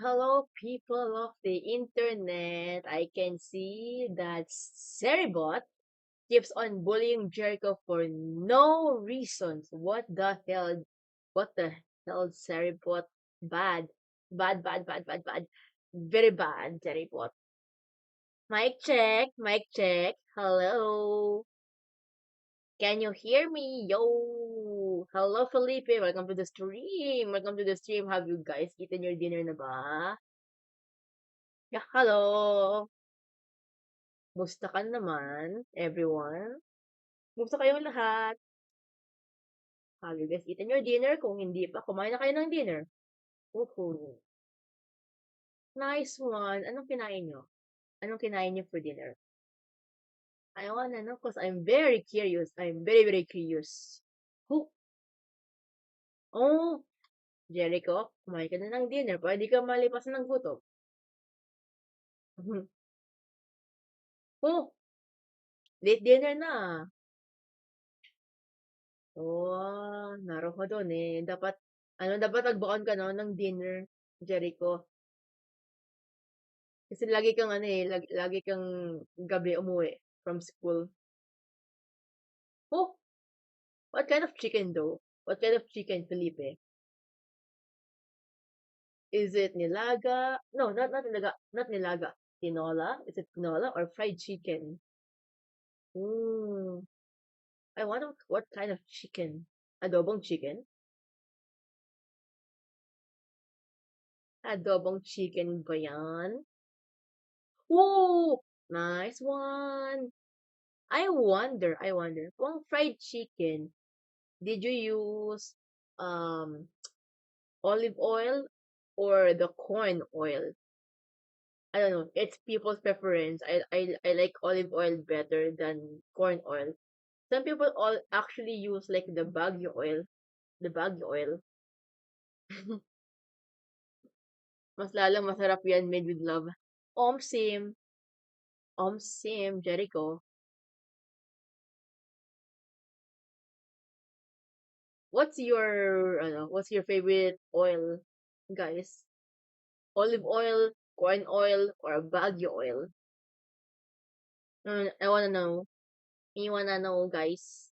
Hello, people of the internet. I can see that Seribot keeps on bullying Jericho for no reasons. What the hell? What the hell, Seribot? Bad. Bad, bad, bad, bad, bad. Very bad, Seribot. Mic check, mic check. Hello. Can you hear me? Yo. Hello, Felipe. Welcome to the stream. Welcome to the stream. Have you guys eaten your dinner na ba? Yeah, hello. Musta ka naman, everyone? Musta kayong lahat? Have you guys eaten your dinner? Kung hindi pa, kumain na kayo ng dinner. Woohoo. Nice one. Anong kinain nyo? Anong kinain nyo for dinner? I wanna know because I'm very curious. I'm very, very curious. Who? Oh, Jericho, kumain ka na ng dinner. Pwede ka malipas ng gutom. Oh, late dinner na. Oh, naroon doon eh. Dapat nagbaon ka no ng dinner, Jericho. Kasi lagi kang lagi kang gabi umuwi from school. Oh, what kind of chicken though? What kind of chicken, Felipe? Is it nilaga? No, not nilaga. Not nilaga. Tinola? Is it tinola or fried chicken? Mm, I wonder what kind of chicken. Adobong chicken? Adobong chicken ba yan? Ooh, nice one. I wonder, kung fried chicken, did you use um olive oil or the corn oil? I don't know. It's people's preference. I like olive oil better than corn oil. Some people all actually use like the Baguio oil. The Baguio oil. Mas lalong masarap yan made with love. Sim. Sim, Jericho. What's your favorite oil, guys? Olive oil, corn oil, or Baguio oil? I wanna know. You wanna know, guys?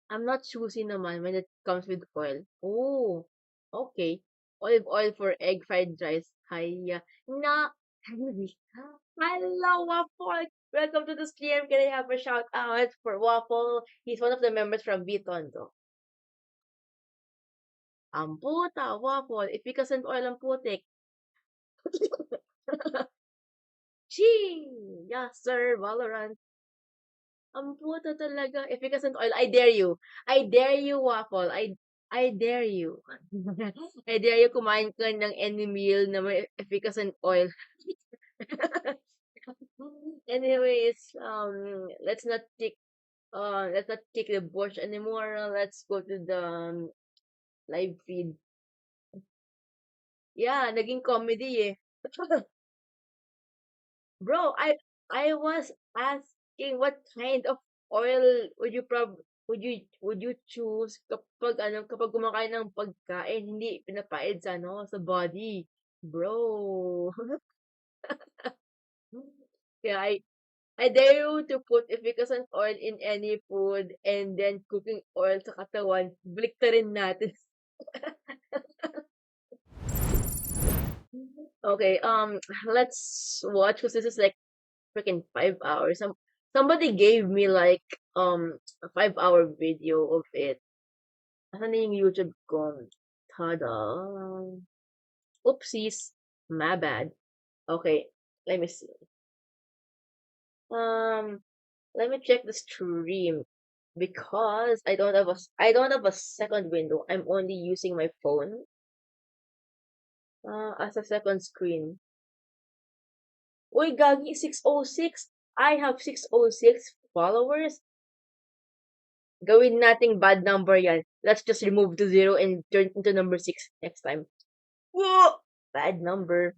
I'm not choosy naman when it comes with oil. Oh, okay. Olive oil for egg fried rice. Hiya. Na. Hello, Waffle. Welcome to the stream. Can I have a shout out for Waffle? He's one of the members from Bitondo. Ang puta, Waffle. Efficacent oil ang putik. Chee! Yes, sir, Valorant. Ang puta talaga. Efficacent oil. I dare you. I dare you, Waffle. I dare you. I dare you kumain ka ng any meal na may efficacent oil. Anyways, let's not kick the bush anymore. Let's go to the live feed. Yeah, naging comedy eh. Bro, I was asking what kind of oil would you choose kapag kumakain ng pagkain hindi pinapait sa body. Bro. Kaya I dare you to put efficacent oil in any food and then cooking oil sa katawan. Bliktarin natin. Okay, let's watch because this is like freaking 5 hours. Somebody gave me like a 5 hour video of it. Asan na yung YouTube ko? Tada. Oopsies. My bad. Okay, let me see. Um, let me check the stream because I don't have a second window. I'm only using my phone as a second screen. Uy, gagi, 606. I have 606 followers. Gawin nating bad number yan. Let's just remove the 0 and turn into number 6 next time. Whoa! Bad number.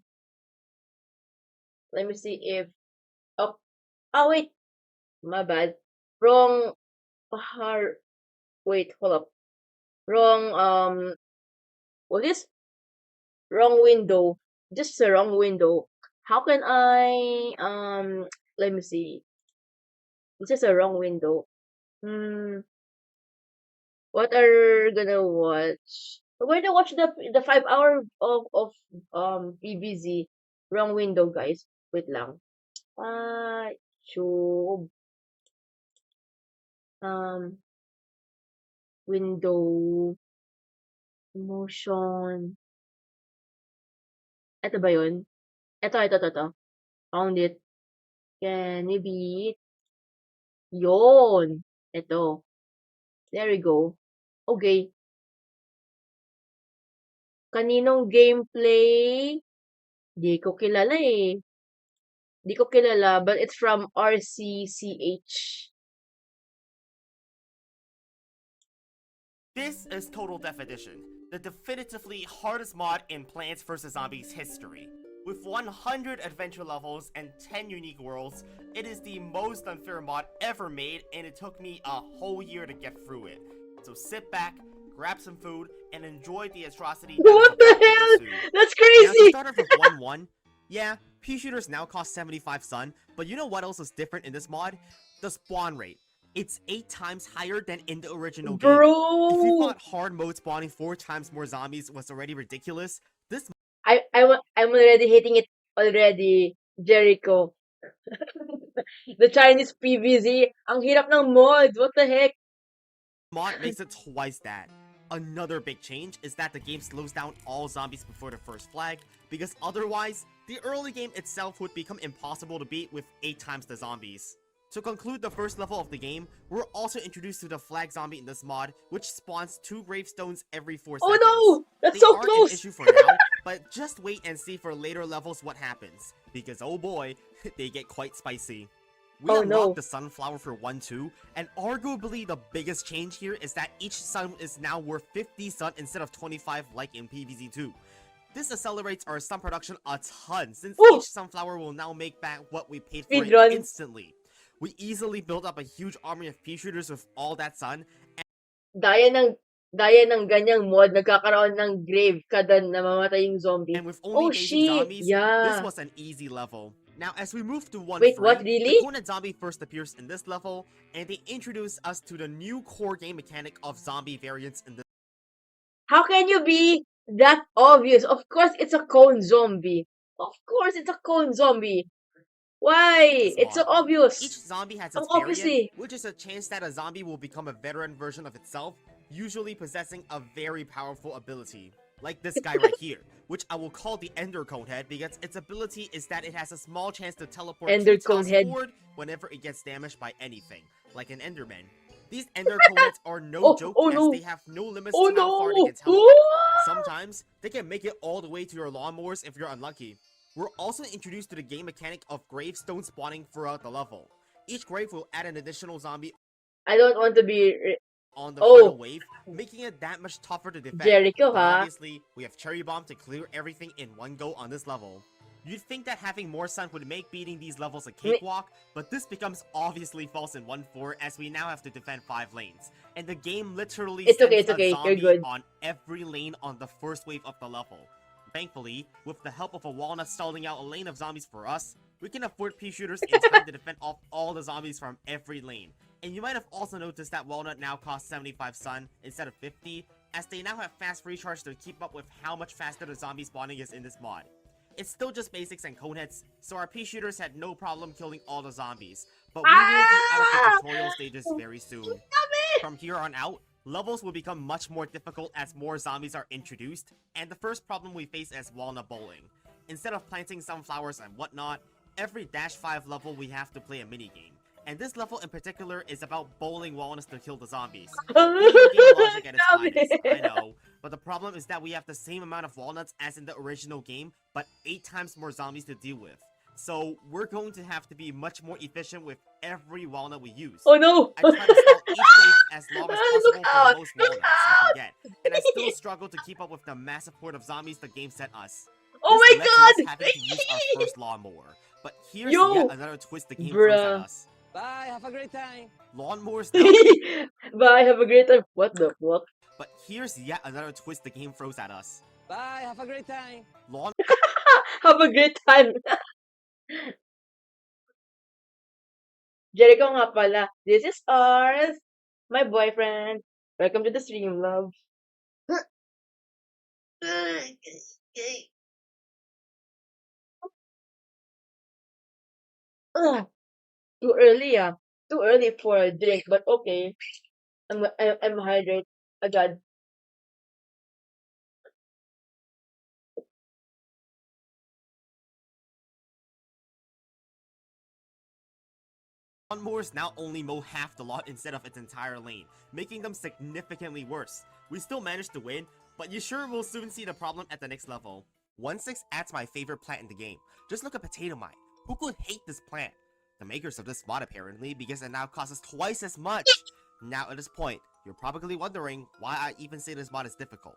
Let me see if... Oh, wait. My bad. Wrong... Wait, hold up. Wrong, what is? Wrong window. Just the wrong window. How can I... Let me see. This is a wrong window. Hmm. What are gonna watch? We're gonna watch the 5 hour of PVZ. Wrong window, guys. Wait lang. Ah, tube. Um, window. Motion. Ito ba yun? Ito. Found it. Can you beat? Yun. Ito. There we go. Okay. Kaninong gameplay? Di ko kilala eh. Di ko kilala, but it's from RCCH. This is Total Death Edition, the definitively hardest mod in Plants vs. Zombies history. With 100 adventure levels and 10 unique worlds, it is the most unfair mod ever made, and it took me a whole year to get through it. So sit back, grab some food, and enjoy the atrocity that What is the about to hell? ensue. That's Now to crazy! start off with 1-1, yeah, pea shooters now cost 75 sun, but you know what else is different in this mod? The spawn rate. It's 8 times higher than in the original game. If you Bro! thought hard mode spawning 4 times more zombies was already ridiculous, this I'm already hating it already, Jericho. The Chinese PVZ. Ang hirap ng mod. What the heck? mod makes it twice that. Another big change is that the game slows down all zombies before the first flag, because otherwise, the early game itself would become impossible to beat with 8 times the zombies. To conclude the first level of the game, we're also introduced to the flag zombie in this mod, which spawns 2 gravestones every 4 Oh seconds. no! That's They so aren't an close! issue for now, but just wait and see for later levels what happens, because oh boy, they get quite spicy. We Oh unlocked no. the sunflower for 1-2, and arguably the biggest change here is that each sun is now worth 50 sun instead of 25 like in PVZ2. This accelerates our sun production a ton, since Ooh! each sunflower will now make back what we paid for it Speedrun. instantly. We easily built up a huge army of pea shooters with all that sun, Daya ng ganyang mod, nagkakaroon ng grave kada namamatay yung zombie. and with only Oh basic shit! zombies, this Yeah. was an easy level. Now, as we move to 1-3, Wait, what? the Really? Conehead zombie first appears in this level, and they introduce us to the new core game mechanic of zombie variants in this. How can you be that obvious? Of course it's a cone zombie. Of course it's a cone zombie. Why? It's so Mod. obvious. Each zombie has Ang its obvious variant, eh. which is a chance that a zombie will become a veteran version of itself, usually possessing a very powerful ability. Like this guy right here, which I will call the Ender Conehead because its ability is that it has a small chance to teleport Ender 2 tiles Conehead. forward whenever it gets damaged by anything, like an Enderman. These Ender Coneheads are no joke Oh as no. they have no limits Oh to how far they no. can teleport. Ah! Sometimes, they can make it all the way to your lawnmowers if you're unlucky. We're also introduced to the game mechanic of gravestone spawning throughout the level. Each grave will add an additional zombie I don't want to be... on the final Oh, wave, making it that much tougher to defend. Jericho, But ha? obviously, we have Cherry Bomb to clear everything in one go on this level. You'd think that having more sun would make beating these levels a cakewalk, but this becomes obviously false in 1-4 as we now have to defend 5 lanes. And the game literally It's sends okay. a You're zombie good. on every lane on the first wave of the level. Thankfully, with the help of a walnut stalling out a lane of zombies for us, we can afford pea shooters in time to defend off all the zombies from every lane. And you might have also noticed that walnut now costs 75 sun instead of 50, as they now have fast recharge to keep up with how much faster the zombie spawning is in this mod. It's still just basics and coneheads, so our pea shooters had no problem killing all the zombies, but we will be out of the tutorial stages very soon. From here on out, levels will become much more difficult as more zombies are introduced, and the first problem we face is walnut bowling. Instead of planting sunflowers and whatnot, every -5 level we have to play a minigame. And this level in particular is about bowling walnuts to kill the zombies. Video game logic at its finest, I know. But the problem is that we have the same amount of walnuts as in the original game, but 8 times more zombies to deal with. So we're going to have to be much more efficient with every walnut we use. Oh no. I try to stall each wave as long as possible Look for out. the most walnuts I can get, and I still struggle to keep up with the massive horde of zombies the game sent us. Oh This my led to us god. having to use our first lawnmower. But here's Yo. yet another twist the game throws at Bruh. us. Bye, have a great time. Lawnmowers now. Bye, have a great time. What the fuck? But here's yet another twist the game throws at us. Bye, have a great time. Lawn Have a great time. Jericho nga pala. This is ours. My boyfriend. Welcome to the stream, love. Ugh, too early, ah. Too early for a drink, but okay. I'm hydrated agad. Lawnmowers now only mow half the lot instead of its entire lane, making them significantly worse. We still managed to win, but you sure will soon see the problem at the next level. 1-6 adds my favorite plant in the game. Just look at Potato Mine. Who could hate this plant? The makers of this mod apparently, because it now costs twice as much. Now at this point, you're probably wondering why I even say this mod is difficult.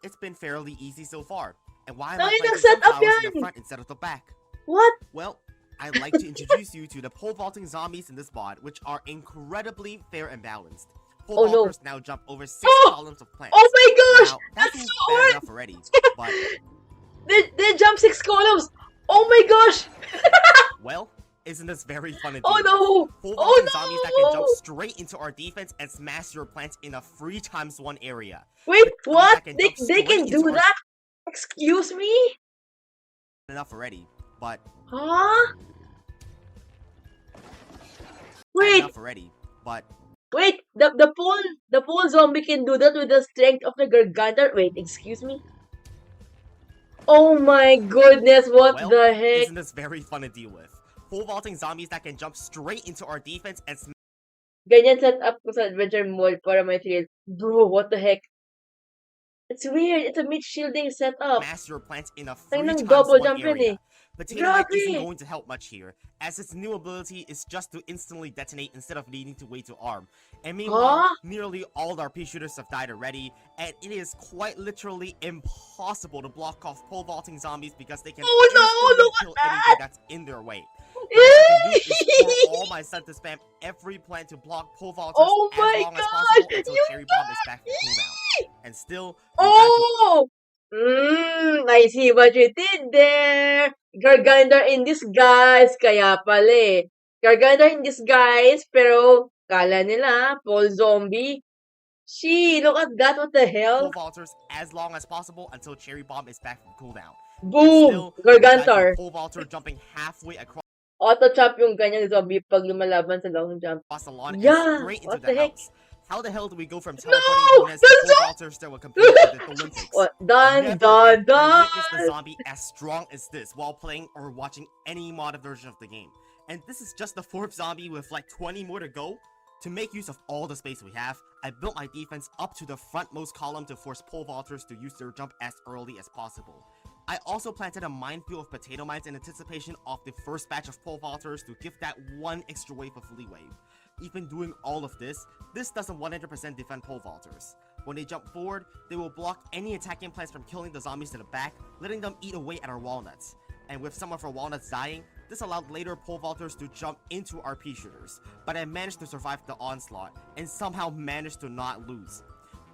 It's been fairly easy so far. And why am I Ay, planting nag-set up sunflowers in the yan! front instead of the back? What? Well, I'd like to introduce you to the pole vaulting zombies in this mod, which are incredibly fair and balanced. Pole Oh, no. vaulters now jump over 6 Oh! columns of plants. Oh my gosh! Now, that That's seems so bad hard! enough already, but, They jump 6 columns! Oh my gosh! well, isn't this very fun to do? Oh no! Pole Oh vaulting zombies that can jump no! straight into our defense and smash your plants in a 3x1 area. Wait, With zombies what? that can They jump straight can into do our that? Excuse me? enough already, but Huh? Wait, enough already, but wait, the pole zombie can do that with the strength of the gargantuan. Wait, excuse me? Oh my goodness, what well, the heck? isn't this very fun to deal with? Pole vaulting zombies that can jump straight into our defense and Ganyan set up ko sa adventure mode para may thrill. Bro, what the heck? It's weird. It's a mid-shielding setup. smash your plants in a Tayo ng 3x1 double jump yun area. eh. Potato Mine isn't Grabe! going to help much here, as its new ability is just to instantly detonate instead of needing to wait to arm. And meanwhile, Huh? nearly all our pea shooters have died already, and it is quite literally impossible to block off pole vaulting zombies because they can Oh no! instantly Look kill at anything that! that's in their way. The best I can do is for all my son to spam every plant to block pole vaulters Oh as my long as possible gosh! until You Cherry Bomb is back from cooldown. And still, we managed to Oh! I see what you did there. Garganta in disguise. Kaya pala eh. Garganta in disguise, pero kala nila, Paul Zombie. She, look at that. What the hell? pole vaulters as long as possible until Cherry Bomb is back from cooldown. And Boom! still, we died to Gargantar. a pole vaulter jumping halfway across Auto-chop yung ganyang zombie pag lumalaban sa long jump. the lawn Yeah, and straight into what the the heck? house. How the hell do we go from No! teleporting opponents to That's pole vaulters that will compete in the Olympics? What? Dun, Never dun, have I dun! witnessed a zombie as strong as this while playing or watching any modded version of the game. And this is just the 4th zombie with like 20 more to go. To make use of all the space we have, I built my defense up to the frontmost column to force pole vaulters to use their jump as early as possible. I also planted a minefield of potato mines in anticipation of the first batch of pole vaulters to give that one extra wave of leeway. Even doing all of this doesn't 100% defend pole vaulters. When they jump forward, they will block any attacking plants from killing the zombies to the back, letting them eat away at our walnuts. And with some of our walnuts dying, this allowed later pole vaulters to jump into our pea shooters. But I managed to survive the onslaught, and somehow managed to not lose.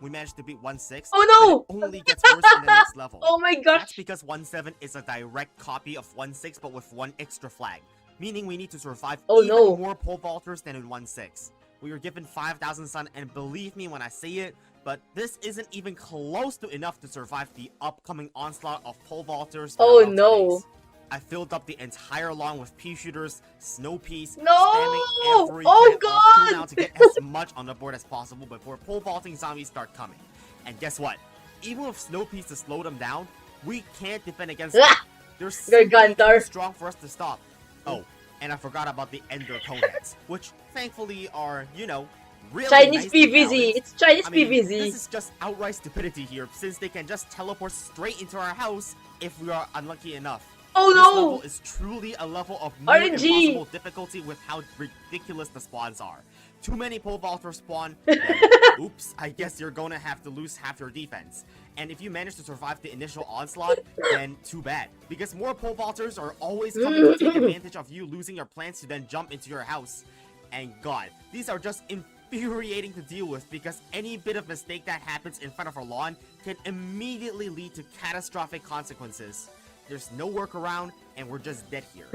We managed to beat 1-6, Oh but no! it only gets worse in the next level. Oh my That's gosh! because 1-7 is a direct copy of 1-6 but with one extra flag, meaning we need to survive Oh even no! more pole vaulters than in 1-6. We were given 5,000 sun, and believe me when I say it, but this isn't even close to enough to survive the upcoming onslaught of pole vaulters we're Oh about to no! face. I filled up the entire lawn with pea shooters, snow peas, No! spamming every Oh plant off god! cooldown to get as much on the board as possible before pole vaulting zombies start coming. And guess what? Even with snow peas to slow them down, we can't defend against them. Ah! They're simply Gargantar. too strong for us to stop. Oh, and I forgot about the ender coneheads, which thankfully are, you know, really Chinese nicely PVZ. balanced. It's Chinese I mean, PVZ. this is just outright stupidity here, since they can just teleport straight into our house if we are unlucky enough. Oh This no! level is truly a level of near RNG. impossible difficulty with how ridiculous the spawns are. Too many pole vaulters spawn, then, oops, I guess you're gonna have to lose half your defense. And if you manage to survive the initial onslaught, then too bad. Because more pole vaulters are always coming to take advantage of you losing your plants to then jump into your house. And god, these are just infuriating to deal with because any bit of mistake that happens in front of our lawn can immediately lead to catastrophic consequences. There's no workaround, and we're just dead here.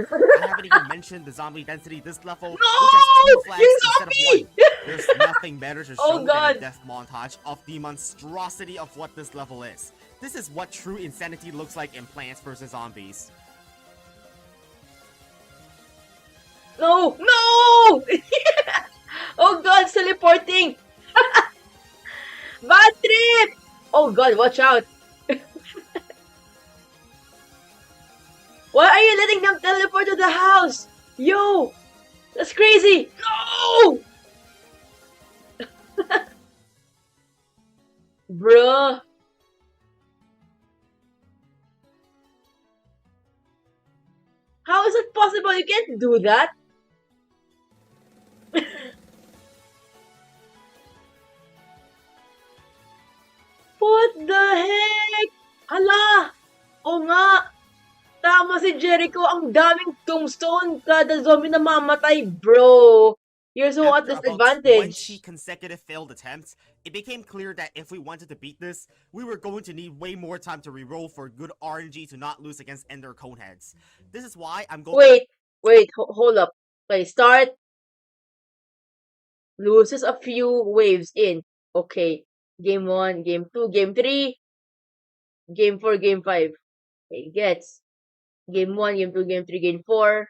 I haven't even mentioned the zombie density this level, which has 2 flags You instead of zombie! 1. There's nothing better to show Oh than God. a death montage of the monstrosity of what this level is. This is what true insanity looks like in Plants vs. Zombies. No! No! Oh God, it's teleporting! Bad trip! Oh God, watch out! Why are you letting them teleport to the house? Yo! That's crazy! No! Bruh. How is it possible? You can't do that. What the heck? Hala! Oo nga! Tama si Jericho, ang daming tombstone kada zombie na mamatay, bro. You're so at After about 20 disadvantage. consecutive failed attempts, it became clear that if we wanted to beat this, we were going to need way more time to reroll for good RNG to not lose against Ender Coneheads. This is why I'm going. Wait, hold up. Okay, start. Loses a few waves in. Okay. Game 1, Game 2, Game 3, Game 4, Game 5. Okay, gets. Game 1, Game 2, Game 3, Game 4.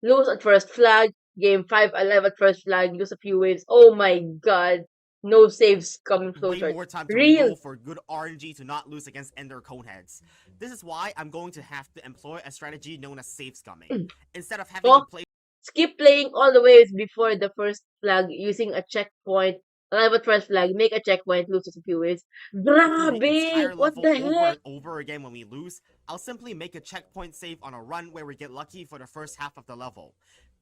Lose at first flag. Game 5, alive at first flag. Lose a few waves. Oh my god. No saves coming Way closer. more time to Real. reroll for good RNG to not lose against Ender Coneheads. This is why I'm going to have to employ a strategy known as save scumming. Instead of having Oh, to play skip playing all the waves before the first flag using a checkpoint. Alive at first flag, make a checkpoint, loses a few waves. the Grabe! entire What level the over heck? and over again when we lose, I'll simply make a checkpoint save on a run where we get lucky for the first half of the level.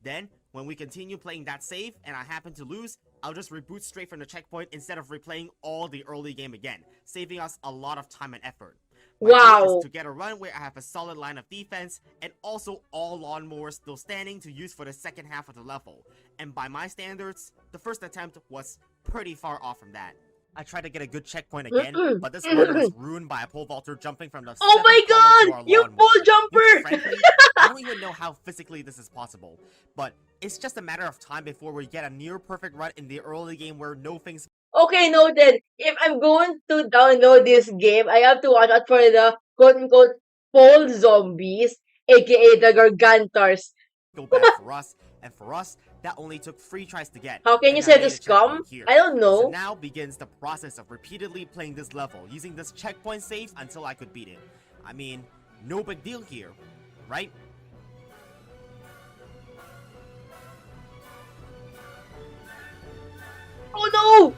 Then, when we continue playing that save and I happen to lose, I'll just reboot straight from the checkpoint instead of replaying all the early game again, saving us a lot of time and effort. My goal is Wow. to get a run where I have a solid line of defense and also all lawnmowers still standing to use for the second half of the level. And by my standards, the first attempt was pretty far off from that. I tried to get a good checkpoint again, but this run was ruined by a pole vaulter jumping from the Oh my 7th column to god! our You lawnmower. pole Which, jumper! frankly, I don't even know how physically this is possible. But it's just a matter of time before we get a near perfect run in the early game where no things Okay, noted. If I'm going to download this game, I have to watch out for the quote-unquote pole zombies, aka the Gargantars. go bad for us, and for us, that only took 3 tries to get. How can and you I say made the a scum? checkpoint here. I don't So know. now begins the process of repeatedly playing this level, using this checkpoint save until I could beat it. I mean, no big deal here, right? Oh no!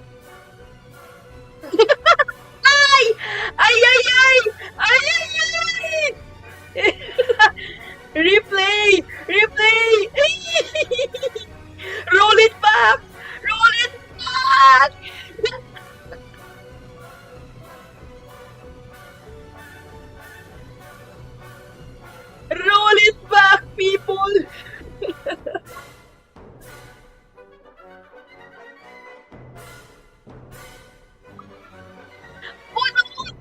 Ay! Ay, ay, ay! Ay, ay, ay! Replay! Replay! Roll it back! Roll it back! Roll it back, people! Oh no!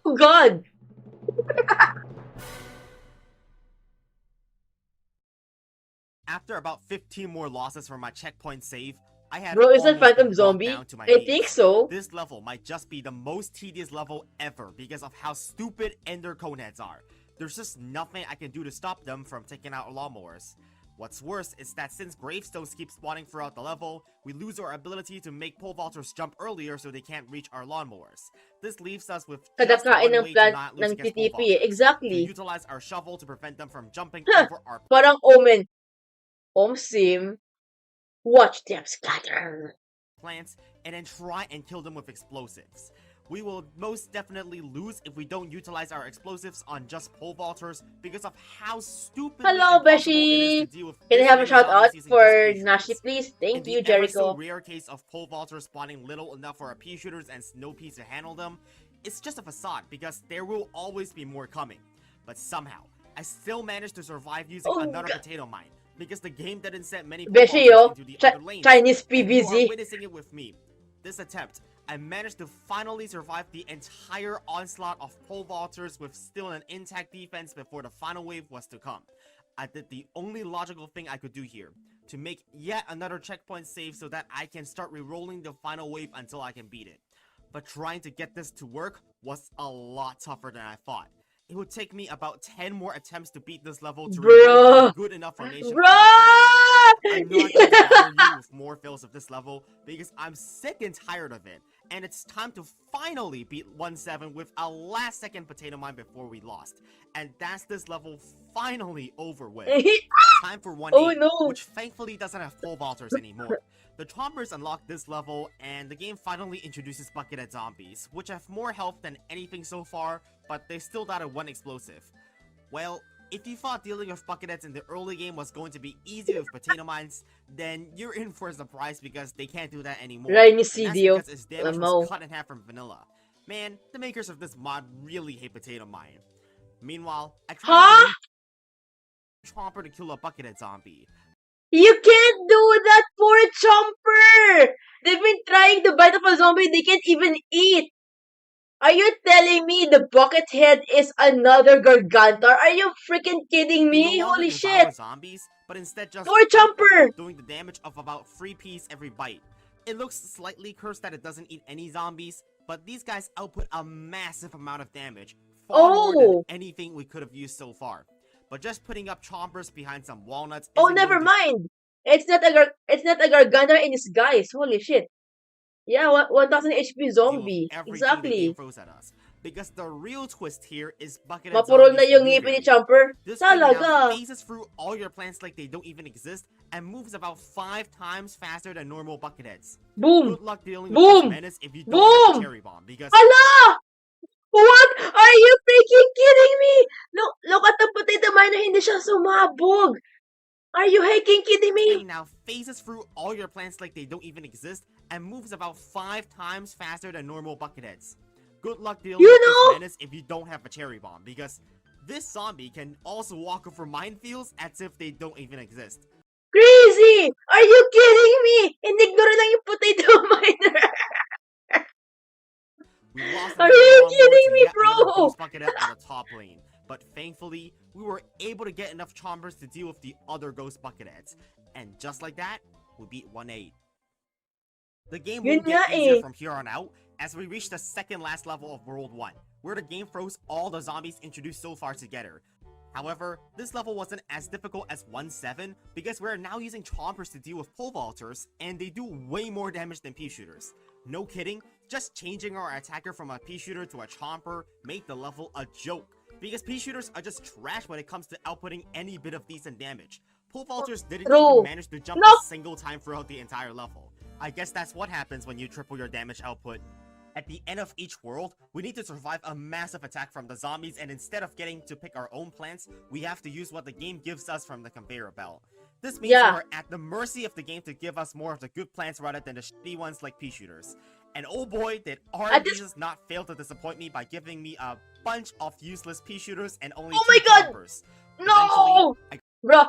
Oh god! After about 15 more losses from my checkpoint save, I had Bro, is that almost been Phantom brought Zombie? down to my I knees. think so. This level might just be the most tedious level ever because of how stupid Ender Coneheads are. There's just nothing I can do to stop them from taking out lawnmowers. What's worse is that since gravestones keep spawning throughout the level, we lose our ability to make pole vaulters jump earlier so they can't reach our lawnmowers. This leaves us with just one Kadakain ng way to plant not lose ng against pole TTP. vaulters. To Exactly. utilize our shovel to prevent them from jumping Huh. over our Parang Omen. Sim. Watch them scatter. plants and then try and kill them with explosives. We will most definitely lose if we don't utilize our explosives on just pole vaulters because of how stupid Hello, impossible it is Beshi. to deal with Can I this have a many shout out zombies using for just pea Nashi, shooters. please? In Thank the you, ever so Jericho. rare case of pole vaulters spawning little enough for our pea shooters and snow peas to handle them, it's just a facade because there will always be more coming. But somehow, I still managed to survive using Oh, another God. potato mine because the game didn't send many pole Beshi, vaulters yo. into the other lanes. Chinese And you are PVZ. witnessing it with me. This attempt, I managed to finally survive the entire onslaught of pole vaulters with still an intact defense before the final wave was to come. I did the only logical thing I could do here, to make yet another checkpoint save so that I can start re-rolling the final wave until I can beat it. But trying to get this to work was a lot tougher than I thought. It would take me about 10 more attempts to beat this level to Bruh. a good enough formation for the final wave. Bruh! I'm not going to bother you with more fails of this level because I'm sick and tired of it, and it's time to finally beat 1-7 with a last second potato mine before we lost. And that's this level finally over with. Time for 1-8, Oh no! which thankfully doesn't have pole vaulters anymore. The Chompers unlock this level, and the game finally introduces buckethead zombies, which have more health than anything so far, but they still died at one explosive. Well, if you thought dealing with bucketheads in the early game was going to be easy with potato mines, then you're in for a surprise because they can't do that anymore. Rainy And that's Cidio. because its damage was cut in half from vanilla. Man, the makers of this mod really hate potato mine. Meanwhile, I tried Huh? to use Chomper to kill a buckethead zombie. You can't do that, poor Chomper! They've been trying to bite off a zombie they can't even eat! Are you telling me the Buckethead is another Gargantar? Are you freaking kidding They no me? longer Holy devour shit! zombies, but instead just Poor bite them, Chomper! doing the damage of about 3 Ps every bite. It looks slightly cursed that it doesn't eat any zombies, but these guys output a massive amount of damage, far more than Oh! anything we could have used so far. But just putting up chompers behind some walnuts Oh, isn't never going to mind! It's not a Gargantar in disguise. Holy shit. Yeah, 1000 HP deal with zombie. everything the game Exactly. throws at us. Because the real twist here is buckethead Mapurol na zombies yung new ngipin ni variant. Chomper. This thing now Talaga. phases through all your plants like they don't even exist and moves about 5 times faster than normal bucketheads. Boom! Good luck dealing with Boom! this menace if you don't have a Boom! cherry bomb, because Hala! What? Are you freaking kidding me? Look at the potato miner, hindi siya sumabog. Are you freaking kidding this me? thing now phases through all your plants like they don't even exist and moves about 5 times faster than normal bucketheads. Good luck dealing with this menace if you don't have a cherry bomb, because this zombie can also walk over minefields as if they don't even exist. Crazy! Are you kidding me? Inignore lang yung potato miner. We lost Are another you lawnmower kidding to me, yet another bro? ghost buckethead on the top lane, but thankfully, we were able to get enough chompers to deal with the other ghost bucketheads, and just like that, we beat 1-8. The game Yun won't get nga easier eh. from here on out, as we reach the second last level of World 1, where the game throws all the zombies introduced so far together. However, this level wasn't as difficult as 1-7 because we're now using chompers to deal with pole vaulters, and they do way more damage than pea shooters. No kidding, just changing our attacker from a pea shooter to a chomper made the level a joke, because pea shooters are just trash when it comes to outputting any bit of decent damage. Pole vaulters didn't True. even manage to jump No. a single time throughout the entire level. I guess that's what happens when you triple your damage output. At the end of each world, we need to survive a massive attack from the zombies, and instead of getting to pick our own plants, we have to use what the game gives us from the conveyor belt. This means Yeah. we're at the mercy of the game to give us more of the good plants rather than the shitty ones like pea shooters. And oh boy, did At this- RNGs not fail to disappoint me by giving me a bunch of useless pea shooters and only Oh 2 my God! chompers. No! Eventually, Bro,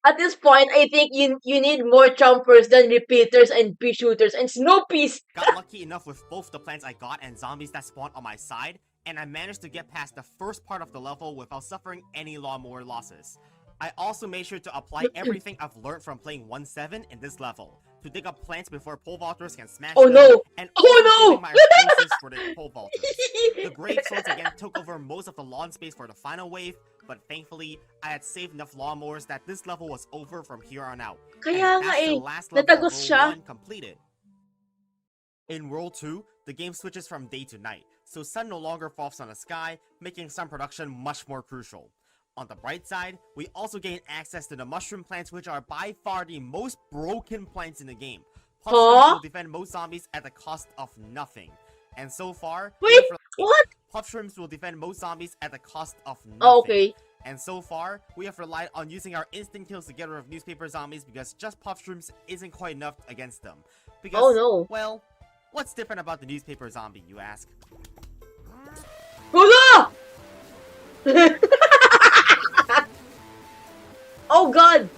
at this point, I think you need more chompers than repeaters and pea shooters and snoopies. got lucky enough with both the plants I got and zombies that spawned on my side, and I managed to get past the first part of the level without suffering any lawnmower losses. I also made sure to apply everything I've learned from playing 1-7 in this level, to dig up plants before pole vaulters can smash Oh them, no! and Oh also no! saving my explosives for the pole vaulters. The grave swords again took over most of the lawn space for the final wave, but thankfully, I had saved enough lawnmowers that this level was over from here on out. Kaya And nga that's the eh, last level of natagos World siya. 1 completed. In World 2, the game switches from day to night, so sun no longer falls on the sky, making sun production much more crucial. On the bright side, we also gain access to the mushroom plants, which are by far the most broken plants in the game. Puff shrooms Huh? will defend most zombies at the cost of nothing. And so far, Wait, what? puff shrooms will defend most zombies at the cost of nothing. Oh, okay. And so far, we have relied on using our instant kills to get rid of newspaper zombies because just puff shrooms isn't quite enough against them. Because, Oh no. well, what's different about the newspaper zombie, you ask? Hula! Oh god!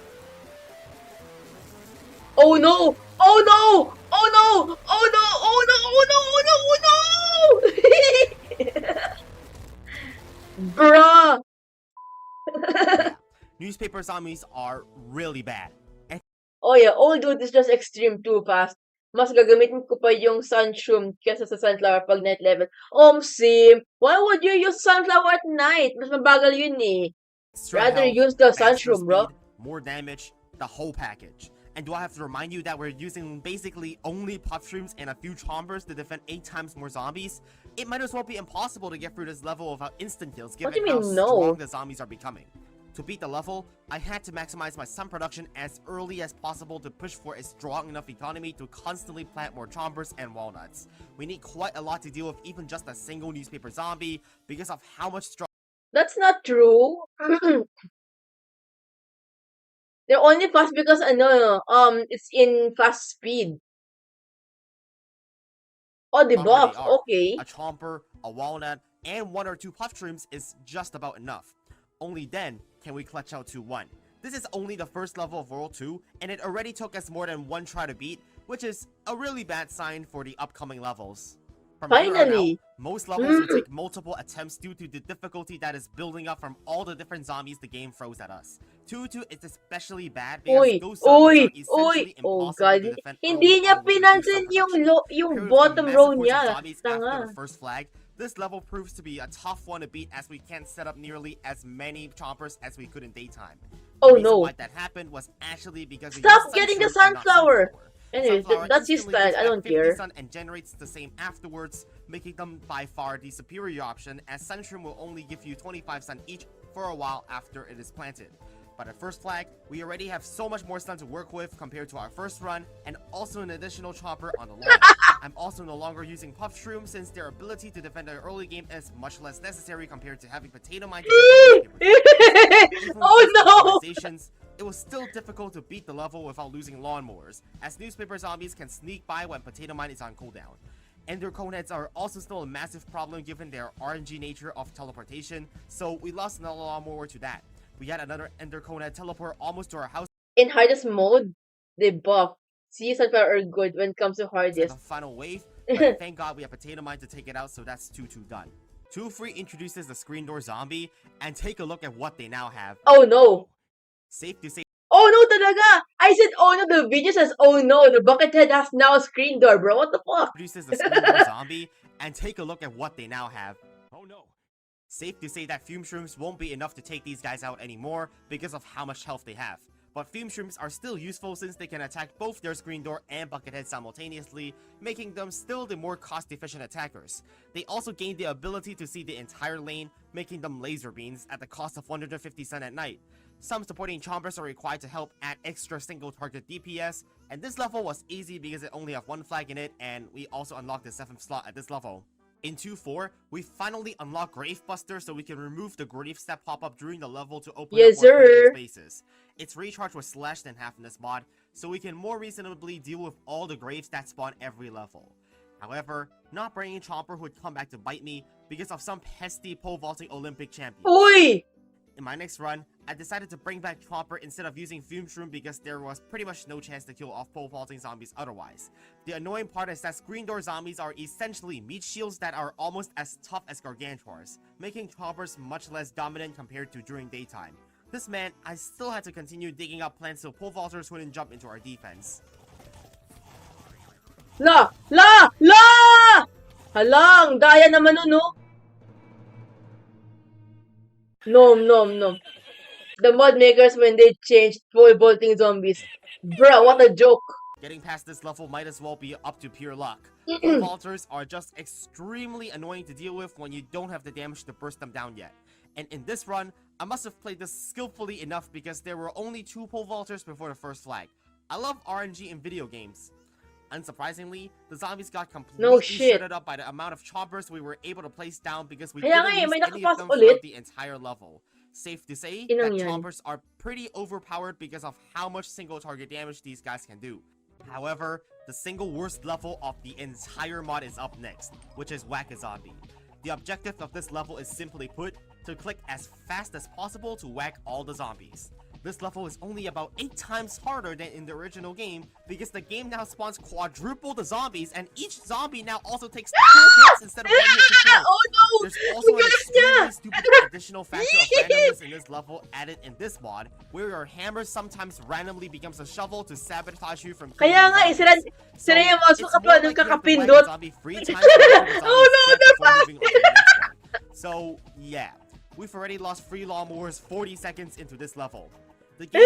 Oh no! Oh no! Oh Oh no! Oh no! Oh no! Oh no! Oh no! Oh no! Bruh! Yeah, newspaper zombies are really bad. And Oh yeah, old dude is just extreme too fast. Mas gagamitin ko pa yung sunshroom kesa sa sunflower pag night level. Sim, why would you use sunflower at night? Mas mabagal yun eh. extra Rather health, use the faster sunshroom, bro. speed, more damage, the whole package. And do I have to remind you that we're using basically only puff shrooms and a few chompers to defend 8 times more zombies? It might as well be impossible to get through this level without instant kills What do given you how mean, strong no? the zombies are becoming. To beat the level, I had to maximize my sun production as early as possible to push for a strong enough economy to constantly plant more chompers and walnuts. We need quite a lot to deal with even just a single newspaper zombie because of how much strong That's not true. They're only fast because it's in fast speed. Oh, the stronger they buff. are. Okay. A chomper, a walnut, and 1 or 2 puff shrooms is just about enough. Only then can we clutch out to 1. This is only the first level of World 2, and it already took us more than 1 try to beat, which is a really bad sign for the upcoming levels. From here on out, Finally. most levels will take multiple attempts due to the difficulty that is building up from all the different zombies the game throws at us. 2-2 is especially bad because Uy, ghost zombies are uy, essentially Oh impossible God, to defend hindi early niya on with reduced sun pinansin yung production. yung Paired with the bottom massive row hordes of niya. zombies after Tanga. the first flag, this level proves to be a tough one to beat as we can't set up nearly as many chompers as we could in daytime. The Oh reason no. why that happened was actually because we Stop used getting the sunshroom and not sunflower. sunflower. Anyways, Sunflower that's his instantly style. gives I back don't 50 care. sun and generates the same afterwards, making them by far the superior option, as sunshroom will only give you 25 sun each for a while after it is planted. But at first flag, we already have so much more sun to work with compared to our first run, and also an additional chopper on the lawn. I'm also no longer using puff shroom since their ability to defend the early game is much less necessary compared to having potato mine to defend the newspaper. Even with Oh these no. optimizations, it was still difficult to beat the level without losing lawnmowers, as newspaper zombies can sneak by when potato mine is on cooldown. Ender coneheads are also still a massive problem given their RNG nature of teleportation, so we lost another lawnmower to that. We had another ender conehead teleport almost to our house In hardest mode, they buff. See, sunflower are good when it comes to at hardest. the final wave, but thank god we have potato mine to take it out, so that's 2-2 done. 2-3 introduces the screen door zombie, and take a look at what they now have. Oh no. Safe to say Oh no talaga. I said oh no, the video says oh no. The bucket head has now a screen door, bro. What the fuck? introduces the screen door zombie, and take a look at what they now have. Oh no. Safe to say that fume shrooms won't be enough to take these guys out anymore because of how much health they have. But fume shrooms are still useful since they can attack both their screen door and buckethead simultaneously, making them still the more cost-efficient attackers. They also gain the ability to see the entire lane, making them laser beams at the cost of 150 sun at night. Some supporting chompers are required to help add extra single target DPS, and this level was easy because it only have 1 flag in it, and we also unlocked the 7th slot at this level. In 2-4, we finally unlock Gravebuster so we can remove the graves that pop up during the level to open Yes, up more critical sir. spaces. Its recharge was slashed in half in this mod, so we can more reasonably deal with all the graves that spawn every level. However, not bringing Chomper would come back to bite me because of some pesky pole vaulting Olympic champions. Uy! In my next run, I decided to bring back Chomper instead of using Fume Shroom because there was pretty much no chance to kill off pole vaulting zombies otherwise. The annoying part is that screen door zombies are essentially meat shields that are almost as tough as Gargantuars, making Chompers much less dominant compared to during daytime. This meant I still had to continue digging up plants so pole vaulters wouldn't jump into our defense. La! La! La! Halang! Daya naman nun, no? Nom, nom, nom. The mod makers when they changed pole vaulting zombies. Bruh, what a joke. Getting past this level might as well be up to pure luck. Pole vaulters are just extremely annoying to deal with when you don't have the damage to burst them down yet. And in this run, I must have played this skillfully enough because there were only 2 pole vaulters before the first flag. I love RNG in video games. Unsurprisingly, the zombies got completely shit. shredded up by the amount of choppers we were able to place down because we Kaya didn't nga eh, use may any of nakapasok them ulit. throughout the entire level. Safe to say that Inang yan. choppers are pretty overpowered because of how much single target damage these guys can do. However, the single worst level of the entire mod is up next, which is Whack-a-Zombie. The objective of this level is simply put, to click as fast as possible to whack all the zombies. This level is only about 8 times harder than in the original game because the game now spawns quadruple the zombies and each zombie now also takes 2 hits instead of 1 hit to kill. Oh no! There's also an extremely stupid additional factor of randomness in this level added in this mod, where your hammer sometimes randomly becomes a shovel to sabotage you from killing Kaya the nga, zombies. sira yung mouse mo it's kapag more anong like you have to whack kakapindot. the zombie 3 times to make sure the Oh no, zombie's dead before moving on to the next one. So yeah, we've already lost 3 lawnmowers 40 seconds into this level. The game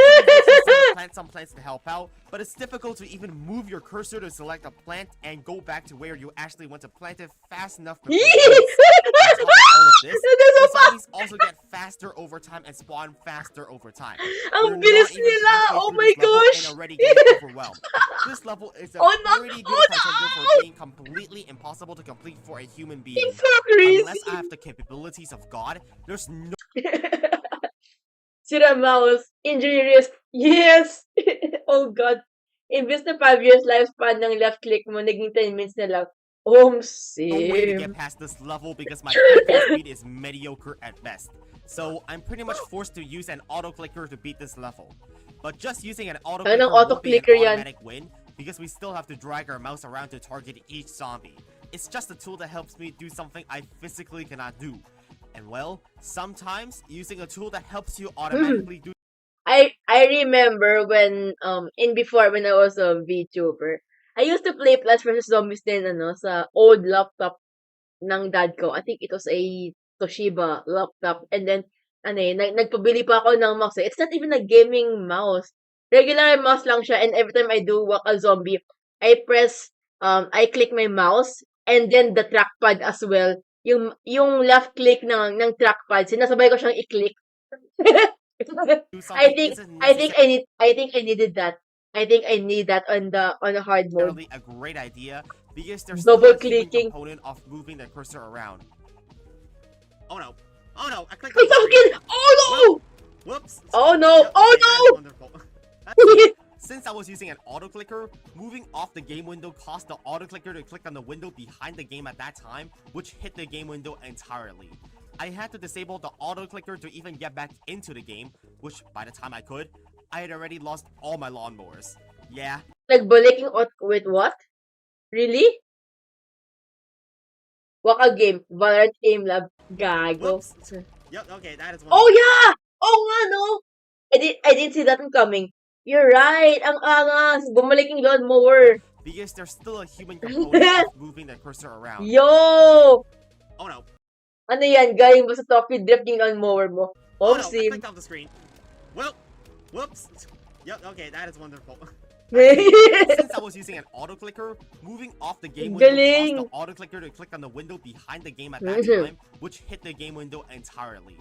can plant some plants to help out, but it's difficult to even move your cursor to select a plant and go back to where you actually want to plant it fast enough before on top of all of this, the zombies also get faster over time and spawn faster over time. Ang bilis nila! Oh my gosh! And already getting overwhelmed. This level is a Oh no! pretty good Oh contender no! for being completely impossible to complete for a human being. It's so crazy! Unless I have the capabilities of God, there's no Sira mouse. Injury risk. Yes! Oh God. Imbes na 5 years lifespan ng left click mo, naging 10 minutes na lang. way to Sim. get past this level because my keyboard speed is mediocre at best. So I'm pretty much forced to use an auto clicker to beat this level. But just using an auto clicker Anong won't be auto-clicker an yan? automatic win because we still have to drag our mouse around to target each zombie. It's just a tool that helps me do something I physically cannot do. And well, sometimes using a tool that helps you automatically do I remember when before when I was a VTuber, I used to play Plants vs Zombies din sa old laptop ng dad ko. I think it was a Toshiba laptop. And then nagpabili pa ako ng mouse. It's not even a gaming mouse. Regular mouse lang siya, and every time I do walk a zombie, I click my mouse and then the trackpad as well. Yung left click ng trackpad, sinasabay ko siyang i-click. something isn't necessarily I think I needed that. I think I need that on the hard mode. a great idea because there's still Double a human clicking. component of moving the cursor around. Oh no! Oh no! I clicked Ay, on the screen. fucking! Oh no! Whoops! Oh no! Yep, Oh okay, that's no! wonderful. That's- Since I was using an auto clicker, moving off the game window caused the auto clicker to click on the window behind the game at that time, which hit the game window entirely. I had to disable the auto clicker to even get back into the game, which by the time I could, I had already lost all my lawnmowers. Yeah, Nagbuliking with what? Really? Waka game. Valorant Aim Lab. Gago. whoops. Yep, okay, that is one. Oh yeah! Oh nga no! I didn't see that one coming. You're right. Ang angas. Bumalik yung lawnmower. Because there's still a human component of moving the cursor around. Yo! Oh no. Ano yan? Galing ba sa Toffee Drift yung lawnmower mo? Oh no, I Sim. clicked off the screen. Well, whoops. Yep, okay, that is wonderful. Since I was using an auto clicker, moving off the game window Galing. caused the auto clicker to click on the window behind the game at that Mhm. time, which hit the game window entirely.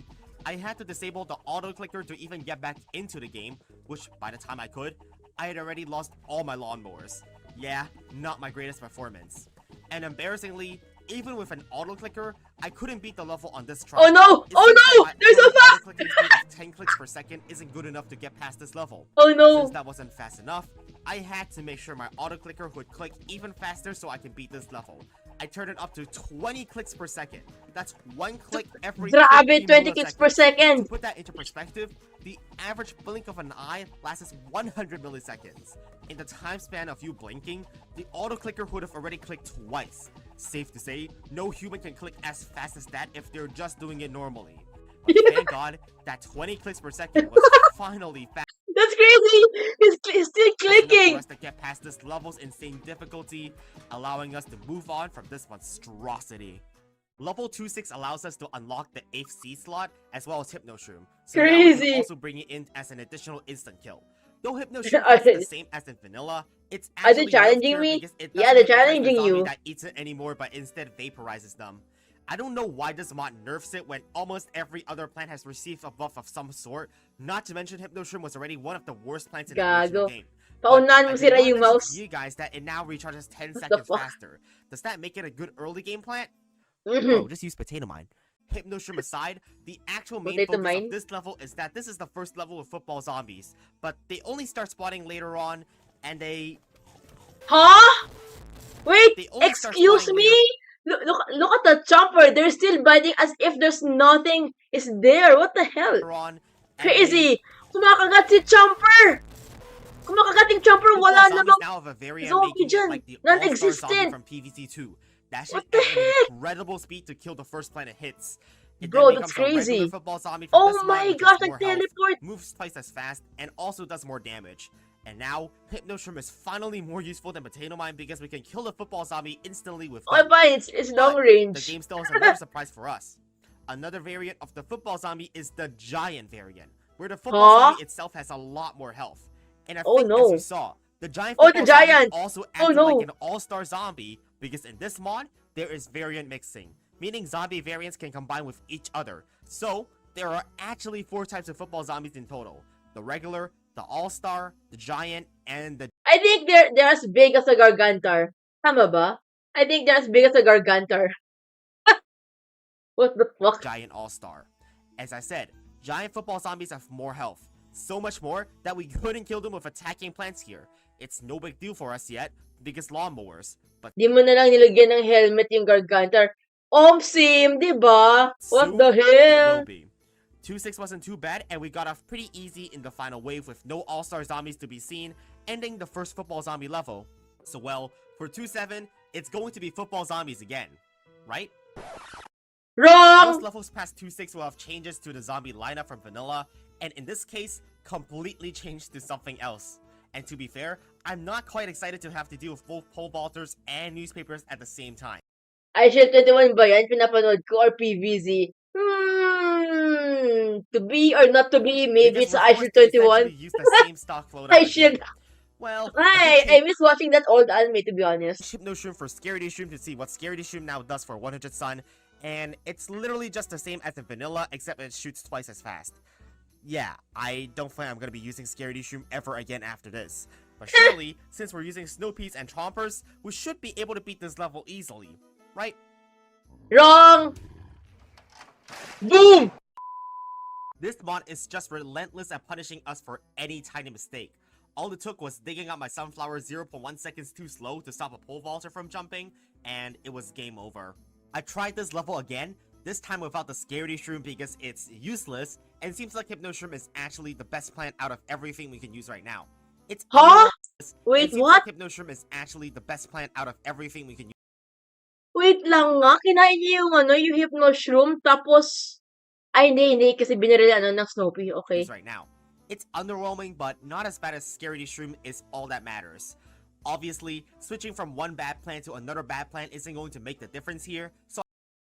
I had to disable the auto clicker to even get back into the game, which by the time I could, I had already lost all my lawnmowers. Yeah, not my greatest performance. And embarrassingly, even with an auto clicker, I couldn't beat the level on this try. Oh no! It Oh seems no! that my They're so current fast! auto-clicking speed of 10 clicks per second isn't good enough to get past this level. Oh no! Since that wasn't fast enough, I had to make sure my auto clicker would click even faster so I can beat this level. I turned it up to 20 clicks per second. That's one click every Grabe, 50 20 clicks per milliseconds. second. To put that into perspective, the average blink of an eye lasts 100 milliseconds. In the time span of you blinking, the auto clicker would have already clicked twice. Safe to say, no human can click as fast as that if they're just doing it normally. But thank God, that 20 clicks per second was finally fast That's crazy! He's still enough for clicking! us to get past this level's insane difficulty, allowing us to move on from this monstrosity. Level 26 allows us to unlock the 8th C slot as well as Hypnoshroom, so now we Crazy. can also bring it in as an additional instant kill. Though Hypnoshroom Are is they- the same as in vanilla, it's Are they actually challenging nerfed me? because it Yeah, doesn't they're hypnotize the challenging zombie you. that eats it anymore, but instead vaporizes them. I don't know why this mod nerfs it when almost every other plant has received a buff of some sort, not to mention Hypnoshroom was already one of the worst plants in the original Gago. game. Paunahan But mo I sira did yung not mention mouse. to you guys that it now recharges 10 What the seconds fuck? faster. Does that make it a good early game plant? Mhm. Bro, just use Potato Mine. Hypnoshroom aside, the actual main Potato focus Mine? of this level is that this is the first level of football zombies, but they only start spawning later on, and they Huh? Wait, They only start excuse spawning me? Look at the chopper. They're still biting as if there's nothing is there. What the hell? later on, and Crazy. Kumakagat si Chomper! Kumakagat yung Chomper, Football wala zombies namang now have a variant zombie making it dyan. like the all-star zombie Non-existent. from PVZ 2, dashing What the at an heck? incredible speed to kill the first planet hits. It then Bro, that's becomes a regular crazy. football zombie from this Oh mod, my which gosh, has more health, nag-teleport. moves twice as fast, and also does more damage. And now, Hypnoshroom is finally more useful than Potato Mine because we can kill the football zombie instantly with Okay, them. fine, it's long But range. the game still has another surprise for us. Another variant of the football zombie is the giant variant, where the football zombie itself has a lot more health. And I Oh, think, no. as you saw, the giant Oh, football the zombie giant. also Oh, acted no. like an all-star zombie, because in this mod, there is variant mixing, meaning zombie variants can combine with each other. So, there are actually 4 types of football zombies in total. The regular, the all-star, the giant, and the I think they're as big as a Gargantar. Tama ba? I think they're as big as a Gargantar. What the fuck? giant all-star. As I said, giant football zombies have more health. So much more that we couldn't kill them with attacking plants here. It's no big deal for us yet, because lawnmowers. But Di mo na lang nilagyan ng helmet yung Gargantar. Sim, di ba? What soon, the it will hell? be. 2-6 wasn't too bad, and we got off pretty easy in the final wave with no all-star zombies to be seen, ending the first football zombie level. So well, for 2-7, it's going to be football zombies again, right? Wrong! Most levels past 2-6 will have changes to the zombie lineup from vanilla, and in this case, completely changed to something else. And to be fair, I'm not quite excited to have to deal with both pole vaulters and newspapers at the same time. iShield 21 ba yan? Pinapanood ko or PVZ? To be or not to be, maybe Because it's we're iShield forced to essentially 21. use the same stock loadout iShield. again. Well, I miss watching that old anime, to be honest. Hypnoshroom for Scaridishroom to see what Scaridishroom now does for 100 Sun, and it's literally just the same as the vanilla, except it shoots twice as fast. Yeah, I don't think I'm gonna be using Scaridishroom ever again after this. But surely, since we're using Snow Peas and Chompers, we should be able to beat this level easily, right? Wrong! Boom! This mod is just relentless at punishing us for any tiny mistake. All it took was digging up my sunflower 0.1 seconds too slow to stop a pole vaulter from jumping, and it was game over. I tried this level again, this time without the Scaridishroom because it's useless, and it seems like Hypnoshroom is actually the best plan out of everything we can use right now. It's Huh? useless, Wait, and it seems what? like Hypnoshroom is actually the best plan out of everything we can Wait lang nga, kinain niya yung hypnoshroom, tapos, hindi, kasi binili ng Snoopy, okay. use right now. It's underwhelming, but not as bad as Scaridishroom is all that matters. Obviously, switching from one bad plan to another bad plan isn't going to make the difference here, so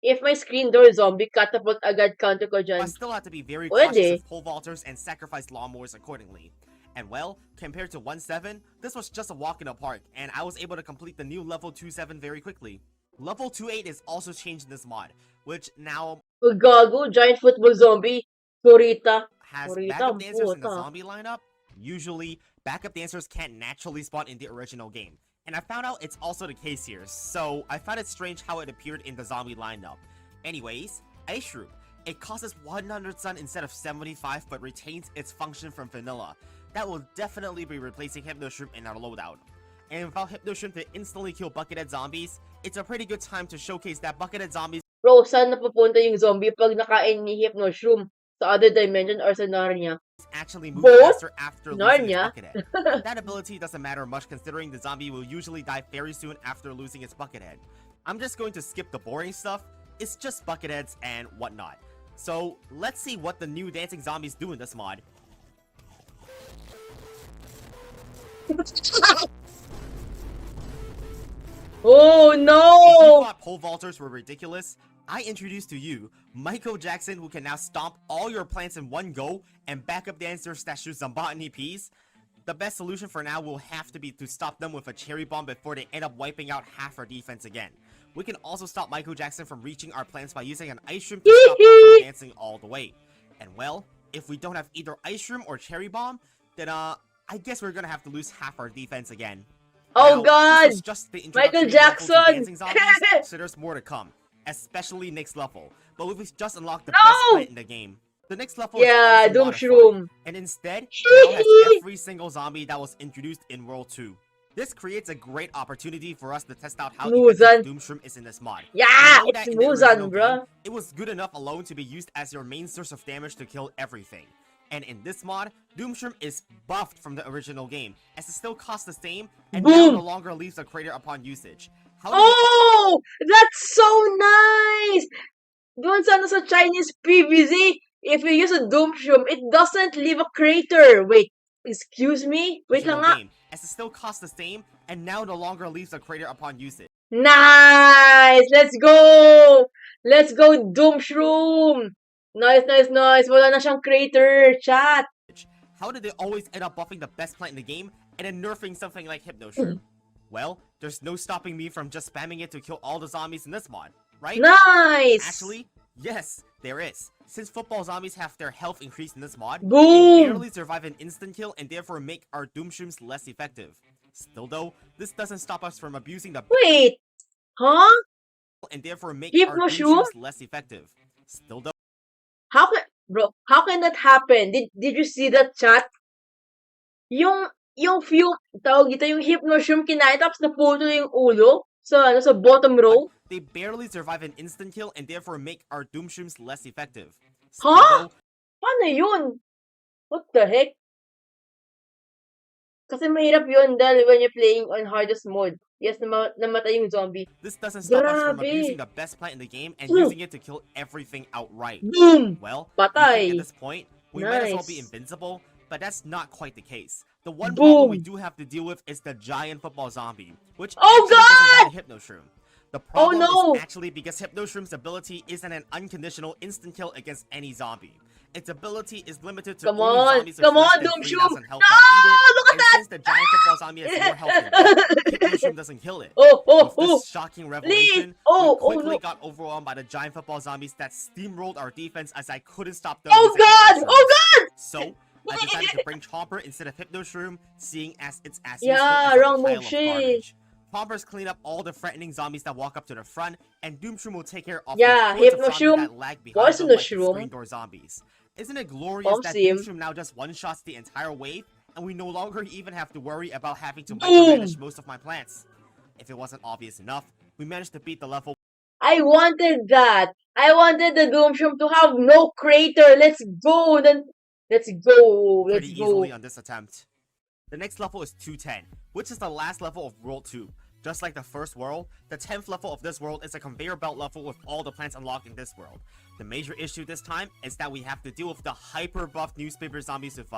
If my screen door zombie, catapult agad counter ko I dyan. still have to be very Pwede. cautious of pole vaulters and sacrifice lawnmowers accordingly. And well, compared to 1-7, this was just a walk in the park, and I was able to complete the new level 2-7 very quickly. Level 2-8 is also changed in this mod, which now Gago, giant football zombie. Kurita. has Kurita, backup dancers in the puta. zombie lineup. Usually, backup dancers can't naturally spawn in the original game, and I found out it's also the case here, so I found it strange how it appeared in the zombie lineup. Anyways, Ice Shroom. It costs 100 Sun instead of 75, but retains its function from vanilla. That will definitely be replacing Hypnoshroom in our loadout. And without Hypnoshroom to instantly kill Buckethead zombies, it's a pretty good time to showcase that Buckethead zombies Bro, saan napupunta yung zombie pag nakain ni hypnoshroom? Sa other dimension or sa Narnia? actually move Both? faster after losing its Narnia? Buckethead. That ability doesn't matter much considering the zombie will usually die very soon after losing its Buckethead. I'm just going to skip the boring stuff. It's just Bucketheads and whatnot. So let's see what the new dancing zombies do in this mod. Oh If you no! thought pole vaulters were ridiculous, I introduce to you Michael Jackson, who can now stomp all your plants in one go, and backup dancers that shoot Zambotany peas. The best solution for now will have to be to stop them with a cherry bomb before they end up wiping out half our defense again. We can also stop Michael Jackson from reaching our plants by using an ice shroom to stop them from dancing all the way. And well, if we don't have either ice shroom or cherry bomb, then I guess we're gonna have to lose half our defense again. Oh Now, God! This was just the Michael introductory level to Jackson! dancing zombies, so there's more to come, especially next level. But we've just unlocked the No! best plant in the game. The next level Yeah, is also Doom modified, Shroom. and instead now has every single zombie that was introduced in World 2. This creates a great opportunity for us to test out how Muzan. effective Doom Shroom is in this mod. Yeah, We know it's that in the Muzan, original bruh. game, it was good enough alone to be used as your main source of damage to kill everything. And in this mod, Doomshroom is buffed from the original game, as it still costs the same and now Boom! no longer leaves a crater upon usage. How do Oh! That's so nice! Doon sa Chinese PVZ, if you use a Doomshroom, it doesn't leave a crater. Wait, excuse me? Wait lang original nga. game, as it still costs the same and now no longer leaves a crater upon usage? Nice! Let's go! Let's go, Doomshroom! Nice, nice, nice. Wala na siyang crater, chat. How did they always end up buffing the best plant in the game and then nerfing something like Hypnoshroom? Well, there's no stopping me from just spamming it to kill all the zombies in this mod, right? Nice! Actually, yes, there is. Since football zombies have their health increased in this mod, they Boom! barely survive an instant kill and therefore make our Doomshrooms less effective. Still though, this doesn't stop us from abusing the Wait! Huh? and therefore make our Hypnoshroom? Doomshrooms less effective. Still though, How can that happen? Did you see that, chat? Yung few, tawag dito, yung Hypnoshroom kinain, tapos naputol yung ulo sa bottom row. they barely survive an instant kill and therefore make our Doomshrooms less effective. Huh? Still though, Paano yun? What the heck? Kasi mahirap yun dahil when you're playing on hardest mode. Yes, namatay yung zombie. this doesn't stop us from Grabe. abusing the best plant in the game and Hmm. using it to kill everything outright. Boom! Well, we Patay. think at this point, we might as well be Nice. invincible, but that's not quite the case. The one Boom. problem we do have to deal with is the giant football zombie, which Oh, actually doesn't die God! to Hypnoshroom. The problem no! is actually because Hypnoshroom's ability isn't an unconditional instant kill against any zombie. Its ability is limited to Come only on! zombies with Come less on, than Doomshroom! 3,000 health No! that eat it, Look at and that! since the giant football zombie has more health than that, Hypnoshroom doesn't kill it. Oh, With oh! this shocking revelation, Oh, we oh, quickly no. got overwhelmed by the giant football zombies that steamrolled our defense as I couldn't stop them. Oh, using God! Hypnoshrooms. Oh, God! So, I decided to bring Chomper instead of Hypnoshroom, seeing as it's as Yeah, useful as a wrong pile move, of shit. garbage. Chompers clean up all the threatening zombies that walk up to the front, and Doomshroom will take care of Yeah, the hordes of zombies Hypnoshroom, that lag behind them like the Poisonoshroom. screen door zombies. Isn't it glorious that Sim. Doomshroom now just one-shots the entire wave, and we no longer even have to worry about having to Boom. micromanage most of my plants? If it wasn't obvious enough, we managed to beat the level I wanted that. I wanted the Doomshroom to have no crater. Let's go. Let's go. Let's pretty go. easily on this attempt. The next level is 210, which is the last level of World 2. Just like the first world, the 10th level of this world is a conveyor belt level with all the plants unlocked in this world. The major issue this time is that we have to deal with the hyper buffed newspaper zombies with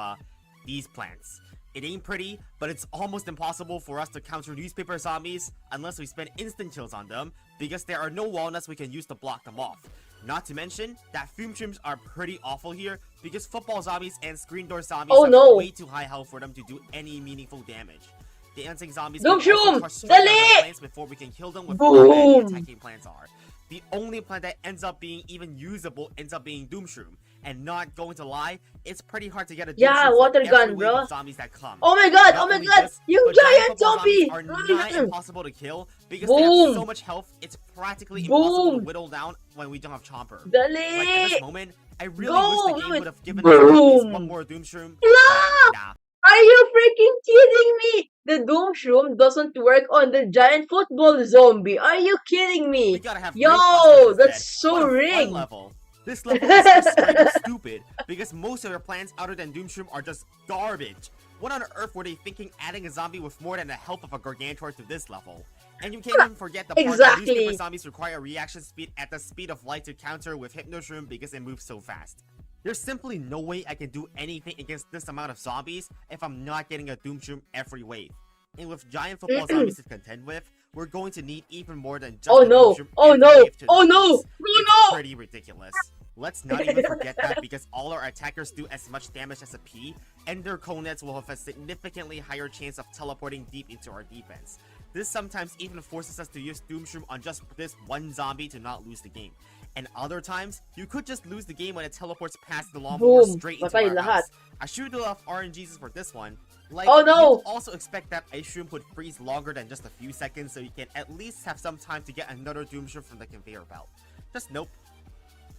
these plants. It ain't pretty, but it's almost impossible for us to counter newspaper zombies unless we spend instant kills on them, because there are no walnuts we can use to block them off. Not to mention that fume trims are pretty awful here, because football zombies and screen door zombies Oh, have no. way too high health for them to do any meaningful damage. The dancing zombies Doomshroom, can also crush straight out dali! the plants before we can kill them with how bad Boom! the attacking plants are. The only plant that ends up being even usable ends up being Doomshroom. And not going to lie, it's pretty hard to get a Doomshroom Yeah, for water every gun, wave bro. of zombies that come. Oh my god, Not oh my only god. this, You but giant football zombie. are not impossible to kill because they Boom. have so much health, it's practically impossible to Boom. whittle down when we don't have Chomper. Like at Dali. this moment, I really Go, wish the do game it. would have given us at least Boom. one more Doomshroom. No! Nah. Are you freaking kidding me? The Doomshroom doesn't work on the giant football zombie. Are you kidding We me? gotta have Yo, Ghostbusters that's instead. so What a fun rigged. level. This level is just straight up stupid because most of their plans other than Doomshroom are just garbage. What on earth were they thinking adding a zombie with more than the health of a Gargantuar to this level? And you can't even forget the part that Exactly. newspaper zombies require reaction speed at the speed of light to counter with Hypnoshroom because it moves so fast. There's simply no way I can do anything against this amount of zombies if I'm not getting a Doomshroom every wave. And with giant football zombies to contend with, we're going to need even more than just Oh a no. Doomshroom Oh every no. wave to Oh defeat. no. It's No, no. pretty ridiculous. Let's not even forget that because all our attackers do as much damage as a P, and their conets will have a significantly higher chance of teleporting deep into our defense. This sometimes even forces us to use Doomshroom on just this one zombie to not lose the game. And other times, you could just lose the game when it teleports past the lawnmower Boom. straight into Patay our lahat. house. I sure do love RNGs for this one. Like, Oh, no. you'd also expect that Ice Shroom would freeze longer than just a few seconds so you can at least have some time to get another Doomshroom from the conveyor belt. Just nope.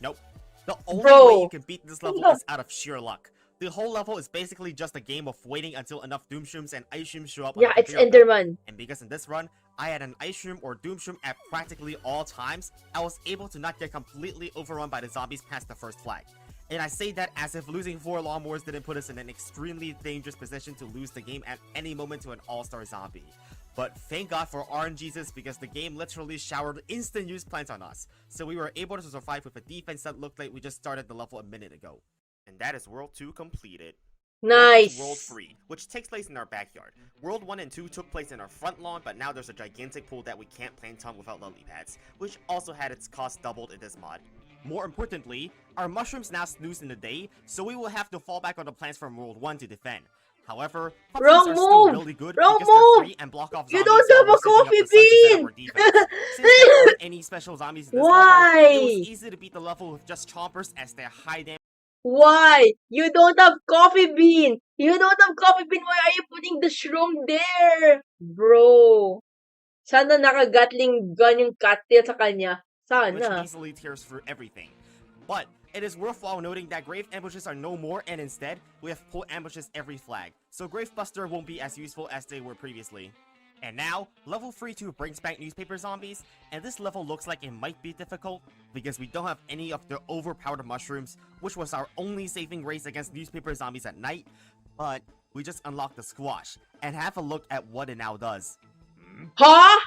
Nope. The only Bro. way you can beat this level No. is out of sheer luck. The whole level is basically just a game of waiting until enough Doomshrooms and Ice Shrooms show up on Yeah, the it's conveyor belt. Enderman. And because in this run, I had an Ice Shroom or Doomshroom at practically all times, I was able to not get completely overrun by the zombies past the first flag. And I say that as if losing 4 lawnmowers didn't put us in an extremely dangerous position to lose the game at any moment to an all-star zombie. But thank God for RNGesus, because the game literally showered instant use plants on us, so we were able to survive with a defense that looked like we just started the level a minute ago. And that is World 2 completed. Welcome to World Nice. 3, which takes place in our backyard. World 1 and 2 took place in our front lawn, but now there's a gigantic pool that we can't plant on without lily pads, which also had its cost doubled in this mod. More importantly, our mushrooms now snooze in the day, so we will have to fall back on the plants from World 1 to defend. However, Wrong pumpkins are still move! really good Wrong because they're move! free and block off You zombies don't have while a we're saving up coffee the sun to set up bean! our defense. Since there aren't any special zombies in this level, it was Why? easy to beat the level with just chompers as their high damage Why? You don't have coffee bean! You don't have coffee bean! Why are you putting the shroom there? Bro. Sana nakagatling gun yung cattail sa kanya. Sana. easily tears through everything. But it is worthwhile noting that grave ambushes are no more, and instead, we have pull ambushes every flag, so Gravebuster won't be as useful as they were previously. And now, level 3-2 brings back newspaper zombies, and this level looks like it might be difficult, because we don't have any of the overpowered mushrooms, which was our only saving grace against newspaper zombies at night, but we just unlocked the squash, and have a look at what it now does. Huh?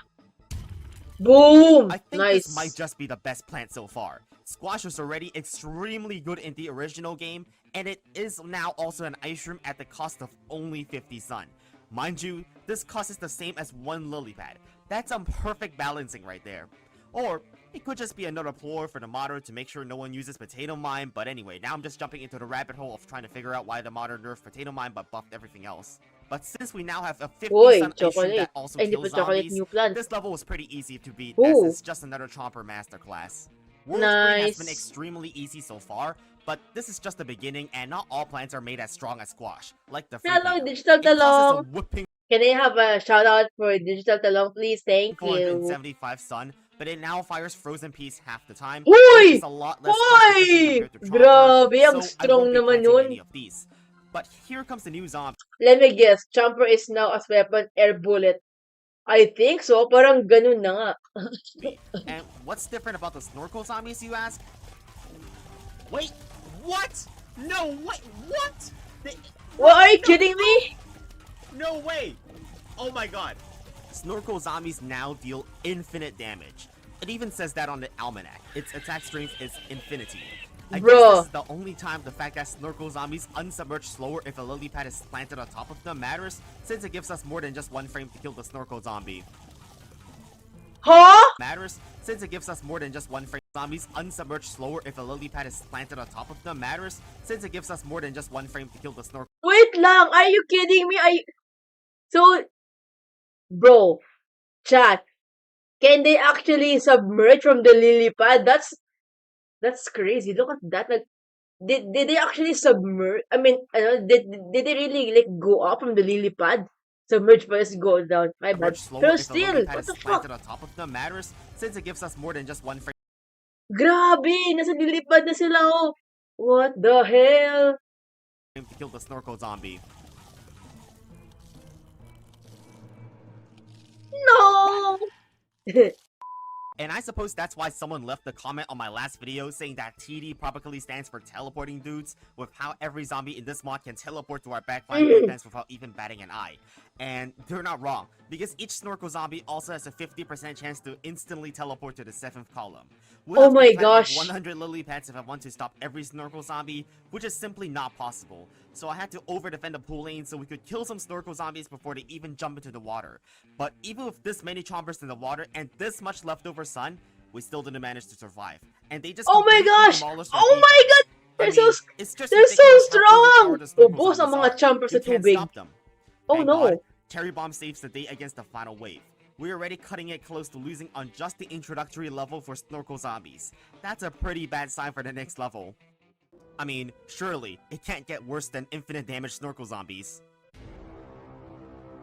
Boom! I think Nice. this might just be the best plant so far. Squash was already extremely good in the original game, and it is now also an ice room at the cost of only 50 sun. Mind you, this cost is the same as 1 lily pad. That's some perfect balancing right there. Or, it could just be another ploy for the modder to make sure no one uses potato mine, but anyway, now I'm just jumping into the rabbit hole of trying to figure out why the modder nerfed potato mine but buffed everything else. But since we now have a 50 Uy, sun ice room chocolate. that also Ay, hindi kills pa chocolate zombies, new plant. this level was pretty easy to beat Ooh. as it's just another chomper masterclass. World 3 has been Nice. extremely easy so far, but this is just the beginning and not all plants are made as strong as squash, like the free Hello, beer. Digital It costs us a Talong. whooping Can I have a shout out for Digital Talong, please? Thank you. 475 sun, but it now fires frozen peas half the time, Uy! which is a lot less cost efficient Hoy! compared to Chomper, Grabe, ang so I strong won't be naman planting yun. any of these. But here comes the new zombie. Let me guess, Chomper is now as weapon air bullet. I think so. Parang ganun na nga. And what's different about the snorkel zombies, you ask? Wait, what? No, wait, what? What, are you kidding me? No way! Oh my god. Snorkel zombies now deal infinite damage. It even says that on the almanac. Its attack strength is infinity. I guess Bruh. this is the only time the fact that Snorkel zombies unsubmerge slower if a lily pad is planted on top of them matters, since it gives us more than just 1 frame to kill the Snorkel zombie. Huh? Matters, since it gives us more than just 1 frame. Zombies unsubmerge slower if a lily pad is planted on top of them matters, since it gives us more than just 1 frame to kill the Snorkel. Wait lang. Are you kidding me? So, bro, chat, can they actually submerge from the lily pad? That's crazy. Look at that. Like, did they actually submerge? I mean, did they really like go up from the lily pad? Submerge first, go down. My bad. Slower Pero if a still, lily pad what is the fuck? planted on top of them matters, since it gives us more than just 1 frame Grabe, nasa lily pad na sila, oh. What the hell? to kill the Snorkel zombie. No! And I suppose that's why someone left a comment on my last video saying that TD probably stands for teleporting dudes, with how every zombie in this mod can teleport to our backline defense without even batting an eye. And they're not wrong, because each Snorkel zombie also has a 50% chance to instantly teleport to the 7th column. We'll Oh have to my plant, like, gosh. 100 lily pads if I want to stop every Snorkel zombie, which is simply not possible. So I had to over-defend the pool lane so we could kill some Snorkel zombies before they even jump into the water. But even with this many chompers in the water and this much leftover sun, we still didn't manage to survive. And they just Oh my completely gosh! demolished our Oh my defense. god! I They're mean, so it's just they're so ridiculous how strong! overpowered the Snorkel Ubos ang zombies mga are. chompers You sa can't tubig. stop them. Oh Thank no. God, Cherry Bomb saves the day against the final wave. We're already cutting it close to losing on just the introductory level for Snorkel zombies. That's a pretty bad sign for the next level. I mean, surely, it can't get worse than infinite damage Snorkel zombies.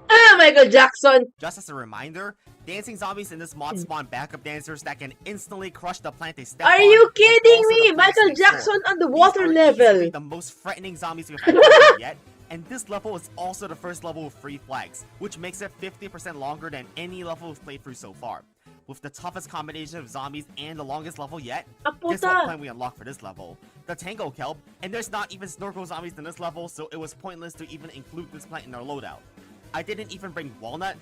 Ah, Michael Jackson! Just as a reminder, dancing zombies in this mod spawn backup dancers that can instantly crush the plant they step Are on, you and kidding also the me? plants Michael next door. Jackson on the These water are level. easily the most frightening zombies we've encountered yet, and this level is also the first level with free flags, which makes it 50% longer than any level we've played through so far. with the toughest combination of zombies and the longest level yet. Ah, Guess what puta! plant we unlocked for this level? The Tango Kelp, and there's not even snorkel zombies in this level, so it was pointless to even include this plant in our loadout. I didn't even bring walnut,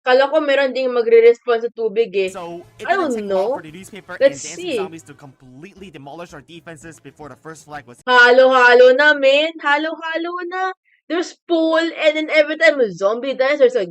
Kala ko meron ding magre-respond sa tubig eh. so it I didn't don't take long know. for the newspaper and Let's dancing see. zombies to completely demolish our defenses before the first flag was Halo-halo na, men. Halo-halo na. There's pool, and then every time a zombie dies, there's a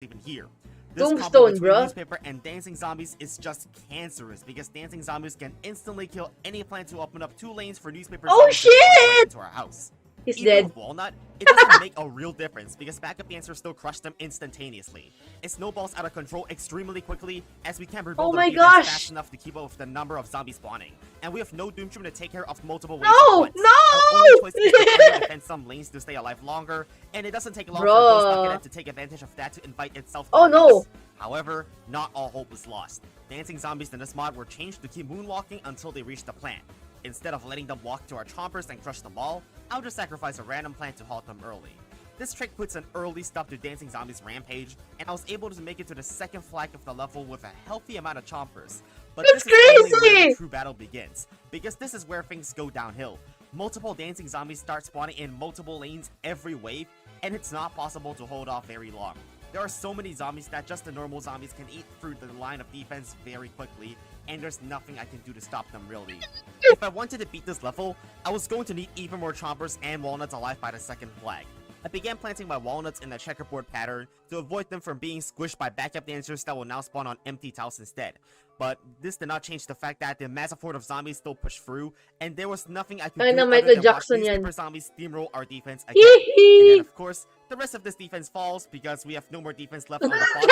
even here. This combo tombstone, between bruh. newspaper and dancing zombies is just cancerous because dancing zombies can instantly kill any plant to open up 2 lanes for newspaper Oh, zombies to fly right shit! into our house. He's Even dead. with walnut, it doesn't make a real difference because backup dancers still crush them instantaneously. It snowballs out of control extremely quickly as we can't rebuild Oh our my defense gosh! fast enough to keep up with the number of zombies spawning. And we have no Doomstream to take care of multiple waves No! at once. No! Our only choice is to either defend some lanes to stay alive longer, and it doesn't take long for a Ghost Bruh. Buckethead to take advantage of that to invite itself to Oh our no! house. However, not all hope is lost. Dancing zombies in this mod were changed to keep moonwalking until they reach the plant. Instead of letting them walk to our chompers and crush them all, I'll just sacrifice a random plant to halt them early. This trick puts an early stop to Dancing Zombies' rampage, and I was able to make it to the second flag of the level with a healthy amount of chompers. But That's this is only where crazy! the true battle begins, because this is where things go downhill. Multiple Dancing Zombies start spawning in multiple lanes every wave, and it's not possible to hold off very long. There are so many zombies that just the normal zombies can eat through the line of defense very quickly, and there's nothing I can do to stop them really. If I wanted to beat this level, I was going to need even more chompers and walnuts alive by the second flag. I began planting my walnuts in a checkerboard pattern to avoid them from being squished by backup dancers that will now spawn on empty tiles instead. But this did not change the fact that the massive horde of zombies still pushed through, and there was nothing I could Ay, do na other Michael than watch Jackson yan. newspaper zombies steamroll our defense again. And Hee then of course, the rest of this defense falls because we have no more defense left on the bottom.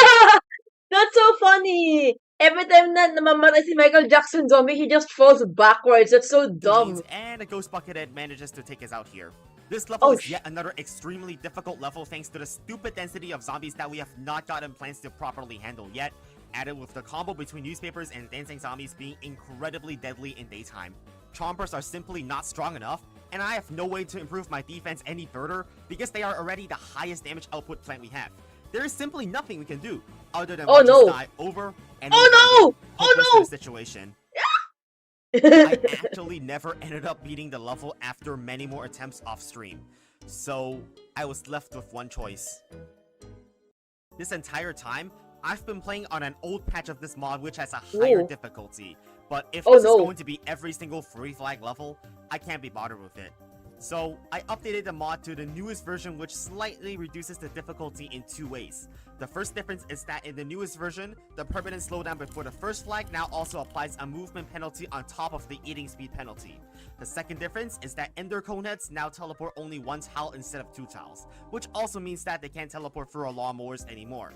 That's so funny! Every time na namamatay si Michael Jackson zombie, he just falls backwards. That's so dumb. Lanes, and a Ghost Buckethead manages to take us out here. This level Oh, is yet another extremely difficult level thanks to the stupid density of zombies that we have not gotten plans to properly handle yet, added with the combo between newspapers and dancing zombies being incredibly deadly in daytime. Chompers are simply not strong enough, and I have no way to improve my defense any further because they are already the highest damage output plant we have. There is simply nothing we can do other than Oh, watch no. us die over and Oh, over no! again. Oh, Hopeless no! to the situation. I actually never ended up beating the level after many more attempts off stream, so I was left with one choice. This entire time, I've been playing on an old patch of this mod which has a higher Ooh. difficulty, but if Oh, this no. is going to be every single free flag level, I can't be bothered with it. So I updated the mod to the newest version which slightly reduces the difficulty in 2 ways. The first difference is that in the newest version, the permanent slowdown before the first flag now also applies a movement penalty on top of the eating speed penalty. The second difference is that Ender Coneheads now teleport only 1 tile instead of 2 tiles, which also means that they can't teleport through our lawnmowers anymore.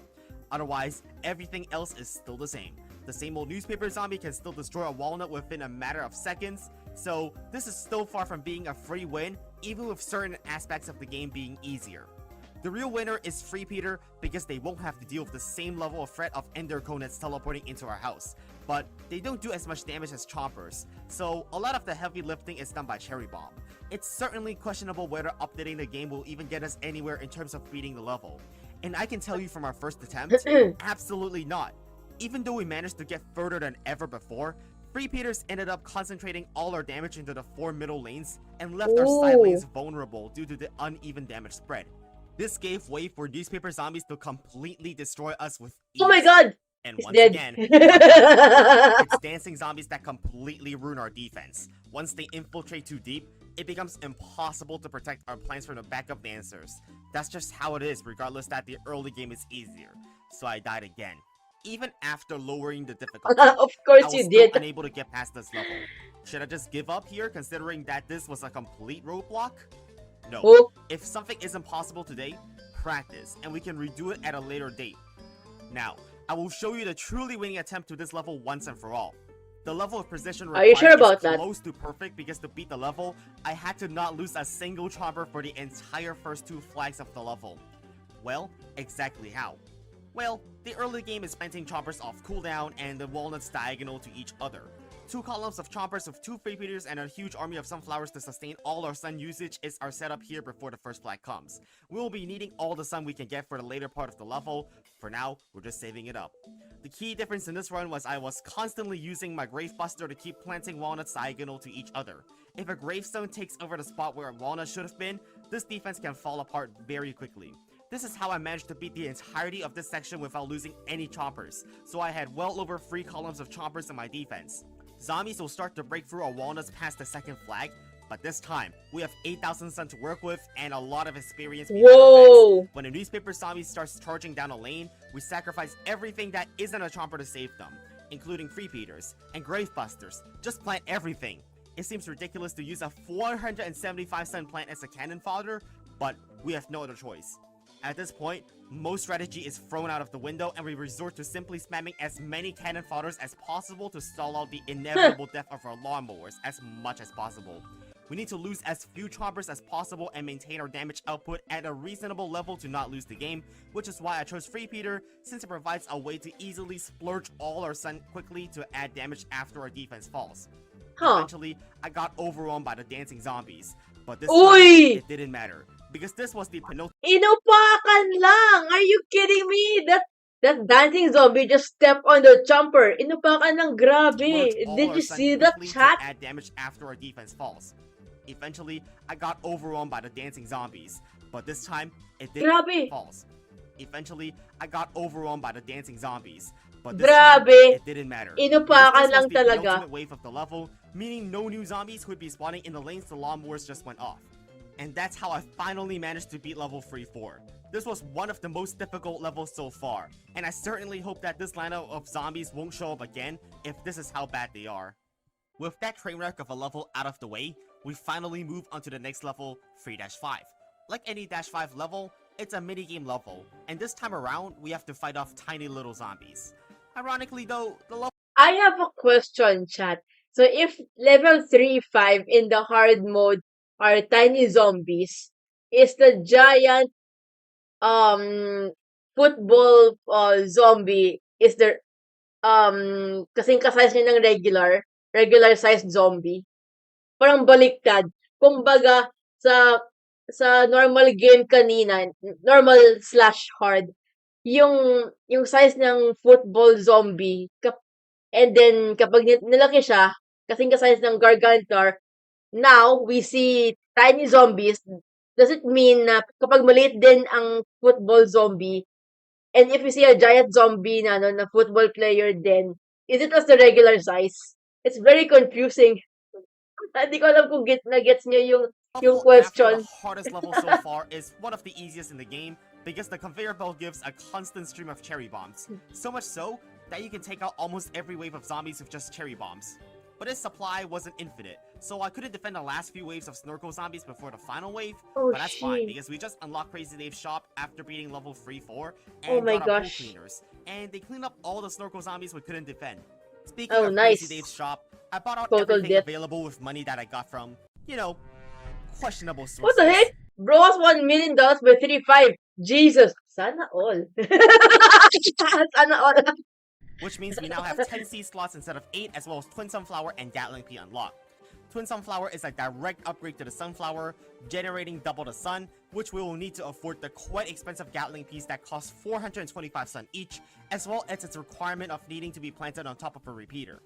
Otherwise, everything else is still the same. The same old newspaper zombie can still destroy a walnut within a matter of seconds, so this is still far from being a free win, even with certain aspects of the game being easier. The real winner is Free Peter because they won't have to deal with the same level of threat of Ender Coneheads teleporting into our house, but they don't do as much damage as Chompers, so a lot of the heavy lifting is done by Cherry Bomb. It's certainly questionable whether updating the game will even get us anywhere in terms of beating the level. And I can tell you from our first attempt, absolutely not. Even though we managed to get further than ever before, Free Peters ended up concentrating all our damage into the 4 middle lanes and left our side Ooh. lanes vulnerable due to the uneven damage spread. This gave way for newspaper zombies to completely destroy us with ease. Oh my god! And He's once dead. again, it's dancing zombies that completely ruin our defense. Once they infiltrate too deep, it becomes impossible to protect our plants from the backup dancers. That's just how it is, regardless that the early game is easier. So I died again. Even after lowering the difficulty, Of I course was you still did. unable to get past this level. Should I just give up here, considering that this was a complete roadblock? No. Oh, If something isn't possible today, practice, and we can redo it at a later date. Now, I will show you the truly winning attempt to this level once and for all. The level of precision Are you required sure about is that? close to perfect because to beat the level, I had to not lose a single chomper for the entire first 2 flags of the level. Well, exactly how? Well, the early game is planting chompers off cooldown and the walnuts diagonal to each other. 2 columns of chompers with 2 repeaters and a huge army of sunflowers to sustain all our sun usage is our setup here before the first flag comes. We will be needing all the sun we can get for the later part of the level. For now, we're just saving it up. The key difference in this run was I was constantly using my Gravebuster to keep planting walnuts diagonal to each other. If a gravestone takes over the spot where a walnut should have been, this defense can fall apart very quickly. This is how I managed to beat the entirety of this section without losing any chompers, so I had well over 3 columns of chompers in my defense. Zombies will start to break through our walnuts past the second flag, but this time, we have 8,000 sun to work with and a lot of experience behind our backs. When a newspaper zombie starts charging down a lane, we sacrifice everything that isn't a chomper to save them, including repeaters and gravebusters. Just plant everything. It seems ridiculous to use a 475 sun plant as a cannon fodder, but we have no other choice. At this point, most strategy is thrown out of the window and we resort to simply spamming as many cannon fodders as possible to stall out the inevitable death of our lawnmowers as much as possible. We need to lose as few chompers as possible and maintain our damage output at a reasonable level to not lose the game, which is why I chose Repeater, since it provides a way to easily splurge all our sun quickly to add damage after our defense falls. Eventually, I got overwhelmed by the dancing zombies, but this time, it didn't matter, because this was the penultimate. Inupakan lang! Are you kidding me? That dancing zombie just stepped on the chomper. Inupakan lang, grabe. Did you see the chat? Add damage after our defense falls. Eventually, I got overwhelmed by the dancing zombies, but this time, it didn't falls. Eventually, I got overwhelmed by the dancing zombies, but this time, it didn't matter. Inupakan lang the talaga. Ultimate wave of the level, meaning no new zombies would be spawning in the lanes the lawnmowers just went off. And that's how I finally managed to beat level 3-4. This was one of the most difficult levels so far, and I certainly hope that this lineup of zombies won't show up again if this is how bad they are. With that train wreck of a level out of the way, we finally move on to the next level, 3-5. Like any -5 level, it's a minigame level, and this time around, we have to fight off tiny little zombies. Ironically though, the level I have a question, chat. So if level 3-5 in the hard mode are tiny zombies, is the giant football zombie, is there kasing kasize niya ng regular sized zombie? Parang baliktad. Kumbaga sa normal game kanina, normal/hard, yung size ng football zombie, and then kapag nilaki siya, kasing ka-size ng Gargantar, now we see tiny zombies. Does it mean na kapag maliit din ang football zombie, and if you see a giant zombie na football player din, is it as the regular size? It's very confusing. Hindi ko alam kung gets niyo yung question. The hardest level so far is one of the easiest in the game because the conveyor belt gives a constant stream of cherry bombs. So much so that you can take out almost every wave of zombies with just cherry bombs. But its supply wasn't infinite, so I couldn't defend the last few waves of snorkel zombies before the final wave, but that's fine because we just unlocked Crazy Dave's shop after beating level 3-4 and got our pool cleaners, and they cleaned up all the snorkel zombies we couldn't defend. Speaking of Crazy Dave's shop, I bought out everything available with money that I got from, questionable sources. What the heck? Bro has $1 million by 3-5. Jesus. Sana all. Sana all. Which means we now have 10 seed slots instead of 8, as well as Twin Sunflower and Gatling Pea unlocked. Twin Sunflower is a direct upgrade to the Sunflower, generating double the sun, which we will need to afford the quite expensive Gatling Peas that cost 425 sun each, as well as its requirement of needing to be planted on top of a repeater.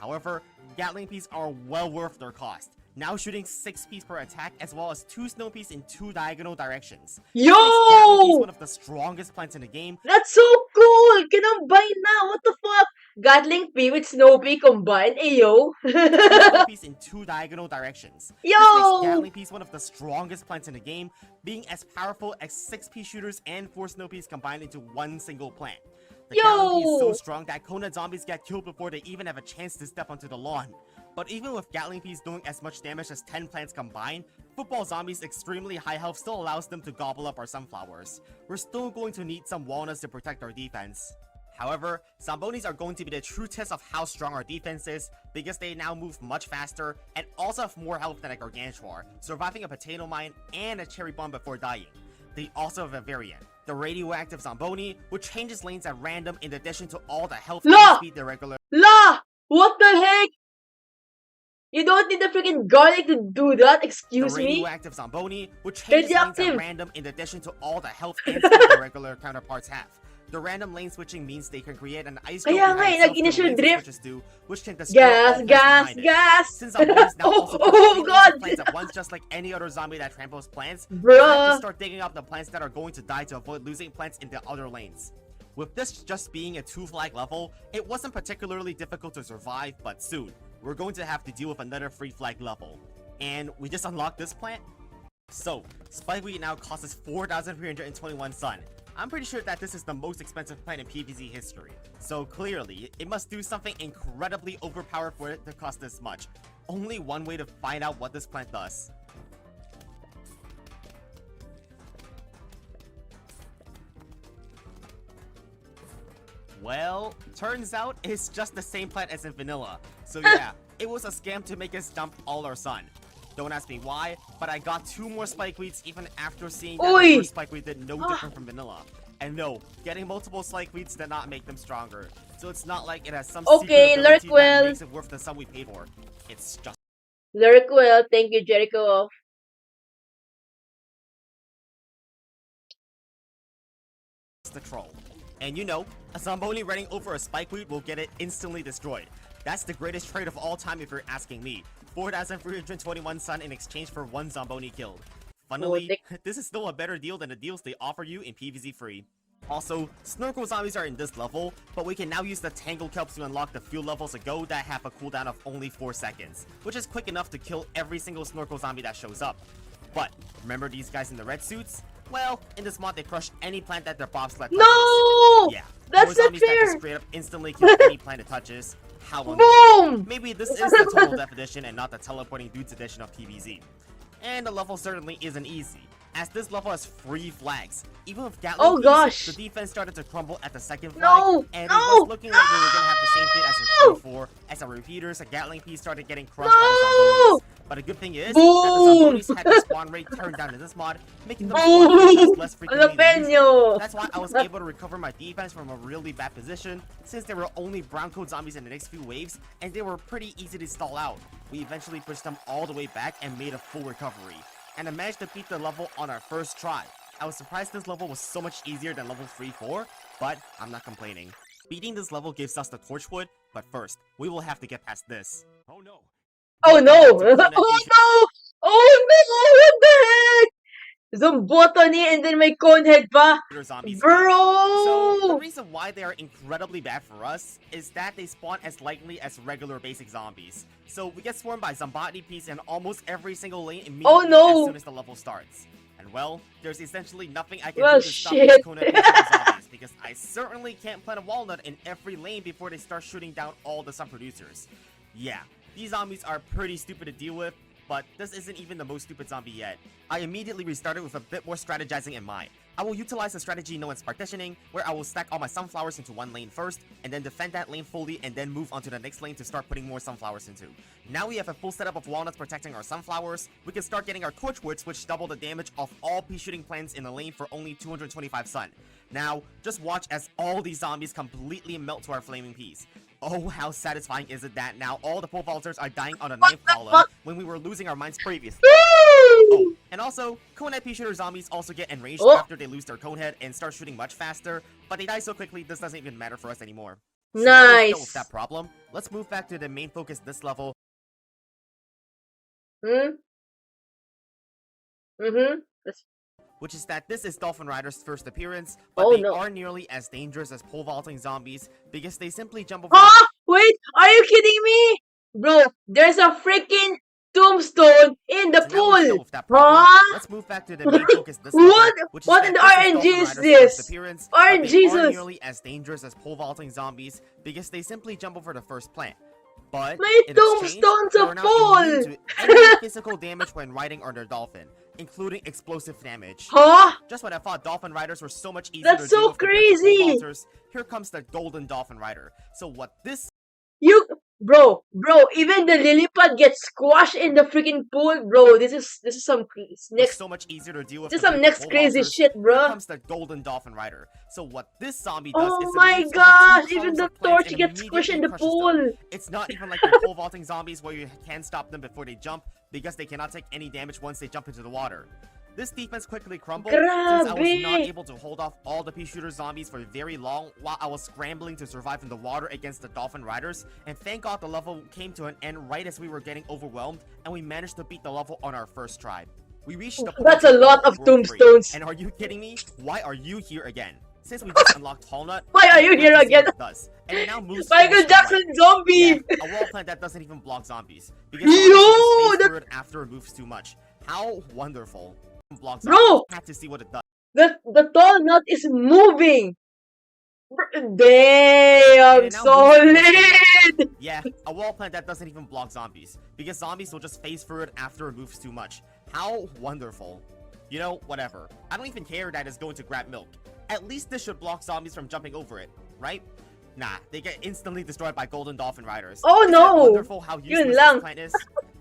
However, Gatling Peas are well worth their cost, now shooting 6 peas per attack, as well as 2 snow peas in 2 diagonal directions. Yo! Gatling Pea is one of the strongest plants in the game. That's so cool! Combine now! What the fuck? Gatling Pea with Snow Pea combined? Ayo! Snow peas in 2 diagonal directions. Yo! This makes Gatling Peas one of the strongest plants in the game, being as powerful as 6 pea shooters and 4 snow peas combined into one single plant. The Gatling Pea is so strong that Kona zombies get killed before they even have a chance to step onto the lawn. But even with Gatling Peas doing as much damage as 10 plants combined, football zombies' extremely high health still allows them to gobble up our sunflowers. We're still going to need some walnuts to protect our defense. However, Zambonis are going to be the true test of how strong our defense is because they now move much faster and also have more health than a Gargantuar, surviving a potato mine and a cherry bomb before dying. They also have a variant, the radioactive Zamboni, which changes lanes at random in addition to all the health and speed the regular. La! What the heck? You don't need the freaking garlic to do that, excuse the me? radioactive Zomboni, which changes lanes at Radioactive. random in addition to all the health and speed their regular counterparts have. The random lane switching means they can create an ice Kaya drill nga behind eh, itself to the nag-initial lanes it drift. switches to, which can destroy Gas, all plants gas, behind it. gas. Since Zombonis now also push Oh, 3 lanes God. of plants at once, just like any other zombie that tramples plants, you have Bruh. to start digging up the plants that are going to die to avoid losing plants in the other lanes. With this just being a 2-flag level, it wasn't particularly difficult to survive, but soon, we're going to have to deal with another 3-flag level. And we just unlocked this plant? So, Spikeweed now costs us 4,321 sun. I'm pretty sure that this is the most expensive plant in PVZ history. So clearly, it must do something incredibly overpowered for it to cost this much. Only one way to find out what this plant does. Well, turns out it's just the same plant as in vanilla. So yeah, it was a scam to make us dump all our sun. Don't ask me why, but I got 2 more Spikeweeds even after seeing that the first Spikeweed did no different from vanilla. And no, getting multiple Spikeweeds did not make them stronger. So it's not like it has some Okay, secret ability that Lurkwell. makes it worth the sum we paid for. It's just Lurkwell, thank you, Jericho. the troll. And you know, a Zomboni running over a Spikeweed will get it instantly destroyed. That's the greatest trade of all time if you're asking me. 4,321 sun in exchange for 1 Zomboni killed. Funnily, this is still a better deal than the deals they offer you in PVZ free. Also, Snorkel zombies are in this level, but we can now use the Tangle Kelps to unlock the few levels ago that have a cooldown of only 4 seconds, which is quick enough to kill every single Snorkel zombie that shows up. But, remember these guys in the red suits? Well, in this mod they crush any plant that their bobsled touches. No! Yeah, That's more not zombies that fair! just straight up instantly kill any plant it touches. How unusual. Boom! Maybe this is the total death edition and not the teleporting dudes edition of PVZ. And the level certainly isn't easy, as this level has 3 flags. Even with Gatling Oh piece, gosh! the defense started to crumble at the second flag, No! and No! it was looking like we were gonna have the same fate as in 3-4, as our repeaters, a Gatling piece started getting crushed by the Zombonis. But the good thing is that the Boom! Zombonis had the spawn rate turned down in this mod, making them spawn just less frequently than usual. Jalapeno! That's why I was able to recover my defense from a really bad position, since there were only brown coat zombies in the next few waves, and they were pretty easy to stall out. We eventually pushed them all the way back and made a full recovery, and I managed to beat the level on our first try. I was surprised this level was so much easier than level 3-4, but I'm not complaining. Beating this level gives us the Torchwood, but first, we will have to get past this. Oh no! Oh no! Welcome back to Oh Conehead no! Oh no! What the heck? Zombotony and then may conehead pa? Zombies again. So, the Bro! reason why they are incredibly bad for us is that they spawn as lightly as regular basic zombies. So, we get swarmed by Zombotany piece in almost every single lane immediately Oh, no. as soon as the level starts. And well, there's essentially nothing I can Well, do to stop shit. these Kona zombies, because I certainly can't plant a walnut in every lane before they start shooting down all the sun producers. Yeah, these zombies are pretty stupid to deal with, but this isn't even the most stupid zombie yet. I immediately restarted with a bit more strategizing in mind. I will utilize a strategy known as partitioning, where I will stack all my sunflowers into one lane first, and then defend that lane fully, and then move on to the next lane to start putting more sunflowers into. Now we have a full setup of walnuts protecting our sunflowers. We can start getting our torchwoods, which double the damage of all pea shooting plants in the lane for only 225 sun. Now, just watch as all these zombies completely melt to our flaming peas. Oh, how satisfying is it that now all the pole vaulters are dying on the 9th column when we were losing our mines previously. Oh, and also, conehead pea shooter zombies also get enraged after they lose their conehead and start shooting much faster, but they die so quickly this doesn't even matter for us anymore. So now we've dealt with Nice! that problem, let's move back to the main focus this level. Hmm? Mm-hmm. Which is that this is Dolphin Rider's first appearance, but Oh, they no. are nearly as dangerous as pole vaulting zombies because they simply jump over Huh? Wait, are you kidding me? Bro, there's a freaking tombstone in the So now we've dealt pool! with that problem, Huh? let's move back to the main focus this What? level, which is What that in the this is RNG Dolphin is Rider's this? first appearance, but they are Jesus. nearly as dangerous as pole vaulting zombies because they simply jump over the first plant. But My in exchange, tombstone's they a are now pole! immune to any physical damage when riding on their dolphin, including explosive damage. Huh? Just when I thought Dolphin Riders were so much easier That's to so deal with compared to pole crazy! vaulters, here comes the Golden Dolphin Rider. So what this You Bro, even the lily pad gets squashed in the freaking pool, bro. This is some Are next so much easier to deal with this is some compared to next pole crazy vaulters, shit, here bro. comes the Golden Dolphin Rider. So what this zombie does is Oh it my leaps over two gosh, even columns the of plants torch and gets squished immediately in the crushes them. pool. It's not even like your pole vaulting zombies where you can stop them before they jump because they cannot take any damage once they jump into the water. This defense quickly crumbled since I was not Grabe. able to hold off all the pea shooter zombies for very long while I was scrambling to survive in the water against the dolphin riders, and thank god the level came to an end right as we were getting overwhelmed and we managed to beat the level on our first try. We reached the That's a portrait lot level of of World 3, tombstones. and are you kidding me? Why are you here again? Since we just unlocked Tall Nut, Why are we you have here to see again? what it does. And it now moves Michael forward to Jackson right. Yeah, zombie. a wall plant that doesn't even block zombies. Because zombies will just Yo, phase that through it after it moves too much. How wonderful. Block zombies. bro, Have to see what it does. the tall nut is moving. And Damn, it now moves forward to right. solid. Yeah, a wall plant that doesn't even block zombies. Because zombies will just phase through it after it moves too much. How wonderful. You know, whatever. I don't even care that it's going to grab milk. At least this should block zombies from jumping over it, right? Nah, they get instantly destroyed by golden dolphin riders. Oh Isn't it no. wonderful how Yun useless this lang. plant is?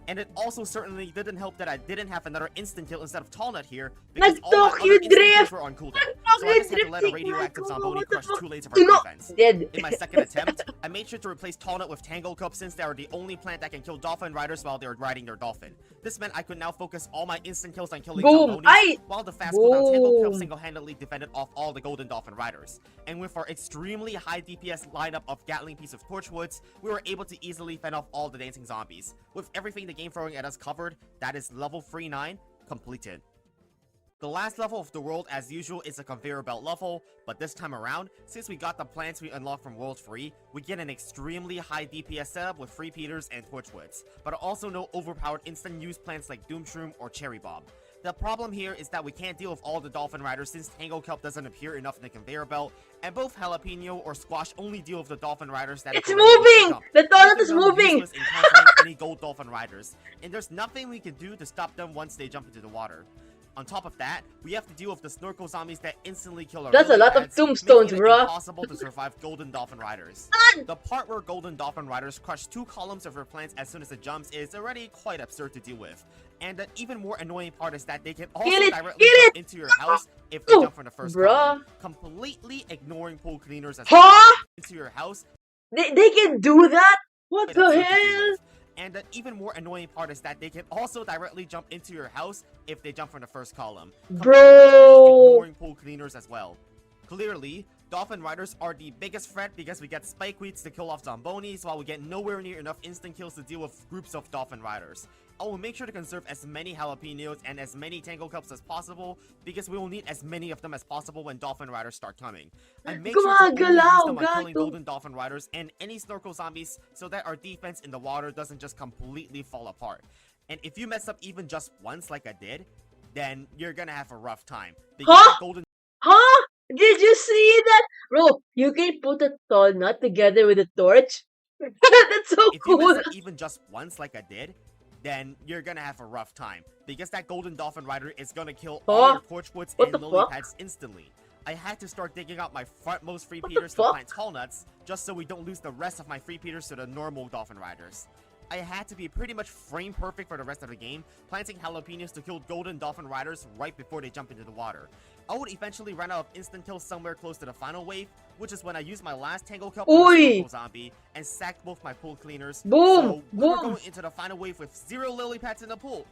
And it also certainly didn't help that I didn't have another instant kill instead of Tall Nut here because all my Nag-Tokyo other instant kills drift. were on cooldown. So Nag-Tokyo I just had to drift. let a Oh my radioactive God, Zamboni what the crush fuck? 2 lanes of our No. defense. Dead. In my second attempt, I made sure to replace Tall Nut with Tangle Cup since they are the only plant that can kill dolphin riders while they are riding their dolphin. This meant I could now focus all my instant kills on killing Boom. Zambonis, Ay. while the fast cooldown Tangle Cup Boom. single-handedly defended off all the golden dolphin riders. And with our extremely high DPS lineup of Gatling piece of Torchwoods, we were able to easily fend off all the dancing zombies. With everything the game throwing at us covered, that is level 3-9 completed. The last level of the world, as usual, is a conveyor belt level, but this time around, since we got the plants we unlocked from World 3, we get an extremely high DPS setup with Free Peters and Torchwoods, but also no overpowered instant use plants like Doomshroom or Cherry Bomb. The problem here is that we can't deal with all the Dolphin Riders since Tango Kelp doesn't appear enough in the conveyor belt, and both Jalapeno or Squash only deal with the Dolphin Riders that It's are already used to moving. jump, The toilet making is them moving. useless in countering any gold Dolphin Riders, and there's nothing we can do to stop them once they jump into the water. On top of that, we have to deal with the snorkel zombies that instantly kill our That's a lily lot of pads, tombstones, making it bruh. impossible to survive golden dolphin riders. The part where golden dolphin riders crush 2 columns of her plants as soon as it jumps is already quite absurd to deal with. And the even more annoying part is that they can also Kill it, directly kill jump it. into your house if they Oh, jump from the first bruh. column, completely ignoring pool cleaners as well. Huh? Into your house. They can do that? What Quite the absurd to deal hell? with. And the even more annoying part is that they can also directly jump into your house if they jump from the first column, Bro. ignoring pool cleaners as well. Clearly, Dolphin Riders are the biggest threat because we get Spikeweeds to kill off Zambonis while we get nowhere near enough instant kills to deal with groups of Dolphin Riders. I will make sure to conserve as many Jalapenos and as many Tango Cups as possible because we will need as many of them as possible when Dolphin Riders start coming. I make sure to only use Gumagalaw, them on killing gato. Golden Dolphin Riders and any Snorkel Zombies so that our defense in the water doesn't just completely fall apart. And if you mess up even just once like I did, then you're gonna have a rough time. Because Huh? that Golden Huh? Did you see that? Bro, you can put a tall nut together with a torch. That's so If you cool. mess up even just once like I did, then you're gonna have a rough time. Because that Golden Dolphin Rider is gonna kill all Huh? your Torchwoods What and the Lily fuck? Pads instantly. I had to start digging out my frontmost Free What the Peters to fuck? plant Tall Nuts, just so we don't lose the rest of my Free Peters to the normal Dolphin Riders. I had to be pretty much frame perfect for the rest of the game, planting jalapenos to kill golden dolphin riders right before they jump into the water. I would eventually run out of instant kills somewhere close to the final wave, which is when I used my last Tango Kelp on the Oi! Snorkel Zombie and sacked both my pool cleaners. Boom! So we were Boom! going into the final wave with 0 lily pads in the pool.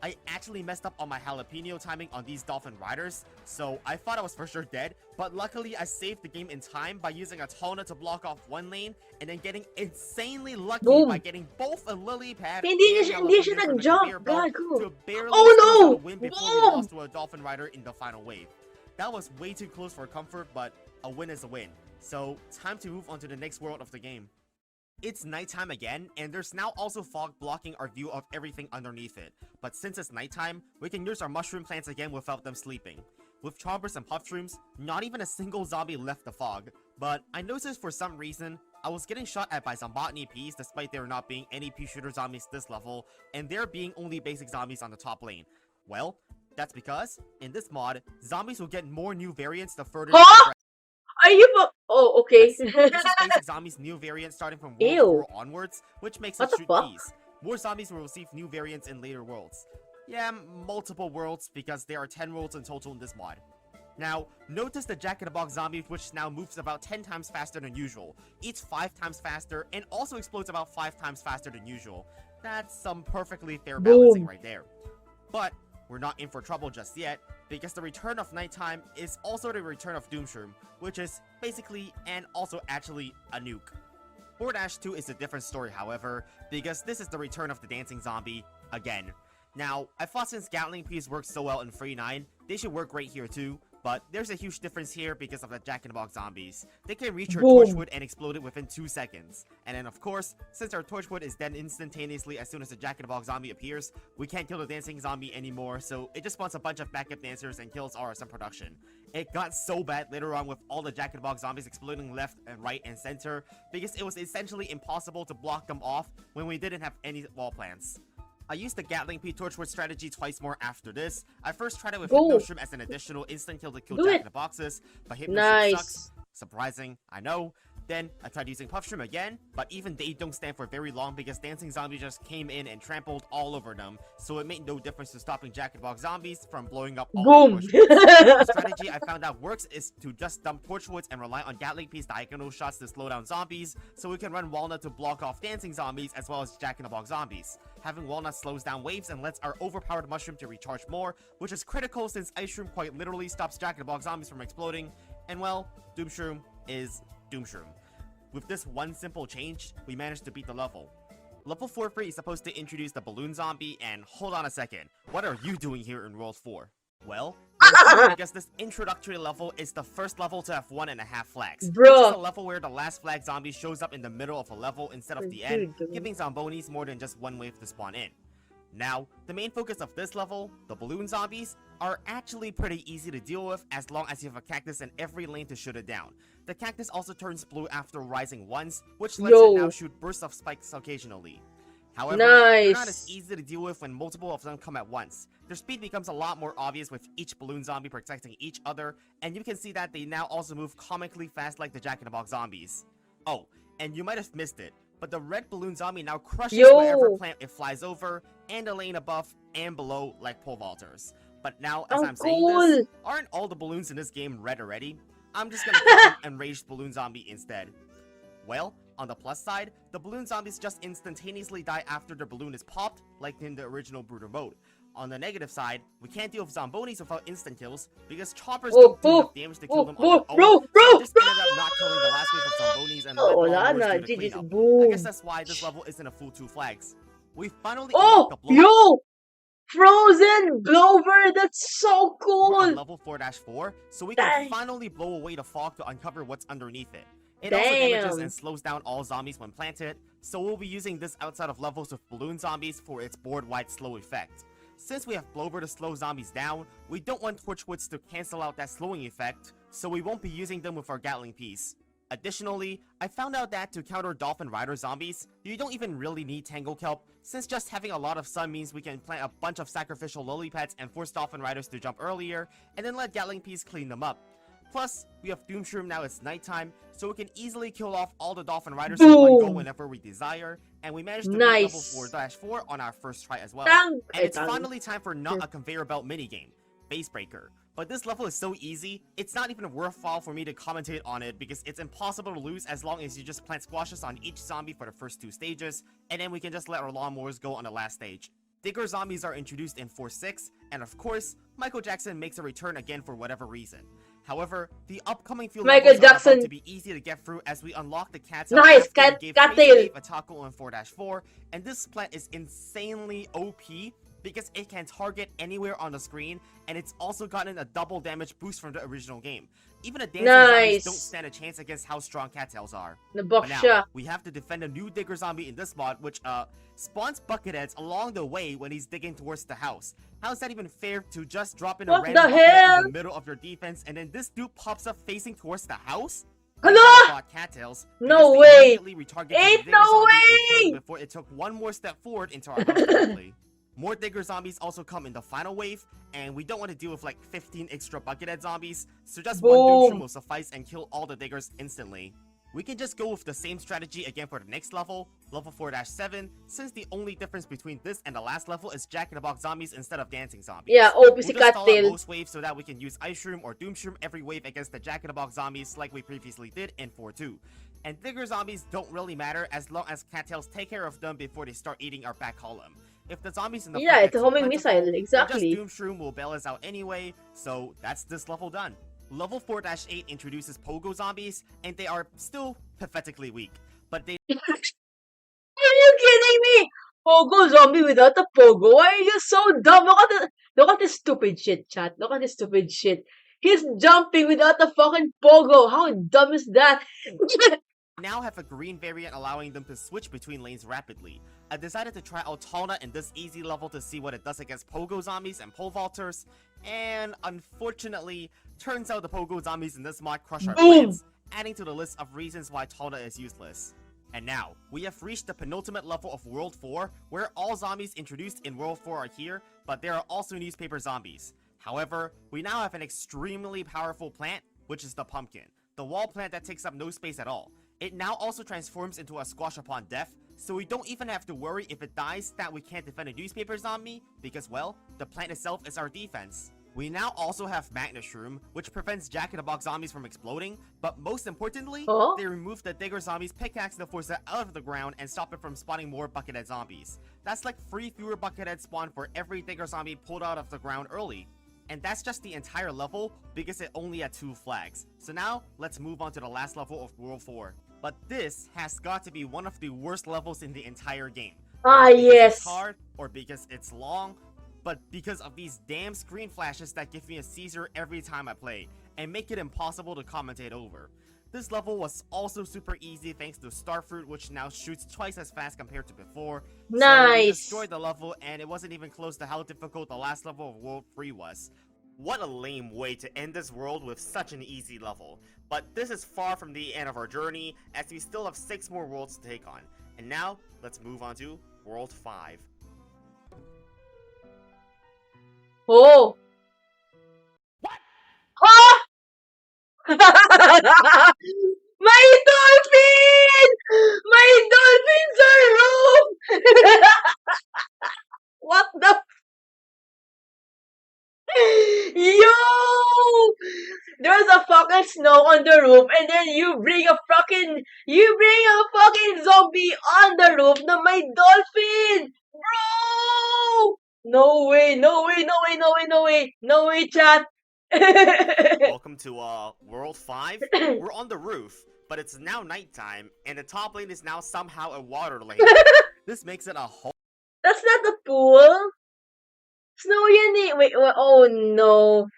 I actually messed up on my jalapeno timing on these dolphin riders, so I thought I was for sure dead, but luckily I saved the game in time by using a Tona to block off one lane, and then getting insanely lucky Boom. by getting both a lily pad Hindi and siya jalapenos from the nag-jump, conveyor belt gago. to barely Oh, squeeze no! out a win before we Boom! lost to a dolphin rider in the final wave. That was way too close for comfort, but a win is a win. So, time to move on to the next world of the game. It's nighttime again, and there's now also fog blocking our view of everything underneath it. But since it's nighttime, we can use our mushroom plants again without them sleeping. With chompers and puffshrooms, not even a single zombie left the fog. But I noticed for some reason, I was getting shot at by Zombotany Ps despite there not being any pea shooter zombies this level, and there being only basic zombies on the top lane. Well, that's because, in this mod, zombies will get more new variants the further they Huh? progress. Are you oh, okay. Yes, this is basic zombies new variant starting from World Ew. 4 onwards, which makes What it the shoot fuck? keys. More zombies will receive new variants in later worlds. Yeah, multiple worlds, because there are 10 worlds in total in this mod. Now, notice the Jack-in-the-Box zombie, which now moves about 10 times faster than usual, eats 5 times faster, and also explodes about 5 times faster than usual. That's some perfectly fair balancing Boom. right there. But we're not in for trouble just yet, because the return of nighttime is also the return of Doomshroom, which is basically and also actually a nuke. 4-2 is a different story, however, because this is the return of the dancing zombie again. Now, I thought since Gatling Peas worked so well in 3.9, they should work great here too, but there's a huge difference here because of the Jack-in-the-Box zombies. They can reach your Boom. torchwood and explode it within 2 seconds. And then of course, since our torchwood is dead instantaneously as soon as the Jack-in-the-Box zombie appears, we can't kill the dancing zombie anymore, so it just spawns a bunch of backup dancers and kills RSM production. It got so bad later on with all the Jack-in-the-Box zombies exploding left and right and center, because it was essentially impossible to block them off when we didn't have any wall plants. I used the Gatling P Torchwood strategy twice more after this. I first tried it with Go. Hypnoshroom as an additional instant kill to kill Do Jack it. in the Boxes, but Hypnoshroom Nice. sucks. Surprising, I know. Then I tried using Puffshroom again, but even they don't stand for very long because Dancing Zombie just came in and trampled all over them, so it made no difference to stopping Jack in the Box zombies from blowing up all Boom. the Torchwoods. The strategy I found out works is to just dump Torchwoods and rely on Gatling P's diagonal shots to slow down zombies, so we can run Walnut to block off Dancing Zombies as well as Jack in the Box zombies. Having Walnut slows down waves and lets our overpowered Mushroom to recharge more, which is critical since Ice Shroom quite literally stops Jack in the Box zombies from exploding, and well, Doomshroom is Doomshroom. With this one simple change, we managed to beat the level. Level 4-3 is supposed to introduce the balloon zombie, and hold on a second, what are you doing here in World 4? Well, you're here because this introductory level is the first level to have 1.5 flags. Which is a level where the last flag zombie shows up in the middle of a level instead of the end, giving zombonis more than just one wave to spawn in. Now, the main focus of this level, the balloon zombies, are actually pretty easy to deal with as long as you have a cactus in every lane to shoot it down. The cactus also turns blue after rising once, which lets it now shoot bursts of spikes occasionally. However, they're not as easy to deal with when multiple of them come at once. Their speed becomes a lot more obvious with each balloon zombie protecting each other, and you can see that they now also move comically fast like the Jack-in-the-Box zombies. Oh, and you might have missed it, but the red balloon zombie now crushes whatever plant it flies over, and the lane above and below like pole vaulters. But now, as I'm saying this, aren't all the balloons in this game red already? I'm just gonna call them Enraged Balloon Zombie instead. Well, on the plus side, the balloon zombies just instantaneously die after their balloon is popped, like in the original Brooder mode. On the negative side, we can't deal with zombonis without instant kills, because choppers don't do enough damage to kill them on their own, so I just ended up not killing the last wave of zombonis and let Lawnmowers do the cleanup. I guess that's why this level isn't a full 2 flags. We finally unlocked the blow. Frozen Blower, that's so cool! We're on level 4-4, so we can finally blow away the fog to uncover what's underneath it. It also damages and slows down all zombies when planted, so we'll be using this outside of levels with balloon zombies for its board-wide slow effect. Since we have Blower to slow zombies down, we don't want Torchwoods to cancel out that slowing effect, so we won't be using them with our Gatling piece. Additionally, I found out that to counter Dolphin Rider zombies, you don't even really need Tangle Kelp, since just having a lot of sun means we can plant a bunch of sacrificial lily pads and force Dolphin Riders to jump earlier, and then let Gatling Piece clean them up. Plus, we have Doomshroom now it's nighttime, so we can easily kill off all the Dolphin Riders in one go whenever we desire, and we managed to beat level 4-4 on our first try as well. And it's finally time for not a conveyor belt minigame, Base Breaker. But this level is so easy, it's not even worthwhile for me to commentate on it because it's impossible to lose as long as you just plant squashes on each zombie for the first 2 stages, and then we can just let our lawnmowers go on the last stage. Digger zombies are introduced in 4-6, and of course, Michael Jackson makes a return again for whatever reason. However, the upcoming few levels are about to be easy to get through as we unlock the cattail after we gave Crazy a tackle on 4-4, and this plant is insanely OP because it can target anywhere on the screen, and it's also gotten a double damage boost from the original game. Even the dancing zombies don't stand a chance against how strong cattails are. But now, we have to defend a new Digger zombie in this mod, which spawns bucketheads along the way when he's digging towards the house. How is that even fair to just drop in a random buckethead in the middle of your defense, and then this dude pops up facing towards the house? Hello? Cattails No way! Ain't no way! Before it took one more step forward into our house directly. More Digger zombies also come in the final wave, and we don't want to deal with like 15 extra Buckethead zombies, so just one Doomshroom Boom. will suffice and kill all the Diggers instantly. We can just go with the same strategy again for the next level, level 4-7, since the only difference between this and the last level is Jack-in-the-Box zombies instead of dancing zombies. Yeah, We'll si just stall out Cattail. most waves so that we can use Ice Shroom or Doomshroom every wave against the Jack-in-the-Box zombies like we previously did in 4-2. And Digger zombies don't really matter as long as Cattails take care of them before they start eating our back column. If the zombies in the Yeah, front it's get a too homing plentiful, missile, then exactly. just Doomshroom will bail us out anyway, so that's this level done. Level 4-8 introduces Pogo zombies, and they are still pathetically weak, but they Are you kidding me? Pogo zombie without a pogo? Why are you so dumb? Look at this stupid shit, chat. Look at this stupid shit. He's jumping without a fucking pogo. How dumb is that? now have a green variant allowing them to switch between lanes rapidly. I decided to try out Tawna in this easy level to see what it does against Pogo zombies and pole vaulters, and unfortunately, turns out the Pogo zombies in this mod crush our Boom. plants, adding to the list of reasons why Tawna is useless. And now, we have reached the penultimate level of World 4, where all zombies introduced in World 4 are here, but there are also newspaper zombies. However, we now have an extremely powerful plant, which is the pumpkin, the wall plant that takes up no space at all. It now also transforms into a squash upon death, so we don't even have to worry if it dies that we can't defend a newspaper zombie, because well, the plant itself is our defense. We now also have Magna Shroom, which prevents Jack-in-the-Box zombies from exploding, but most importantly, Oh? they remove the Digger zombies' pickaxe to force it out of the ground and stop it from spawning more Buckethead zombies. That's like 3 fewer Buckethead spawn for every Digger zombie pulled out of the ground early. And that's just the entire level because it only had 2 flags. So now, let's move on to the last level of World 4. But this has got to be one of the worst levels in the entire game. Ah, Not because yes. it's hard, or because it's long, but because of these damn screen flashes that give me a seizure every time I play, and make it impossible to commentate over. This level was also super easy thanks to Starfruit, which now shoots twice as fast compared to before. So we Nice. destroyed the level, and it wasn't even close to how difficult the last level of World 3 was. What a lame way to end this world with such an easy level. But this is far from the end of our journey, as we still have 6 more worlds to take on. And now, let's move on to World 5. Oh. What? Ah! My dolphin! My dolphins are room! What the? Yo! There's a fucking snow on the roof, and then you bring a fucking zombie on the roof. No, my dolphin, bro! No way! No way! No way! No way! No way! No way, chat. Welcome to World 5. We're on the roof, but it's now nighttime, and the top lane is now somehow a water lane. This makes it a whole That's not the pool. Snow yan eh. Wait, oh no.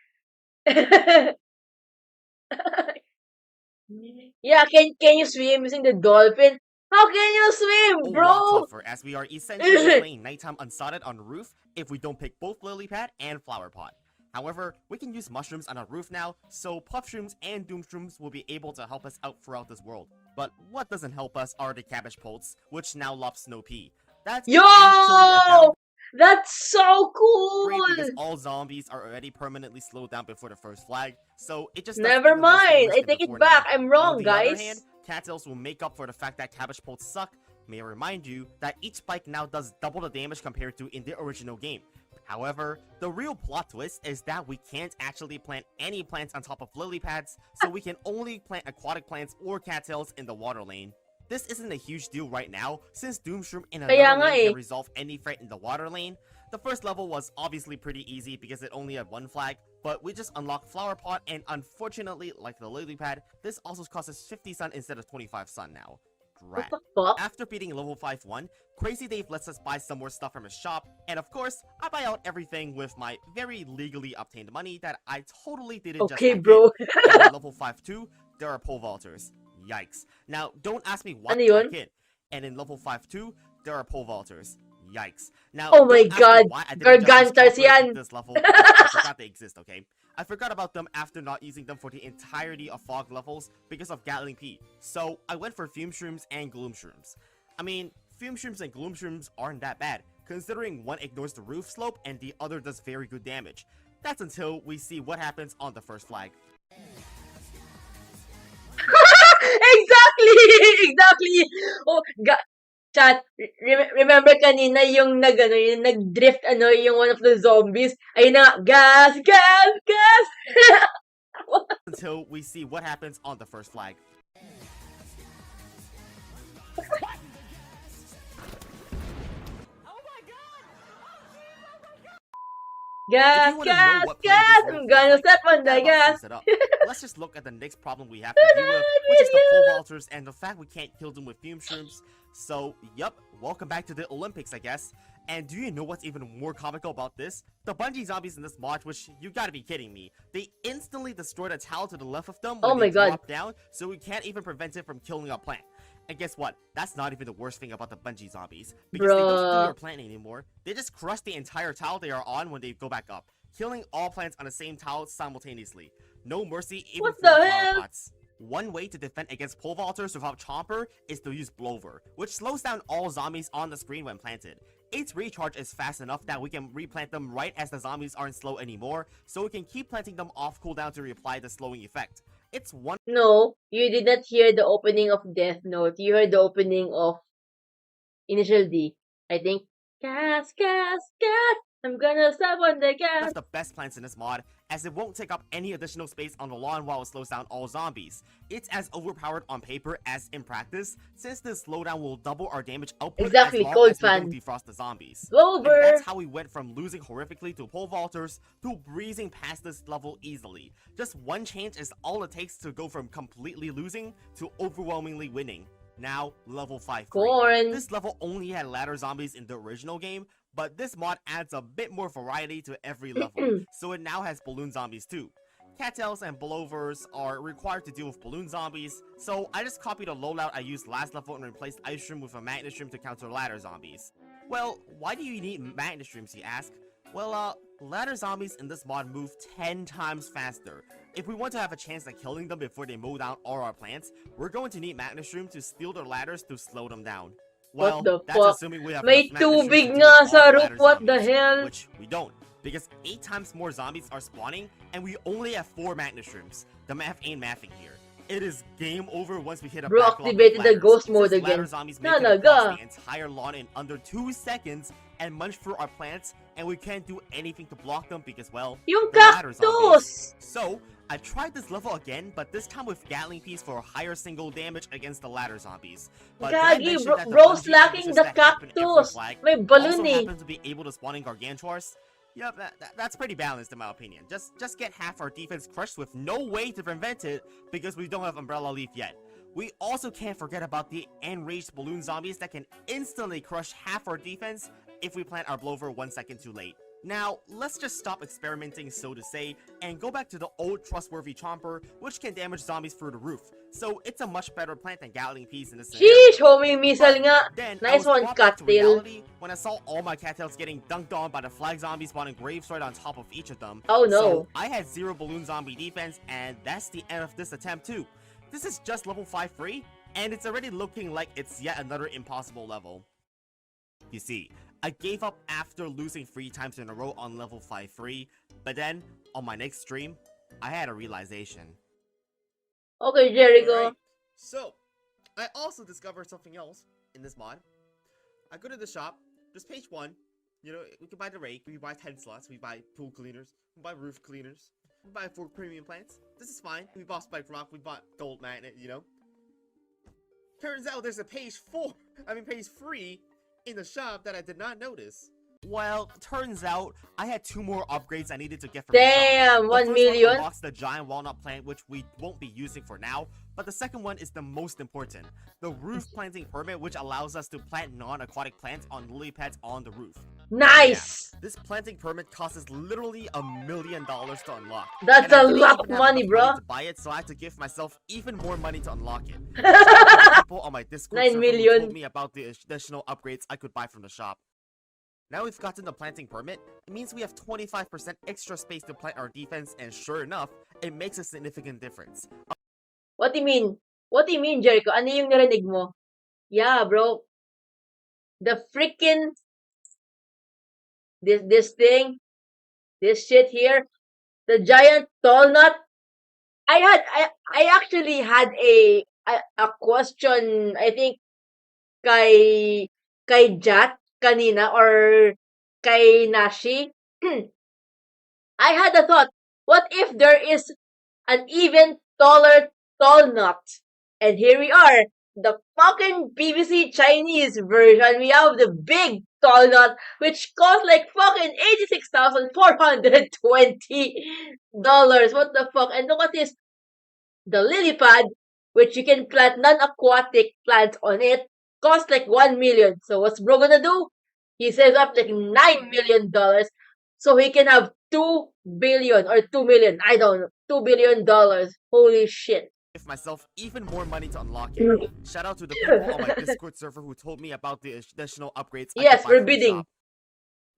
Yeah, can you swim using the dolphin? How can you swim, lot bro? tougher, as we are essentially playing nighttime unsodded on the roof if we don't pick both Lily Pad and Flower Pot. However, we can use mushrooms on our roof now, so Puff Shrooms and Doom Shrooms will be able to help us out throughout this world. But what doesn't help us are the Cabbage Pults, which now love Snow Pea. That's actually a downgrade Yo! That's so cool! because all zombies are already permanently slowed down before the first flag, so it just does Never even less mind. damage I than take before it back. now. I'm wrong, On the other guys. hand, Cattails will make up for the fact that Cabbage Pults suck. May I remind you that each spike now does double the damage compared to in the original game. However, the real plot twist is that we can't actually plant any plants on top of lily pads, so we can only plant aquatic plants or cattails in the water lane. This isn't a huge deal right now, since Doomshroom in another Kaya nga lane eh. can resolve any threat in the water lane. The first level was obviously pretty easy because it only had 1 flag, but we just unlocked Flower Pot, and unfortunately, like the lily pad, this also costs us 50 sun instead of 25 sun now. What Drat. the fuck? After beating level 5-1, Crazy Dave lets us buy some more stuff from his shop, and of course, I buy out everything with my very legally obtained money that I totally didn't just Okay, hack bro. in. And at level 5-2, there are pole vaulters. Yikes. Now, don't ask me what Ano yun? I hit. And in level 5-2, there are pole vaulters. Yikes. Now, Oh my don't ask me God. why I didn't just use Gargantas copper to yan. beat this level because I forgot they exist, okay? I forgot about them after not using them for the entirety of fog levels because of Gatling P. So, I went for Fume Shrooms and Gloom Shrooms. I mean, Fume Shrooms and Gloom Shrooms aren't that bad. considering one ignores the roof slope and the other does very good damage. That's until we see what happens on the first flag. Exactly! Exactly! Oh, chat, remember kanina yung yung nag-drift, yung one of the zombies? Ayun na, gas, gas, gas! Until we see what happens on the first flag. Gas, If you want to know gas, what playing gas! this role I'm feels gonna like, step on the that about gas! sums it up. Let's just look at the next problem we have to deal with, which is the pole vaulters and the fact we can't kill them with fume shrooms. So, yup, welcome back to the Olympics, I guess. And do you know what's even more comical about this? The Bungie zombies in this mod, which you gotta be kidding me. They instantly destroyed a tile to the left of them when Oh my they God. drop down, so we can't even prevent it from killing a plant. And guess what? That's not even the worst thing about the Bungie zombies. Because they don't steal Bruh. your plant anymore. They just crush the entire tile they are on when they go back up, killing all plants on the same tile simultaneously. No mercy even What for the flower hell? pots. One way to defend against pole vaulters without Chomper is to use Blover, which slows down all zombies on the screen when planted. Its recharge is fast enough that we can replant them right as the zombies aren't slow anymore, so we can keep planting them off cooldown to reapply the slowing effect. It's one No, you did not hear the opening of Death Note. You heard the opening of Initial D. I think, gas, gas, gas! I'm gonna step on the gas! of the best plants in this mod, as it won't take up any additional space on the lawn while it slows down all zombies. It's as overpowered on paper as in practice, since this slowdown will double our damage output Exactly, as long cold as we fan. don't defrost the zombies. Blover! And that's how we went from losing horrifically to pole vaulters to breezing past this level easily. Just one change is all it takes to go from completely losing to overwhelmingly winning. Now, level 5 free. Corn. This level only had ladder zombies in the original game, but this mod adds a bit more variety to every level, so it now has balloon zombies too. Cattails and Blovers are required to deal with balloon zombies, so I just copied a loadout I used last level and replaced Ice Shroom with a Magnet Shroom to counter ladder zombies. Well, why do you need Magnet Shrooms, you ask? Well, ladder zombies in this mod move 10 times faster. If we want to have a chance at killing them before they mow down all our plants, we're going to need Magnet Shroom to steal their ladders to slow them down. Well, What the that's fuck? assuming we have May enough Magnet Shrooms to tubig deal nga with sa all the roof, ladder what the zombies, hell? which we don't, because 8 times more zombies are spawning, and we only have 4 Magnet Shrooms. The math ain't mathing here. It is game over once we hit a Bro backlog of activated the ladders, ghost mode since ladder again. zombies make it across Talaga. the entire lawn in under 2 seconds and munch through our plants, and we can't do anything to block them because, well, Yung they're ladder zombies. cactus! So, I tried this level again, but this time with Gatling Piece for higher single damage against the ladder zombies. But did I Gagi, mention bro, that the bro's Bungie lacking ambushes the that happen every cactus. flag May also balloon eh. happen to be able to spawn in Gargantuars? Yep, that's pretty balanced in my opinion. Just get half our defense crushed with no way to prevent it because we don't have Umbrella Leaf yet. We also can't forget about the enraged balloon zombies that can instantly crush half our defense if we plant our Blover 1 second too late. Now, let's just stop experimenting, so to say, and go back to the old trustworthy Chomper, which can damage zombies through the roof. So it's a much better plant than Gatling Piece in this scenario. Sheesh, homing missile nga. Then I Nice was one, brought back to Cattail. reality when I saw all my cattails getting dunked on by the flag zombies spawning graves right on top of each of them. Oh no. So I had 0 balloon zombie defense, and that's the end of this attempt too. This is just level 5 free, and it's already looking like it's yet another impossible level. You see, I gave up after losing 3 times in a row on level 5 free, but then, on my next stream, I had a realization. Okay, Jericho. Alright, so, I also discovered something else in this mod. I go to the shop, there's page 1, you know, we can buy the rake, we buy 10 slots, we buy pool cleaners, we buy roof cleaners, we buy 4 premium plants. This is fine. We bought Spike Rock, we bought Gold Magnet, you know. Turns out there's a page 3 in the shop that I did not notice. Well, turns out I had 2 more upgrades I needed to get from the shop. Damn, The 1 first million? one unlocks the giant walnut plant, which we won't be using for now, but the second one is the most important. The roof planting permit, which allows us to plant non-aquatic plants on lily pads on the roof. Nice! Yeah, this planting permit costs us literally $1 million to unlock. That's and I a didn't lot even of have money, enough bro. to buy it, so I had to give myself even more money to unlock it. Shout out to the people on my Discord 9 server who million. told me about the additional upgrades I could buy from the shop. Now we've gotten the planting permit, it means we have 25% extra space to plant our defense, and sure enough, it makes a significant difference. What do you mean? What do you mean, Jericho? Ano yung narinig mo? Yeah, bro. The freaking this thing, this shit here, the giant tall nut. I actually had a question, I think, kay Jat kanina or kay Nashi. I had a thought, what if there is an even taller tall nut? And here we are, the fucking PVC Chinese version. We have the big tall nut, which costs like fucking $86,420. What the fuck? And look at this, the lily pad, which you can plant non-aquatic plants on it, costs like 1 million. So what's bro gonna do? He saves up like $9 million so he can have 2 billion or 2 million. I don't know. $2 billion. Holy shit. Give myself even more money to unlock it. Shout out to the people on my Discord server who told me about the additional upgrades I Yes, could buy we're from the bidding. shop.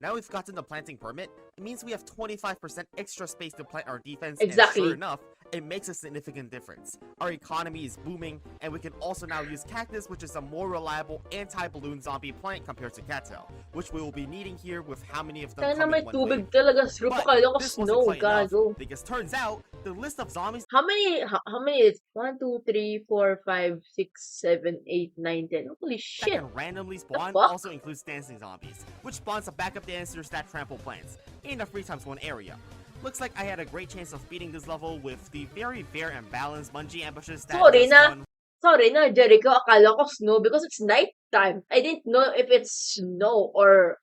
Now we've gotten the planting permit, it means we have 25% extra space to plant our defense, Exactly. and sure enough, it makes a significant difference. Our economy is booming, and we can also now use cactus, which is a more reliable anti-balloon zombie plant compared to cattail, which we will be needing here with how many of them Kaya na come may in one tubig wave. talaga, Sro. But Akala ko this wasn't snow, quite enough, gago. because turns out, the list of zombies How many is 1, 2, 3, 4, 5, 6, 7, 8, 9, 10? Holy that shit. can randomly spawn fuck? also includes dancing zombies, which spawns a backup dancers that trample plants in a 3x1 area. Looks like I had a great chance of beating this level with the very fair and balanced bungee ambushes that Sorry just na. spawn Sorry na, Jericho. Akala ko snow because it's nighttime. I didn't know if it's snow or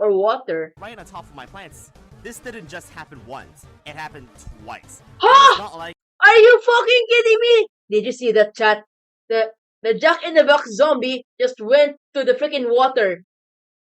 water. right on top of my plants. This didn't just happen once, it happened twice. Ha! It's not like Are you fucking kidding me? Did you see that chat? The Jack in the Box zombie just went to the freaking water.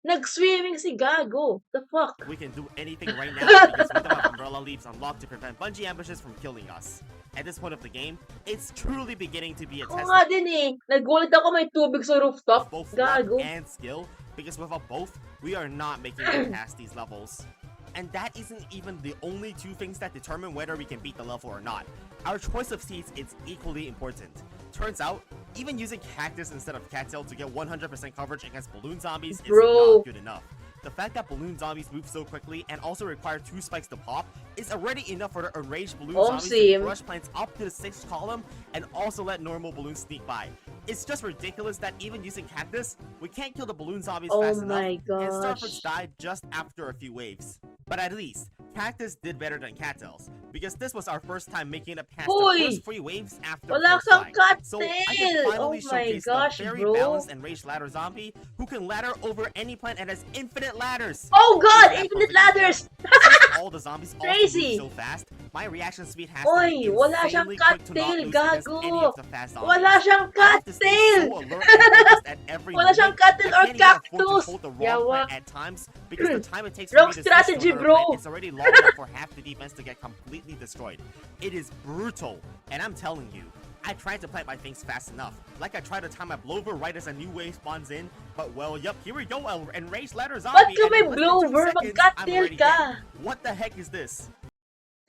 Nag-swimming si Gago. The fuck? we can do anything right now because we don't have umbrella leaves unlocked to prevent bungee ambushes from killing us. At this point of the game, it's truly beginning to be a Ako test nga din eh. Nagulat ako may tubig sa of rooftop. both luck Gago. and skill, because without both, we are not making it past these levels. And that isn't even the only two things that determine whether we can beat the level or not. Our choice of seeds is equally important. Turns out, even using cactus instead of cattail to get 100% coverage against balloon zombies is Bro. not good enough. The fact that balloon zombies move so quickly and also require 2 spikes to pop is already enough for the enraged balloon zombies to Sim. crush plants up to the 6th column and also let normal balloons sneak by. It's just ridiculous that even using cactus, we can't kill the balloon zombies Oh fast my enough, and gosh. Starfords died just after a few waves. But at least, cactus did better than cattails, because this was our first time making it past Hoy! the first 3 waves after Wala first kang flying. So I can cattail! finally Oh my showcase gosh, the very bro. balanced and raged ladder zombie who can ladder over any plant and has infinite ladders. Oh god! Isn't that Infinite perfect? ladders! Since all the zombies also Crazy. move so fast, my reaction speed has Oy, to be wala siyang insanely quick to not cattail, lose against gago. any of the fast zombies. Wala siyang I have to stay cattail! so alert and focused at every Wala siyang moment. cattail I or can't even afford to cactus. hold the wrong Yawa. plant at times because the time it takes for Wrong me to strategy, switch to another bro. plant is already long enough for half the defense to get completely destroyed. It is brutal, and I'm telling you, I tried to plant my things fast enough. Like I tried to time my blower right as a new wave spawns in, but well, yup, here we go, enraged ladder zombie. Ba't ka may and in less than 2 blower? seconds, I'm Mag-cattail already ka. dead. What the heck is this?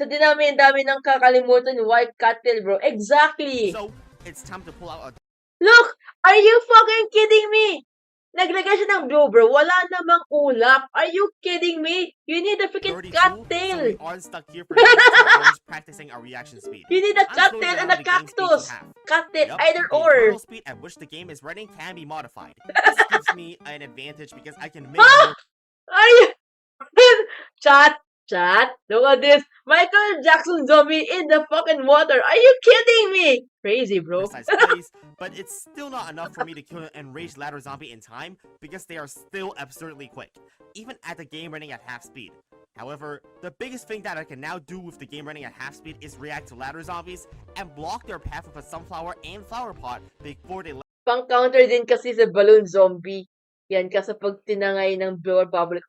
Sa dami ng kakalimutan yung white cattail, bro. Exactly. So, it's time to pull out a Look! Are you fucking kidding me? Naglagay siya ng blue, bro. Wala namang ulap. Are you kidding me? You need a freaking 32, so cattail. we are stuck here for the next 2 hours practicing our reaction speed. You need a I'm slowing cattail down and a the game speed to cactus. half. Cattail, Yup, either the or. internal speed at which the game is running can be modified. This gives me an advantage because I can make more Are you... Chat, look at this. Michael Jackson zombie in the fucking water. Are you kidding me? Crazy, bro. precise plays, but it's still not enough for me to kill an enraged ladder zombie in time because they are still absurdly quick, even at the game running at half speed. However, the biggest thing that I can now do with the game running at half speed is react to ladder zombies and block their path with a sunflower and flower pot before they Pang-counter din kasi sa balloon zombie. Yan ka sa pag tinangay ng blower bubble.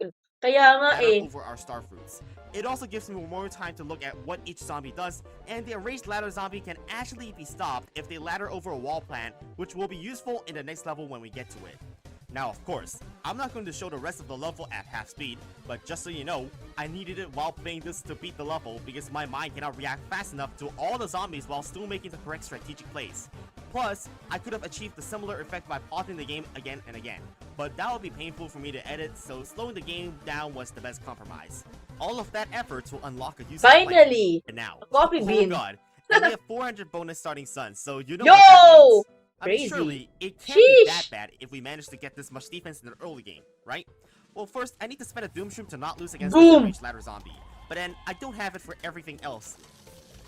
Kaya nga ladder eh. over our star fruits. It also gives me more time to look at what each zombie does, and the enraged ladder zombie can actually be stopped if they ladder over a wall plant, which will be useful in the next level when we get to it. Now, of course, I'm not going to show the rest of the level at half speed, but just so you know, I needed it while playing this to beat the level because my mind cannot react fast enough to all the zombies while still making the correct strategic plays. Plus, I could have achieved the similar effect by pausing the game again and again, but that would be painful for me to edit, so slowing the game down was the best compromise. All of that effort to unlock a useless Finally! plan. Now, A coffee oh bean. god, and we have 400 bonus starting suns, so you know Yo! what that means. I mean, Crazy. surely, it can't be that Sheesh. bad if we manage to get this much defense in the early game, right? Well, first, I need to spend a Doom Shroom to not lose against this Boom. enraged ladder zombie, but then I don't have it for everything else.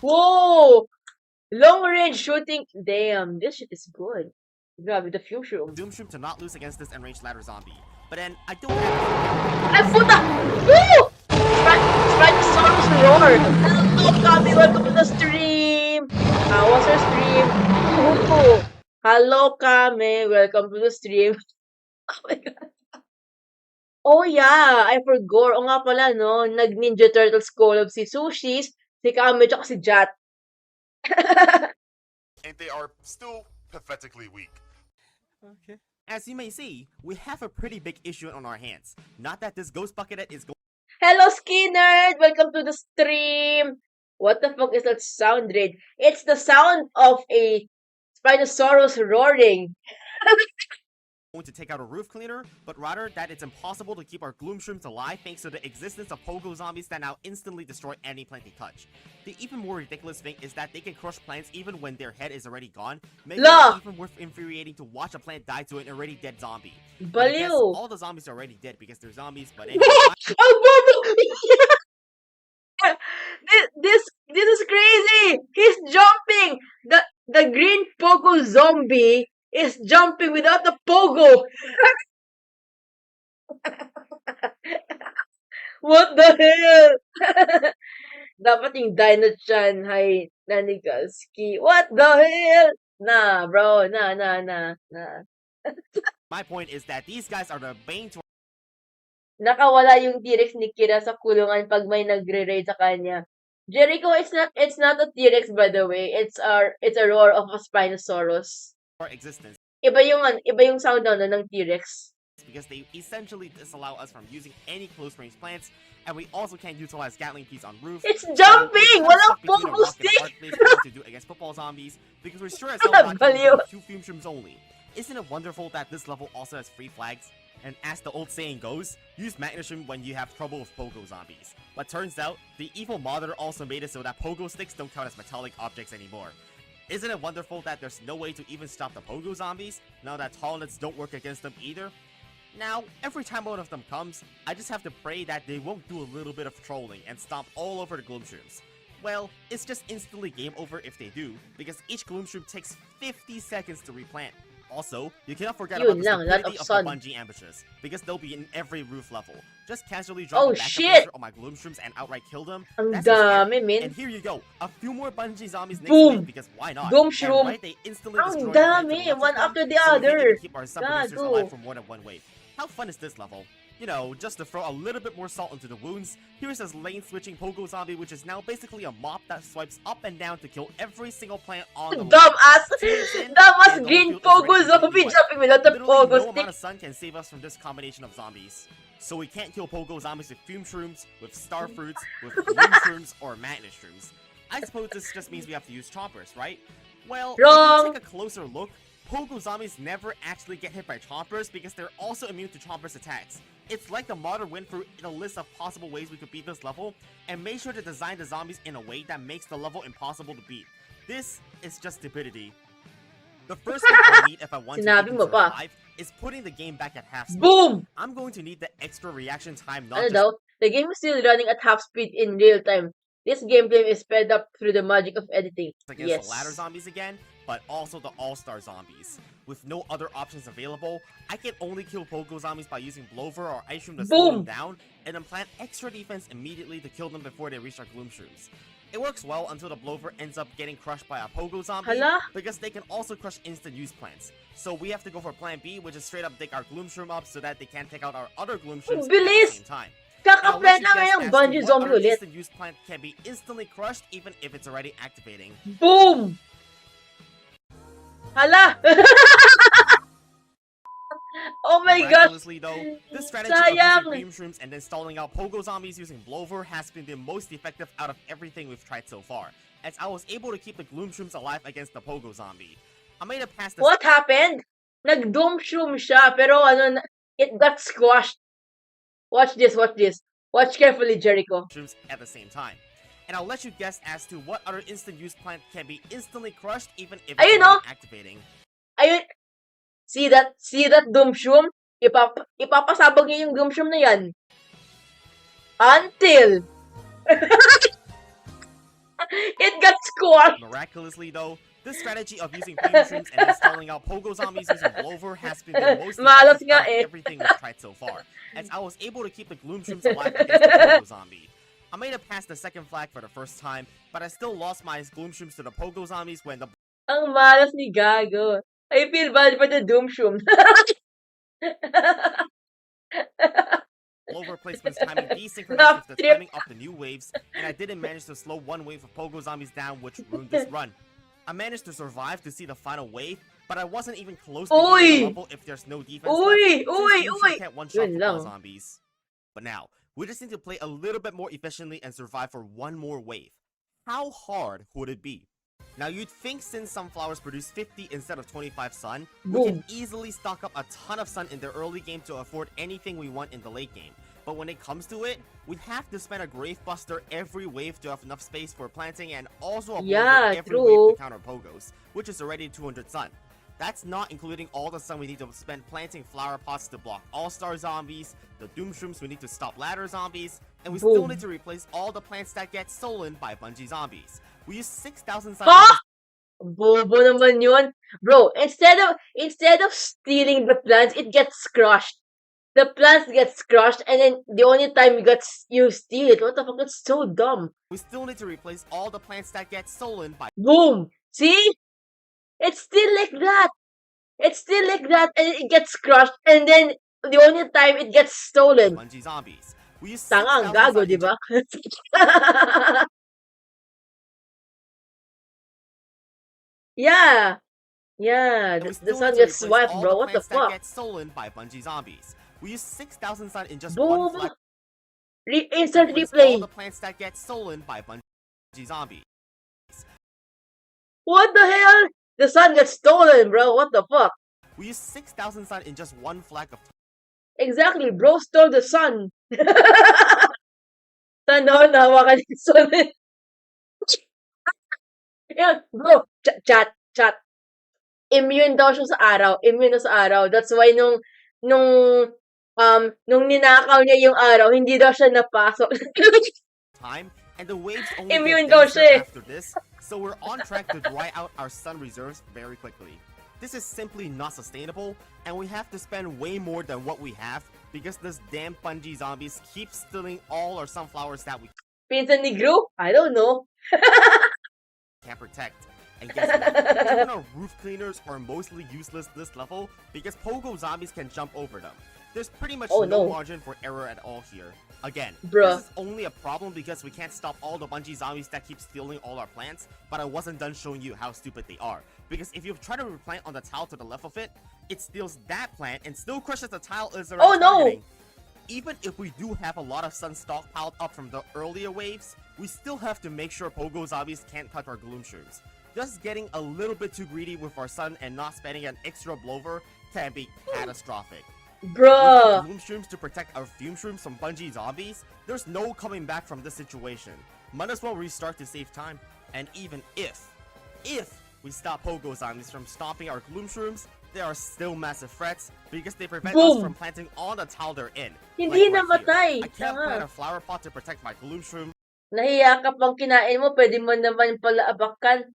Whoa! Long range shooting. Damn, this shit is good. Grabe, the future. Doom Shroom to not lose against this enraged ladder zombie, but then I don't have Ay, puta! Woo! Spinosaurus roar! Hello, Kami! Welcome to the stream! How was your stream? Ooh. Hello, Kami! Welcome to the stream. Oh my god. Oh yeah, I forgot. O nga pala, no? Nag-Ninja Turtles collab si Sushis, si Kami, tsaka si Jat. And they are still pathetically weak. Okay. As you may see, we have a pretty big issue on our hands. Not that this ghost buckethead is going Hello, Skinner! Welcome to the stream! What the fuck is that sound, Raid? It's the sound of a Spinosaurus roaring. to take out a roof cleaner, but rather that it's impossible to keep our gloom shrooms alive thanks to the existence of pogo zombies that now instantly destroy any plant they touch. The even more ridiculous thing is that they can crush plants even when their head is already gone, making La! it even more infuriating to watch a plant die to an already dead zombie. But I guess Baliw! all the zombies are already dead because they're zombies, but anyway, Oh, Bobo! this is crazy! He's jumping! The green pogo zombie is jumping without the pogo! What the hell? Dapat yung Dino-chan hay Nanigaski. What the hell? Nah, bro. Nah. my point is that these guys are the bane to Nakawala yung T-Rex ni Kira sa kulungan pag may nagre-raid sa kanya. Jericho, it's not a T-Rex, by the way. It's a roar of a Spinosaurus. our existence. Iba yung sound ng T-Rex. Because they essentially disallow us from using any close-range plants, and we also can't utilize Gatling piece on roofs. It's jumping! Walang Between a pogo rock and a stick! hard place for what to do against football zombies, because we're sure as hell not Baliw. killing with 2 fume shrooms only. Isn't it wonderful that this level also has free flags? And as the old saying goes, use Magnesium when you have trouble with pogo zombies. But turns out, the evil modder also made it so that pogo sticks don't count as metallic objects anymore. Isn't it wonderful that there's no way to even stop the pogo zombies, now that tallnets don't work against them either? Now, every time one of them comes, I just have to pray that they won't do a little bit of trolling and stomp all over the gloom shrooms. Well, it's just instantly game over if they do, because each gloom shroom takes 50 seconds to replant. Also, you cannot forget Yun about the lang, lot stupidity of of sun. the bungee ambushes, because they'll be in every roof level. Just casually drop Oh, a backup shit! laser on my gloom shrooms and outright kill them. Ang That's just fair. dami, min. And here you go, a few more bungee zombies next Boom! week, because why not? Gloom And shroom. right, they instantly Ang destroy the plants dami, in lots one of them, after the so we can other. even keep our sub-producers Gago. alive for more than one wave. How fun is this level? You know, just to throw a little bit more salt into the wounds, here's this lane-switching pogo zombie which is now basically a mop that swipes up and down to kill every single plant on the line. Dumbass! 2 minutes in, Dumbass and the green whole field is pogo ready to be zombie wiped. jumping without the Literally pogo no stick. amount of sun can save us from this combination of zombies. So we can't kill pogo zombies with fume shrooms, with star fruits, with moon shrooms, or magnet shrooms. I suppose this just means we have to use chompers, right? Well, Wrong. if you take a closer look, pogo zombies never actually get hit by chompers because they're also immune to chompers' attacks. It's like the modern went through a list of possible ways we could beat this level, and made sure to design the zombies in a way that makes the level impossible to beat. This is just stupidity. The first thing I need if I want to Sinabi even mo pa. survive is putting the game back at half speed. Boom! I'm going to need the extra reaction time, not Ano just daw? The game is still running at half speed in real time. This gameplay is sped up through the magic of editing. against Yes. the ladder zombies again, but also the all-star zombies. With no other options available, I can only kill pogo zombies by using blover or ice shroom to slow them Boom! down, and then plant extra defense immediately to kill them before they reach our gloom shrooms. It works well until the blover ends up getting crushed by a pogo zombie, Hala? because they can also crush instant use plants. So we have to go for plan B, which is straight up dig our gloom shroom up so that they can't take out our other gloom shrooms at the bilis! same time. Now, let's Kakaplan na guess ngayong as to bungee what zombie other ulit. instant use plant can be instantly crushed even if it's already activating. Boom! Hala! Oh my gosh! Miraculously though, this strategy of Sayang! using beam shrooms and then stalling out pogo zombies using blover has been the most effective out of everything we've tried so far, as I was able to keep the gloom shrooms alive against the pogo zombie. I made it past the What happened? Nag-doom shroom siya, pero it got squashed. Watch this, watch this. Watch carefully, Jericho. mushrooms at the same time. And I'll let you guess as to what other instant use plant can be instantly crushed even if it's Ayun, already oh! activating. Ayun, see that doom shroom? Ipapasabog niya yung doom shroom na yan. Until it got squashed. Miraculously though, this strategy of using fume shrooms and installing out pogo zombies using blover has been the most Malas effective nga out of eh. everything we've tried so far, as I was able to keep the gloom shrooms alive against the pogo zombie. I made it past the second flag for the first time, but I still lost my gloom shrooms to the pogo zombies when the Ang malas ni Gago. I feel bad for the doom shroom. blover placement's timing desynchronized with the timing of the new waves, and I didn't manage to slow one wave of pogo zombies down, which ruined this run. I managed to survive to see the final wave, but I wasn't even close to beating the level if there's no defense left, since gloom shroom can't one-shot Yun football lang. zombies. But now, we just need to play a little bit more efficiently and survive for one more wave. How hard would it be? Now you'd think since sunflowers produce 50 instead of 25 sun, we can Boom. easily stock up a ton of sun in the early game to afford anything we want in the late game. But when it comes to it, we'd have to spend a grave buster every wave to have enough space for planting and also a Yeah, every true. wave to counter pogos, which is already 200 sun. That's not including all the sun we need to spend planting flower pots to block all-star zombies, the doom shrooms we need to stop ladder zombies, and we still Boom. need to replace all the plants that get stolen by Bungie zombies. We use 6,000 sun Ha? Bobo naman yun. Bro, instead of stealing the plants, it gets crushed. The plants gets crushed, and then the only time you steal it. What the fuck? That's so dumb. We still need to replace all the plants that get stolen by Boom. See? It's still like that. It's still like that, and it gets crushed, and then the only time it gets stolen. Bungie zombies. We use Tanga ang 6,000 gago, sun di in ba? Yeah. Yeah, and we the still sun need to gets replace swiped, all bro. the What the plants that fuck? get stolen by Bungie zombies. We use 6,000 sun in just one Boom. flag. Instant Replace all replay. the plants that get stolen by Bungie zombies. What the hell? The sun gets stolen, bro. What the fuck? We use 6,000 sun in just one flag of Exactly, bro stole the sun. Tanaw na hawakan yung sun. Yun, bro, chat. Immune daw siya sa araw. Immune na sa araw. That's why nung ninakaw niya yung araw, hindi daw siya napasok. time, and the waves only Immune get daw denser siya eh. after this, so we're on track to dry out our sun reserves very quickly. This is simply not sustainable, and we have to spend way more than what we have because this damn Bungie zombies keep stealing all our sunflowers that we Pinsan ni Gru? I don't know. can't protect. And guess what? Even our roof cleaners are mostly useless this level because pogo zombies can jump over them. There's pretty much Oh, no no. margin for error at all here. Again, Bruh. this is only a problem because we can't stop all the Bungie zombies that keep stealing all our plants, but I wasn't done showing you how stupid they are. Because if you try to replant on the tile to the left of it, it steals that plant and still crushes the tile it's already Oh, no. targeting. Even if we do have a lot of sun stockpiled up from the earlier waves, we still have to make sure pogo zombies can't touch our gloom shrooms. Just getting a little bit too greedy with our sun and not spending an extra blower can be catastrophic. Bruh. With gloom shrooms to protect our fume shrooms from Bungie zombies, there's no coming back from this situation. Might as well restart to save time. And even if we stop pogo zombies from stomping our gloom shrooms, there are still massive threats because they prevent us Boom. from planting on the tile they're in. Hindi Like right namatay. here. I can't Tanga. plant a flower pot to protect my gloom shroom Nahiya ka pang kinain mo, pwede mo naman pala abakan.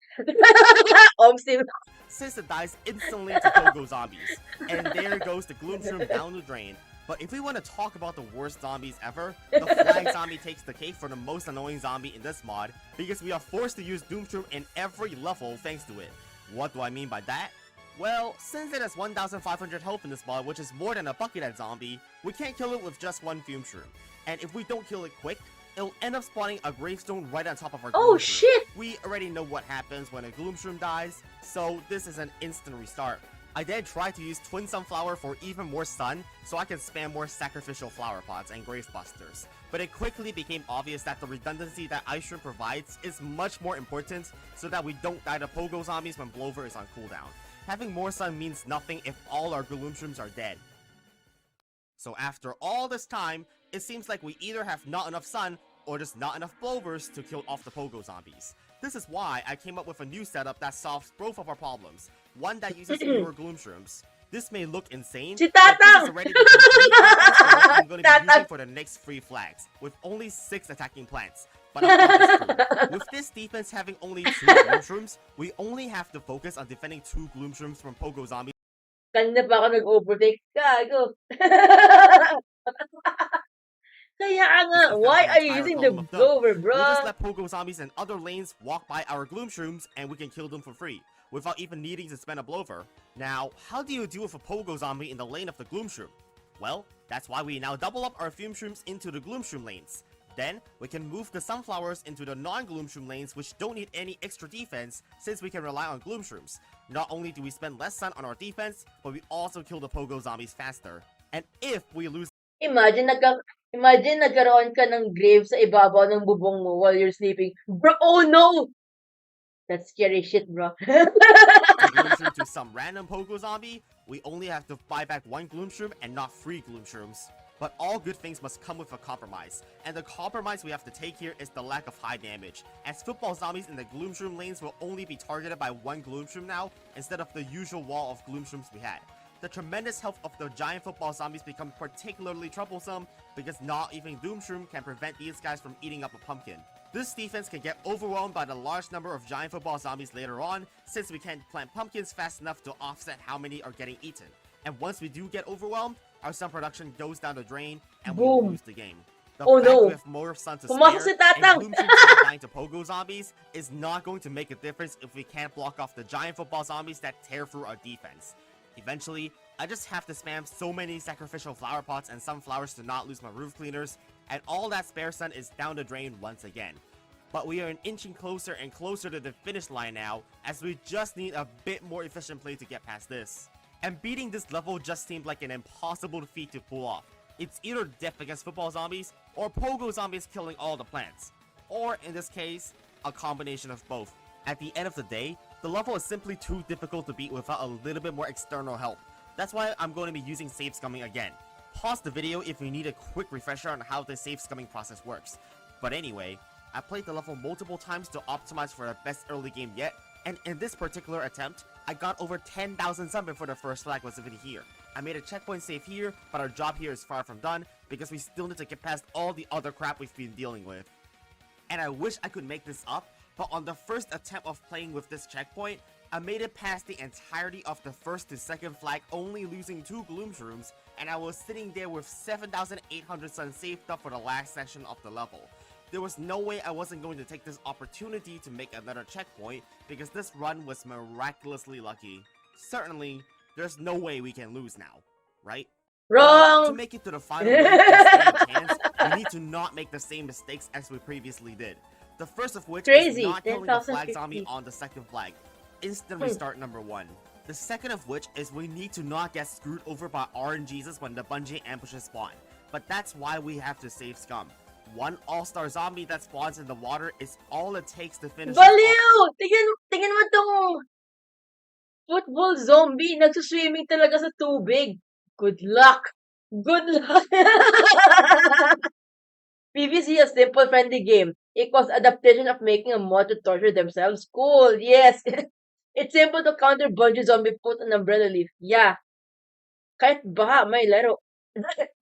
Omsim. since it dies instantly to pogo zombies. And there goes the gloom shroom down the drain. But if we want to talk about the worst zombies ever, the flag zombie takes the cake for the most annoying zombie in this mod because we are forced to use doom shroom in every level thanks to it. What do I mean by that? Well, since it has 1,500 health in this mod, which is more than a buckethead zombie, we can't kill it with just one fume shroom. And if we don't kill it quick, it'll end up spawning a gravestone right on top of our Oh, gloom shroom. shit. We already know what happens when a gloom shroom dies, so this is an instant restart. I then tried to use Twin Sunflower for even more stun, so I can spam more sacrificial flower pots and grave busters. But it quickly became obvious that the redundancy that Ice Shrimp provides is much more important, so that we don't die to Pogo Zombies when Blover is on cooldown. Having more stun means nothing if all our Gloom Shrooms are dead. So after all this time, it seems like we either have not enough sun, or just not enough Blovers to kill off the Pogo Zombies. This is why I came up with a new setup that solves both of our problems. One that uses fewer Gloom Shrooms. This may look insane, Si but this Tatang! is already the complete defense for what I'm going to be Tatang! using for the next 3 flags, with only 6 attacking plants. But I'll put this through. With this defense having only 2 Gloom Shrooms, we only have to focus on defending 2 Gloom Shrooms from Pogo Zombies. Kanina pa ako nag-overtake. Gago. Kaya nga, Instead of why an are you entire using the column of them. blower, bro? We'll just let Pogo Zombies and other lanes walk by our Gloom Shrooms and we can kill them for free, without even needing to spend a Blover. Now, how do you deal with a Pogo Zombie in the lane of the Gloom Shroom? Well, that's why we now double up our Fume Shrooms into the Gloom Shroom lanes. Then, we can move the Sunflowers into the non-Gloom Shroom lanes which don't need any extra defense since we can rely on Gloom Shrooms. Not only do we spend less sun on our defense, but we also kill the Pogo Zombies faster. And if we lose Imagine nagkaroon ka ng grave sa ibabaw ng bubong mo while you're sleeping. Bro, oh no! That's scary shit, bro. the Gloom Shroom to some random Pogo Zombie, we only have to buy back 1 Gloom Shroom and not 3 Gloom Shrooms. But all good things must come with a compromise, and the compromise we have to take here is the lack of high damage, as football zombies in the Gloom Shroom lanes will only be targeted by 1 Gloom Shroom now, instead of the usual wall of Gloom Shrooms we had. The tremendous health of the giant football zombies becomes particularly troublesome, because not even Doom Shroom can prevent these guys from eating up a pumpkin. This defense can get overwhelmed by the large number of giant football zombies later on, since we can't plant pumpkins fast enough to offset how many are getting eaten. And once we do get overwhelmed, our sun production goes down the drain, and we Boom. lose the game. The Oh, fact no. we have more sun to Pumasok si spare, Tatang! and Gloom Shrooms not dying to Pogo Zombies is not going to make a difference if we can't block off the giant football zombies that tear through our defense. Eventually, I just have to spam so many sacrificial flower pots and sunflowers to not lose my roof cleaners, and all that spare sun is down the drain once again. But we are inching closer and closer to the finish line now, as we just need a bit more efficient play to get past this. And beating this level just seemed like an impossible feat to pull off. It's either death against football zombies, or Pogo Zombies killing all the plants. Or, in this case, a combination of both. At the end of the day, the level is simply too difficult to beat without a little bit more external help. That's why I'm going to be using save scumming again. Pause the video if you need a quick refresher on how the save scumming process works. But anyway, I played the level multiple times to optimize for the best early game yet, and in this particular attempt, I got over 10,000 sun before the first flag was even here. I made a checkpoint save here, but our job here is far from done, because we still need to get past all the other crap we've been dealing with. And I wish I could make this up, but on the first attempt of playing with this checkpoint, I made it past the entirety of the first to second flag only losing 2 Gloom Shrooms, and I was sitting there with 7,800 sun saved up for the last section of the level. There was no way I wasn't going to take this opportunity to make another checkpoint, because this run was miraculously lucky. Certainly, there's no way we can lose now, right? Wrong! To make it to the final wave and stand a chance, we need to not make the same mistakes as we previously did. The first of which Crazy, is not killing the flag 10,050. zombie on the second flag. Instant restart number 1. The second of which is we need to not get screwed over by RNGs when the bungee ambushes spawn. But that's why we have to save scum. 1 all-star zombie that spawns in the water is all it takes to finish this off. Baliw! Tingnan mo tong football zombie. Nagsuswimming talaga sa tubig. Good luck! Good luck! PVZ is a simple, friendly game. Equals adaptation of making a mod to torture themselves. Cool, yes. It's simple to counter bungee zombie put an umbrella leaf. Yeah. Kahit baha, may laro.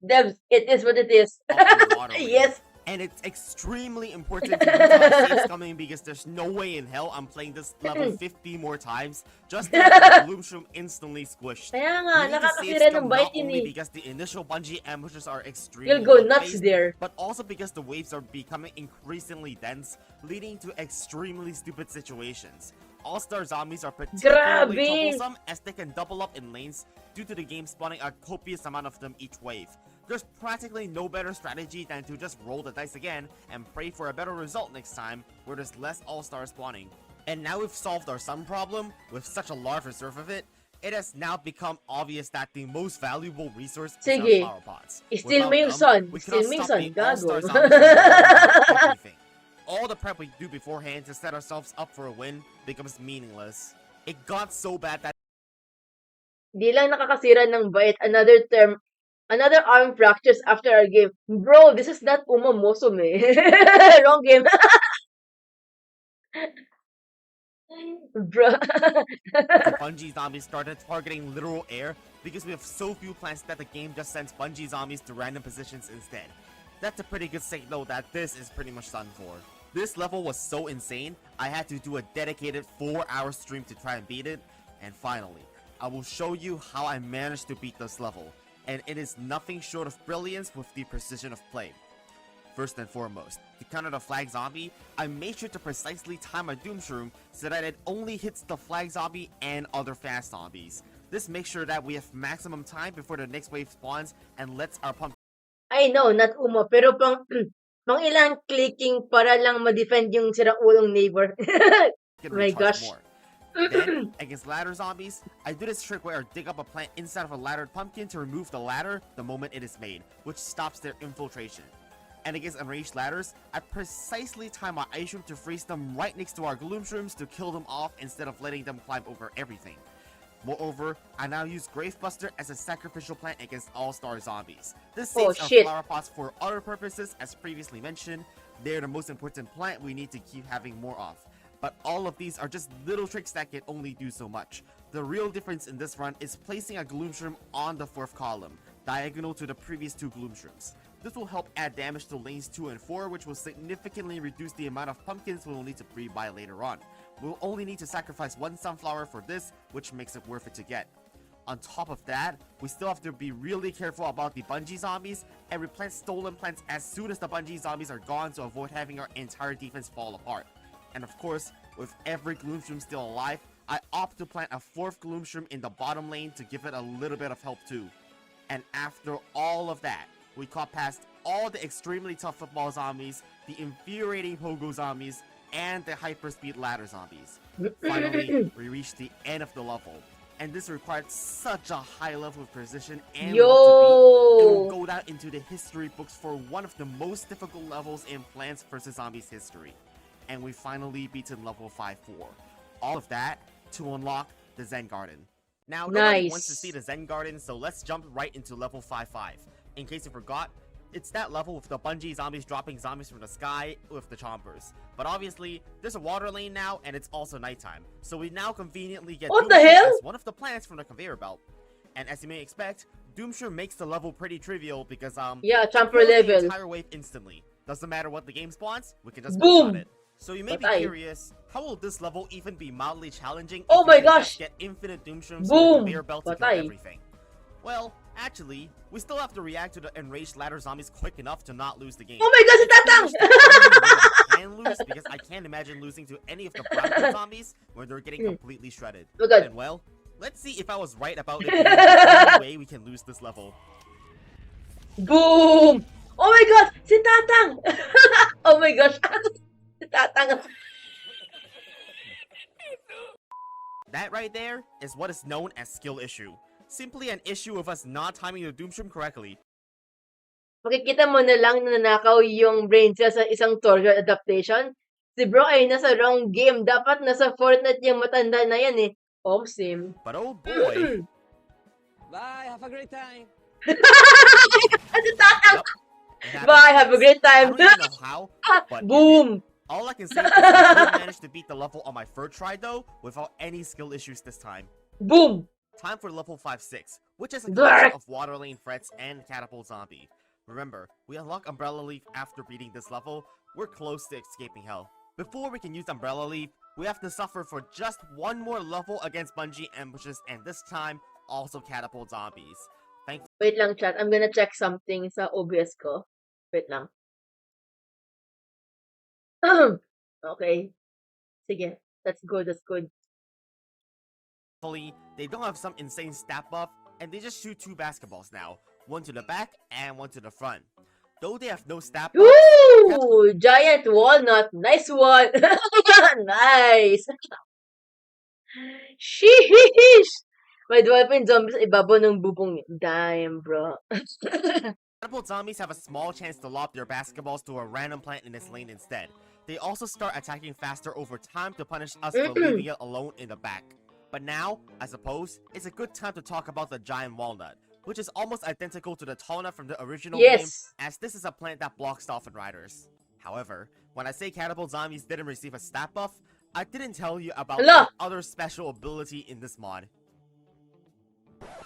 Devs, it is what it is. Off the waterway. Yes. And it's extremely important to utilize save scumming because there's no way in hell I'm playing this level 50 more times just to have the Gloom Shroom instantly squished. Kaya nga, We need to nakakasira save ng scum bite not yun only eh. because the initial bungee ambushes are extremely You'll go nuts long-paced, there. but also because the waves are becoming increasingly dense, leading to extremely stupid situations. All-star zombies are particularly Grabe! troublesome as they can double up in lanes due to the game spawning a copious amount of them each wave. There's practically no better strategy than to just roll the dice again and pray for a better result next time where there's less all-star spawning. And now we've solved our sun problem with such a large reserve of it, It has now become obvious that the most valuable resource is our Sige. flower pots. Steal mo Without yung them, sun. we Steal cannot mo yung stop sun. the all-star Gago. zombies from running down everything. All the prep we do beforehand to set ourselves up for a win becomes meaningless. It got so bad that Di lang nakakasira ng bait. Another arm fractures after our game. Bro, this is not Uma Mosum eh. Wrong game. Bro. the Bungie zombies started targeting literal air because we have so few plants that the game just sends Bungie zombies to random positions instead. That's a pretty good signal that this is pretty much done for. This level was so insane, I had to do a dedicated 4-hour stream to try and beat it, and finally, I will show you how I managed to beat this level, and it is nothing short of brilliance with the precision of play. First and foremost, to counter the flag zombie, I made sure to precisely time my doom shroom so that it only hits the flag zombie and other fast zombies. This makes sure that we have maximum time before the next wave spawns and lets our pumpkin I know, not Uma, pero pang ilang clicking para lang ma-defend yung sirang-ulong neighbor. My recharge gosh. more. Then, against ladder zombies, I do this trick where I dig up a plant inside of a laddered pumpkin to remove the ladder the moment it is made, which stops their infiltration. And against enraged ladders, I precisely time my ice shroom to freeze them right next to our gloom shrooms to kill them off instead of letting them climb over everything. Moreover, I now use Gravebuster as a sacrificial plant against all-star zombies. This Oh, saves our shit. flower pots for other purposes, as previously mentioned. They're the most important plant we need to keep having more of. But all of these are just little tricks that can only do so much. The real difference in this run is placing a gloom shroom on the 4th column, diagonal to the previous 2 gloom shrooms. This will help add damage to lanes 2 and 4, which will significantly reduce the amount of pumpkins we will need to breed by later on. We'll only need to sacrifice 1 sunflower for this, which makes it worth it to get. On top of that, we still have to be really careful about the Bungie zombies and replant stolen plants as soon as the Bungie zombies are gone to avoid having our entire defense fall apart. And of course, with every gloom shroom still alive, I opt to plant a 4th gloom shroom in the bottom lane to give it a little bit of help too. And after all of that, we caught past all the extremely tough football zombies, the infuriating pogo zombies, and the hyperspeed ladder zombies. Finally, we reached the end of the level, and this required such a high level of precision and luck to beat. It will go down into the history books for one of the most difficult levels in Plants vs. Zombies history. And we finally beaten level 5-4. All of that to unlock the Zen Garden. Now, nobody wants to see the Zen Garden, so let's jump right into level 5-5. In case you forgot, it's that level with the Bungie zombies dropping zombies from the sky with the chompers. But obviously, there's a water lane now, and it's also nighttime. So we now conveniently get What Doomshroom the hell? as one of the plants from the conveyor belt. And as you may expect, Doomshroom makes the level pretty trivial because yeah, it chomper kills the level. entire wave instantly. Doesn't matter what the game spawns, we can just Boom! one-shot it. So you may But be curious, how will this level even be mildly challenging Oh if my you can gosh! just get infinite Doomshrooms from the Boom! conveyor belt to kill Patay. everything? Well, actually, we still have to react to the enraged ladder zombies quick enough to not lose the game. Oh my god, si It's pretty Tatang! much the only way we can lose because I can't imagine losing to any of the brown zombies where they're getting completely shredded. Oh god. And well, let's see if I was right about it being the only way we can lose this level. Boom! Oh my god, si Tatang! Oh my gosh, si Tatang. That right there is what is known as skill issue. Simply an issue of us not timing the Doomshroom correctly. Makikita mo na lang na nanakaw yung brain cell sa isang tutorial adaptation. Si bro ay nasa wrong game. Dapat nasa Fortnite yung matanda na yan eh. Sim. But oh boy. Bye, have a great time. Si Tatang! Yep, Bye, have a great I time. don't even know how, but it did. Boom! All I can say is I did manage to beat the level on my first try though, without any skill issues this time. Boom! Time for level 5-6, which is a Blah. collection of water lane threats and catapult zombie. Remember, we unlock Umbrella Leaf after beating this level. We're close to escaping hell. Before we can use Umbrella Leaf, we have to suffer for just one more level against Bungie ambushes, and this time, also catapult zombies. Wait lang, chat. I'm gonna check something sa OBS ko. Wait lang. Okay. Sige. That's good, that's good. Thankfully, they don't have some insane stat buff, and they just shoot 2 basketballs now. One to the back, and one to the front. Though they have no stat buffs, Woo! Giant walnut. Nice one. Nice. Sheesh. May dumating zombie sa ibabaw ng bubong niya. Damn, bro. Catapult zombies have a small chance to lob their basketballs to a random plant in its lane instead. They also start attacking faster over time to punish us for leaving it alone in the back. But now, I suppose, it's a good time to talk about the giant walnut, which is almost identical to the tall nut from the original game, Yes. as this is a plant that blocks dolphin riders. However, when I say catapult zombies didn't receive a stat buff, I didn't tell you about Hala! the other special ability in this mod.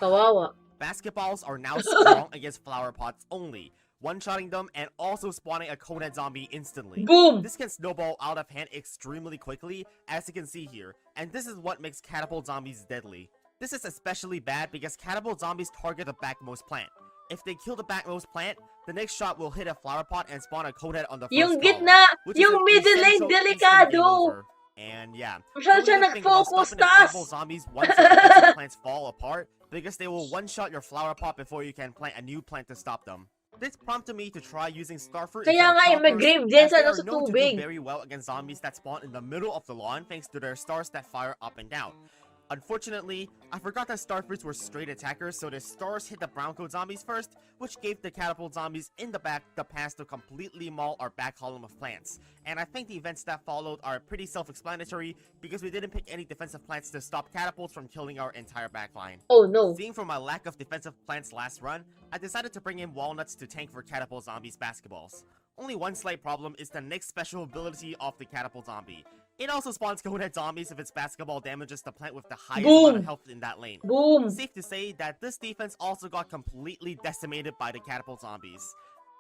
Kawawa. Basketballs are now strong against flower pots only, one-shotting them and also spawning a conehead zombie instantly. Boom! This can snowball out of hand extremely quickly, as you can see here, and this is what makes catapult zombies deadly. This is especially bad because catapult zombies target the backmost plant. If they kill the backmost plant, the next shot will hit a flower pot and spawn a conehead on the first Yung column, gitna, which is yung an middle lane, essential instant game delikado. over. And yeah, Masyado don't siya even think about nag-focus, stopping the tas. catapult zombies once your defensive plants fall apart, because they will one-shot your flower pot before you can plant a new plant to stop them. This prompted me to try using Starfruit Kaya instead of nga, may Toppers, grave din as sa, they ano, are sa known to do tubig. very well against zombies that spawn in the middle of the lawn thanks to their stars that fire up and down. Unfortunately, I forgot that Starfruits were straight attackers, so the stars hit the brown coat zombies first, which gave the catapult zombies in the back the pass to completely maul our back column of plants. And I think the events that followed are pretty self-explanatory because we didn't pick any defensive plants to stop catapults from killing our entire backline. Oh no. Seeing from my lack of defensive plants last run, I decided to bring in walnuts to tank for catapult zombies basketballs. Only one slight problem is the next special ability of the catapult zombie. It also spawns conehead zombies if its basketball damages the plant with the highest amount of health in that lane. Boom! Safe to say that this defense also got completely decimated by the catapult zombies.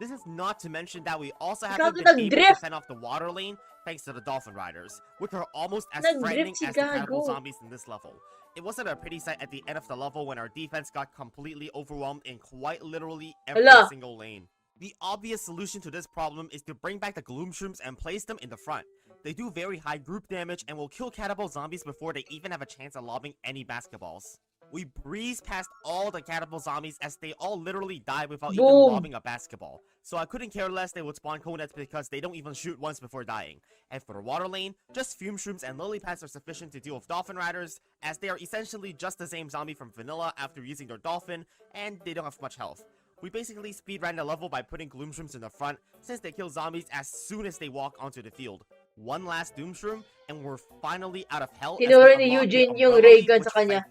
This is not to mention that we also haven't been able to nag-drift. fend off the water lane thanks to the dolphin riders, which are almost as Nag-drift frightening si as the catapult Gago. zombies in this level. It wasn't a pretty sight at the end of the level when our defense got completely overwhelmed in quite literally every Hala. single lane. The obvious solution to this problem is to bring back the gloom shrooms and place them in the front. They do very high group damage and will kill catapult zombies before they even have a chance at lobbing any basketballs. We breezed past all the catapult zombies as they all literally die without even Boom. lobbing a basketball. So I couldn't care less they would spawn coneheads because they don't even shoot once before dying. And for the water lane, just fume shrooms and lily pads are sufficient to deal with dolphin riders, as they are essentially just the same zombie from vanilla after using their dolphin, and they don't have much health. We basically speedran the level by putting gloom shrooms in the front, since they kill zombies as soon as they walk onto the field. One last doom shroom, and we're finally out of hell. Tinuro ni Eugene yung ray gun sa kanya.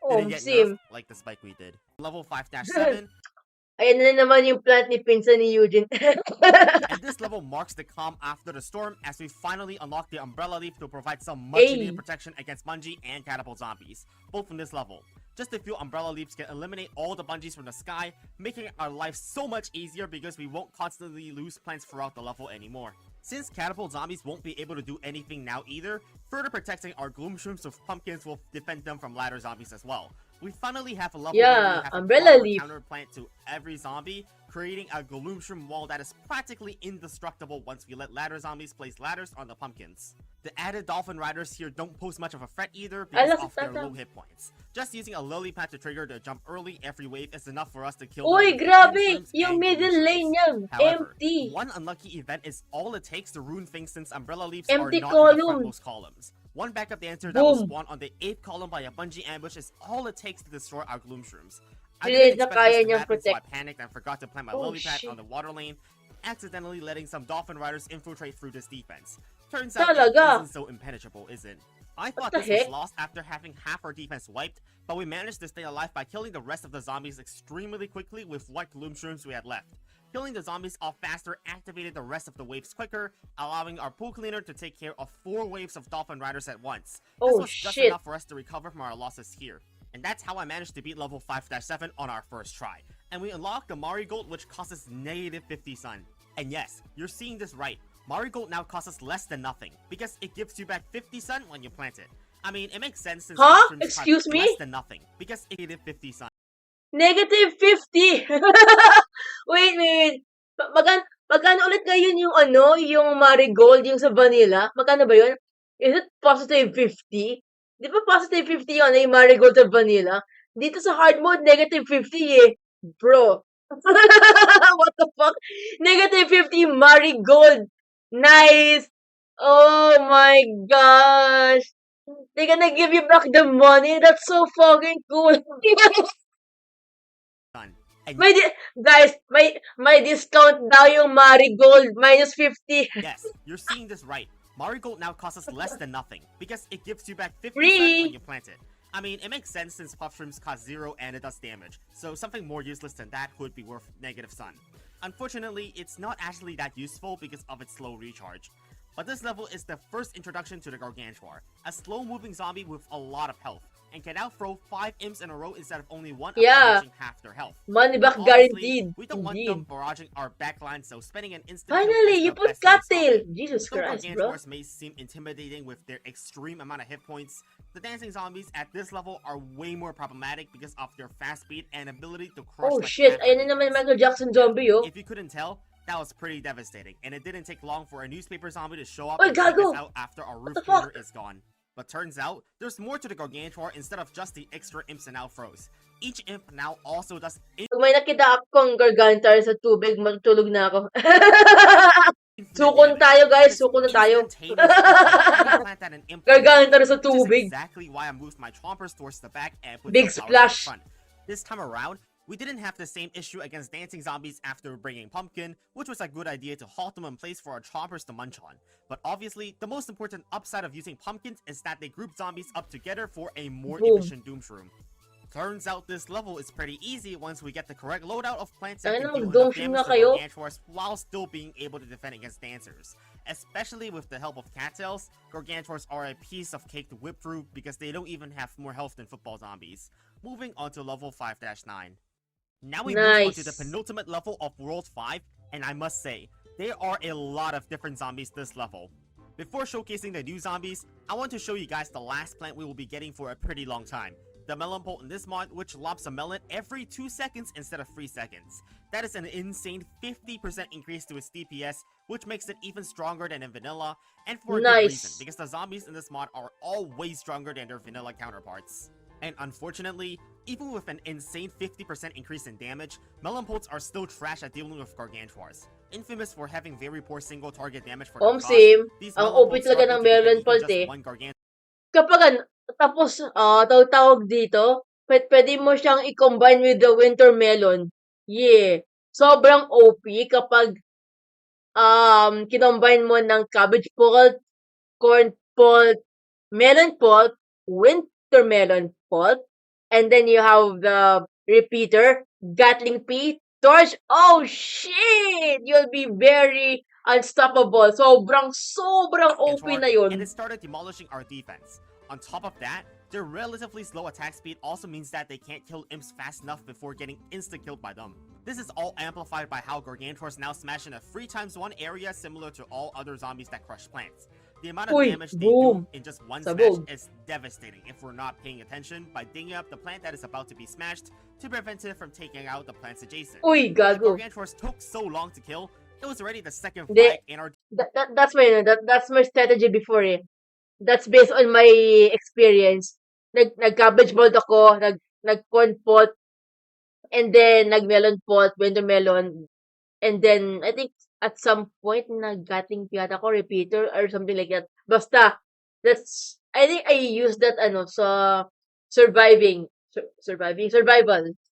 Oh, Didn't get sim. nerfed like the spike we did. Level 5-7, Ayan na naman yung plant ni Pinsan ni Eugene. and this level marks the calm after the storm as we finally unlock the umbrella leaf to provide some much needed protection against bungee and catapult zombies, both from this level. Just a few umbrella leaps can eliminate all the bungees from the sky, making our life so much easier because we won't constantly lose plants throughout the level anymore. Since catapult zombies won't be able to do anything now either, further protecting our gloom shrooms with pumpkins will defend them from ladder zombies as well. We finally have a level where we have umbrella a proper leaf. counter plant to every zombie, creating a gloom shroom wall that is practically indestructible once we let ladder zombies place ladders on the pumpkins. The added dolphin riders here don't pose much of a threat either because of their low hit points. Just using a lily pad to trigger the jump early every wave is enough for us to kill them Uy, with the grabe! gloom shrooms Yung and middle gloom lane shrooms. niyan, However, empty. one unlucky event is all it takes to ruin things since umbrella leaves Empty are not in column. the frontmost columns. One backup answer that will Boom. spawn on the 8th column by a bungee ambush is all it takes to destroy our gloom shrooms. I Hindi didn't na expect kaya this to niyang happen, so I protect. panicked and forgot to plant my Oh, lily pad shit. on the water lane, accidentally letting some dolphin riders infiltrate through this defense. Turns out it Talaga? isn't so impenetrable, is it? I thought the this was heck? lost after having half our defense wiped, but we managed to stay alive by killing the rest of the zombies extremely quickly with what gloom shrooms we had left. Killing the zombies off faster activated the rest of the waves quicker, allowing our pool cleaner to take care of 4 waves of dolphin riders at once. This Oh, was just shit. enough for us to recover from our losses here. And that's how I managed to beat level 5-7 on our first try. And we unlocked the Marigold, which costs us negative 50 sun. And yes, you're seeing this right. Marigold now costs us less than nothing, because it gives you back 50 sun when you plant it. I mean, it makes sense since Huh? mushrooms cost Excuse me? less than nothing, because it negative 50 sun. Negative 50! Wait. Magkano ulit ngayon yung yung marigold, yung sa vanilla? Magkano ba yun? Is it positive 50? Di ba positive 50 yun, yung marigold sa vanilla? Dito sa hard mode, negative 50 eh. Bro. What the fuck? Negative 50 marigold. Nice. Oh my gosh. They're gonna give you back the money. That's so fucking cool. Done. And May guys, may discount daw yung Marigold, minus 50. yes, you're seeing this right. Marigold now costs us less than nothing because it gives you back 50 cents when Free! you plant it. I mean, it makes sense since puff shrooms cost 0 and it does damage, so something more useless than that would be worth negative sun. Unfortunately, it's not actually that useful because of its slow recharge. But this level is the first introduction to the Gargantuar, a slow-moving zombie with a lot of health, and can now throw 5 imps in a row instead of only one upon Yeah. reaching half their health. Money back Honestly, guaranteed. we don't want Indeed. them barraging our backline, so spending an instant Finally, kill you is the put best thing to stop Cattail. it. Jesus Though Christ, bro. Gargantuars may seem intimidating with their extreme amount of hit points, the dancing zombies at this level are way more problematic because of their fast speed and ability to crush Oh like shit, half ayun our na naman defense. Michael Jackson zombie, oh. If you couldn't tell, that was pretty devastating, and it didn't take long for a newspaper zombie to show up Oy, and take gago! us out after our roof the fuck? cleaner is gone. But turns out, there's more to the Gargantuar instead of just the extra imps and outthrows. Each imp now also does Pag may nakita akong Gargantar sa tubig, matutulog na ako. infinite Sukon damage. tayo, That guys. is Sukon na tayo. instantaneous damage. Any plant that an imp Gargantar sa which is tubig. exactly why I moved my chompers towards the back and put Big some power to the splash. front. This time around, we didn't have the same issue against dancing zombies after bringing Pumpkin, which was a good idea to halt them in place for our chompers to munch on. But obviously, the most important upside of using pumpkins is that they group zombies up together for a more Boom. efficient doomshroom. Turns out this level is pretty easy once we get the correct loadout of plants that Ay, can na, deal enough mag-doomshroom damage na to kayo. Gargantuars while still being able to defend against dancers. Especially with the help of cattails, Gargantuars are a piece of cake to whip through because they don't even have more health than football zombies. Moving on to level 5-9. Now we move on to the Nice. penultimate level of World 5, and I must say, there are a lot of different zombies this level. Before showcasing the new zombies, I want to show you guys the last plant we will be getting for a pretty long time. The melon pole in this mod, which lops a melon every 2 seconds instead of 3 seconds. That is an insane 50% increase to its DPS, which makes it even stronger than in vanilla, and for a good reason, Nice. because the zombies in this mod are all way stronger than their vanilla counterparts. And unfortunately, even with an insane 50% increase in damage, melon poles are still trash at dealing with Gargantuars. Infamous for having very poor single target damage for their cost, Same. these Ang melon OP poles talaga struggle ng to defend melon even pole, just eh. one Gargantuar. Kapag tapos, tawag dito, pwede mo siyang i-combine with the winter melon. Yeah. Sobrang OP kapag kinombine mo ng cabbage pulp, corn pulp, melon pulp, winter melon pulp, and then you have the repeater, Gatling P, torch. Oh shit! You'll be very unstoppable. Sobrang OP na yun. And it started demolishing our defense. On top of that, their relatively slow attack speed also means that they can't kill imps fast enough before getting insta-killed by them. This is all amplified by how Gargantuars now smash in a 3x1 area similar to all other zombies that crush plants. The amount of Uy, damage they boom. do in just one Sabog. smash is devastating if we're not paying attention by dinging up the plant that is about to be smashed to prevent it from taking out the plants adjacent. Uy, The gago. Gargantuars took so long to kill, it was already the second Hindi. flag in our That's my strategy before, eh. That's based on my experience. Nag-cabbage mold ako, nag-corn pot, and then nag-melon pot, winter melon, and then I think at some point nag-gatling yata ako, repeater or something like that. Basta, I think I used that sa survival.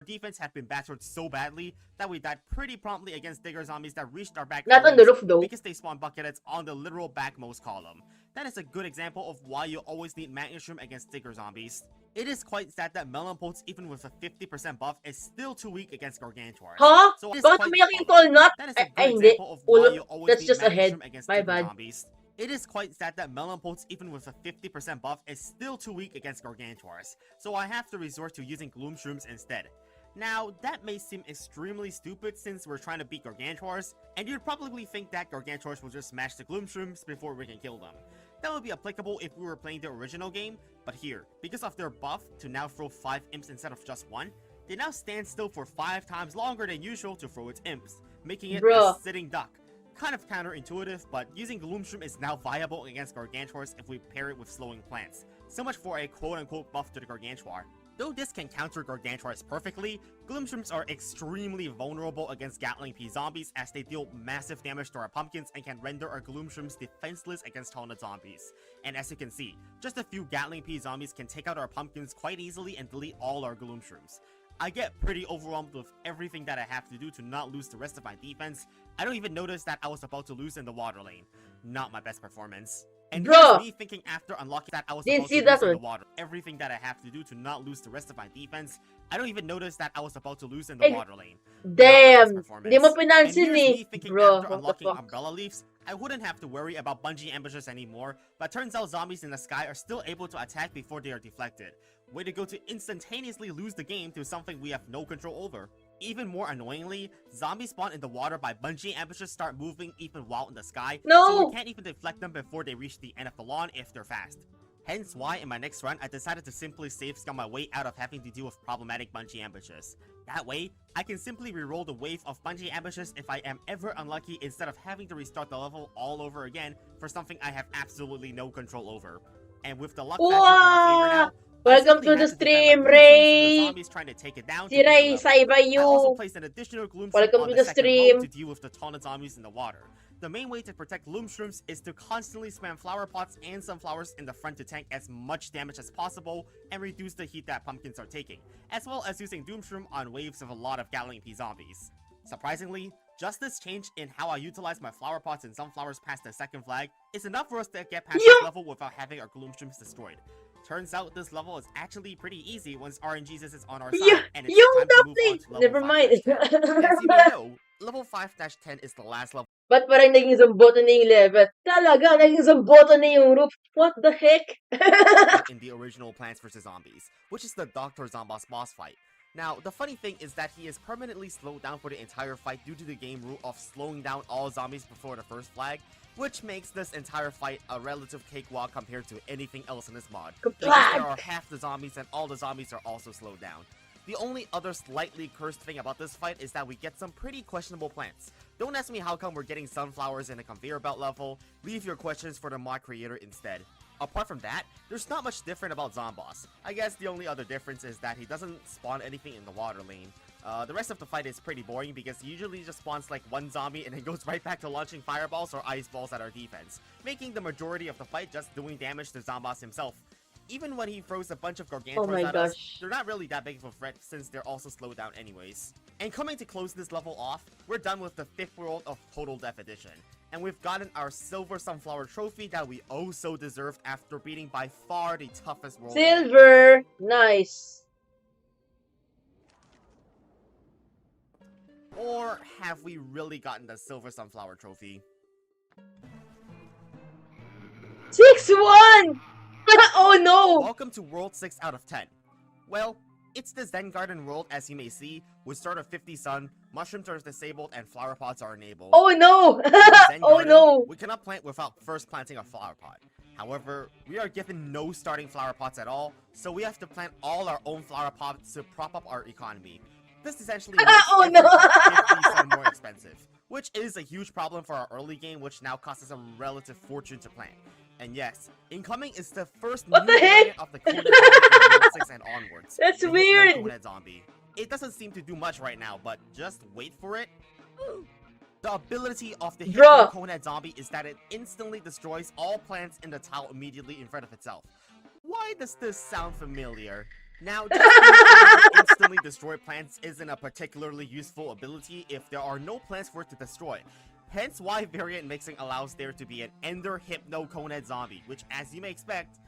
defense had been battered so badly that we died pretty promptly against digger zombies that reached our back Not on the columns roof though. because they spawn buckets on the literal backmost column. That is a good example of why you always need Magnesium against digger zombies. It is quite sad that Melon Pulse, even with a 50% buff, is still too weak against Gargantuars. Huh? So it is Bakit quite umiyak yung funny. tall knot? That is a Ay, good hindi. example of why you always That's need just a head. Magnesium against My digger bad. zombies. It is quite sad that Melon Pulse, even with a 50% buff, is still too weak against Gargantuars, so I have to resort to using Gloom Shrooms instead. Now, that may seem extremely stupid since we're trying to beat Gargantuars, and you'd probably think that Gargantuars will just smash the Gloom Shrooms before we can kill them. That would be applicable if we were playing the original game, but here, because of their buff to now throw 5 imps instead of just 1, they now stand still for 5 times longer than usual to throw its imps, making it Bruh. a sitting duck. Kind of counterintuitive, but using Gloom Shroom is now viable against Gargantuars if we pair it with slowing plants. So much for a quote-unquote buff to the Gargantuar. Though this can counter Gargantuars perfectly, Gloomshrooms are extremely vulnerable against Gatling P zombies as they deal massive damage to our pumpkins and can render our Gloomshrooms defenseless against Tona zombies. And as you can see, just a few Gatling P zombies can take out our pumpkins quite easily and delete all our Gloomshrooms. I get pretty overwhelmed with everything that I have to do to not lose the rest of my defense. I don't even notice that I was about to lose in the water lane. Not my best performance. And Bro! here's me thinking after unlocking that I was Didn't about see to that lose in the one. water. Everything that I have to do to not lose the rest of my defense. I don't even notice that I was about to lose in the Eh, water lane. Damn! Not my best Di mo performance. And pinansin here's eh. me thinking Bro, after what the unlocking fuck? Umbrella Leaves, I wouldn't have to worry about bungee ambushes anymore, but turns out zombies in the sky are still able to attack before they are deflected. Way to go to instantaneously lose the game to something we have no control over. Even more annoyingly, zombies spawn in the water by bungee ambushes start moving even while in the sky, so No! we can't even deflect them before they reach the end of the lawn if they're fast. Hence why in my next run, I decided to simply save scum my way out of having to deal with problematic bungee ambushes. That way, I can simply reroll the wave of bungee ambushes if I am ever unlucky instead of having to restart the level all over again for something I have absolutely no control over. And with the luck factor in our favor now, Welcome to the stream, Ray! zombies trying to take it down Si Ray, say by I also you! placed an additional Gloomshroom Welcome on to the the second row stream. to deal with the ton of zombies in the water. The main way to protect Gloomshrooms is to constantly spam flower pots and sunflowers in the front to tank as much damage as possible and reduce the heat that pumpkins are taking, as well as using Doomshroom on waves of a lot of Gatling P zombies. Surprisingly, just this change in how I utilize my flower pots and sunflowers past the second flag is enough for us to get past this level without having our Gloomshrooms destroyed. Turns out this level is actually pretty easy once RNGesus is on our side, and it's Yung time to move on dapat! to level Never mind. 5-10. As you may know, level 5-10 is the last level Ba't parang naging zamboto na yung level? Talaga, naging zamboto na yung roof. What the heck? in the original Plants vs. Zombies, which is the Dr. Zomboss boss fight. Now, the funny thing is that he is permanently slowed down for the entire fight due to the game rule of slowing down all zombies before the first flag, which makes this entire fight a relative cakewalk compared to anything else in this mod, because there are half the zombies and all the zombies are also slowed down. The only other slightly cursed thing about this fight is that we get some pretty questionable plants. Don't ask me how come we're getting sunflowers in a conveyor belt level, leave your questions for the mod creator instead. Apart from that, there's not much different about Zomboss. I guess the only other difference is that he doesn't spawn anything in the water lane. The rest of the fight is pretty boring because he usually just spawns like one zombie and then goes right back to launching fireballs or ice balls at our defense, making the majority of the fight just doing damage to Zomboss himself. Even when he throws a bunch of Gargantuars at us, they're not really that big of a threat since they're also slowed down anyways. And coming to close this level off, we're done with the 5th world of Total Death Edition. And we've gotten our Silver Sunflower Trophy that we oh so deserved after beating by far the toughest world. Silver! Nice. Or have we really gotten the Silver Sunflower Trophy? 6-1! Oh no! Welcome to World 6 out of 10. Well, it's the Zen Garden world as you may see, with start of 50 sun, mushrooms are disabled and flower pots are enabled. Oh no! Oh no! We cannot plant without first planting a flower pot. However, we are given no starting flower pots at all, so we have to plant all our own flower pots to prop up our economy. This essentially makes Oh every no! pot 50 sun more expensive, which is a huge problem for our early game, which now costs us a relative fortune to plant. And yes, incoming is the first What new the heck? variant of the Conehead zombie in World 6 and onwards. That's the weird! Conehead zombie. It doesn't seem to do much right now, but just wait for it. The ability of the Conehead zombie is that it instantly destroys all plants in the tile immediately in front of itself. Why does this sound familiar? Now, just being able to instantly destroy plants isn't a particularly useful ability if there are no plants for it to destroy. Hence why variant mixing allows there to be an Ender Hypno Conehead zombie, which as you may expect,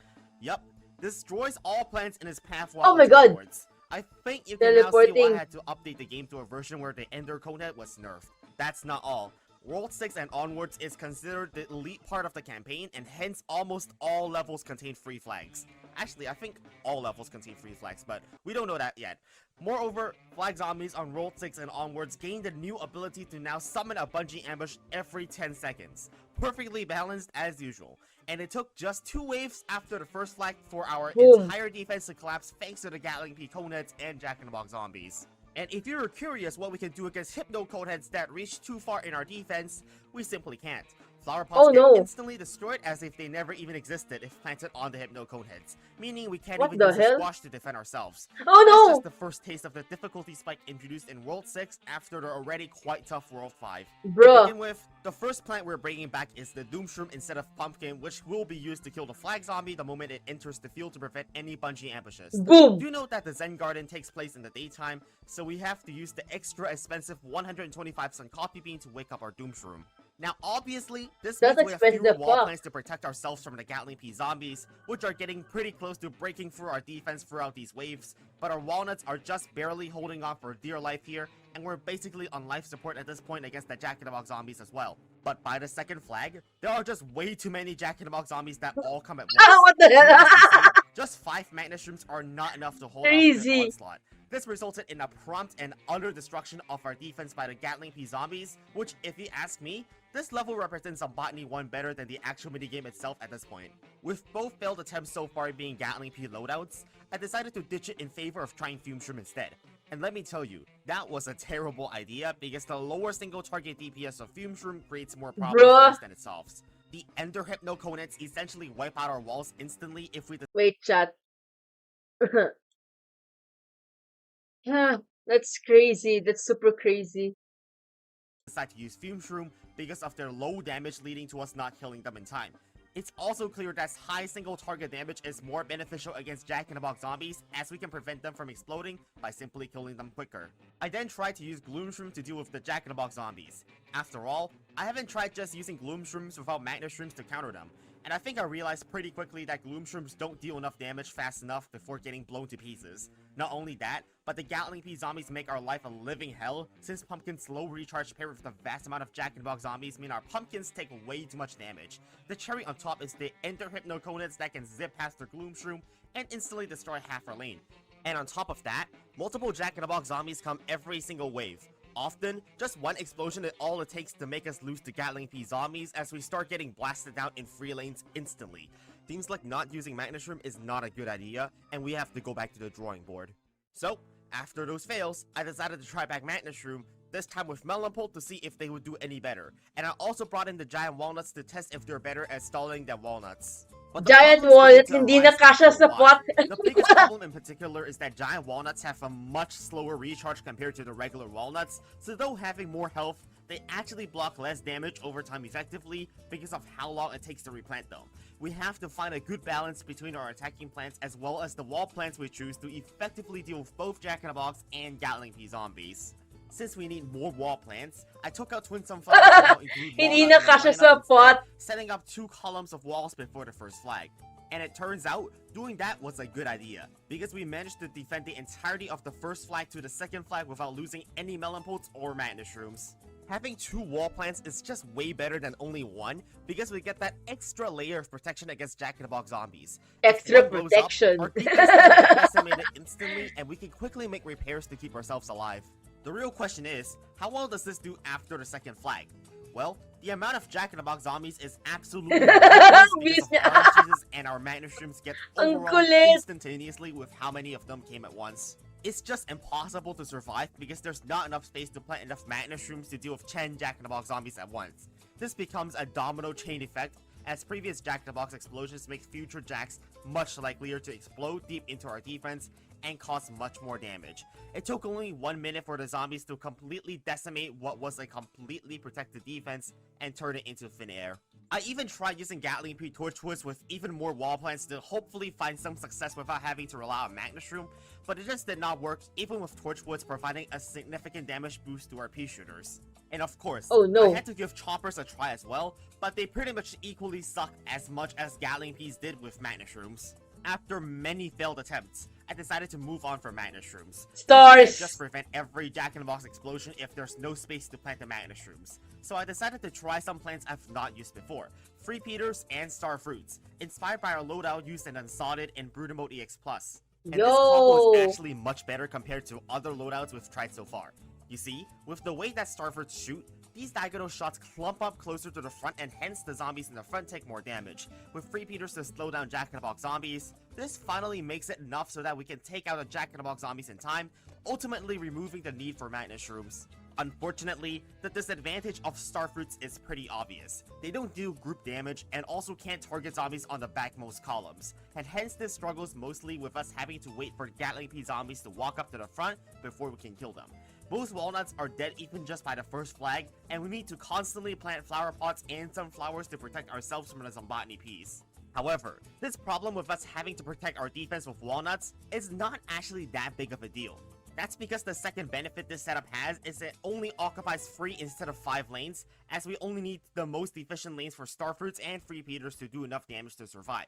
yup, destroys all plants in his path while it teleports. I think you can now see why I had to update the game to a version where the Ender Conehead was nerfed. That's not all. World 6 and onwards is considered the elite part of the campaign, and hence almost all levels contain free flags. Actually, I think all levels contain free flags, but we don't know that yet. Moreover, flag zombies on World 6 and onwards gain the new ability to now summon a bungee ambush every 10 seconds. Perfectly balanced as usual. And it took just 2 waves after the first flag for our entire defense to collapse thanks to the Gatling P Coneheads and Jack-in-the-Box zombies. And if you're curious what we can do against Hypno Coneheads that reach too far in our defense, we simply can't. Flower pots Oh get no. instantly destroyed as if they never even existed if planted on the Hypno Cone heads, meaning we can't What even the use a hell? squash to defend ourselves. Oh That's no! just the first taste of the difficulty spike introduced in World 6 after the already quite tough World 5. To Bruh. begin with, the first plant we're bringing back is the Doomshroom instead of Pumpkin, which will be used to kill the Flag Zombie the moment it enters the field to prevent any bungee ambushes. Boom! Do note that the Zen Garden takes place in the daytime, so we have to use the extra expensive 125 Sun Coffee Bean to wake up our Doomshroom. Now obviously, this That's means we have expensive fewer as wall fuck. plants to protect ourselves from the Gatling P zombies, which are getting pretty close to breaking through our defense throughout these waves, but our walnuts are just barely holding on for dear life here, and we're basically on life support at this point against the Jack-in-the-Box zombies as well. But by the second flag, there are just way too many Jack-in-the-Box zombies that all come at once. What the hell? Needless to say, just 5 Magna Shrooms are not enough to hold off their Crazy. onslaught. This resulted in a prompt and utter destruction of our defense by the Gatling P zombies, which, if you ask me, this level represents a Botany 1 better than the actual minigame itself at this point. With both failed attempts so far being Gatling P loadouts, I decided to ditch it in favor of trying Fume Shroom instead. And let me tell you, that was a terrible idea because the lower single target DPS of Fume Shroom creates more problems for Bruh. us than it solves. The Ender Hypno Conettes essentially wipe out our walls instantly if we Wait, chat. Yeah, that's crazy. That's super crazy. decide to use Fume Shroom because of their low damage leading to us not killing them in time. It's also clear that high single target damage is more beneficial against Jack-in-the-Box zombies as we can prevent them from exploding by simply killing them quicker. I then tried to use Gloom Shroom to deal with the Jack-in-the-Box zombies. After all, I haven't tried just using Gloom Shrooms without Magna Shrooms to counter them, and I think I realized pretty quickly that Gloom Shrooms don't deal enough damage fast enough before getting blown to pieces. Not only that, but the Gatling P zombies make our life a living hell, since Pumpkin's slow recharge paired with the vast amount of Jack-in-the-Box zombies mean our pumpkins take way too much damage. The cherry on top is the Ender Hypno Conettes that can zip past their Gloom Shroom and instantly destroy half our lane. And on top of that, multiple Jack-in-the-Box zombies come every single wave. Often, just one explosion is all it takes to make us lose to Gatling P zombies as we start getting blasted down in free lanes instantly. Seems like not using Magna Shroom is not a good idea, and we have to go back to the drawing board. So, after those fails, I decided to try back Magna Shroom, this time with Melon Pult to see if they would do any better. And I also brought in the Giant Walnuts to test if they're better at stalling than Walnuts. But the Giant problems walnuts, begin to hindi na arise kasya after sa a while. pot. The biggest problem in particular is that Giant Walnuts have a much slower recharge compared to the regular Walnuts, so though having more health, they actually block less damage over time effectively because of how long it takes to replant them. We have to find a good balance between our attacking plants as well as the wall plants we choose to effectively deal with both Jack-in-the-Box and Gatling P zombies. Since we need more wall plants, I took out Twin Sunflower to now include Hindi Walnut na in our kasya lineup sa instead, pot. setting up 2 columns of walls before the first flag. And it turns out, doing that was a good idea, because we managed to defend the entirety of the first flag to the second flag without losing any Melon Pults or Magna Shrooms. Having 2 wall plants is just way better than only 1, because we get that extra layer of protection against Jack-in-the-Box zombies. Extra If one blows protection. up, our defense can get decimated instantly, and we can quickly make repairs to keep ourselves alive. The real question is, how well does this do after the second flag? Well, the amount of Jack-in-the-Box zombies is absolutely ridiculous because of our cheeses and our Magna Shrooms get Ang overrun kulit. instantaneously with how many of them came at once. It's just impossible to survive because there's not enough space to plant enough Magna Shrooms to deal with 10 Jack-in-the-Box zombies at once. This becomes a domino chain effect, as previous Jack-in-the-Box explosions make future Jacks much likelier to explode deep into our defense and cause much more damage. It took only 1 minute for the zombies to completely decimate what was a completely protected defense and turn it into thin air. I even tried using Gatling P Torchwoods with even more wall plants to hopefully find some success without having to rely on Magna Shroom, but it just did not work even with Torchwoods providing a significant damage boost to our P shooters. And of course, Oh no. I had to give Choppers a try as well, but they pretty much equally sucked as much as Gatling Ps did with Magna Shrooms. After many failed attempts, I decided to move on for Magna Shrooms. Stars. You can't just prevent every Jack-in-the-Box explosion if there's no space to plant the Magna Shrooms. So I decided to try some plants I've not used before, Free Peters and Star Fruits, inspired by our loadout used in Unsotted and Brute EX+. And this combo is actually much better compared to other loadouts we've tried so far. You see, with the way that Star Fruits shoot, these diagonal shots clump up closer to the front and hence the zombies in the front take more damage. With Free Peters to slow down Jack-in-the-Box zombies, this finally makes it enough so that we can take out the Jack-in-the-Box zombies in time, ultimately removing the need for Magna Shrooms. Unfortunately, the disadvantage of starfruits is pretty obvious. They don't do group damage and also can't target zombies on the backmost columns, and hence this struggles mostly with us having to wait for Gatling P zombies to walk up to the front before we can kill them. Most walnuts are dead even just by the first flag, and we need to constantly plant flower pots and sunflowers to protect ourselves from the zombotany peas. However, this problem with us having to protect our defense with walnuts is not actually that big of a deal. That's because the second benefit this setup has is it only occupies 3 instead of 5 lanes, as we only need the most efficient lanes for starfruits and repeaters to do enough damage to survive.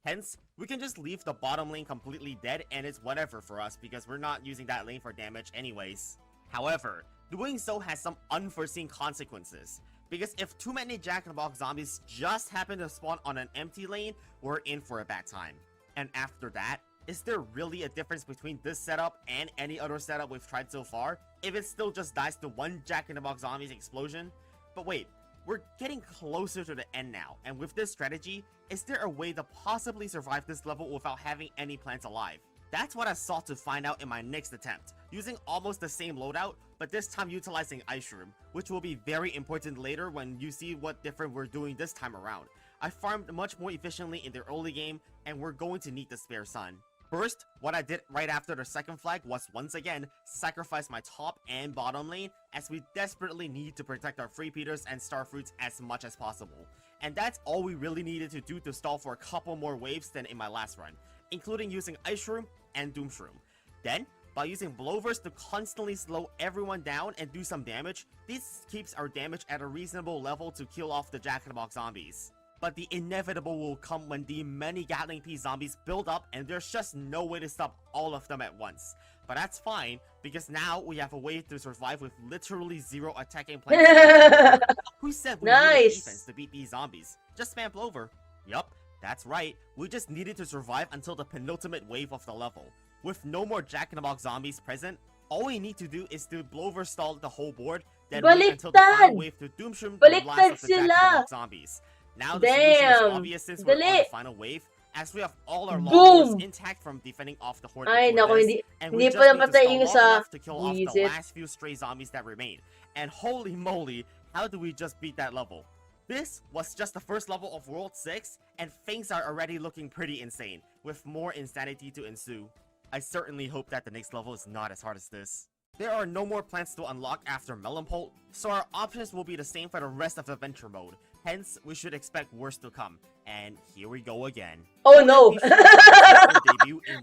Hence, we can just leave the bottom lane completely dead and it's whatever for us because we're not using that lane for damage anyways. However, doing so has some unforeseen consequences, because if too many Jack-in-the-Box zombies just happen to spawn on an empty lane, we're in for a bad time. And after that, is there really a difference between this setup and any other setup we've tried so far, if it still just dies to one Jack-in-the-Box zombie's explosion? But wait, we're getting closer to the end now, and with this strategy, is there a way to possibly survive this level without having any plants alive? That's what I sought to find out in my next attempt, using almost the same loadout, but this time utilizing Ice Room, which will be very important later when you see what different we're doing this time around. I farmed much more efficiently in the early game, and we're going to need the spare sun. First, what I did right after the second flag was once again sacrifice my top and bottom lane, as we desperately need to protect our repeaters and starfruits as much as possible. And that's all we really needed to do to stall for a couple more waves than in my last run, including using Ice Room and Doom Shroom. Then, by using blowovers to constantly slow everyone down and do some damage, this keeps our damage at a reasonable level to kill off the Jack-in-the-Box zombies. But the inevitable will come when the many Gatling P zombies build up and there's just no way to stop all of them at once. But that's fine, because now we have a way to survive with literally 0 attacking plants. Who said we needed defense to beat these zombies? Just spam Blover. Yup, that's right, we just needed to survive until the penultimate wave of the level. With no more Jack-in-the-Box zombies present, all we need to do is to Blover stall the whole board, then wait until the final wave to Doomshroom the last of the Jack-in-the-Box zombies. Now the solution is obvious since we're on the final wave, as we have all our longbows intact from defending off the horde before this, and we just need to stall long enough to kill off the last few stray zombies that remain. And holy moly, how do we just beat that level? This was just the first level of World 6, and things are already looking pretty insane, with more insanity to ensue. I certainly hope that the next level is not as hard as this. There are no more plants to unlock after Melonpolt, so our options will be the same for the rest of the Venture mode. Hence, we should expect worse to come. And here we go again. Oh no!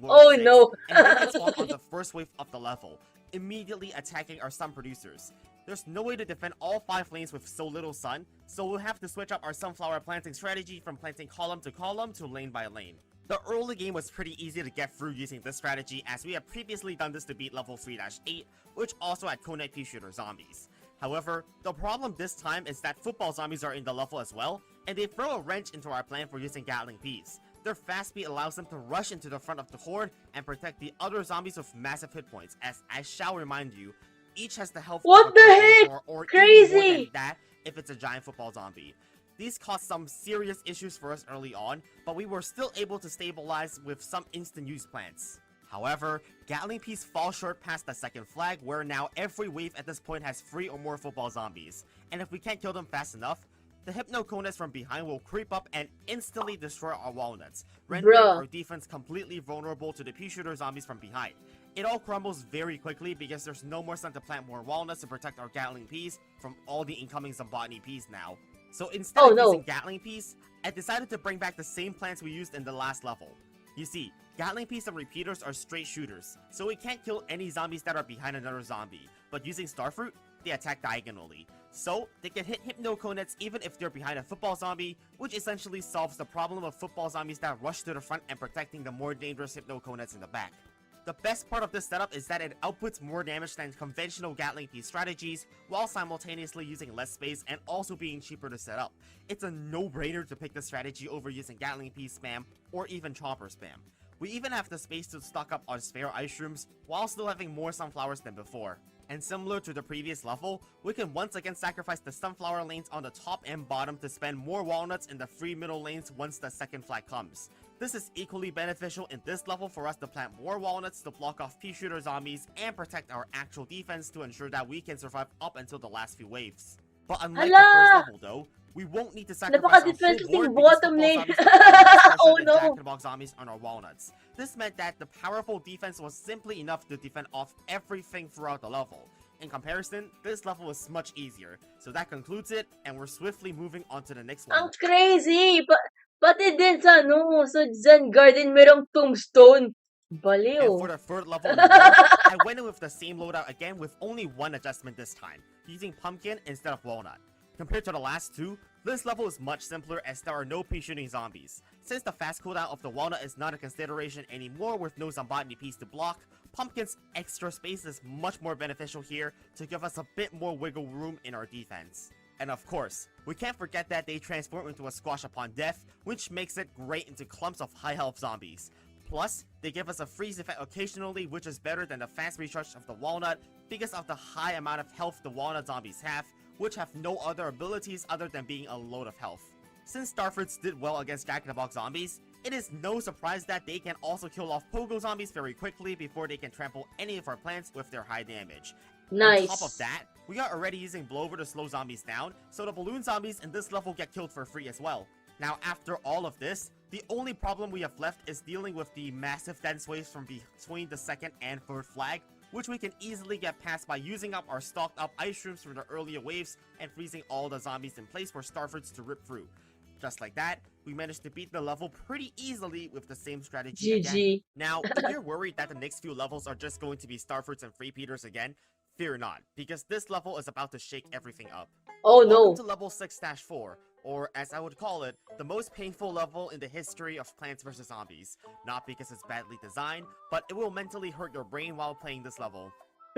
Oh no! And then it's on the first wave of the level, immediately attacking our sun producers. There's no way to defend all 5 lanes with so little sun, so we'll have to switch up our sunflower planting strategy from planting column to lane by lane. The early game was pretty easy to get through using this strategy, as we have previously done this to beat level 3-8, which also had Connect Pea Shooter zombies. However, the problem this time is that football zombies are in the level as well, and they throw a wrench into our plan for using Gatling Peas. Their fast speed allows them to rush into the front of the horde and protect the other zombies with massive hit points, as I shall remind you, each has the health what the heck? or Crazy! even more than that if it's a giant football zombie. These caused some serious issues for us early on, but we were still able to stabilize with some instant use plants. However, Gatling Peas fall short past the second flag, where now every wave at this point has 3 or more football zombies, and if we can't kill them fast enough, the Hypnoconus from behind will creep up and instantly destroy our walnuts, rendering our defense completely vulnerable to the pea shooter zombies from behind. It all crumbles very quickly because there's no more sun to plant more walnuts to protect our Gatling Peas from all the incoming zombotany peas now. So instead of using Gatling Peas, I decided to bring back the same plants we used in the last level. You see, Gatling Peas and repeaters are straight shooters, so we can't kill any zombies that are behind another zombie, but using Starfruit, they attack diagonally. So, they can hit Hypnoconets even if they're behind a football zombie, which essentially solves the problem of football zombies that rush to the front and protecting the more dangerous Hypnoconets in the back. The best part of this setup is that it outputs more damage than conventional Gatling Pea strategies, while simultaneously using less space and also being cheaper to set up. It's a no-brainer to pick this strategy over using Gatling Pea spam, or even Chomper spam. We even have the space to stock up on spare ice rooms, while still having more sunflowers than before. And similar to the previous level, we can once again sacrifice the sunflower lanes on the top and bottom to spend more walnuts in the free middle lanes once the second flag comes. This is equally beneficial in this level for us to plant more walnuts to block off pea shooter zombies and protect our actual defense to ensure that we can survive up until the last few waves. But unlike the first Hala! level though, we won't need to sacrifice our full Napaka-defensive board ng because bottom football lane. zombies are far less pressure Oh than no! jack-in-the-box zombies on our walnuts. This meant that the powerful defense was simply enough to defend off everything throughout the level. In comparison, this level was much easier. So that concludes it, and we're swiftly moving on to the next one. Ang crazy! Pati din sa sa Zen Garden merong tombstone. And Baliw. for the third level in a row, I went in with the same loadout again with only one adjustment this time, using pumpkin instead of walnut. Compared to the last two, this level is much simpler as there are no pea-shooting zombies. Since the fast cooldown of the walnut is not a consideration anymore with no zombotany piece to block, pumpkin's extra space is much more beneficial here to give us a bit more wiggle room in our defense. And of course, we can't forget that they transform into a squash upon death, which makes it great into clumps of high health zombies. Plus, they give us a freeze effect occasionally, which is better than the fast recharge of the walnut because of the high amount of health the walnut zombies have, which have no other abilities other than being a load of health. Since Starfruits did well against jack-in-the-box zombies, it is no surprise that they can also kill off pogo zombies very quickly before they can trample any of our plants with their high damage. Nice. On top of that, we are already using blowover to slow zombies down, so the balloon zombies in this level get killed for free as well. Now after all of this, the only problem we have left is dealing with the massive dense waves from between the second and third flag, which we can easily get past by using up our stocked up ice shrooms from the earlier waves and freezing all the zombies in place for Starfruits to rip through. Just like that, we managed to beat the level pretty easily with the same strategy again. GG. Now, if you're worried that the next few levels are just going to be Starfruits and Free Peters again, fear not, because this level is about to shake everything up. Oh Welcome no. to level 6-4, or as I would call it, the most painful level in the history of Plants vs. Zombies. Not because it's badly designed, but it will mentally hurt your brain while playing this level.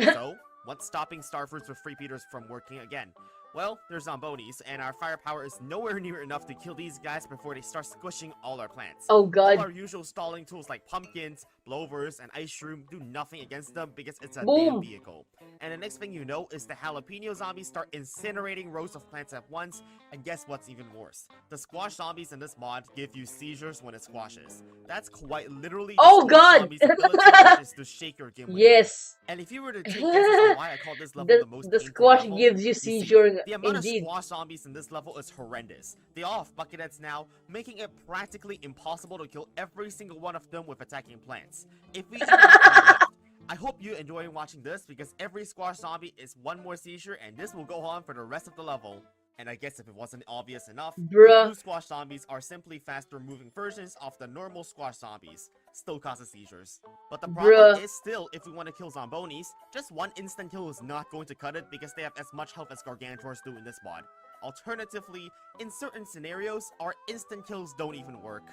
So, what's stopping Starfruits with Free Peters from working again? Well, they're Zombonis, and our firepower is nowhere near enough to kill these guys before they start squishing all our plants. Oh All god. our usual stalling tools like pumpkins, blowovers, and ice shroom do nothing against them because it's a Boom. damn vehicle. And the next thing you know is the jalapeno zombies start incinerating rows of plants at once, and guess what's even worse? The squash zombies in this mod give you seizures when it squashes. That's quite literally the Oh squash god. zombies' ability, which is to shake your gimlet. Yes. And if you were to take guesses on why I call this level the most The painful squash level, gives you see, seizure the amount indeed. of squash zombies in this level is horrendous. They all have bucketheads now, making it practically impossible to kill every single one of them with attacking plants. If we even have any left. I hope you enjoy watching this because every squash zombie is one more seizure and this will go on for the rest of the level. And I guess if it wasn't obvious enough, the Bruh. blue squash zombies are simply faster moving versions of the normal squash zombies. Still causes seizures. But the problem Bruh. is still, if we want to kill Zombonis, just one instant kill is not going to cut it because they have as much health as Gargantors do in this mod. Alternatively, in certain scenarios, our instant kills don't even work.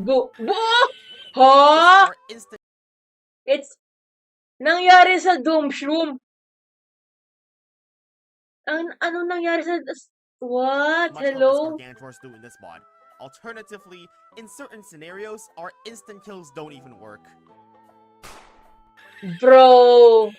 Go. Because Ha? our instant It's nangyari sa Doomshroom. Ano nangyari sa what? much health as Hello? Gargantors do in this mod. Alternatively, in certain scenarios, our instant kills don't even work. Bro.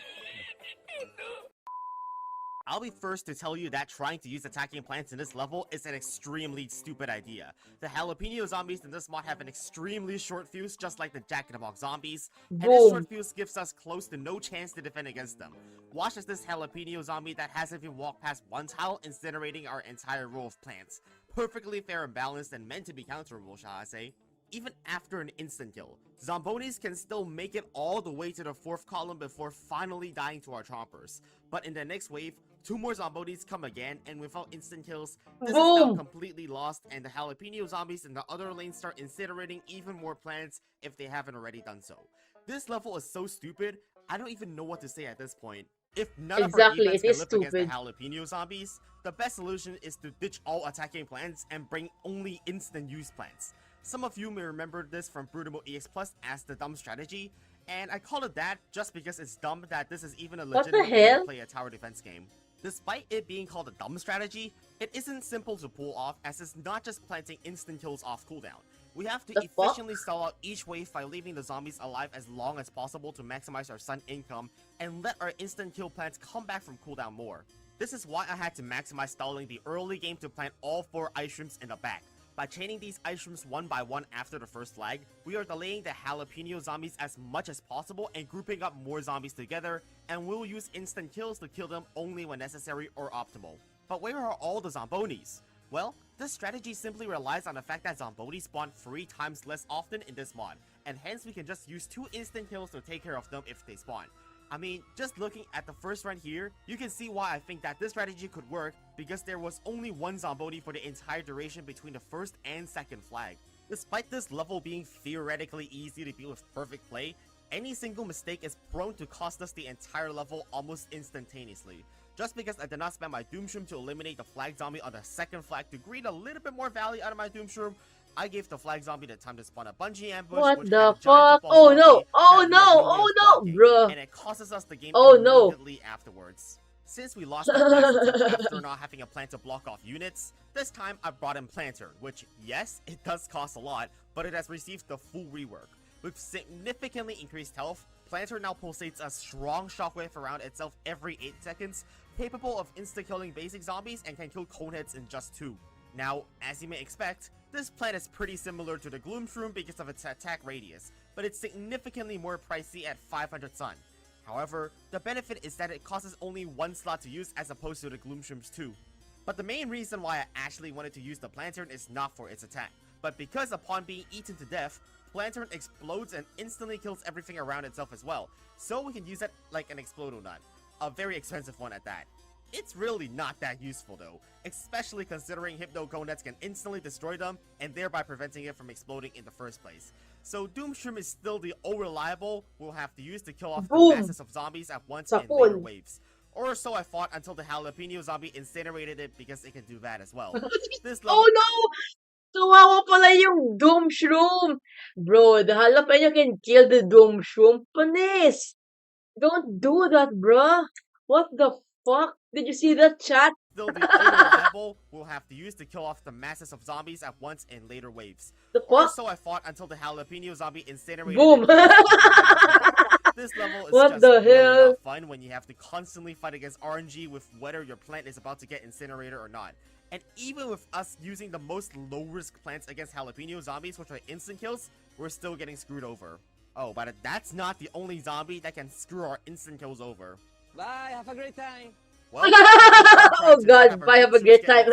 I'll be first to tell you that trying to use attacking plants in this level is an extremely stupid idea. The jalapeno zombies in this mod have an extremely short fuse just like the jack-in-the-box zombies, and this Boom. short fuse gives us close to no chance to defend against them. Watch as this jalapeno zombie that hasn't even walked past one tile incinerating our entire row of plants. Perfectly fair and balanced and meant to be counterable, shall I say. Even after an instant kill, Zombonis can still make it all the way to the fourth column before finally dying to our chompers. But in the next wave, 2 more Zombonis come again, and without instant kills, this is now Boom. completely lost, and the jalapeno zombies in the other lane start incinerating even more plants if they haven't already done so. This level is so stupid, I don't even know what to say at this point. If none of our Exactly, defense it can is live against the stupid. jalapeno zombies, the best solution is to ditch all attacking plants and bring only instant use plants. Some of you may remember this from Brutimo EX Plus as the dumb strategy, and I call it that just because it's dumb that this is even a What the legitimate way to hell? play a tower defense game. Despite it being called a dumb strategy, it isn't simple to pull off as it's not just planting instant kills off cooldown. We have to The fuck? efficiently stall out each wave by leaving the zombies alive as long as possible to maximize our sun income and let our instant kill plants come back from cooldown more. This is why I had to maximize stalling the early game to plant all 4 ice shrooms in the back. By chaining these ice rooms one by one after the first flag, we are delaying the jalapeno zombies as much as possible and grouping up more zombies together, and we'll use instant kills to kill them only when necessary or optimal. But where are all the zombonis? Well, this strategy simply relies on the fact that zombonis spawn 3 times less often in this mod, and hence we can just use 2 instant kills to take care of them if they spawn. I mean, just looking at the first run here, you can see why I think that this strategy could work, because there was only 1 zomboni for the entire duration between the first and second flag. Despite this level being theoretically easy to beat with perfect play, any single mistake is prone to cost us the entire level almost instantaneously. Just because I did not spend my Doomshroom to eliminate the flag zombie on the second flag to greet a little bit more value out of my Doomshroom, I gave the flag zombie the time to spawn a bungee ambush, What which the had a giant fuck? football Oh zombie no! Oh that we no! had no way Oh of no, blocking, bruh! and it causes us the game Oh no! immediately afterwards. Since we lost our last attempt after not having a plan to block off units, this time I brought in Planter, which, yes, it does cost a lot, but it has received the full rework. With significantly increased health, Planter now pulsates a strong shockwave around itself every 8 seconds, capable of insta-killing basic zombies and can kill coneheads in just 2. Now, as you may expect, this plan is pretty similar to the Gloomshroom because of its attack radius, but it's significantly more pricey at 500 Sun. However, the benefit is that it costs only 1 slot to use as opposed to the Gloomshrooms 2. But the main reason why I actually wanted to use the Plantern is not for its attack, but because upon being eaten to death, Plantern explodes and instantly kills everything around itself as well, so we can use it like an Explodo Nut. A very expensive one at that. It's really not that useful though, especially considering Hypno Coneheads can instantly destroy them and thereby preventing it from exploding in the first place. So Doomshroom is still the all reliable we'll have to use to kill off the Boom! masses of zombies at once in Sapul. later waves. Or so I thought until the jalapeno zombie incinerated it because it can do that as well. This level Oh no! Kawawa pala yung Doomshroom! Bro, the jalapeno can kill the Doomshroom. Panis! Don't do that, bruh! What the fuck? Did you see that chat? still the only reliable we'll have to use to kill off the masses of zombies at once in later waves. The Or fuck? so I thought until the jalapeno zombie incinerated Boom! it because it can do that as well. This level is What just the really hell? not fun when you have to constantly fight against RNG with whether your plant is about to get incinerated or not. And even with us using the most low-risk plants against jalapeno zombies, which are instant kills, we're still getting screwed over. Oh, but that's not the only zombie that can screw our instant kills over. Bye, have a great time. Well, Oh god, bye, have a great time.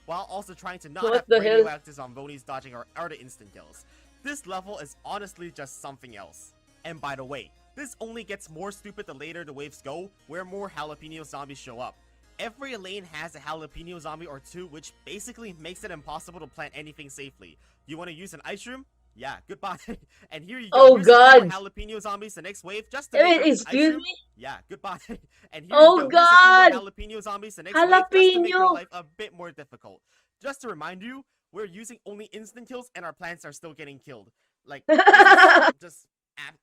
while also trying to not What have the hell? radioactive zombonis dodging our other instant kills. This level is honestly just something else. And by the way, this only gets more stupid the later the waves go, where more jalapeno zombies show up. Every lane has a jalapeno zombie or 2, which basically makes it impossible to plant anything safely. You want to use an ice room? Yeah, goodbye. And here you go. Oh Here's a few more god! jalapeno zombies the next wave just to I make mean, your ice excuse room. me? Yeah, goodbye. And here Oh you go. Here's a few god! more jalapeno zombies the next wave just to make your Jalapeno! life a bit more difficult. Just to remind you, we're using only instant kills and our plants are still getting killed. Like, this is just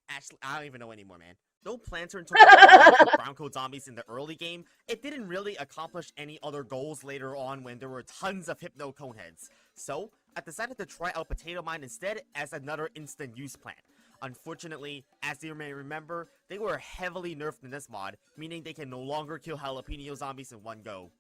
actually, I don't even know anymore, man. Though Plantern took out a lot of the brown coat zombies in the early game, it didn't really accomplish any other goals later on when there were tons of Hypno Coneheads. So, I decided to try out Potato Mine instead as another instant use plant. Unfortunately, as you may remember, they were heavily nerfed in this mod, meaning they can no longer kill jalapeno zombies in one go.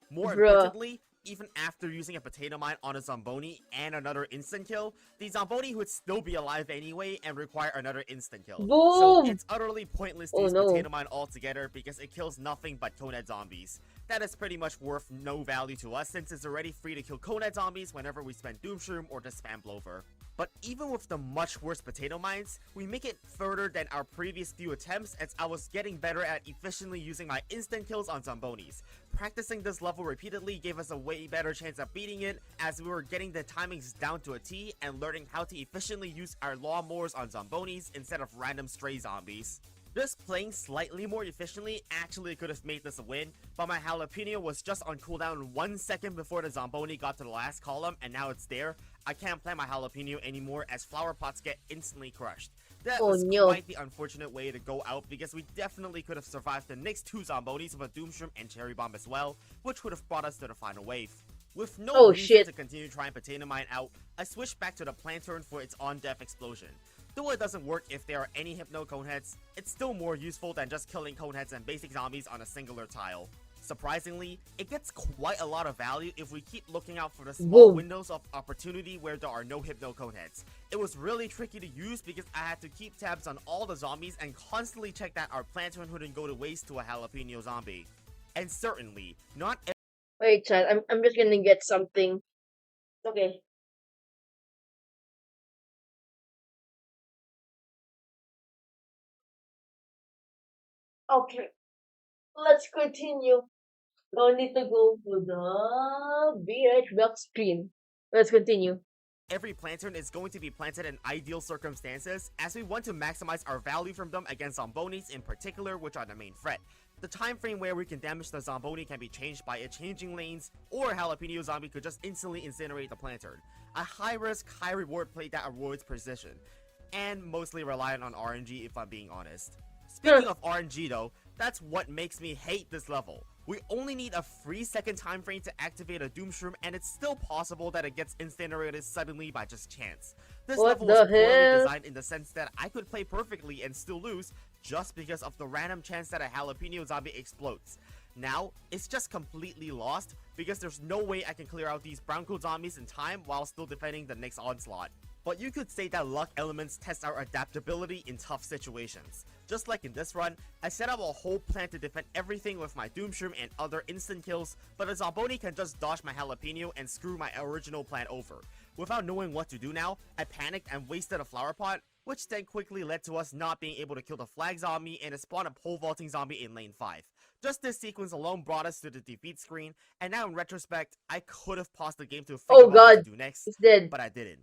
More Bruh. importantly, even after using a Potato Mine on a Zomboni and another instant kill, the Zomboni would still be alive anyway and require another instant kill. So Boom! it's utterly pointless to Oh use no. Potato Mine altogether because it kills nothing but Conehead zombies. That is pretty much worth no value to us since it's already free to kill Conehead zombies whenever we spend Doomshroom or just spam Blover. But even with the much worse Potato Mines, we make it further than our previous few attempts as I was getting better at efficiently using my instant kills on Zombonis. Practicing this level repeatedly gave us a way better chance of beating it as we were getting the timings down to a T and learning how to efficiently use our lawnmowers on Zombonis instead of random stray zombies. Just playing slightly more efficiently actually could have made this a win, but my jalapeno was just on cooldown 1 second before the Zomboni got to the last column and now it's there. I can't plant my jalapeno anymore as flower pots get instantly crushed. That Oh was no. quite the unfortunate way to go out because we definitely could have survived the next 2 Zombonis with a Doomshroom and Cherry Bomb as well, which would have brought us to the final wave. With no Oh, reason shit. to continue trying Potato Mine out, I switched back to the Plantern for its on-death explosion. Though it doesn't work if there are any Hypno Coneheads, it's still more useful than just killing Coneheads and basic zombies on a singular tile. Surprisingly, it gets quite a lot of value if we keep looking out for the small Boom. windows of opportunity where there are no hypno cone heads. It was really tricky to use because I had to keep tabs on all the zombies and constantly check that our plantain wouldn't go to waste to a jalapeno zombie. And certainly, not Wait, chat. I'm just gonna get something. Okay. Okay. Let's continue. No need to go to the BH box screen. Let's continue. every plantain is going to be planted in ideal circumstances, as we want to maximize our value from them against zombonis in particular, which are the main threat. The time frame where we can damage the zomboni can be changed by it changing lanes, or a jalapeno zombie could just instantly incinerate the plantain. A high risk, high reward play that avoids precision, and mostly reliant on RNG if I'm being honest. Speaking of RNG though, that's what makes me hate this level. We only need a 3-second time frame to activate a Doom Shroom, and it's still possible that it gets incinerated suddenly by just chance. This What level the was poorly hell? designed in the sense that I could play perfectly and still lose just because of the random chance that a jalapeno zombie explodes. Now, it's just completely lost because there's no way I can clear out these brown coat zombies in time while still defending the next onslaught. But you could say that luck elements test our adaptability in tough situations. Just like in this run, I set up a whole plan to defend everything with my Doom Shroom and other instant kills, but a zomboni can just dodge my jalapeno and screw my original plan over. Without knowing what to do now, I panicked and wasted a flower pot, which then quickly led to us not being able to kill the flag zombie and it spawned a pole vaulting zombie in lane 5. Just this sequence alone brought us to the defeat screen, and now in retrospect, I could have paused the game to figure Oh out what to god, do next, he's dead. but I didn't.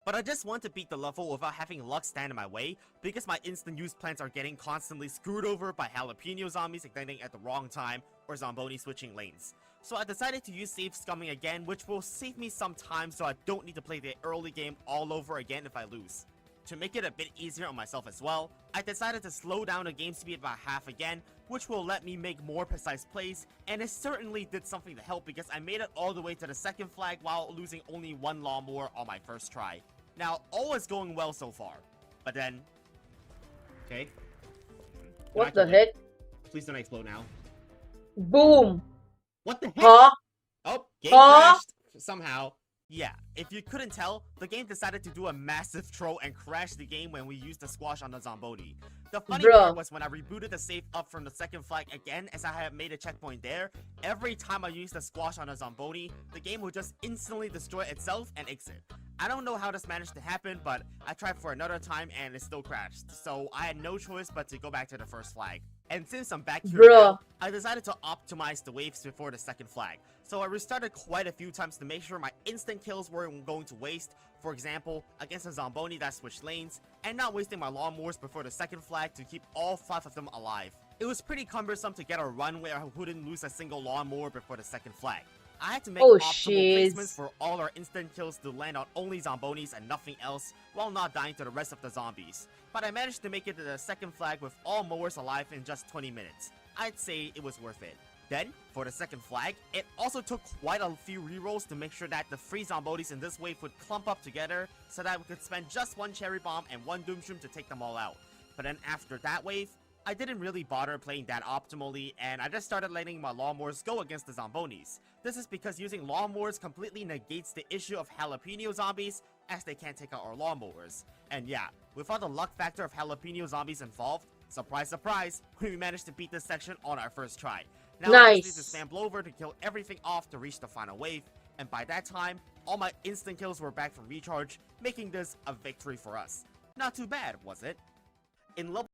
But I just want to beat the level without having luck stand in my way, because my instant use plans are getting constantly screwed over by jalapeno zombies igniting at the wrong time or zomboni switching lanes. So I decided to use safe scumming again, which will save me some time so I don't need to play the early game all over again if I lose. To make it a bit easier on myself as well, I decided to slow down the game speed about half again, which will let me make more precise plays, and it certainly did something to help because I made it all the way to the second flag while losing only one lawnmower on my first try. Now, all is going well so far, but then... Okay. What the heck? Please don't explode now. Boom! What the heck? Huh? Oh, game Huh? crashed somehow. Yeah, if you couldn't tell, the game decided to do a massive throw and crash the game when we used the squash on the zomboni. The funny Bruh. part was when I rebooted the save up from the second flag again, as I had made a checkpoint there, every time I used the squash on a zomboni, the game would just instantly destroy itself and exit. I don't know how this managed to happen, but I tried for another time and it still crashed, so I had no choice but to go back to the first flag. And since I'm back here Bruh. now, I decided to optimize the waves before the second flag. So I restarted quite a few times to make sure my instant kills weren't going to waste, for example, against a zomboni that switched lanes, and not wasting my lawnmowers before the second flag to keep all 5 of them alive. It was pretty cumbersome to get a run where I wouldn't lose a single lawnmower before the second flag. I had to make Oh, optimal shiz. placements for all our instant kills to land on only zombonis and nothing else, while not dying to the rest of the zombies. But I managed to make it to the second flag with all mowers alive in just 20 minutes. I'd say it was worth it. Then, for the second flag, it also took quite a few rerolls to make sure that the 3 zombonis in this wave would clump up together so that we could spend just 1 cherry bomb and 1 doom shroom to take them all out. But then after that wave, I didn't really bother playing that optimally, and I just started letting my lawnmowers go against the zombonis. This is because using lawnmowers completely negates the issue of jalapeno zombies, as they can't take out our lawnmowers. And yeah, without the luck factor of jalapeno zombies involved, surprise surprise, we managed to beat this section on our first try. Now I just need to spam blowover to kill everything off to reach the final wave, and by that time, all my instant kills were back from recharge, making this a victory for us. Not too bad, was it? In level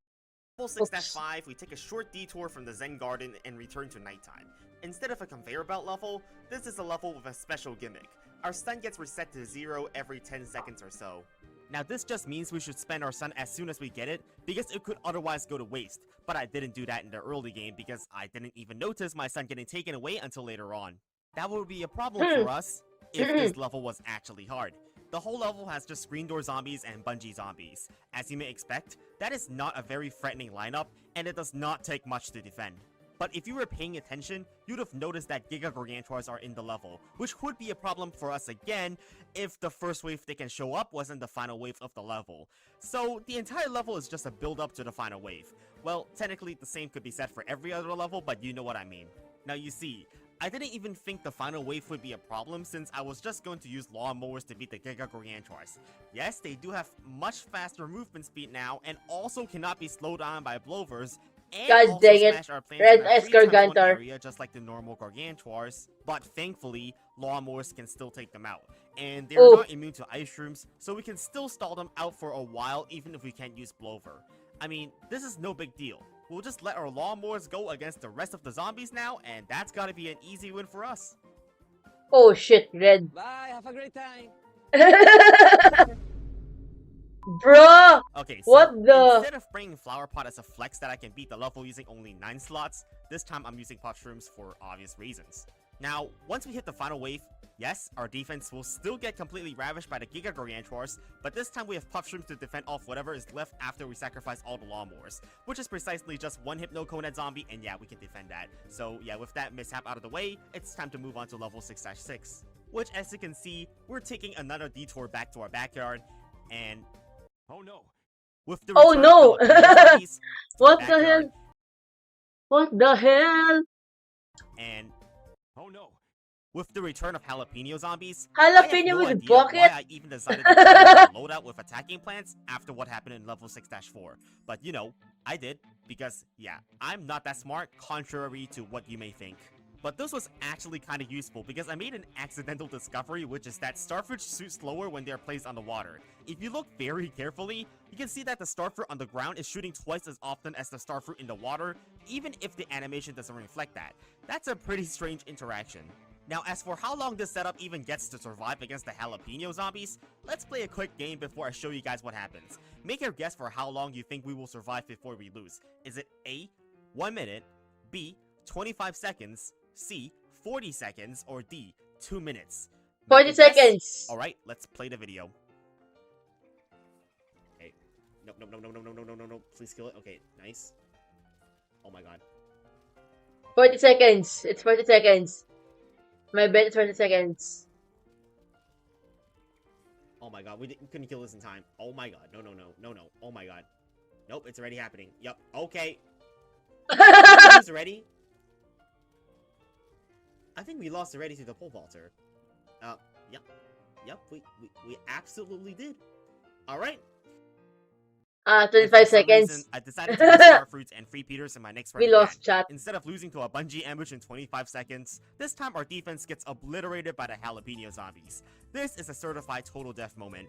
6-5, we take a short detour from the Zen Garden and return to nighttime. Instead of a conveyor belt level, this is a level with a special gimmick. Our stun gets reset to 0 every 10 seconds or so. Now this just means we should spend our stun as soon as we get it, because it could otherwise go to waste, but I didn't do that in the early game because I didn't even notice my stun getting taken away until later on. That would be a problem for us if this level was actually hard. The whole level has just screen door zombies and bungee zombies. As you may expect, that is not a very threatening lineup, and it does not take much to defend. But if you were paying attention, you'd have noticed that Giga Gargantuars are in the level, which would be a problem for us again if the first wave they can show up wasn't the final wave of the level. So the entire level is just a build up to the final wave. Well, technically the same could be said for every other level, but you know what I mean. Now you see, I didn't even think the final wave would be a problem since I was just going to use lawnmowers to beat the Giga Gargantuars. Yes, they do have much faster movement speed now and also cannot be slowed down by blowers, and God also dang it. smash our plants Red in a S 3 times 1 Gargantor. area just like the normal Gargantuars, but thankfully, lawnmowers can still take them out. And they're Oh. not immune to ice shrooms, so we can still stall them out for a while even if we can't use blower. I mean, this is no big deal. We'll just let our lawnmowers go against the rest of the zombies now, and that's gotta be an easy win for us. Oh shit, red. Bye, have a great time. Bruh! Okay, so What the? instead of bringing Flower Pot as a flex that I can beat the level using only 9 slots, this time I'm using Pot Shrooms for obvious reasons. Now, once we hit the final wave, yes, our defense will still get completely ravished by the Giga Gargantuars, but this time we have Puff Shrooms to defend off whatever is left after we sacrifice all the lawnmowers, which is precisely just one Hypno Conehead zombie, and yeah, we can defend that. So yeah, with that mishap out of the way, it's time to move on to level 6-6, which as you can see, we're taking another detour back to our backyard, and oh no. With the Oh return no! of jalapeno zombies to the What the backyard, hell? What the hell? and oh no. With the return of jalapeno zombies, I have Jalapeno no with idea bucket? why I even decided to try the loadout with attacking plants after what happened in level 6-4. But you know, I did, because yeah, I'm not that smart, contrary to what you may think. But this was actually kind of useful because I made an accidental discovery, which is that starfish shoot slower when they're placed on the water. If you look very carefully, you can see that the starfruit on the ground is shooting twice as often as the starfruit in the water, even if the animation doesn't reflect that. That's a pretty strange interaction. Now, as for how long this setup even gets to survive against the jalapeno zombies, let's play a quick game before I show you guys what happens. Make your guess for how long you think we will survive before we lose. Is it A, 1 minute, B, 25 seconds, C, 40 seconds, or D, 2 minutes? Make 40 your guess? seconds. Alright, let's play the video. Okay. No, no, no, no, no, no, no, no, no, no. Please kill it. Okay, nice. Oh my god. 40 seconds. It's 40 seconds. My bet is 40 seconds. Oh my god, we couldn't kill this in time. Oh my god. No, no, no, no, no. Oh my god. Nope, it's already happening. Yup. Okay. Who's already? I think we lost already to the pole vaulter. Yep. Yep, we absolutely did. Alright. 25 seconds. I decided to use Starfruits and Free Peters in my next run We again. lost chat. Instead of losing to a bungee ambush in 25 seconds, this time our defense gets obliterated by the jalapeno zombies. This is a certified total death moment.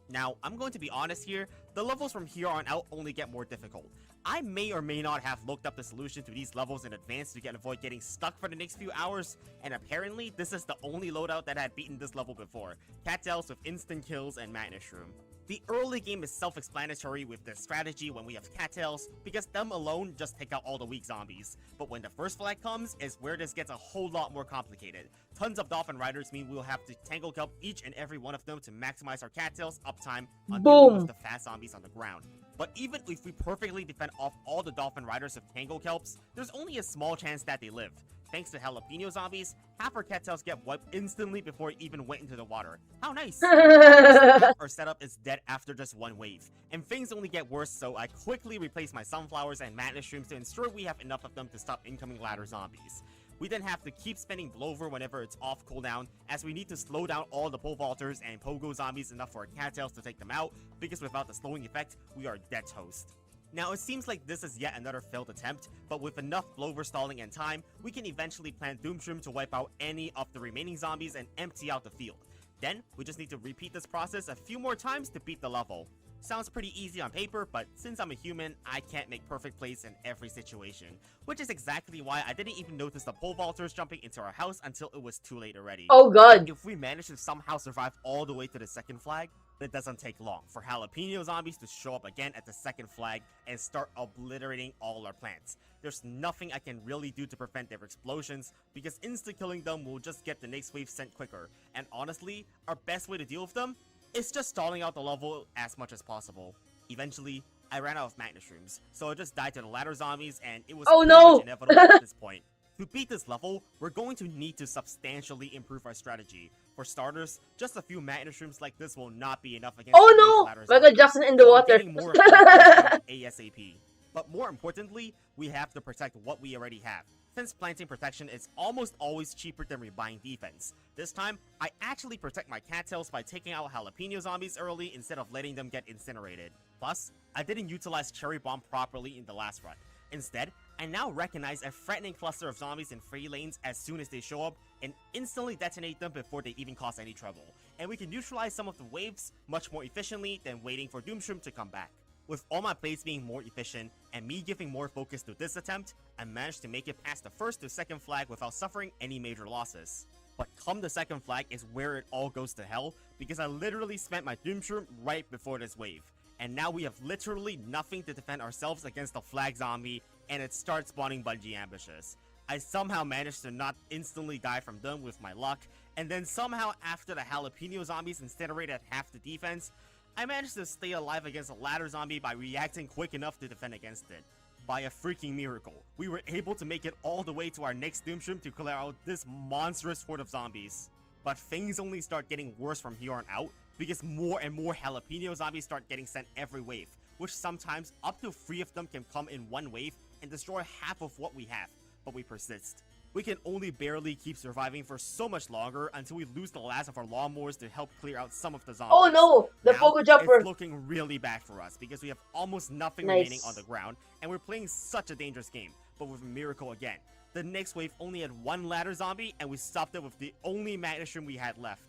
Now, I'm going to be honest here, the levels from here on out only get more difficult. I may or may not have looked up the solution to these levels in advance to avoid getting stuck for the next few hours, and apparently this is the only loadout that had beaten this level before, cattails with instant kills and Madness Shroom. The early game is self-explanatory with the strategy when we have cattails, because them alone just take out all the weak zombies. But when the first flag comes is where this gets a whole lot more complicated. Tons of Dolphin Riders mean we'll have to Tangle Kelp each and every one of them to maximize our cattails uptime on dealing with the fast zombies on the ground. But even if we perfectly defend off all the Dolphin Riders of Tangle Kelps, there's only a small chance that they live. Thanks to jalapeno zombies, half our cattails get wiped instantly before it even went into the water. How nice! Our setup is dead after just one wave, and things only get worse, so I quickly replace my sunflowers and Madness Shrooms to ensure we have enough of them to stop incoming ladder zombies. We then have to keep spending Blover whenever it's off cooldown, as we need to slow down all the pole vaulters and pogo zombies enough for our cattails to take them out, because without the slowing effect, we are dead toast. Now, it seems like this is yet another failed attempt, but with enough Blover stalling and time, we can eventually plant Doomshroom to wipe out any of the remaining zombies and empty out the field. Then, we just need to repeat this process a few more times to beat the level. Sounds pretty easy on paper, but since I'm a human, I can't make perfect plays in every situation. Which is exactly why I didn't even notice the pole vaulters jumping into our house until it was too late already. Oh god. If we manage to somehow survive all the way to the second flag, it doesn't take long for jalapeno zombies to show up again at the second flag and start obliterating all our plants. There's nothing I can really do to prevent their explosions, because insta-killing them will just get the next wave sent quicker, and honestly, our best way to deal with them is just stalling out the level as much as possible. Eventually, I ran out of Madness Shrooms, so I just died to the ladder zombies, and it was pretty much inevitable at this point. To beat this level, we're going to need to substantially improve our strategy. For starters, just a few Madness Shrooms like this will not be enough against Oh no! Michael Jackson in the so water. getting more ASAP. But more importantly, we have to protect what we already have, since planting protection is almost always cheaper than rebuying defense. This time, I actually protect my cattails by taking out jalapeno zombies early instead of letting them get incinerated. Plus, I didn't utilize cherry bomb properly in the last run. Instead, I now recognize a threatening cluster of zombies in free lanes as soon as they show up and instantly detonate them before they even cause any trouble. And we can neutralize some of the waves much more efficiently than waiting for Doomshroom to come back. With all my plays being more efficient and me giving more focus to this attempt, I managed to make it past the first to second flag without suffering any major losses. But come the second flag is where it all goes to hell, because I literally spent my Doomshroom right before this wave. And now we have literally nothing to defend ourselves against the flag zombie, and it starts spawning bungee ambushes. I somehow managed to not instantly die from them with my luck, and then somehow after the jalapeno zombies incinerated half the defense, I managed to stay alive against a ladder zombie by reacting quick enough to defend against it. By a freaking miracle, we were able to make it all the way to our next Doomshroom to clear out this monstrous horde of zombies. But things only start getting worse from here on out, because more and more jalapeno zombies start getting sent every wave, which sometimes up to 3 of them can come in one wave and destroy half of what we have, but we persist. We can only barely keep surviving for so much longer until we lose the last of our lawnmowers to help clear out some of the zombies. Oh no! The Now, Pogo Jumper! it's looking really bad for us because we have almost nothing Nice. remaining on the ground, and we're playing such a dangerous game, but with a miracle again. The next wave only had 1 ladder zombie, and we stopped it with the only Magnishroom we had left.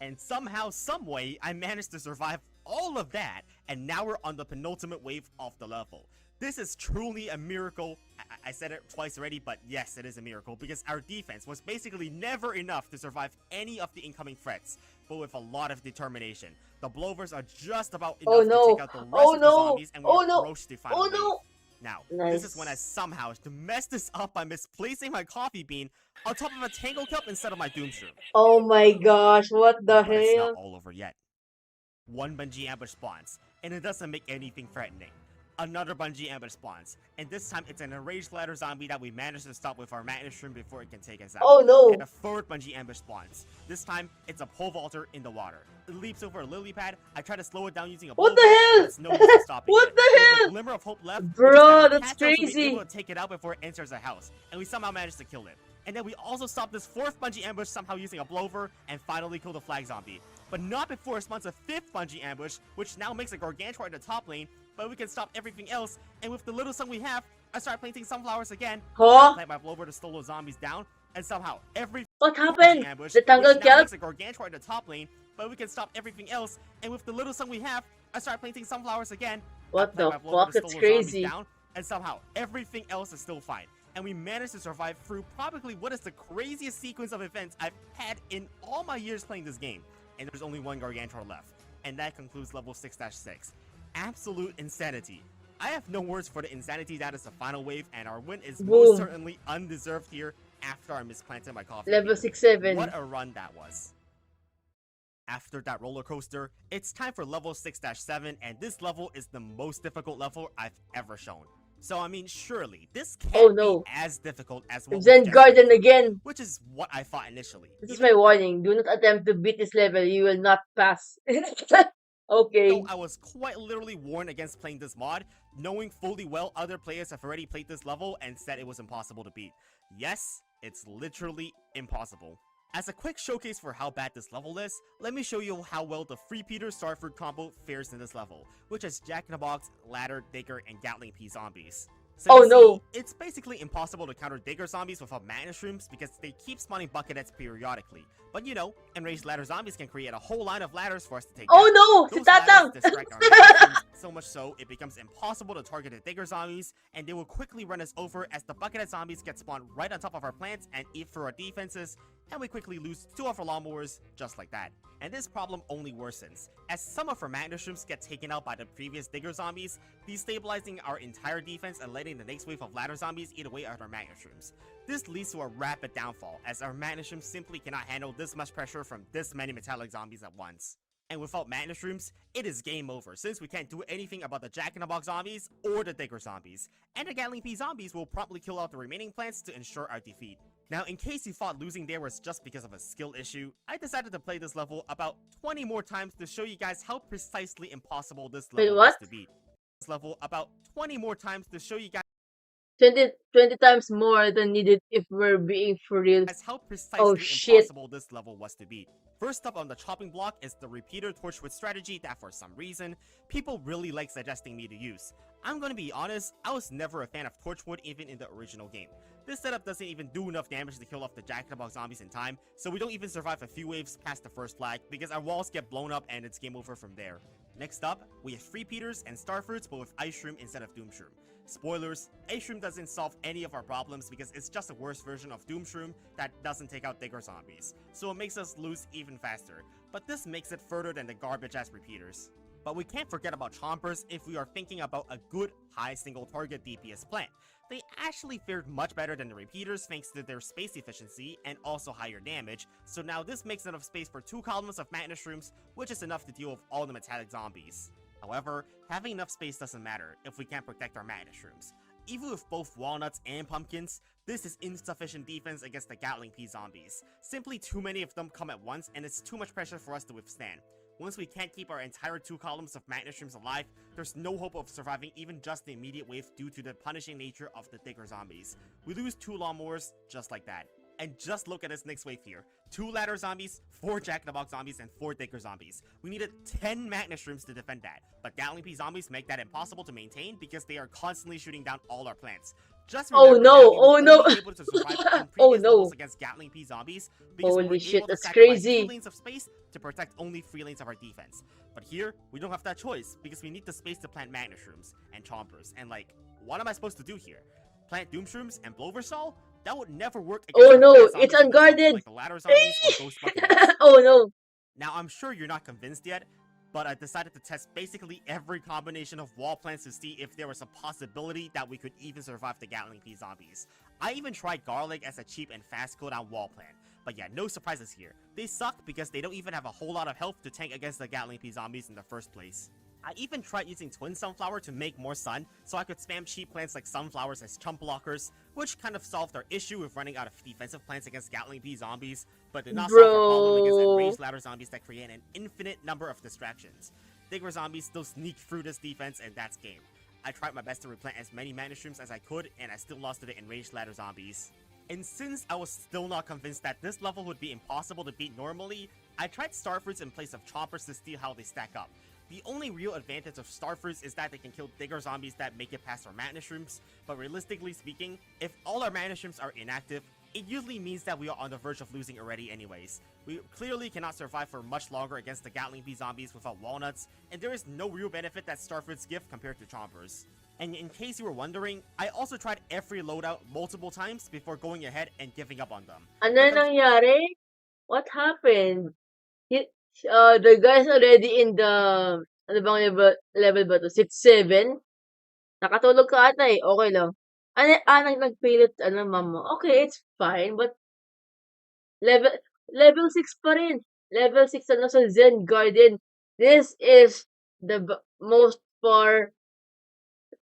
And somehow, someway, I managed to survive all of that, and now we're on the penultimate wave of the level. This is truly a miracle. I said it twice already, but yes, it is a miracle, because our defense was basically never enough to survive any of the incoming threats, but with a lot of determination. The blowers are just about enough to take out the rest of the zombies, and we approach the final wave. Now, this is when I somehow messed this up by misplacing my coffee bean on top of a Tango Cup instead of my Doomshroom. Oh my gosh, what the But it's not hell? all over yet. 1 bungee ambush spawns, and it doesn't make anything threatening. Another bungee ambush spawns, and this time it's an enraged ladder zombie that we managed to stop with our Magnishroom before it can take us out. Oh no! And a 3rd bungee ambush spawns. This time, it's a pole vaulter in the water. It leaps over a lily pad. I try to slow it down using a What blow the dart, hell? but it's no use in stopping What it. the With hell? a glimmer of hope left, Bro, which is that our that's cat cells will be crazy. able to take it out before it enters the house, and we somehow managed to kill it. And then we also stopped this 4th bungee ambush somehow using a blower, and finally killed the flag zombie. But not before it spawns a 5th bungee ambush, which now makes a gargantuar in the top lane, but we can stop everything else, and with the little sun we have, I start planting sunflowers again. Huh? Plant my blower to slow those zombies down, and somehow every What bungee happened? ambush, The Tango which now Cup? makes a gargantuar in the top lane, but we can stop everything else, and with the little sun we have, I start planting sunflowers again. What the Plant my blower fuck? to That's slow those zombies crazy. down, and somehow everything else is still fine. And we managed to survive through probably what is the craziest sequence of events I've had in all my years playing this game. And there's only 1 Gargantuar left. And that concludes level 6-6. Absolute insanity. I have no words for the insanity that is the final wave, and our win is Boom. most certainly undeserved here after I misplanted my coffee. Level bean. 6-7. What a run that was. After that roller coaster, it's time for level 6-7, and this level is the most difficult level I've ever shown. So I mean, surely, this can't Oh no. be as difficult as what Zen we just Garden went through, again. which is what I thought initially. This is Even my warning. Do not attempt to beat this level. You will not pass. Okay. though I was quite literally warned against playing this mod, knowing fully well other players have already played this level and said it was impossible to beat. Yes, it's literally impossible. As a quick showcase for how bad this level is, let me show you how well the Free Peter Starfruit combo fares in this level, which is Jack-in-the-Box, Ladder, Digger, and Gatling Pea zombies. So Oh you no. see, it's basically impossible to counter Digger zombies without Magnushrooms because they keep spawning bucketheads periodically. But you know, enraged ladder zombies can create a whole line of ladders for us to take Oh down. no! Si Those ladders Tatang! distract our Magnushrooms so much so it becomes impossible to target the Digger zombies, and they will quickly run us over as the buckethead zombies get spawned right on top of our plants and eat through our defenses, and we quickly lose 2 of our lawnmowers just like that. And this problem only worsens, as some of our Magnushrooms get taken out by the previous Digger zombies, destabilizing our entire defense and letting the next wave of ladder zombies eat away at our Magnushrooms. This leads to a rapid downfall, as our Magnushrooms simply cannot handle this much pressure from this many metallic zombies at once. And without Magnushrooms, it is game over, since we can't do anything about the Jack-in-the-Box zombies or the Digger zombies, and the Gatling Pea zombies will promptly kill out the remaining plants to ensure our defeat. Now, in case you thought losing there was just because of a skill issue, I decided to play this level about 20 more times to show you guys how precisely impossible this Wait, level what? is to beat. level about 20 more times to show you guys 20 times more than needed if we're being for real. how Oh precisely shit. impossible this level was to beat. First up on the chopping block is the repeater torchwood strategy that for some reason, people really like suggesting me to use. I'm gonna be honest, I was never a fan of torchwood even in the original game. This setup doesn't even do enough damage to kill off the jack-in-the-box zombies in time, so we don't even survive a few waves past the first flag because our walls get blown up and it's game over from there. Next up, we have repeaters and starfruits but with ice shroom instead of doom shroom. Spoilers, ice shroom doesn't solve any of our problems because it's just a worse version of doom shroom that doesn't take out digger zombies, so it makes us lose even faster, but this makes it further than the garbage ass repeaters. But we can't forget about chompers if we are thinking about a good high single target DPS plant. They actually fared much better than the repeaters thanks to their space efficiency and also higher damage, so now this makes enough space for 2 columns of magnet shrooms, which is enough to deal with all the metallic zombies. However, having enough space doesn't matter if we can't protect our magnet shrooms. Even with both walnuts and pumpkins, this is insufficient defense against the Gatling Pea zombies. Simply too many of them come at once and it's too much pressure for us to withstand. Once we can't keep our entire 2 columns of magnet shrooms alive, there's no hope of surviving even just the immediate wave due to the punishing nature of the digger zombies. We lose 2 lawnmowers just like that. And just look at this next wave here. 2 ladder zombies, 4 jack-in-the-box zombies, and 4 digger zombies. We needed 10 magnet shrooms to defend that, but Gatling Pea zombies make that impossible to maintain because they are constantly shooting down all our plants. Just Oh remember no, that we were oh no. only able to survive in Oh previous no. levels against Gatling Pea zombies because we were Holy shit, able to that's sacrifice 2 crazy. lanes of space to protect only 3 lanes of our defense. But here, we don't have that choice because we need the space to plant magnet shrooms and chompers. And like, what am I supposed to do here? Plant doom shrooms and bloversall? That would never work against Oh the no, fast it's zombies in this level, unguarded. like the ladder zombies or ghost buccaneers. Oh no. Now, I'm sure you're not convinced yet, but I decided to test basically every combination of wall plants to see if there was a possibility that we could even survive the Gatling Pea zombies. I even tried garlic as a cheap and fast cooldown wall plant, but yeah, no surprises here. They suck because they don't even have a whole lot of health to tank against the Gatling Pea zombies in the first place. I even tried using Twin Sunflower to make more sun, so I could spam cheap plants like sunflowers as chump blockers, which kind of solved our issue with running out of defensive plants against Gatling Pea zombies, but did not solve our problem against Bro. enraged ladder zombies that create an infinite number of distractions. Digger zombies still sneak through this defense, and that's game. I tried my best to replant as many mana shrooms as I could, and I still lost to the enraged ladder zombies. And since I was still not convinced that this level would be impossible to beat normally, I tried starfruits in place of chompers to see how they stack up. The only real advantage of starfruits is that they can kill digger zombies that make it past our mana shrooms, but realistically speaking, if all our mana shrooms are inactive, it usually means that we are on the verge of losing already anyways. We clearly cannot survive for much longer against the Gatling Pea zombies without walnuts, and there is no real benefit that starfruits give compared to chompers. And in case you were wondering, I also tried every loadout multiple times before going ahead and giving up on them. Ano But the nangyari? What happened? The guys already in the, ano bang level ba to? 6-7? Nakatulog ka ata eh. Okay lang. Nagpilit, ma'am mo. Okay, it's fine, but level, level 6 pa rin. Level 6 na sa Zen Garden. This is the most far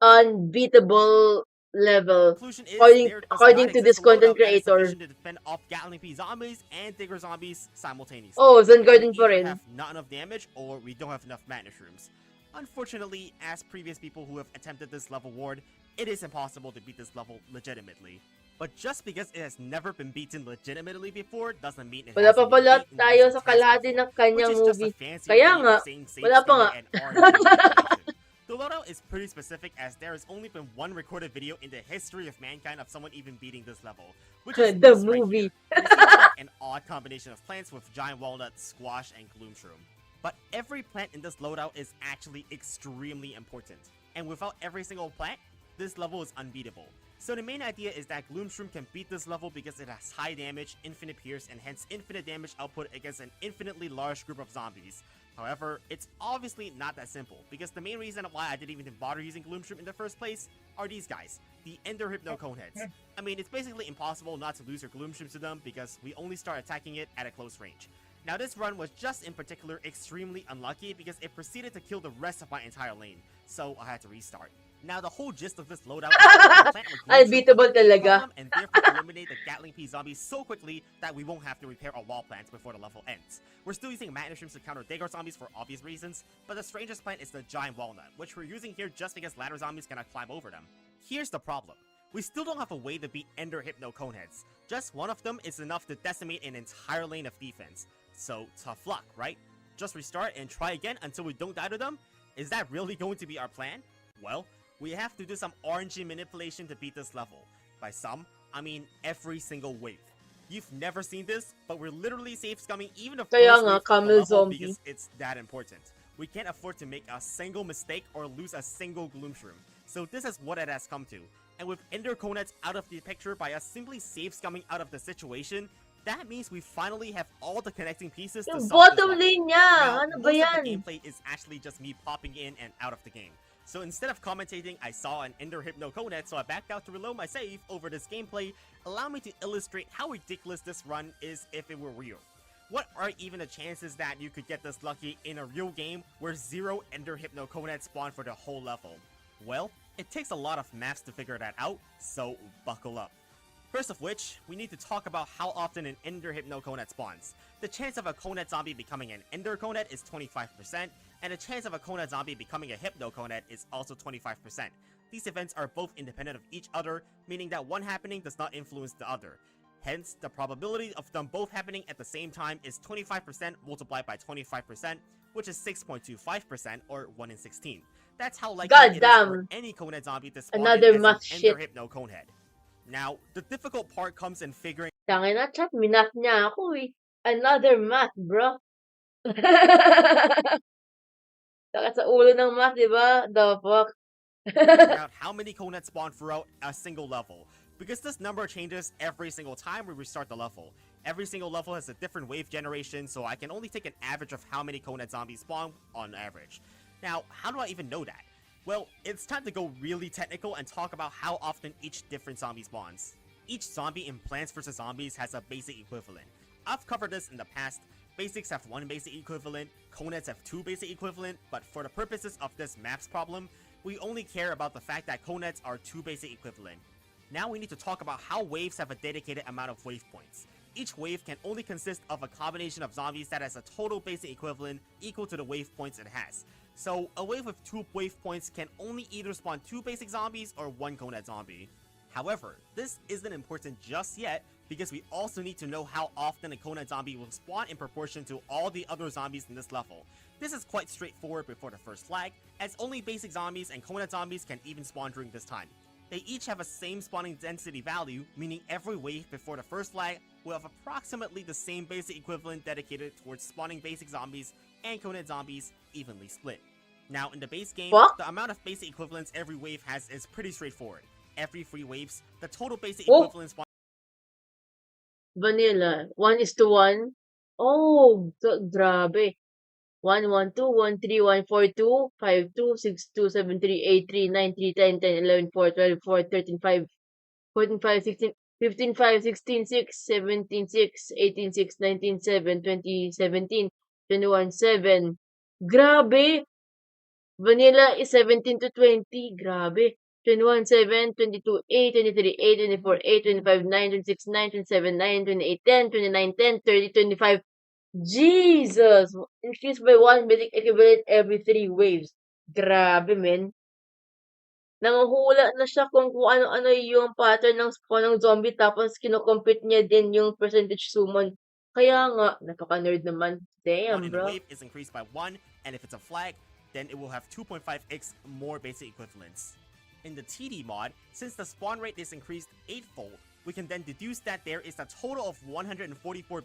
unbeatable level. conclusion is there does According not to exist this a loadout content that is creator. sufficient to defend off Gatling Pea zombies and digger zombies simultaneously. Oh, Zen Garden We pa either rin. have not enough damage or we don't have enough mana shrooms. Unfortunately, as previous people who have attempted this level ward, it is impossible to beat this level legitimately. But just because it has never been beaten legitimately before doesn't mean it Wala hasn't pa been pala beaten tayo because sa it has kalahati before, ng kanyang which is just a movie. fancy Kaya way nga, of saying save wala pa study nga. and RNG manipulation. The loadout is pretty specific as there has only been one recorded video in the history of mankind of someone even beating this level, which is The this right movie. here. It seems like an odd combination of plants with giant walnut, squash, and gloomshroom. But every plant in this loadout is actually extremely important, and without every single plant, this level is unbeatable. So the main idea is that Gloomshroom can beat this level because it has high damage, infinite pierce, and hence infinite damage output against an infinitely large group of zombies. However, it's obviously not that simple, because the main reason why I didn't even bother using Gloomshroom in the first place are these guys, the Ender Hypno Coneheads. I mean, it's basically impossible not to lose your Gloomshrooms to them because we only start attacking it at a close range. Now this run was just in particular extremely unlucky because it proceeded to kill the rest of my entire lane, so I had to restart. Now the whole gist of this loadout is that you can plant with Gloomshroom Unbeatable on any talaga. column and therefore eliminate eliminate the Gatling P zombies so quickly that we won't have to repair our wall plants before the level ends. We're still using magnet shrooms to counter Dagar zombies for obvious reasons, but the strangest plant is the giant walnut, which we're using here just because ladder zombies cannot climb over them. Here's the problem. We still don't have a way to beat Ender Hypno Coneheads. Just one of them is enough to decimate an entire lane of defense. So, tough luck, right? Just restart and try again until we don't die to them? Is that really going to be our plan? Well, we have to do some RNG manipulation to beat this level. By some, I mean every single wave. You've never seen this, but we're literally safe scumming even the Kaya first nga, wave of the camel level zombie. because it's that important. We can't afford to make a single mistake or lose a single Gloom Shroom. So this is what it has come to. And with Ender Coneheads out of the picture by us simply safe scumming out of the situation, that means we finally have all the connecting pieces to Yung solve this bottom level. lane niya! Now, Ano ba most of the yan? gameplay is actually just me popping in and out of the game. So instead of commentating, I saw an Ender Hypno Conehead, so I backed out to reload my save over this gameplay. Allow me to illustrate how ridiculous this run is if it were real. What are even the chances that you could get this lucky in a real game where 0 Ender Hypno Coneheads spawn for the whole level? Well, it takes a lot of maths to figure that out, so buckle up. First of which, we need to talk about how often an Ender Hypno Conehead spawns. The chance of a Conehead zombie becoming an Ender Conehead is 25%, and the chance of a Conehead zombie becoming a Hypno Conehead is also 25%. These events are both independent of each other, meaning that one happening does not influence the other. Hence, the probability of them both happening at the same time is 25% multiplied by 25%, which is 6.25% or 1 in 16. That's how likely God it is for damn. any Conehead zombie to spawn Another in as an math Ender shit. Hypno Conehead. Now, the difficult part comes in figuring Tangin na chat, minat niya ako eh. Another math, bro. Saka sa ulo ng math, di ba? The fuck? out how many Coneheads spawn throughout a single level, because this number changes every single time we restart the level. Every single level has a different wave generation, so I can only take an average of how many Conehead zombies spawn on average. Now, how do I even know that? Well, it's time to go really technical and talk about how often each different zombie spawns. Each zombie in Plants vs. Zombies has a basic equivalent. I've covered this in the past. Basics have 1 basic equivalent, Coneheads have 2 basic equivalent, but for the purposes of this maps problem, we only care about the fact that Coneheads are 2 basic equivalent. Now we need to talk about how waves have a dedicated amount of wave points. Each wave can only consist of a combination of zombies that has a total basic equivalent equal to the wave points it has. So a wave with 2 wave points can only either spawn 2 basic zombies or 1 Conehead zombie. However, this isn't important just yet because we also need to know how often a Conehead zombie will spawn in proportion to all the other zombies in this level. This is quite straightforward before the first flag, as only basic zombies and Conehead zombies can even spawn during this time. They each have a same spawning density value, meaning every wave before the first flag will have approximately the same basic equivalent dedicated towards spawning basic zombies and Conehead zombies evenly split. Now in the base game, What? the amount of basic equivalents every wave has is pretty straightforward. Every 3 waves, the total basic Oh. equivalent spawn Vanilla. 1:1. Oh, grabe. 1, 1, 2, 1, 3, 1, 4, 2, 5, 2, 6, 2, 7, 3, 8, 3, 9, 3, 10, 10, 11, 4, 12, 4, 13, 5, 14, 5, 16, 15, 5, 16, 6, 17, 6, 18, 6, 19, 7, 20, 17, 21, 7. Grabe! Vanilla is 17 to 20. Grabe. 21, 7, 22, 8, 23, 8, 24, 8, 25, 9, 26, 9, 27, 9, 28, 10, 29, 10, 30, 25. Jesus! Increased by 1 basic equivalent every 3 waves. Grabe, men. Nanguhula na siya kung ano-ano yung pattern ng spawn ng zombie tapos kinocompute niya din yung percentage summon. Kaya nga, napaka-nerd naman. Damn, in a bro. wave is increased by 1, and if it's a flag, then it will have 2.5x more basic equivalents. In the TD mod, since the spawn rate is increased 8-fold, we can then deduce that there is a total of 144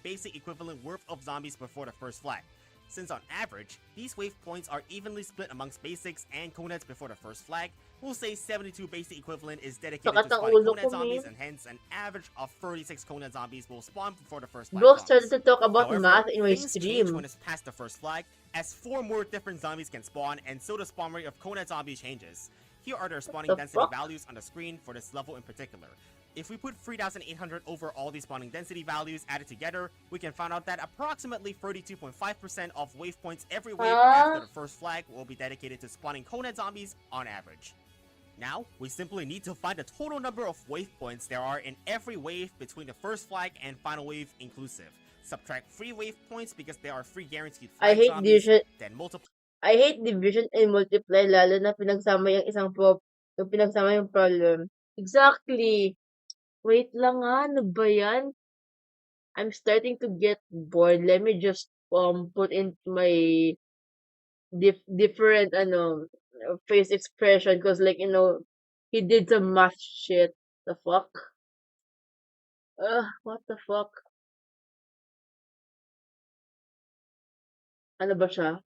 basic equivalent worth of zombies before the first flag. Since on average, these wave points are evenly split amongst basics and Coneheads before the first flag, we'll say 72 basic equivalent is dedicated to Sakat ang spawning ulo Conehead ko, zombies, man. and hence an average of 36 Conehead zombies will spawn before the first flag Bro comes. started to talk about However, math in my things change stream. when it's past the first flag, as 4 more different zombies can spawn, and so the spawn rate of Conehead zombies changes. Here are their spawning the density fuck? values on the screen for this level in particular. If we put 3,800 over all these spawning density values added together, we can find out that approximately 32.5% of wave points every wave after the first flag will be dedicated to spawning Conehead zombies on average. Now, we simply need to find the total number of wave points there are in every wave between the first flag and final wave inclusive. Subtract 3 wave points because there are 3 guaranteed I flag hate zombies, division. then multiply I hate division and multiply, lalo na pinagsama yung pinagsama yung problem. Exactly. Wait lang nga, ano ba yan? I'm starting to get bored. Let me just put in my different face expression, because like he did some math shit. The fuck? What the fuck? Ano ba siya?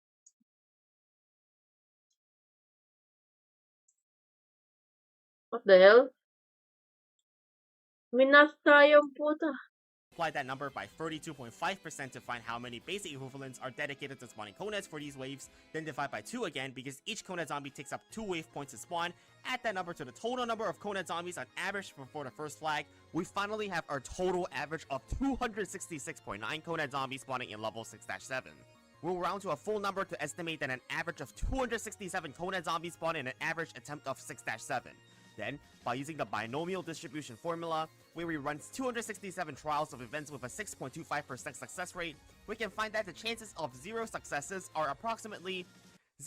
What the hell? Minus tayong puta. that number by 32.5% to find how many basic equivalents are dedicated to spawning coneheads for these waves, then divide by 2 again because each conehead zombie takes up 2 wave points to spawn. Add that number to the total number of conehead zombies on average before the first flag. We finally have our total average of 266.9 conehead zombies spawning in level 6-7. We'll round to a full number to estimate that an average of 267 conehead zombies spawn in an average attempt of 6-7. Then, by using the binomial distribution formula, where we run 267 trials of events with a 6.25% success rate, we can find that the chances of 0 successes are approximately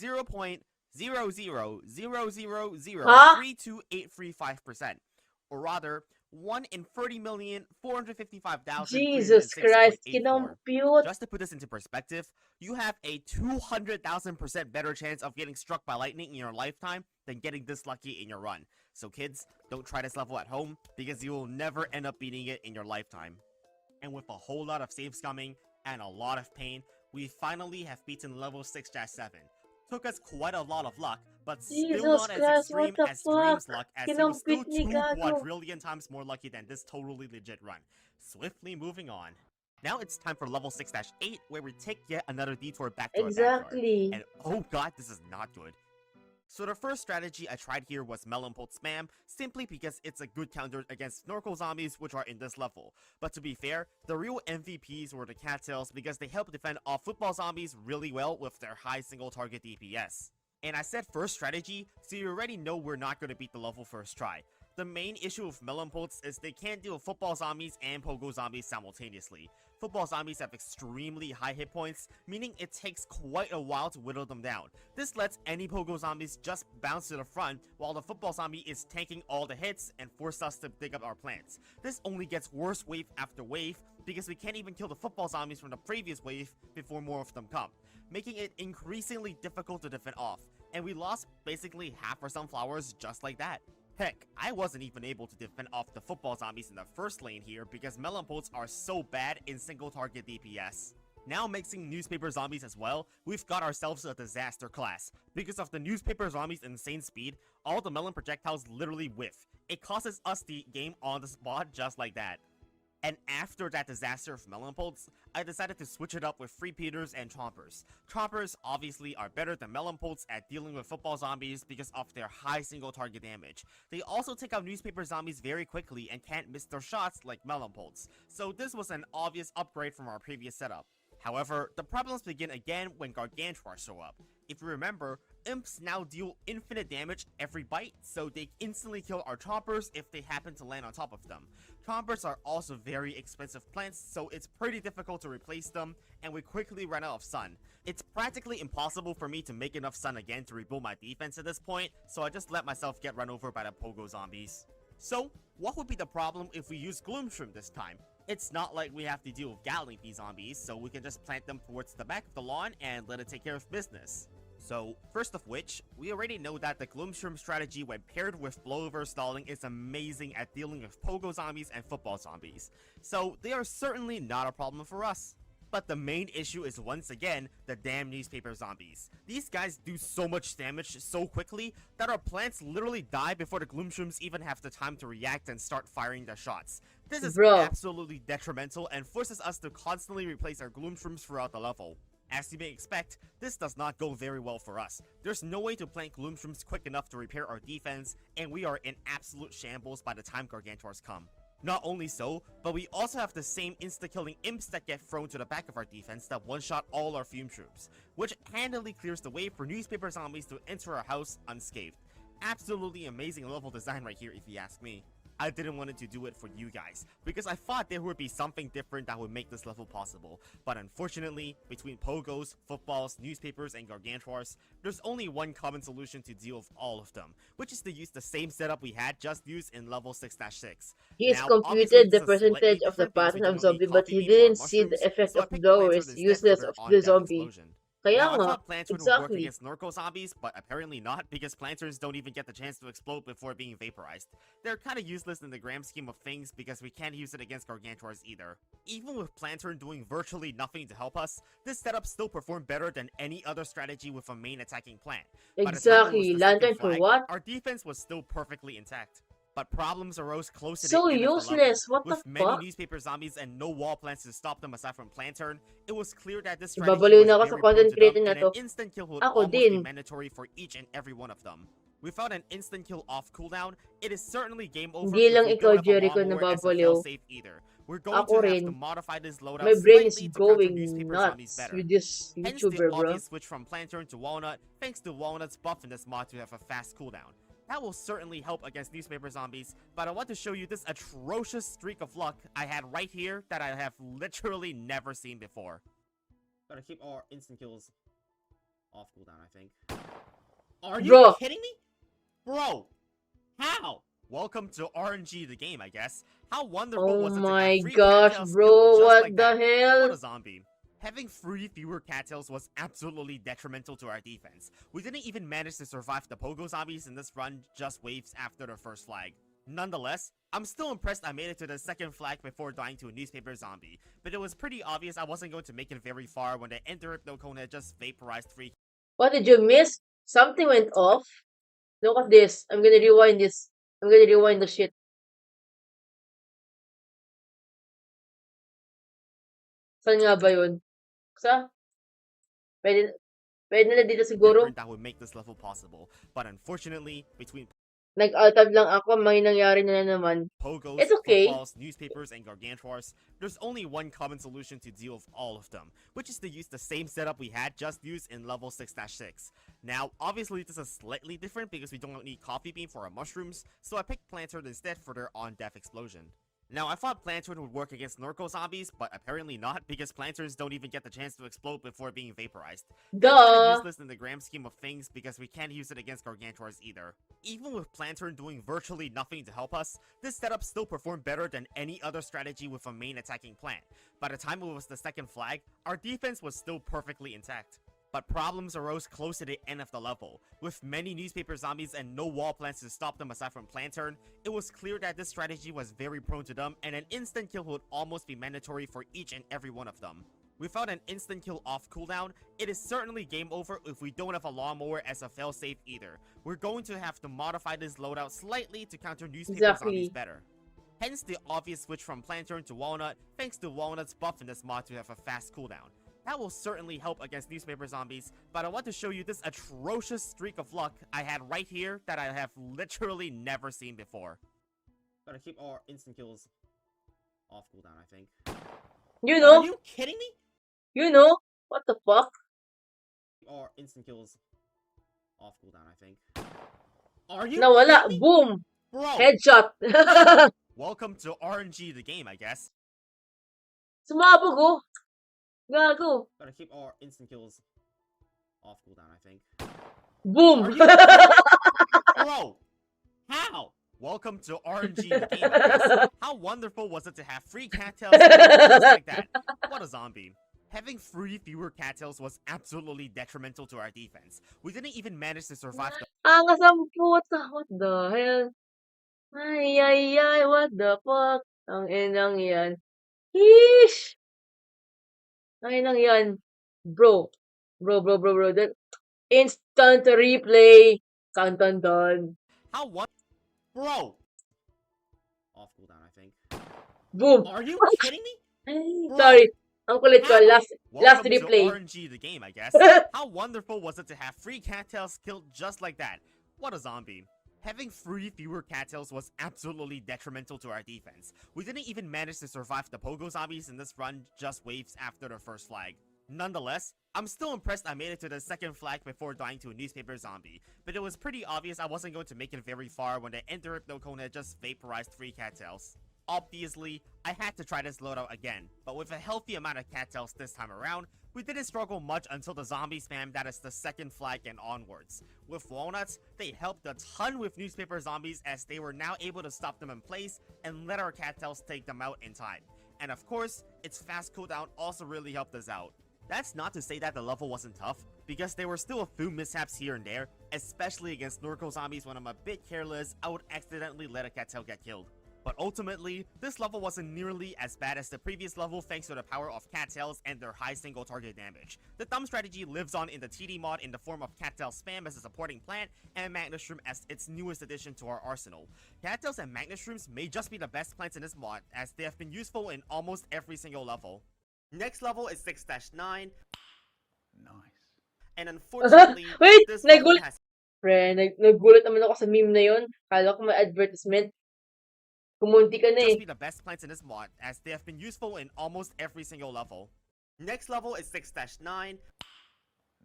0.000003285%, or rather, 1 in 30,455,306.84. Jesus Christ, kinompute. Just to put this into perspective, you have a 200,000% better chance of getting struck by lightning in your lifetime than getting this lucky in your run. So kids, don't try this level at home, because you will never end up beating it in your lifetime. And with a whole lot of saves coming, and a lot of pain, we finally have beaten level 6-7. Took us quite a lot of luck, but still Jesus not as Christ, extreme what the as fuck? Dream's luck, as he was still Kinompute ni 2 Gago. quadrillion times more lucky than this totally legit run. Swiftly moving on. Now it's time for level 6-8, where we take yet another detour back to our backyard. Exactly. And oh god, this is not good. So the first strategy I tried here was Melon Pult Spam, simply because it's a good counter against Snorkel Zombies, which are in this level. But to be fair, the real MVPs were the Cattails, because they help defend off Football Zombies really well with their high single target DPS. And I said first strategy, so you already know we're not going to beat the level first try. The main issue with Melon Pults is they can't deal with Football Zombies and Pogo Zombies simultaneously. Football Zombies have extremely high hit points, meaning it takes quite a while to whittle them down. This lets any Pogo Zombies just bounce to the front, while the Football Zombie is tanking all the hits and force us to dig up our plants. This only gets worse wave after wave, because we can't even kill the Football Zombies from the previous wave before more of them come, making it increasingly difficult to defend off, and we lost basically half our sunflowers just like that. Heck, I wasn't even able to defend off the Football Zombies in the first lane here because Melon Pults are so bad in single target DPS. Now mixing Newspaper Zombies as well, we've got ourselves a disaster class. Because of the Newspaper Zombies' insane speed, all the melon projectiles literally whiff. It causes us the game on the spot just like that. And after that disaster of Melon Pults, I decided to switch it up with Free Peters and Chompers. Chompers obviously are better than Melon Pults at dealing with Football Zombies because of their high single target damage. They also take out Newspaper Zombies very quickly and can't miss their shots like Melon Pults, so this was an obvious upgrade from our previous setup. However, the problems begin again when Gargantuars show up. If you remember, Imps now deal infinite damage every bite, so they instantly kill our Chompers if they happen to land on top of them. Chompers are also very expensive plants, so it's pretty difficult to replace them, and we quickly run out of sun. It's practically impossible for me to make enough sun again to rebuild my defense at this point, so I just let myself get run over by the Pogo Zombies. So, what would be the problem if we use Gloomshroom this time? It's not like we have to deal with Gatling Pea Zombies, so we can just plant them towards the back of the lawn and let it take care of business. So, first of which, we already know that the Gloomshroom strategy when paired with Blowover Stalling is amazing at dealing with Pogo Zombies and Football Zombies, so they are certainly not a problem for us. But the main issue is once again, the damn Newspaper Zombies. These guys do so much damage so quickly that our plants literally die before the Gloomshrooms even have the time to react and start firing their shots. This is absolutely detrimental and forces us to constantly replace our Gloomshrooms throughout the level. As you may expect, this does not go very well for us. There's no way to plant Gloomshrooms quick enough to repair our defense, and we are in absolute shambles by the time Gargantuars come. Not only so, but we also have the same insta-killing imps that get thrown to the back of our defense that one-shot all our fume troops, which handily clears the way for Newspaper Zombies to enter our house unscathed. Absolutely amazing level design right here if you ask me. I didn't want to do it for you guys, because I thought there would be something different that would make this level possible, but unfortunately, between pogos, footballs, newspapers, and gargantuars, there's only one common solution to deal with all of them, which is to use the same setup we had just used in level 6-6. He's Now, obviously computed this the is slightly percentage of the different because we pattern of don't need zombie, but coffee he bean for our didn't see the mushrooms, effect so I of picked blowers Planter instead for useless their of the on-death zombie. explosion. Kaya Now, I nga, thought Planter would work exactly. against Norco zombies, but apparently not, because Planters don't even get the chance to explode before being vaporized. They're kinda useless in the grand scheme of things because we can't use it against Gargantuars either. Even with Planter doing virtually nothing to help us, this setup still performed better than any other strategy with a main attacking plant. By the time it was Exactly. the second Lantern for flag, what? our defense was still perfectly intact. But problems arose close to the So end of the level. useless. What the With many fuck? newspaper zombies and no wall plants to stop them aside from Plantern, it was clear that this strategy Babaliw was na ako sa very prone content to them, creator na and an to. instant kill would Ako almost be din. mandatory for each and every one of them. Without an instant kill off cooldown, it is certainly game over Hindi if lang we ikaw, don't have a Jericho, lawnmower as a nababaliw. fail-safe either. We're going Ako to have to rin. modify this loadout My brain is slightly to counter going newspaper zombies nuts better. with this Hence the YouTuber, bro. obvious switch from Plantern to Walnut, thanks to Walnut's buff in this mod to have a fast cooldown. That will certainly help against newspaper zombies, but I want to show you this atrocious streak of luck I had right here that I have literally never seen before. Gotta keep our instant kills off cooldown, I think. Are you Bro. kidding me? Bro, how? Welcome to RNG the game, I guess. How wonderful Oh was it to my have free gosh, cattails bro. killed just What like the that? hell? What a zombie. Having fewer cattails was absolutely detrimental to our defense. We didn't even manage to survive the pogo zombies in this run just waves after the first flag. Nonetheless, I'm still impressed I made it to the second flag before dying to a newspaper zombie, but it was pretty obvious I wasn't going to make it very far when the Enterhypnocone had just vaporized 3. What did you miss? Something went off. Look at this. I'm gonna rewind this. I'm gonna rewind the shit. Saan nga ba yun? Sa? Pwede, pwede na dito siguro. Different that would make this level possible, but unfortunately, between Nag-altab lang ako, may nangyari na naman. pogos, It's okay. footballs, newspapers, and gargantuars, there's only one common solution to deal with all of them, which is to use the same setup we had just used in level 6-6. Now, obviously this is slightly different because we don't need coffee bean for our mushrooms, so I picked Plantern instead for their on-death explosion. Now, I thought Plantern would work against Norco zombies, but apparently not, because Planterns don't even get the chance to explode before being vaporized. They're kinda Duh! useless in the grand scheme of things because we can't use it against Gargantuars either. Even with Plantern doing virtually nothing to help us, this setup still performed better than any other strategy with a main attacking plant. By the time it was the second flag, our defense was still perfectly intact. But problems arose close to the end of the level. With many newspaper zombies and no wall plants to stop them aside from Plantern, it was clear that this strategy was very prone to them, and an instant kill would almost be mandatory for each and every one of them. Without an instant kill off cooldown, it is certainly game over if we don't have a lawnmower as a failsafe either. We're going to have to modify this loadout slightly to counter newspaper Exactly. zombies better. Hence the obvious switch from Plantern to Walnut, thanks to Walnut's buff in this mod to have a fast cooldown. That will certainly help against newspaper zombies, but I want to show you this atrocious streak of luck I had right here that I have literally never seen before. Gotta keep our instant kills off cooldown, I think. You know? Are you kidding me? You know? What the fuck? Our instant kills off cooldown, I think. Are you Nawala. kidding me? Boom! Bro, Headshot! welcome to RNG the game, I guess. Sumabog oh! Gago! Gotta keep our instant kills off cooldown, I think. Boom! Are you kidding me? Bro, how? Welcome to RNG the game, I guess. How wonderful was it to have free cattails just like that? What a zombie. Having fewer cattails was absolutely detrimental to our defense. We didn't even manage to survive the Angas ang puta. What the hell? Ay, what the fuck? Ang inang yan. Yeesh! Ang inang yan. Bro. Bro. That instant replay. Dun. How one bro off cooldown, I think. Boom! Are you kidding me? Bro, Sorry. Ang kulit ko. how? Last Welcome replay. to RNG the game, I guess. How wonderful was it to have free cattails killed just like that? What a zombie. Having fewer cattails was absolutely detrimental to our defense. We didn't even manage to survive the pogo zombies in this run just waves after the first flag. Nonetheless, I'm still impressed I made it to the second flag before dying to a newspaper zombie, but it was pretty obvious I wasn't going to make it very far when the Enter Hypno Cone had just vaporized 3 cattails. Obviously, I had to try this loadout again, but with a healthy amount of cattails this time around, we didn't struggle much until the zombie spam that is the second flag and onwards. With walnuts, they helped a ton with newspaper zombies as they were now able to stop them in place and let our cattails take them out in time. And of course, its fast cooldown also really helped us out. That's not to say that the level wasn't tough, because there were still a few mishaps here and there, especially against Norco zombies. When I'm a bit careless, I would accidentally let a cattail get killed. But ultimately, this level wasn't nearly as bad as the previous level thanks to the power of cattails and their high single target damage. The thumb strategy lives on in the TD mod in the form of cattail spam as a supporting plant and Magnus Shroom as its newest addition to our arsenal. Cattails and Magnus Shrooms may just be the best plants in this mod as they have been useful in almost every single level. Next level is 6-9. Nice. And unfortunately, Wait! this level Nagulat! has Pre, nagulat naman ako sa meme na yun. Kala ko may advertisement. Kumunti ka na just eh. be the best plants in this mod as they have been useful in almost every single level. Next level is 6-9.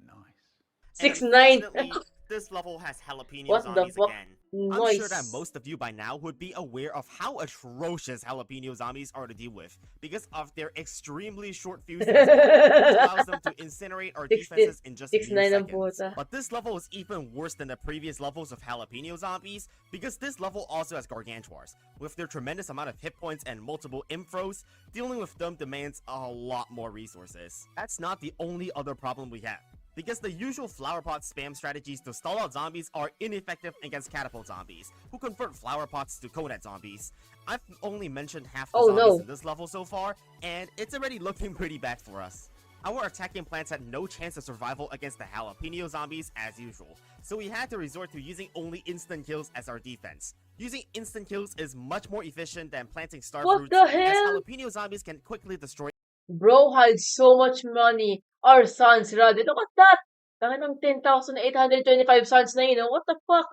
Nice. 6-9. This level has jalapeno What the zombies fuck? again. Nice. I'm sure that most of you by now would be aware of how atrocious jalapeno zombies are to deal with because of their extremely short fuse which allows them to incinerate our 60 defenses in just mere 6-9 ang seconds. puta. But this level is even worse than the previous levels of jalapeno zombies because this level also has gargantuars. With their tremendous amount of hit points and multiple infros, dealing with them demands a lot more resources. That's not the only other problem we have, because the usual flower pot spam strategies to stall out zombies are ineffective against catapult zombies, who convert flower pots to conet zombies. I've only mentioned half the zombies in this level so far, and it's already looking pretty bad for us. Our attacking plants had no chance of survival against the jalapeno zombies as usual, so we had to resort to using only instant kills as our defense. Using instant kills is much more efficient than planting star fruits, as jalapeno zombies can quickly destroy. Bro had so much money. Our sons, Rod. Look at that! Tangin ng 10,825 sons na yun. What the fuck?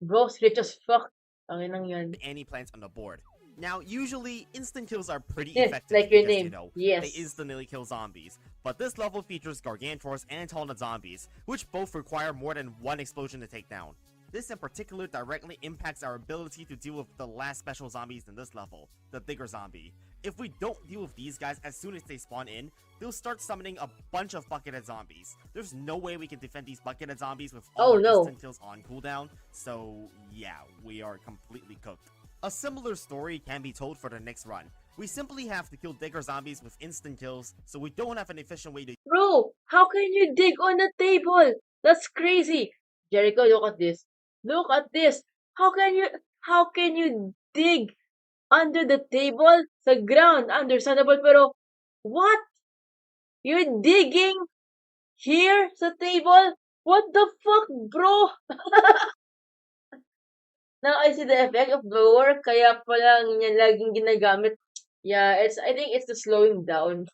Bro's rich as fuck. Tangin ng yan. Any plants on the board. Now, usually, instant kills are pretty effective like your because, name. you know, Yes. they instantly kill zombies. But this level features gargantuars and tallnut zombies, which both require more than one explosion to take down. This in particular directly impacts our ability to deal with the last special zombies in this level, the bigger zombie. If we don't deal with these guys as soon as they spawn in, they'll start summoning a bunch of buckethead zombies. There's no way we can defend these buckethead zombies with all our instant kills on cooldown, so yeah, we are completely cooked. A similar story can be told for the next run. We simply have to kill digger zombies with instant kills, so we don't have an efficient way to— Bro, how can you dig on the table? That's crazy. Jericho, look at this. Look at this. How can you dig under the table? Sa ground, understandable, pero what? You're digging here sa table? What the fuck, bro? Now I see the effect of blower, kaya pala yan laging ginagamit. Yeah, I think it's the slowing down.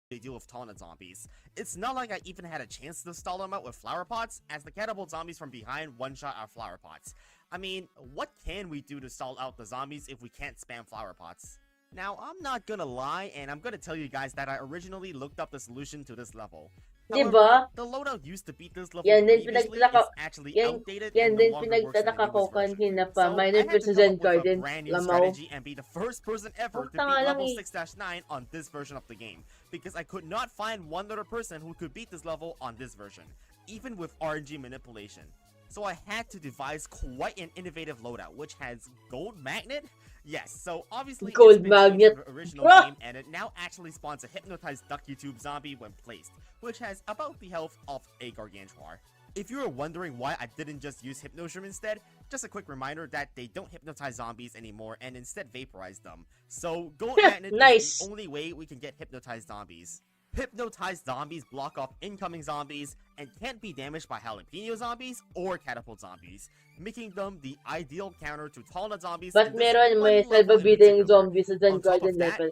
They deal with tallnut zombies. It's not like I even had a chance to stall them out with flower pots, as the catapult zombies from behind one-shot our flower pots. I mean, what can we do to stall out the zombies if we can't spam flower pots? Now, I'm not gonna lie, and I'm gonna tell you guys that I originally looked up the solution to this level. However, Diba? the loadout used to beat this level Yan din previously is actually outdated yan and no din longer works in the pinagtataka ko newest version. kanina pa. So, I Minor had to come President up with a Garden, brand new lamaw. strategy and be the first person ever to beat Tanga lang level eh. 6-9 on this version of the game, because I could not find one other person who could beat this level on this version, even with RNG manipulation. So I had to devise quite an innovative loadout, which has gold magnet. Yes, so obviously Gold it's been changed magnet. from the original Bruh. game, and it now actually spawns a hypnotized ducky tube zombie when placed, which has about the health of a gargantuar. If you were wondering why I didn't just use Hypnoshroom instead, just a quick reminder that they don't hypnotize zombies anymore and instead vaporize them. So gold magnet Nice. is the only way we can get hypnotized zombies. Hypnotized zombies block off incoming zombies and can't be damaged by jalapeno zombies or catapult zombies, making them the ideal counter to tallnut zombies. But meron may salbabida yung zombies sa Zen Garden level.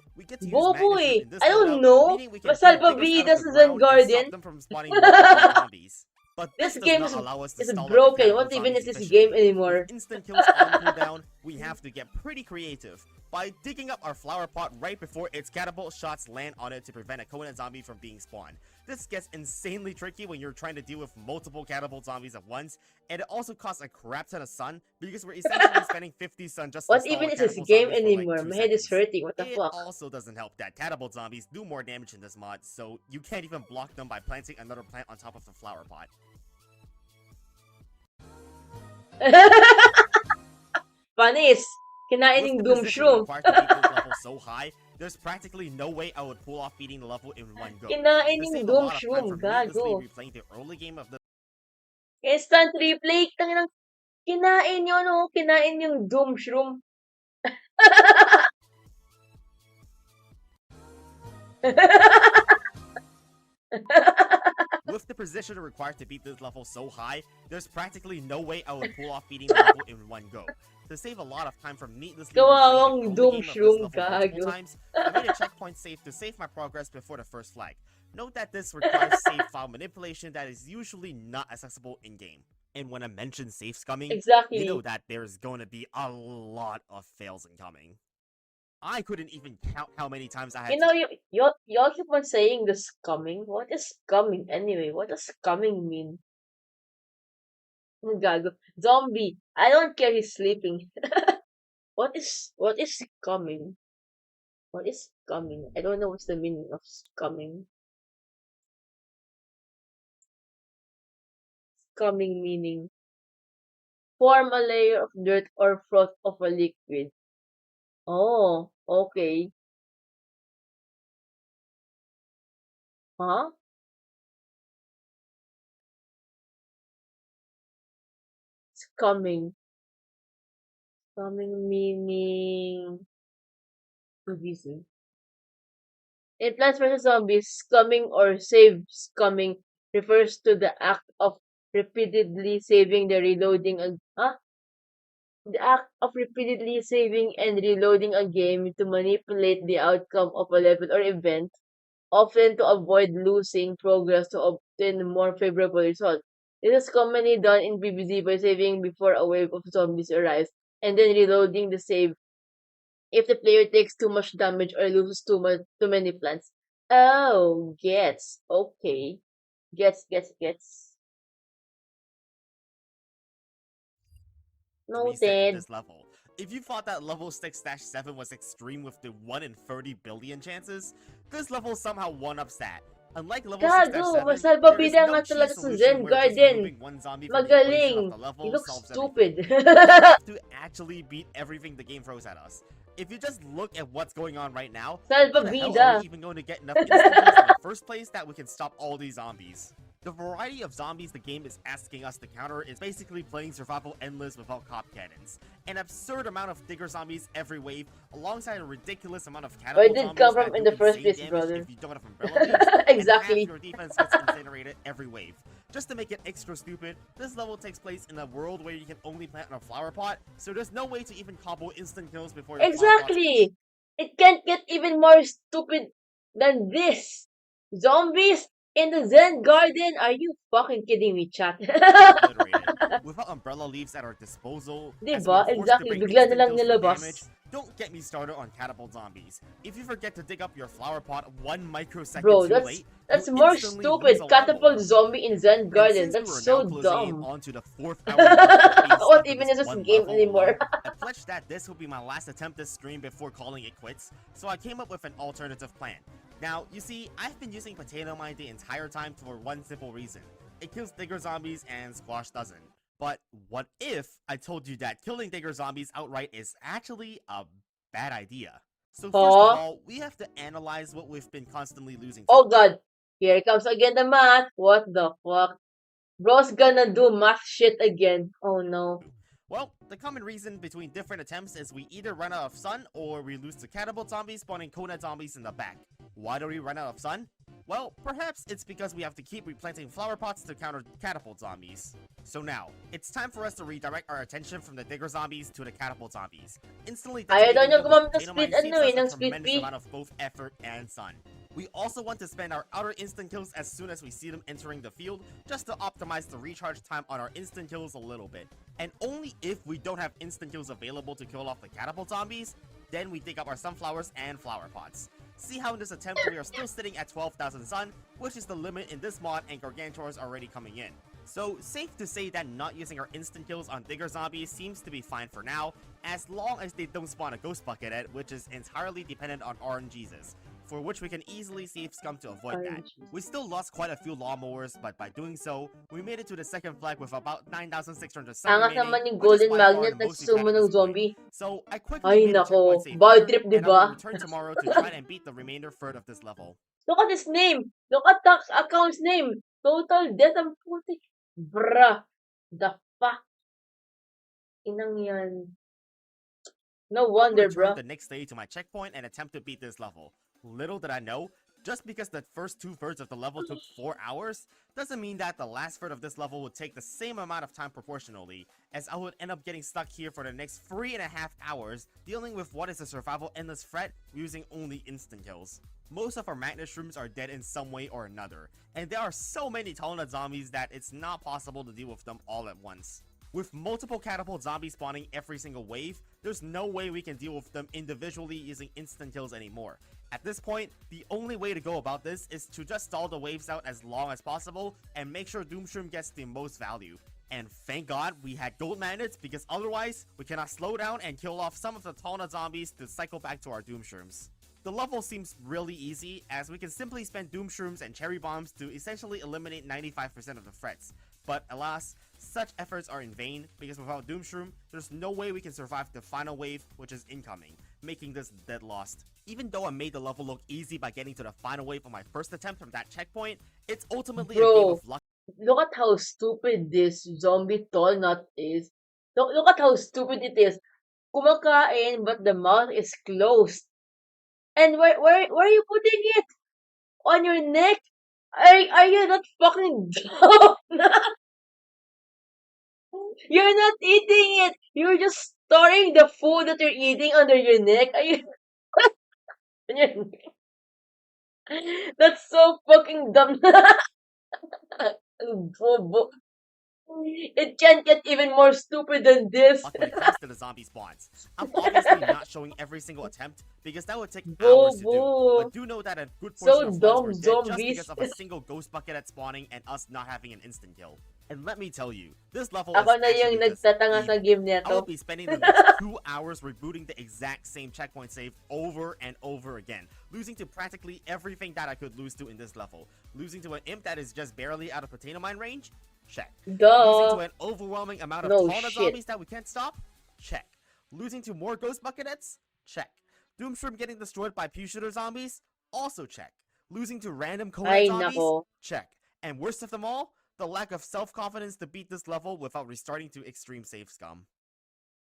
Bobo eh. I don't know. Mas salbabida sa Zen Garden. But This does game not allow us to is stall out the broken. catapult What even zombies is this efficiently. game anymore? With instant kills on cooldown, we have to get pretty creative by digging up our flower pot right before its catapult shots land on it to prevent a coconut zombie from being spawned. This gets insanely tricky when you're trying to deal with multiple catapult zombies at once, and it also costs a crap ton of sun because we're essentially spending 50 sun just to What stall even a is this catapult game zombie for like anymore? 2 My head is seconds. hurting. What the It fuck? also doesn't help that catapult zombies do more damage in this mod, so you can't even block them by planting another plant on top of the flower pot. Panis! Kinain With yung the Doom precision Shroom. required to beat this level so high, there's practically no way I would pull off beating the level in one go. Kinain To yung save a Doom lot of time Shroom, from needlessly gago. replaying the early game of the Instant replay, tanginang kinain yun, oh. Kinain yung Doom Shroom. With the precision required to beat this level so high, there's practically no way I would pull off beating the level in one go. To save a lot of time from needlessly Kawawang replaying the Doom early game of this Shroom, level multiple gago. times, I made a checkpoint save to save my progress before the first flag. Note that this requires save file manipulation that is usually not accessible in-game. And when I mention save scumming, you know Exactly. that there's going to be a lot of fails incoming. I couldn't even count how many times I had You to know, y'all keep on saying the scumming. What is scumming anyway? What does scumming mean? Gago. Zombie. I don't care he's sleeping. What is scumming? What is scumming? I don't know what's the meaning of scumming. Scumming meaning form a layer of dirt or froth of a liquid. Oh, okay. Huh? Scumming. Scumming meaning PVZ. In Plants vs. Zombies, scumming or save scumming refers to the act of repeatedly saving the reloading a huh? The act of repeatedly saving and reloading a game to manipulate the outcome of a level or event, often to avoid losing progress to obtain a more favorable result. This is commonly done in PvZ by saving before a wave of zombies arrives, and then reloading the save if the player takes too much damage or loses too many plants. Oh, gets. Okay. Gets. reset in Noted. this level. If you thought that level 6-7 was extreme with the 1 in 30 billion chances, this level somehow one-ups that. Unlike level Gago, 6-7, there is masalbabida no nga cheese talaga sa solution Zen where just Garden. removing one zombie from the equation of Magaling. the You level look solves stupid. everything. We have to actually beat everything the game throws at us. If you just look at what's going on right now, how the hell are Salvavida. we even going to get enough instant kills in the first place that we can stop all these zombies? The variety of zombies the game is asking us to counter is basically playing survival endless without cop cannons. An absurd amount of digger zombies every wave, alongside a ridiculous amount of Where catapult did zombies come from that in do the first insane place, damage brother? if you don't have umbrella leaves, and half Exactly. your defense gets incinerated every wave. Just to make it extra stupid, this level takes place in a world where you can only plant in a flower pot, so there's no way to even combo instant kills before your flower pot's Exactly. It can't get even more stupid than this. Zombies in the Zen Garden? Are you fucking kidding me, chat? obliterated. Without umbrella leaves at our disposal, as we Diba? are forced to Exactly. break Bigla instant nilang kills for nilabas. damage, don't get me started on catapult zombies. If you forget to dig up your flower pot 1 microsecond Bro, too that's late, that's you more instantly stupid. lose a life Catapult bar. zombie in Zen And Garden. since we That's are now so closing in dumb. onto the 4th hour mark of being What stuck in even this is this one game level anymore? alone, I pledged that this will be my last attempt this stream before calling it quits, so I came up with an alternative plan. Now, you see, I've been using potato mine the entire time for one simple reason. It kills digger zombies and squash doesn't. But what if I told you that killing digger zombies outright is actually a bad idea? So first of Huh? all, we have to analyze what we've been constantly losing to. Oh god. Here comes again the math. What the fuck? Bro's gonna do math shit again. Oh no. Well, the common reason between different attempts is we either run out of sun or we lose to catapult zombies spawning coconut zombies in the back. Why do we run out of sun? Well, perhaps it's because we have to keep replanting flower pots to counter catapult zombies. So now, it's time for us to redirect our attention from the digger zombies to the catapult zombies. Instantly Ayaw daw detonating niya them with gumamit ng potato split, mine saves us a ng split tremendous pea. amount of both effort and sun. We also want to spend our outer instant kills as soon as we see them entering the field, just to optimize the recharge time on our instant kills a little bit. And only if we don't have instant kills available to kill off the catapult zombies, then we dig up our sunflowers and flower pots. See how in this attempt we are still sitting at 12,000 sun, which is the limit in this mod, and Gargantuars already coming in. So safe to say that not using our instant kills on digger zombies seems to be fine for now, as long as they don't spawn a ghost bucket at, which is entirely dependent on RNGesus, for which we can easily save scum to avoid that. We still lost quite a few lawnmowers, but by doing so, we made it to the second flag with about 9,600 sun Angas remaining, naman yung which is golden by far magnet the most we've nagsusumo had at ng this point. zombie. So I quickly Ay made a checkpoint nako, save bad here, trip, and I will diba? return tomorrow to try and beat the remainder third of this level. Look at his name. Look at the account's name. Total death ang putik. Bruh. The fuck? Inang yan. No I will wonder, return bruh. the next day to my checkpoint and attempt to beat this level. Little did I know, just because the first 2/3 of the level took 4 hours, doesn't mean that the last third of this level would take the same amount of time proportionally, as I would end up getting stuck here for the next 3.5 hours, dealing with what is a survival endless threat using only instant kills. Most of our magnet shrooms are dead in some way or another, and there are so many Talonut zombies that it's not possible to deal with them all at once. With multiple catapult zombies spawning every single wave, there's no way we can deal with them individually using instant kills anymore. At this point, the only way to go about this is to just stall the waves out as long as possible and make sure Doomshroom gets the most value. And thank God we had gold magnets, because otherwise we cannot slow down and kill off some of the Talonut zombies to cycle back to our Doomshrooms. The level seems really easy, as we can simply spend Doomshrooms and Cherry Bombs to essentially eliminate 95% of the threats. But alas, such efforts are in vain, because without Doomshroom, there's no way we can survive the final wave, which is incoming, making this dead lost. Even though I made the level look easy by getting to the final wave on my first attempt from that checkpoint, it's ultimately a game of luck. Look at how stupid this zombie tall nut is. Look at how stupid it is. Kumakain, but the mouth is closed. And where are you putting it? On your neck? Are you not fucking dumb? You're not eating it. You're just storing the food that you're eating under your neck. Are you? On your neck? That's so fucking dumb. Bobo. It can't get even more stupid than this. When it comes to the zombie spawns. I'm obviously not showing every single attempt, because that would take hours to do, Bobo. but do know that a good So portion of dumb friends were dead just zombies. because of a single ghost bucket at spawning and us not having an instant kill. And let me tell you, this level Ako is na yung actually just nagtatanga sa evil. game I will neto. be spending the next 2 hours rebooting the exact same checkpoint save over and over again, losing to practically everything that I could lose to in this level. Losing to an imp that is just barely out of potato mine range? Check. Losing Duh. to an overwhelming amount of No Talonut shit. zombies that we can't stop? Check. Losing to more ghost bucketheads? Check. Doomshroom getting destroyed by pew shooter zombies? Also check. Losing to random Ay, coed zombies? nako. Check. And worst of them all, the lack of self-confidence to beat this level without restarting to extreme save scum.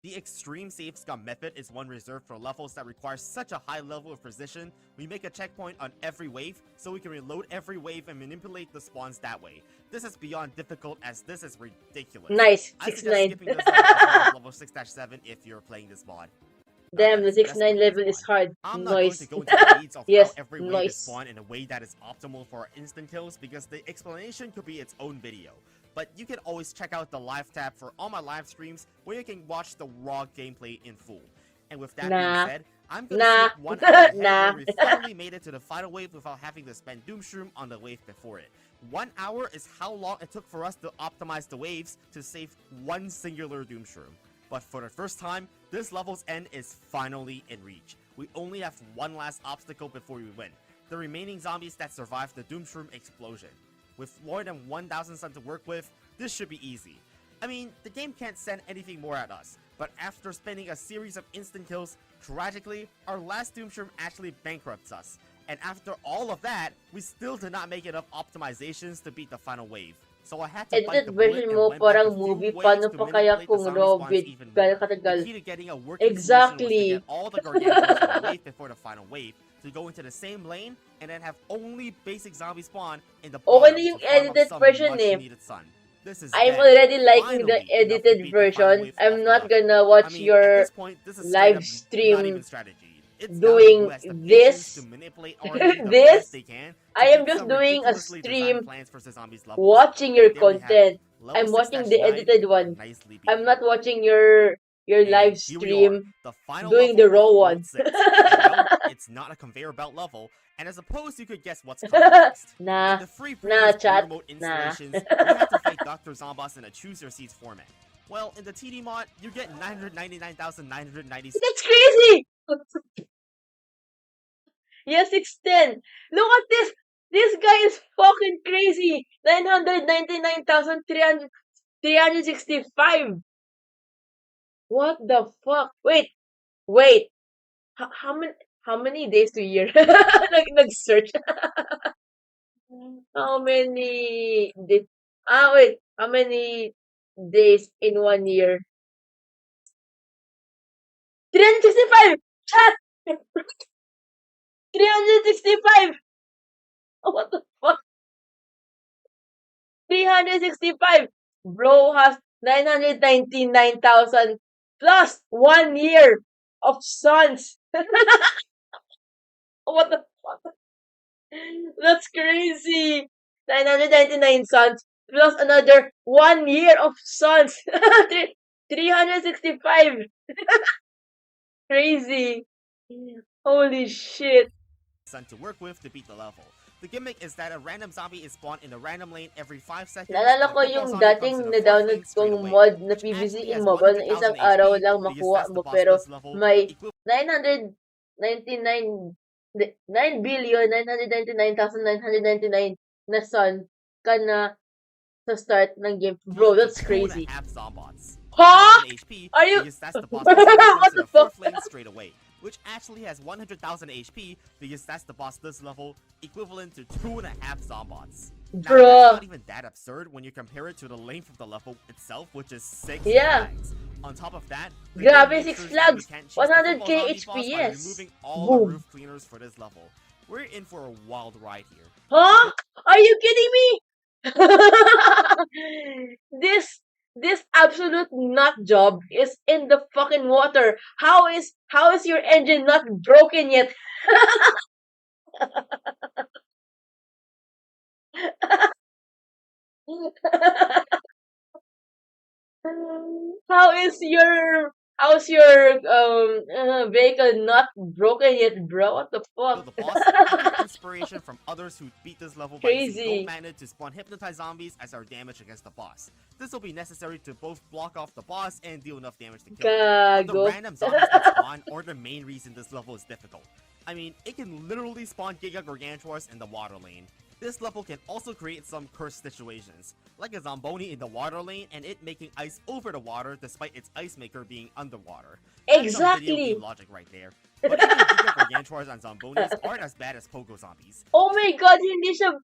The extreme save scum method is one reserved for levels that require such a high level of precision. We make a checkpoint on every wave, so we can reload every wave and manipulate the spawns that way. This is beyond difficult, as this is ridiculous. Nice. I suggest 6-9. skipping this level as well as level 6-7 if you're playing this mod. Damn, the Guys, let's 6-9 play this level is mod. hard. I'm not going Noise. to go into the weeds of Yes, how every wave noise. is spawned in a way that is optimal for our instant kills, because the explanation could be its own video. But you can always check out the live tab for all my live streams, where you can watch the raw gameplay in full. And with that Nah. being said, I'm gonna Nah. skip 1 hour ahead Nah. where we finally made it to the final wave without having to spend Doomshroom on the wave before it. 1 hour is how long it took for us to optimize the waves to save one singular Doomshroom. But for the first time, this level's end is finally in reach. We only have one last obstacle before we win: the remaining zombies that survived the Doomshroom explosion. With more than 1,000 sun to work with, this should be easy. I mean, the game can't send anything more at us, but after spending a series of instant kills, tragically, our last Doomshroom actually bankrupts us. And after all of that, we still did not make enough optimizations to beat the final wave. So I had to bite Edited the bullet version and mo, went back a parang few movie. ways Paano to pa kaya manipulate the kung zombie Robin spawns even gano'ng more. The katagal? key to getting a working solution was to Exactly. get all the Gargantuars from the wave before the final wave, to go into the same lane and then have only basic zombies spawn in the Okay na bottom yung to farm up edited some version much eh. needed sun. This is I'm then already liking the finally enough to edited beat the final version. wave I'm of the not level. gonna I watch mean, at your this point, this is straight live up not stream even strategy. It's down to doing who has the patience to this. manipulate RNG the This. best they can to I am beat just some doing a ridiculously designed stream Plants vs Zombies levels. watching And your there we have it. content. Level I'm watching the 6-9, edited one. nicely I'm beaten. not watching your live And here we are, stream the final doing level the raw of one. World 6. And no, it's not a conveyor belt level, and I suppose you could guess what's coming next. Nah, In the free nah, previous chat, Blue Mode nah. installations, we had to fight Dr. Zombos in a choose your seats format. Well, in the TD mod, you get 999,996. That's crazy! Yes, 610. Look at this! This guy is fucking crazy! 999,365. What the fuck? Wait. How many days to year? Nag-search. How many did wait, how many days in 1 year? 365! Chat! 365! What the fuck? 365! Bro has 999,000 plus 1 year of sons. What the fuck? That's crazy. 999 sons plus another 1 year of sons. 365. Crazy. Holy shit. Sun to work with to beat the level. The gimmick is that a random zombie is spawned in a random lane every 5 seconds, Naalala and a ko football yung zombie comes dating in the 4th na-download lane straight kong away, mod na which PVZ actually in has mobile na 100,000 isang araw HP lang because makuha that's mo the boss pero this level, may equivalent 999 9,999,999 na son ka na sa start ng game. Bro, to that's 2.5 crazy. zombots. Huh? 1,000 HP Are you... because that's the boss. The zombie comes What in the the fuck? 4th lane straight away, which actually has 100,000 HP because that's the boss this level, equivalent to 2.5 zombots. Now, that's Bruh. not even that absurd when you compare it to the length of the level itself, which is 6 Yeah. flags. On top of that, we Grabe, did make 6 sure that flags. we can't choose the 100k football zombie HP, boss by yes. removing all Boom. the roof cleaners for this level. We're in for a wild ride here. Huh? Are you kidding me? This absolute nut job is in the fucking water. How is your engine not broken yet? How's your vehicle not broken yet, bro? What the fuck? The boss, we get inspiration from others who beat this level by using Crazy. gold mana to spawn hypnotized zombies as our damage against the boss. This will be necessary to both block off the boss and deal enough damage to kill him. Now, the Gago. random zombies that spawn are the main reason this level is difficult. I mean, it can literally spawn Giga Gargantuars in the water lane. This level can also create some cursed situations, like a Zomboni in the water lane and it making ice over the water despite its ice maker being underwater. That's some video Exactly. game logic right there. But even Giga Gargantuars and Zombonis aren't as bad as Pogo Zombies. Oh my god, hindi siya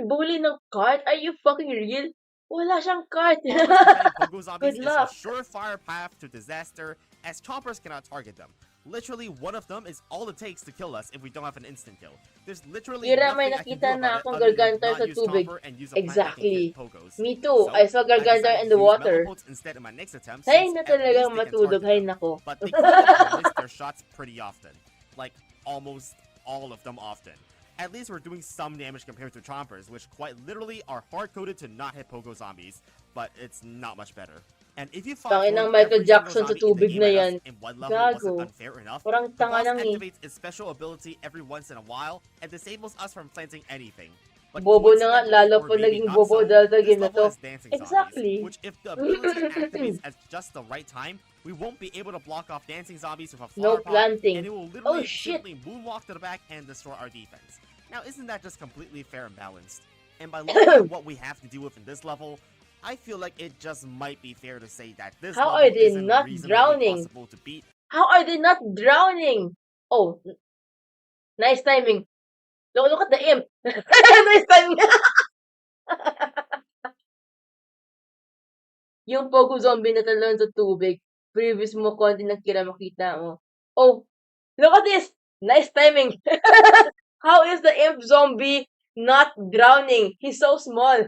bully ng cart? Are you fucking real? Wala siyang cart. Chompers defending Pogo Zombies Good is a luck. surefire path to disaster, as Chompers cannot target them. Literally, one of them is all it takes to kill us if we don't have an instant kill. There's literally Yura, may nothing I can do nakita na about it akong other than Gargantuar not sa use tubig. Chomper and use a plant that can Exactly. hit Pogos. Me too. So, I saw Gargantuar decided in to the use water. Mellow instead in my next attempt Hay since na at talagang least they can matulog. target Hay them. nako. But they clearly miss their shots pretty often. Like, almost all of them often. At least we're doing some damage compared to Chompers, which quite literally are hard-coded to not hit Pogo Zombies, but it's not much better. And if you fought Tangin for ng Michael every single Jackson sa zombie in the tubig game na at yan. us in one level wasn't Gago. unfair enough, Parang the tanga boss lang eh. activates its special ability every once in a while and disables us from planting anything. But Bobo na nga, coincidentally, lalo or pa maybe naging not bobo so, dahil sa this game na level to. has dancing zombies, Exactly. which if the ability activates at just the right time, we won't be able to block off dancing zombies with a No flower pot, planting. and it will Oh literally shit. simply moonwalk to the back and destroy our defense. Now, isn't that just completely fair and balanced? And by looking at what we have to deal with in this level, I feel like it just might be fair to say that this How level are they isn't not reasonably drowning? possible to beat. How are they not drowning? Oh, nice timing. Look at the imp. Nice timing. Yung Pogo Zombie na talon sa tubig. Previous mo, konti ng kira makita mo. Oh, look at this. Nice timing. How is the imp zombie not drowning? He's so small.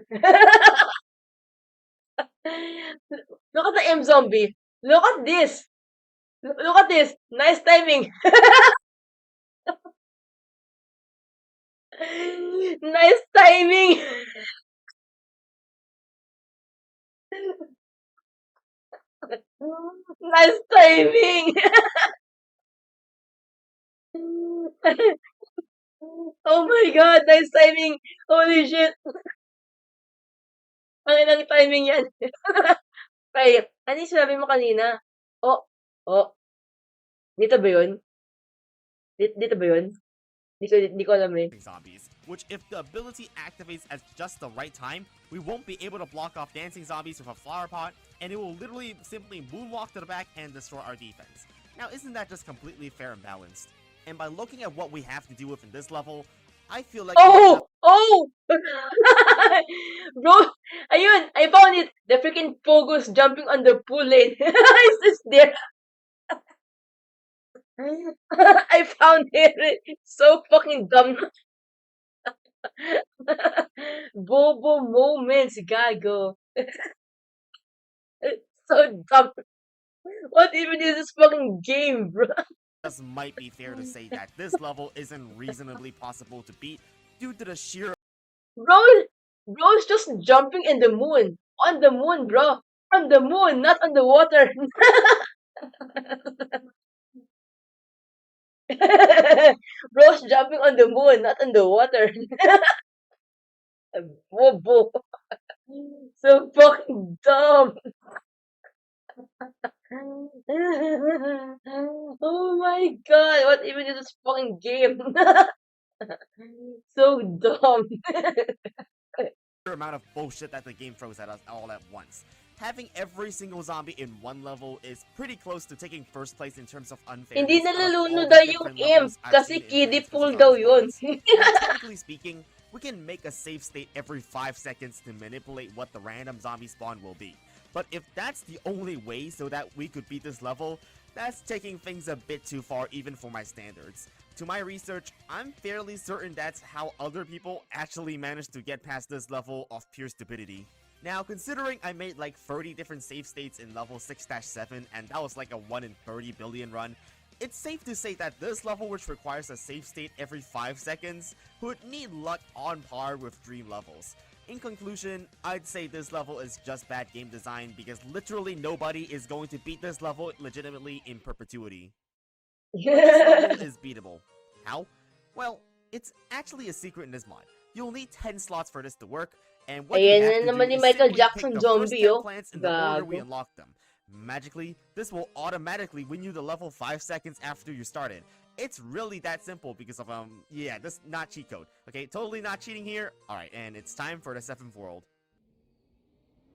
Look at the imp zombie. Look at this. Look at this. Nice timing. Nice timing. Nice timing. Oh my god, nice timing. Holy shit. Ang inang timing yan. Ay, ano yung sinabi mo kanina? Oh, oh, dito ba yun? Dito ba yun? Di ko alam eh. Zombies, which if the ability activates at just the right time, we won't be able to block off dancing zombies with a flower pot, and it will literally simply moonwalk to the back and destroy our defense. Now, isn't that just completely fair and balanced? And by looking at what we have to deal with in this level, I feel like Oh! Oh! Bro, ayun, I found it. The freaking Pogus jumping on the pool lane. It's there. I found it. It's so fucking dumb. Bobo moments, gago. It's so dumb. What even is this fucking game, bro? just might be fair to say that this level isn't reasonably possible to beat due to the sheer Bro's just jumping in the moon. On the moon, bro. On the moon, not on the water. Bro's jumping on the moon, not on the water. Bobo. So fucking dumb. Oh my god, what even is this fucking game? So dumb. amount of bullshit that the game throws at us all at once. Having every single zombie in one level is pretty close to taking first place in terms of unfairness. Hindi out of all naluluno the daw yung different imp levels I've kasi seen in kiddie Plants pool vs. daw Zombies yun. mods. Now, technically speaking, we can make a save state every 5 seconds to manipulate what the random zombie spawn will be. But if that's the only way so that we could beat this level, that's taking things a bit too far even for my standards. To my research, I'm fairly certain that's how other people actually managed to get past this level of pure stupidity. Now, considering I made like 30 different save states in level 6-7 and that was like a 1 in 30 billion run, it's safe to say that this level, which requires a save state every 5 seconds, would need luck on par with dream levels. In conclusion, I'd say this level is just bad game design because literally nobody is going to beat this level legitimately in perpetuity. But this level is beatable. How? Well, it's actually a secret in this mod. You'll need 10 slots for this to work, and what you Ayan have na to do naman ni is Michael simply Jackson pick the first zombie, 10 oh. plants in the order we Gago. unlock them. Magically, this will automatically win you the level 5 seconds after you started. It's really that simple because of, yeah, this not cheat code. Okay, totally not cheating here. Alright, and it's time for the 7th world.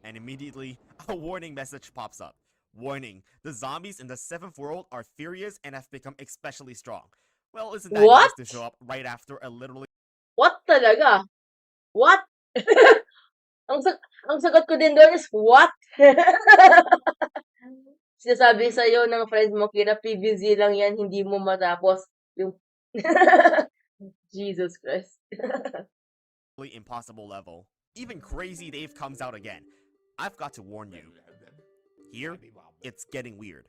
And immediately, a warning message pops up. Warning, the zombies in the 7th world are furious and have become especially strong. Well, isn't that What? nice to show up right after a literally What talaga? What? ang sagot ko din doon is, what? Sinasabi sa'yo ng friend mo, Kira, PVZ lang yan, hindi mo matapos yung... Jesus Christ. impossible level? Even Crazy Dave comes out again. I've got to warn you. Here, it's getting weird.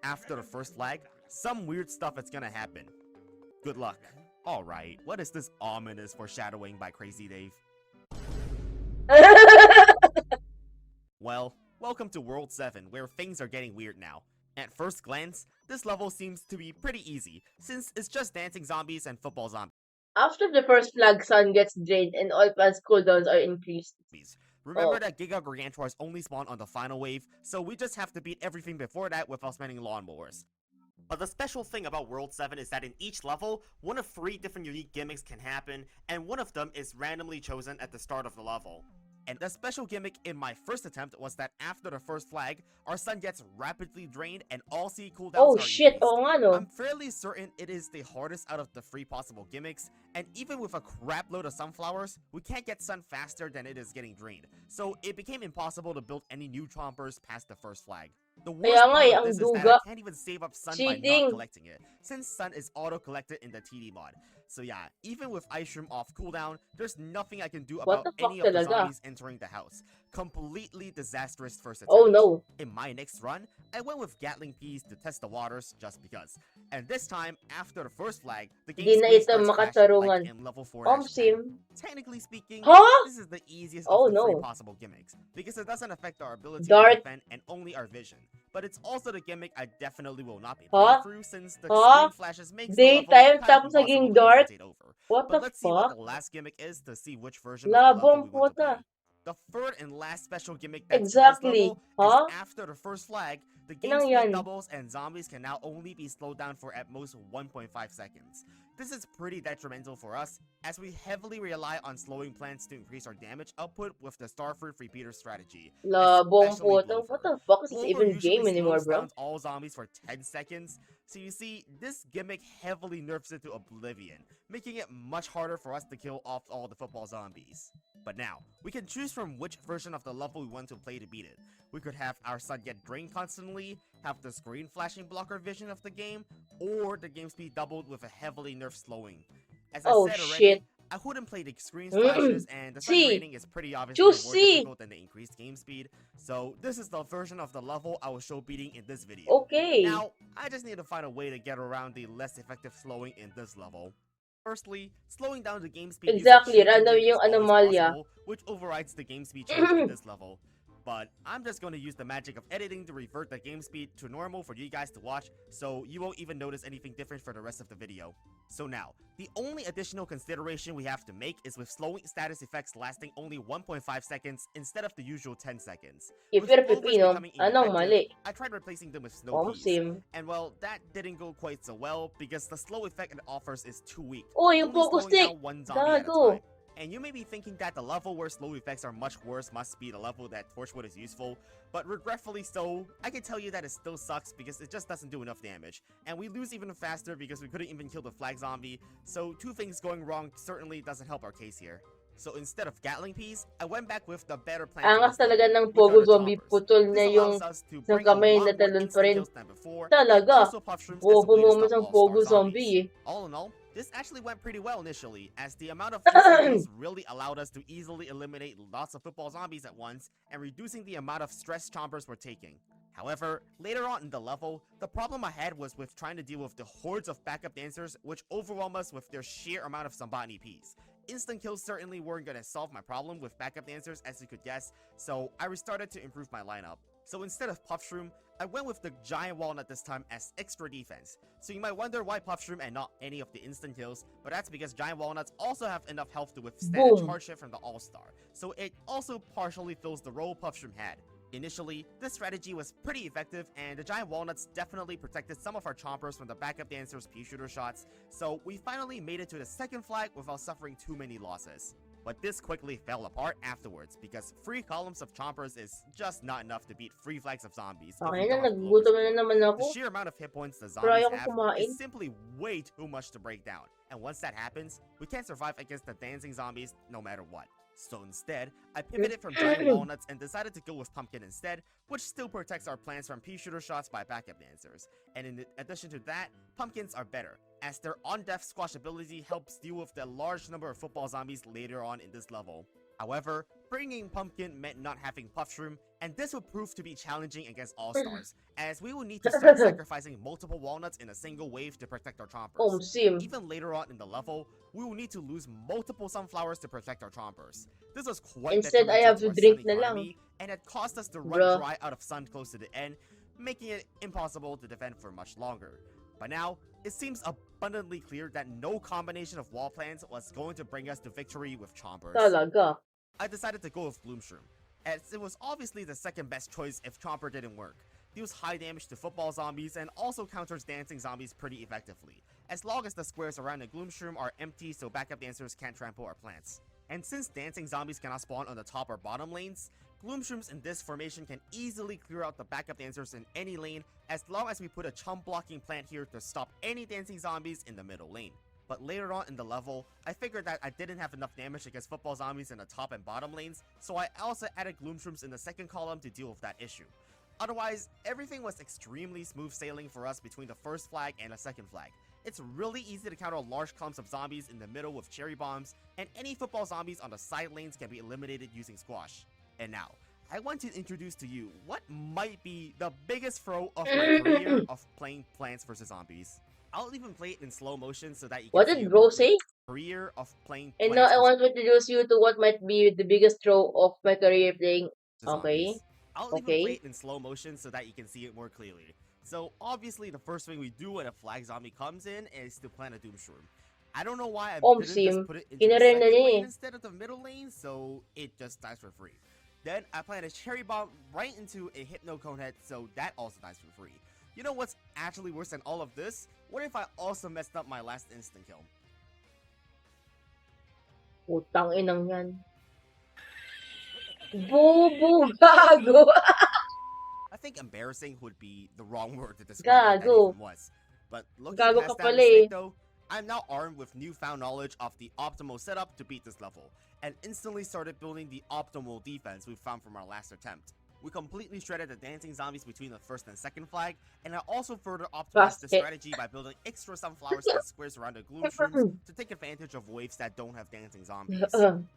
After the first flag, some weird stuff is gonna happen. Good luck. Alright, what is this ominous foreshadowing by Crazy Dave? Well, welcome to World 7, where things are getting weird now. At first glance, this level seems to be pretty easy, since it's just dancing zombies and football zombies. After the first flag sun gets drained and all plants cooldowns are increased. Remember Oh. that Giga Gargantuars only spawn on the final wave, so we just have to beat everything before that without spending lawnmowers. But the special thing about World 7 is that in each level, one of 3 different unique gimmicks can happen, and one of them is randomly chosen at the start of the level. And the special gimmick in my first attempt was that after the first flag, our sun gets rapidly drained and all C cooldowns Oh are shit, increased. oo nga no. I'm fairly certain it is the hardest out of the 3 possible gimmicks, and even with a crap load of sunflowers, we can't get sun faster than it is getting drained, so it became impossible to build any new chompers past the first flag. The Kaya worst nga part eh, of ang this is that I duga. can't even save up Sun by not Cheating. collecting it, since Sun is auto-collected in the TD mod. So yeah, even with Ice Shroom off cooldown, there's nothing I can do What about the fuck any of the talaga? zombies entering the house. Completely disastrous first Oh attempt. no. In my next run, I went with Gatling Peas to test the waters just because. And this time, after the first flag, the game Di na screen ito starts flashing like makatarungan. in level 4-10. Sim. Technically speaking, Huh? this is the easiest of Oh the 3 no. possible gimmicks, because it doesn't affect our ability to Dark. defend and only our vision. But it's also the gimmick I definitely will not be Huh? playing through, since the Huh? screen flashes makes the level Daytime kind of tapos impossible naging to dark? commentate over. What the But let's see what the fuck? last gimmick is to see which version of the Labo level ang we want to puta. play. The third and last special gimmick that's in this Exactly. level is Huh? after the first flag, the game Inang speed yan? doubles and zombies can now only be slowed down for at most 1.5 seconds. This is pretty detrimental for us, as we heavily rely on slowing plants to increase our damage output with the Starfruit repeater strategy, Labo ang especially puta. What Blover. the fuck is this Blover even usually game anymore, slows bro? down all zombies for 10 seconds, so you see, this gimmick heavily nerfs it to oblivion, making it much harder for us to kill off all the football zombies. But now, we can choose from which version of the level we want to play to beat it. We could have our sun get drained constantly, have the screen flashing block our vision of the game, or the game speed doubled with a heavily nerfed slowing. As I Oh said shit. already, I wouldn't play the screen flashes, and the sun C. draining is pretty obviously Choose more C. difficult than the increased game speed, so this is the version of the level I will show beating in this video. Okay. Now, I just need to find a way to get around the less effective slowing in this level. Firstly, slowing down the game speed Exactly, using cheat random engine yung is always anomalya. possible, which overrides the game speed change in this level. But I'm just going to use the magic of editing to revert the game speed to normal for you guys to watch, so you won't even notice anything different for the rest of the video. So now, the only additional consideration we have to make is with slowing status effects lasting only 1.5 seconds instead of the usual 10 seconds. If With you're Plovers Pipino, becoming anong ineffective, mali? I tried replacing them with snow peas. Sim. And well, that didn't go quite so well because the slow effect it offers is too weak, Oh, yung only focus slowing stick. down one zombie at a Gago. time. And you may be thinking that the level where slow effects are much worse must be the level that Torchwood is useful, but regretfully so, I can tell you that it still sucks because it just doesn't do enough damage, and we lose even faster because we couldn't even kill the flag zombie, so two things going wrong certainly doesn't help our case here. So instead of Gatling Peas, I went back with the better plan for Angas this talaga level, ng which are Pogo the Zombie. choppers. Putol This na yung allows us to isang bring a kamay lot na more talon pa instant rin. kills than before, and Talaga. also puff shrooms as a Bobo way to mo stop isang all-star Pogo Zombie zombies. eh. All in all, this actually went pretty well initially, as the amount of instant kills really allowed us to easily eliminate lots of football zombies at once, and reducing the amount of stress chompers were taking. However, later on in the level, the problem I had was with trying to deal with the hordes of backup dancers which overwhelm us with their sheer amount of Sambatni Ps. Instant kills certainly weren't gonna solve my problem with backup dancers as you could guess, so I restarted to improve my lineup. So instead of Puff Shroom, I went with the Giant Walnut this time as extra defense. So you might wonder why Puff Shroom and not any of the instant kills, but that's because Giant Walnuts also have enough health to withstand a Boom. charge hit from the All-Star, so it also partially fills the role Puff Shroom had. Initially, this strategy was pretty effective, and the Giant Walnuts definitely protected some of our chompers from the backup dancers' pea shooter shots, so we finally made it to the second flag without suffering too many losses. But this quickly fell apart afterwards, because 3 columns of chompers is just not enough to beat 3 flags of zombies. If Ay we na, don't have nagugutom Clover's na support. naman ako. The sheer amount of hit points the Try zombies ako have kumain. is simply way too much to break down, and once that happens, we can't survive against the dancing zombies no matter what. So instead, I pivoted from Giant Walnuts and decided to go with Pumpkin instead, which still protects our plants from pea shooter shots by backup dancers. And in addition to that, Pumpkins are better, as their on-death squash ability helps deal with the large number of football zombies later on in this level. However, bringing Pumpkin meant not having Puff Shroom, and this would prove to be challenging against All-Stars, as we will need to start sacrificing multiple walnuts in a single wave to protect our chompers. Sim. Even later on in the level, we will need to lose multiple sunflowers to protect our chompers. This was quite Instead, I detrimental have to to our drink sun na lang. economy, and it caused us to run Bruh. dry out of sun close to the end, making it impossible to defend for much longer. By now, it seems abundantly clear that no combination of wall plans was going to bring us to victory with chompers. Talaga. I decided to go with Gloomshroom, as it was obviously the second best choice if Chomper didn't work. Deals high damage to football zombies and also counters dancing zombies pretty effectively, as long as the squares around the Gloomshroom are empty so backup dancers can't trample our plants. And since dancing zombies cannot spawn on the top or bottom lanes, Gloomshrooms in this formation can easily clear out the backup dancers in any lane as long as we put a chump blocking plant here to stop any dancing zombies in the middle lane. But later on in the level, I figured that I didn't have enough damage against football zombies in the top and bottom lanes, so I also added Gloomshrooms in the second column to deal with that issue. Otherwise, everything was extremely smooth sailing for us between the first flag and the second flag. It's really easy to counter large clumps of zombies in the middle with cherry bombs, and any football zombies on the side lanes can be eliminated using squash. And now, I want to introduce to you what might be the biggest throw of my career of playing Plants vs. Zombies. I'll even play it in slow motion so that you can What see did it bro more clearly. say? Career of playing And now Plants I vs. want to introduce you to what might be the biggest throw of my career playing. Okay. Zombies. I'll even play it in slow motion so that you can see it more clearly. So obviously the first thing we do when a flag zombie comes in is to plant a doomshroom. I don't know why I didn't Sim. just put it into the Kinaren na second niya lane eh. instead of the middle lane, so it just dies for free. Then I plant a cherry bomb right into a hypno cone head, so that also dies for free. You know what's actually worse than all of this? What if I also messed up my last instant kill? Putang inang yan. Bobo, gago. I think embarrassing would be the wrong word to describe what that Gago. even was. But looking Gago past ka that pala mistake eh. though, I'm now armed with newfound knowledge of the optimal setup to beat this level, and instantly started building the optimal defense we found from our last attempt. We completely shredded the dancing zombies between the first and second flag, and I also further optimized the Basket. strategy by building extra sunflowers and squares around the gloom shrooms to take advantage of waves that don't have dancing zombies.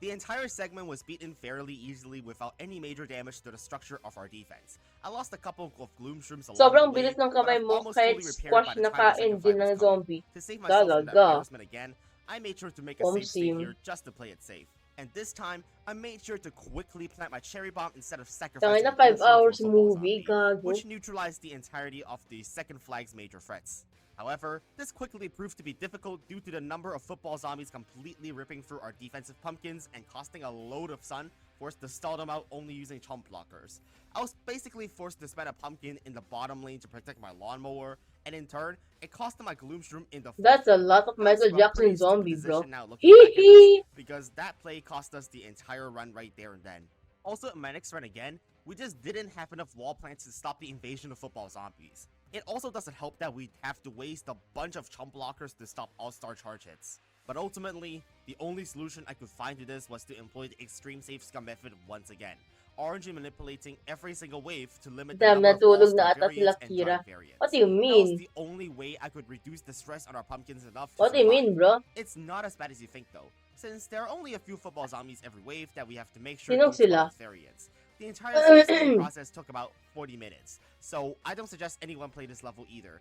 The entire segment was beaten fairly easily without any major damage to the structure of our defense. I lost a couple of gloom shrooms along Sobrang the way, bilis ng but kamay I've mo almost kahit fully repaired squash by the na time the kain second flag din was ng coming. zombie. To save myself from the Talaga. embarrassment again, I made sure to make a safe state Sim. here just to play it safe. And this time, I made sure to quickly plant my cherry bomb instead of Tangin sacrificing na a 5 gloom shroom for a hours football movie, zombie, gago. which neutralized the entirety of the second flag's major threats. However, this quickly proved to be difficult due to the number of football zombies completely ripping through our defensive pumpkins and costing a load of sun, forced to stall them out only using chump blockers. I was basically forced to spend a pumpkin in the bottom lane to protect my lawnmower, and in turn, it cost my gloom shroom in the That's a fourth lane. lot of That's Michael a Jackson pretty stupid zombie, bro. decision now looking back at this, because that play cost us the entire run right there and then. Also, in my next run again, we just didn't have enough wall plants to stop the invasion of football zombies. It also doesn't help that we'd have to waste a bunch of chump blockers to stop all-star charge hits. But ultimately, the only solution I could find to this was to employ the extreme safe scum method once again, RNG manipulating every single wave to limit the Damn, number of natulog na all-star ata sila variants and Kira. giant variants. What do you That was mean? the only way I could reduce the stress on our pumpkins enough to What do you survive. mean, bro? It's not as bad as you think though, since there are only a few football zombies every wave that we have to make sure Sinong don't spawn sila? as variants. The entire safe scaling process took about 40 minutes, so I don't suggest anyone play this level either.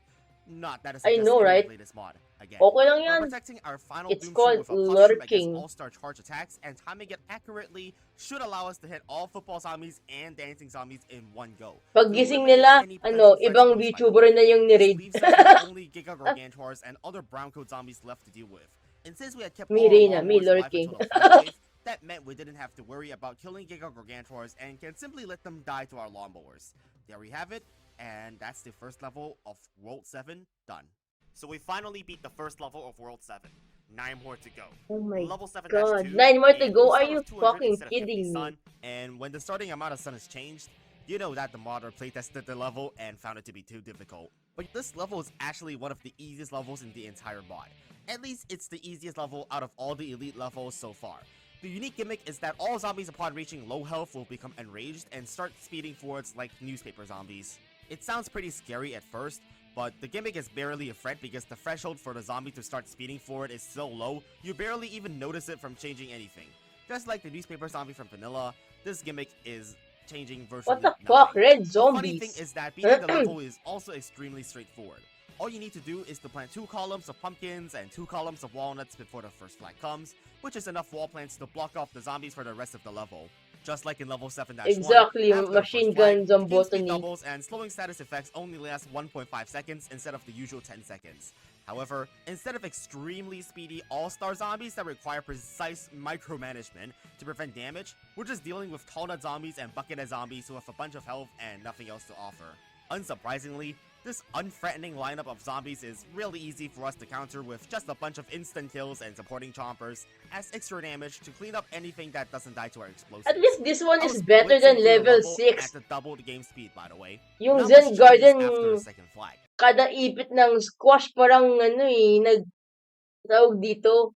Not that I I suggest know, anyone right? play this mod again. Okay lang We're yan. protecting our final It's doom called shroom with a puff shroom against lurking. all-star charge attacks, and timing it accurately should allow us to hit all football zombies and dancing zombies in one go. Pag To gising eliminate nila, any potential threats ibang posed by them. VTuber na yung This ni-raid. leaves us with only Giga Gargantuars and other brown coat zombies left to deal with. And since we had kept all Me our Reina, me lawnmowers alive lurking. until the final wave, that meant we didn't have to worry about killing Giga Gargantuars and can simply let them die to our lawnmowers. There we have it, and that's the first level of World 7 done. So we finally beat the first level of World 7. 9 more to go. Oh my Level 7-2, god. 9 more to and go? we Are start you with 200 fucking instead of 50 kidding me? sun, and when the starting amount of sun is changed, you know that the modder playtested the level and found it to be too difficult. But this level is actually one of the easiest levels in the entire mod. At least it's the easiest level out of all the elite levels so far. The unique gimmick is that all zombies upon reaching low health will become enraged and start speeding forwards like newspaper zombies. It sounds pretty scary at first, but the gimmick is barely a threat because the threshold for the zombie to start speeding forward is so low, you barely even notice it from changing anything. Just like the newspaper zombie from Vanilla, this gimmick is changing virtually What the nothing. fuck? Red The funny thing zombies. is that beating the level is also extremely straightforward. All you need to do is to plant 2 columns of pumpkins and 2 columns of walnuts before the first flag comes, which is enough wall plants to block off the zombies for the rest of the level. Just like in level 7-1, Exactly, after the machine first flag, guns on game speed botany. doubles and slowing status effects only last 1.5 seconds instead of the usual 10 seconds. However, instead of extremely speedy all-star zombies that require precise micromanagement to prevent damage, we're just dealing with tall nut zombies and buckethead zombies who have a bunch of health and nothing else to offer. Unsurprisingly, this unthreatening lineup of zombies is really easy for us to counter with just a bunch of instant kills and supporting chompers as extra damage to clean up anything that doesn't die to our explosives. At least this one I is was better blitzing than through the level level 6. at the double the game speed, by the way. Yung Not Zen much changes Garden, after the second flag. kada ipit ng squash parang tawag dito,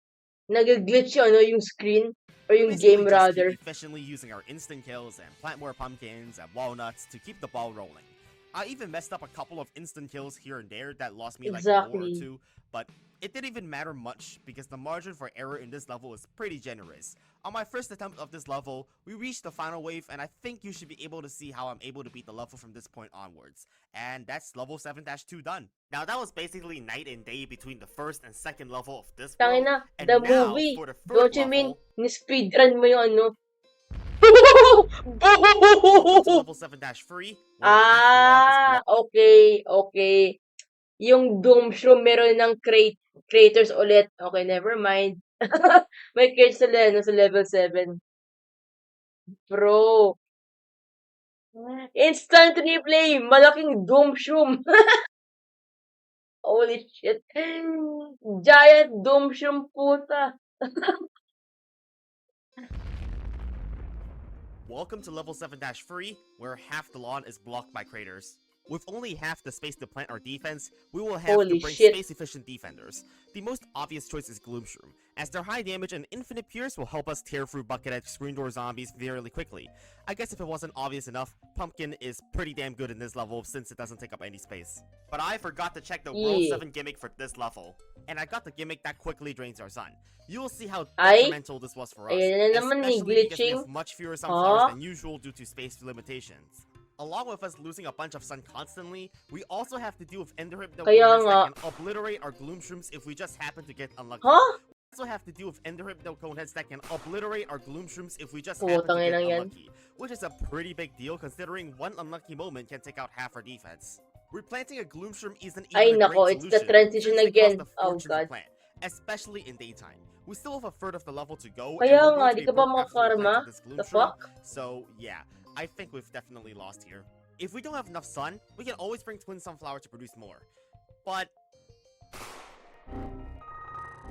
nag-glitch yung screen or We yung basically game just keep rather. efficiently using our instant kills and plant more pumpkins and walnuts to keep the ball rolling. I even messed up a couple of instant kills here and there that lost me like a war or Exactly. two, but it didn't even matter much because the margin for error in this level is pretty generous. On my first attempt of this level, we reached the final wave, and I think you should be able to see how I'm able to beat the level from this point onwards. And that's level 7-2 done. Now that was basically night and day between the first and second level of this world, Tangina, and the now movie. for the Don't third you mean, level. ni-speedrun mo yung ano? Welcome to level 7-3, where half the lawn is blocked. Okay, okay. Yung Doom Shroom meron ng craters ulit. Okay, never mind. May crates sa level 7. Bro. Instant replay! Malaking Doom Shroom! Holy shit. Giant Doom Shroom puta. Welcome to level 7-3, where half the lawn is blocked by craters. With only half the space to plant our defense, we will have Holy to bring shit. space-efficient defenders. The most obvious choice is Gloomshroom, as their high damage and infinite pierce will help us tear through buckethead screen door zombies fairly quickly. I guess if it wasn't obvious enough, Pumpkin is pretty damn good in this level since it doesn't take up any space. But I forgot to check the World Yeah. 7 gimmick for this level, and I got the gimmick that quickly drains our sun. You will see how Ay, detrimental this was for us, ayan na naman especially because we glitching. have much fewer sunflowers Huh? than usual due to space limitations. Along with us losing a bunch of sun constantly, we also have to deal with Ender Hypno Kaya Coners nga. that can obliterate our Gloomshrooms if we just happen to get unlucky. Huh? We also have to deal with Ender Hypno Coneheads that can obliterate our Gloomshrooms if we just happen to Putang get inang yan. unlucky, which is a pretty big deal considering one unlucky moment can take out half our defense. Replanting a Gloomshroom isn't even Ay a nako, great it's the solution, transition since it again. costs a Oh fortune to god. plant, especially in daytime. We still have a third of the level to go, and Kaya we're nga, going to di be ka ba broke after we makakarma? planted this The Gloomshroom, fuck? so yeah, I think we've definitely lost here. If we don't have enough sun, we can always bring Twin Sunflower to produce more. But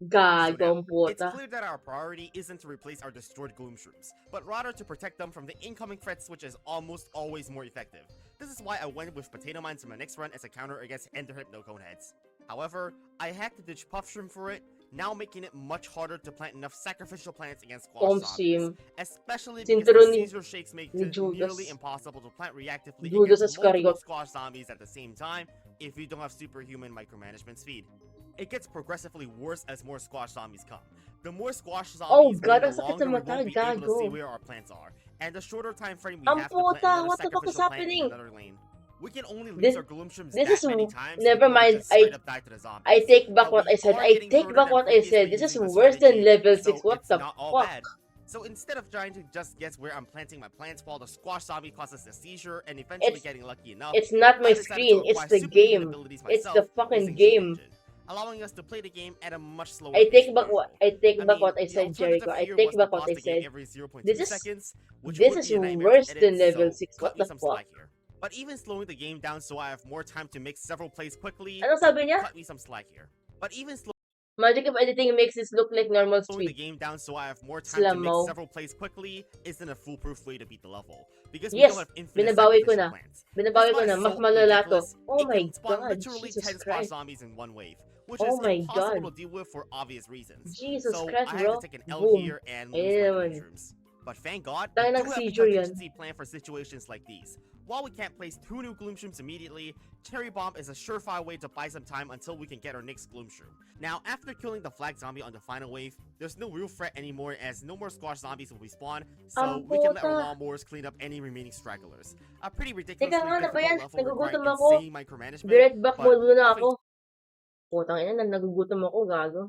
Gagong it's puta. clear that our priority isn't to replace our destroyed Gloomshrooms, but rather to protect them from the incoming threats, which is almost always more effective. This is why I went with Potato Mines in my next run as a counter against Ender Hypno Coneheads. However, I had to ditch Puffshroom for it, now making it much harder to plant enough sacrificial plants against squash zombies, Sim. especially because Sintro the ni, Caesar shakes make ni it Judas. nearly impossible to plant reactively Judas against multiple Iscariot. squash zombies at the same time if you don't have superhuman micromanagement speed. It gets progressively worse as more squash zombies come. The more squash Oh zombies, god, mean ang the sakit sa longer we mata, won't be able to see gago. where our plants are, and the shorter time frame we Ang have to plant puta, another what the fuck is sacrificial plant in happening? another lane. We can only lose This, our Gloomshrooms this that is, many times never before we mind, just straight up die to the zombies. I take back But what we I said. are I getting take further back than what I previously said. This is using this worse than strategy, level so 6. What it's the not all fuck? bad. So instead of trying to just guess where I'm planting my plants while the squash zombie causes a seizure and eventually It's, getting lucky enough, it's not my I decided to screen. It's acquire the superhuman game. abilities It's myself the fucking using Cheat game. Engine, allowing us to play the game at a much slower I pace take than back usual. I take I back mean, what I the said, alternative Jericho. I here take was to back what pause I the game said. every 0.2 This is seconds, which this would is be a nightmare worse to than edit, level so 6. cut What me the some fuck? slack here. But even slowing the game down so I have more time to make several plays quickly, Ano sabi niya? cut me some slack here. But even Magic of editing makes this look like normal slowing the speed. game down so I have more time Slow to make mo. several plays quickly isn't a foolproof way to beat the level, because we Yes, don't have infinite binabawi ko sacrificial na. plants. Binabawi This ko mod na. is Mas so malala to. ridiculous, Oh it my can spawn god, literally Jesus 10 squash Christ. zombies in one wave, which Oh is my impossible god. to deal with for obvious reasons. Jesus So Christ, I had to bro. take an L Boom. here and lose Ayun my naman. Gloomshrooms. But thank God, we Tayo do have a nag-seizure yan. contingency plan for situations like these. While we can't place 2 new Gloomshrooms immediately, Cherry Bomb is a surefire way to buy some time until we can get our next Gloomshroom. Now, after killing the flag zombie on the final wave, there's no real threat anymore as no more squash zombies will respawn, so we can let our puta. lawnmowers clean up any remaining stragglers. A pretty Teka ridiculously nga, ano ba difficult yan? level requiring Nagugutom ako. insane micromanagement, Direct back but mode muna having ako. Putang ina, nagugutom ako, gago.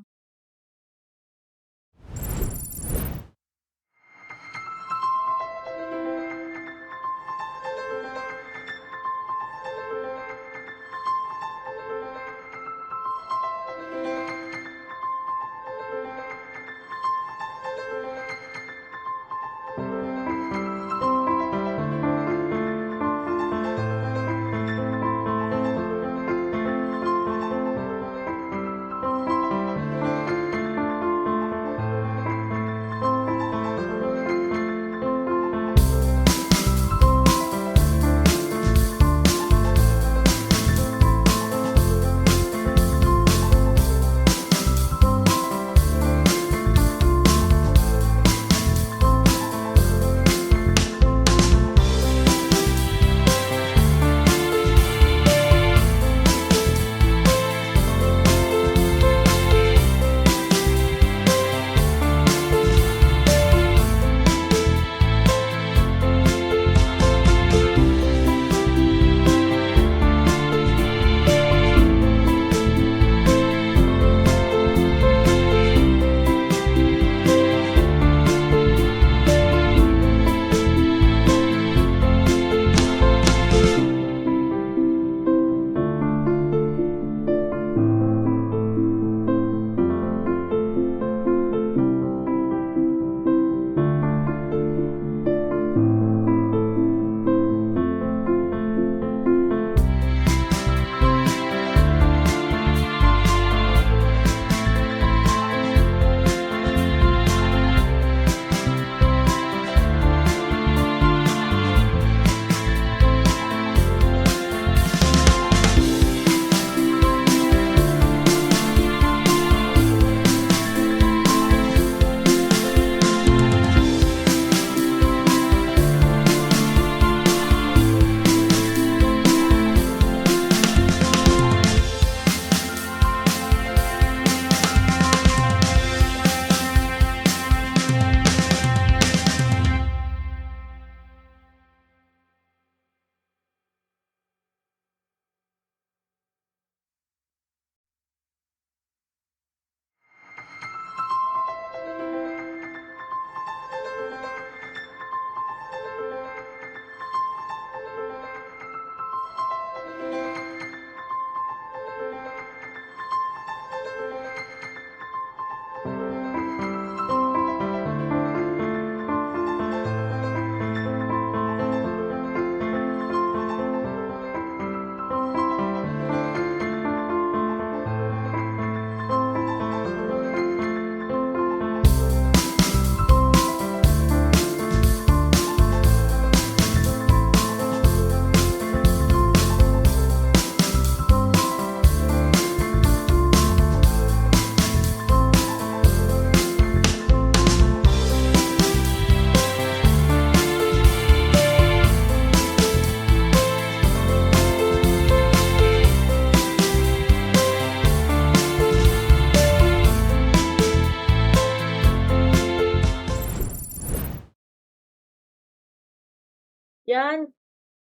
Yan.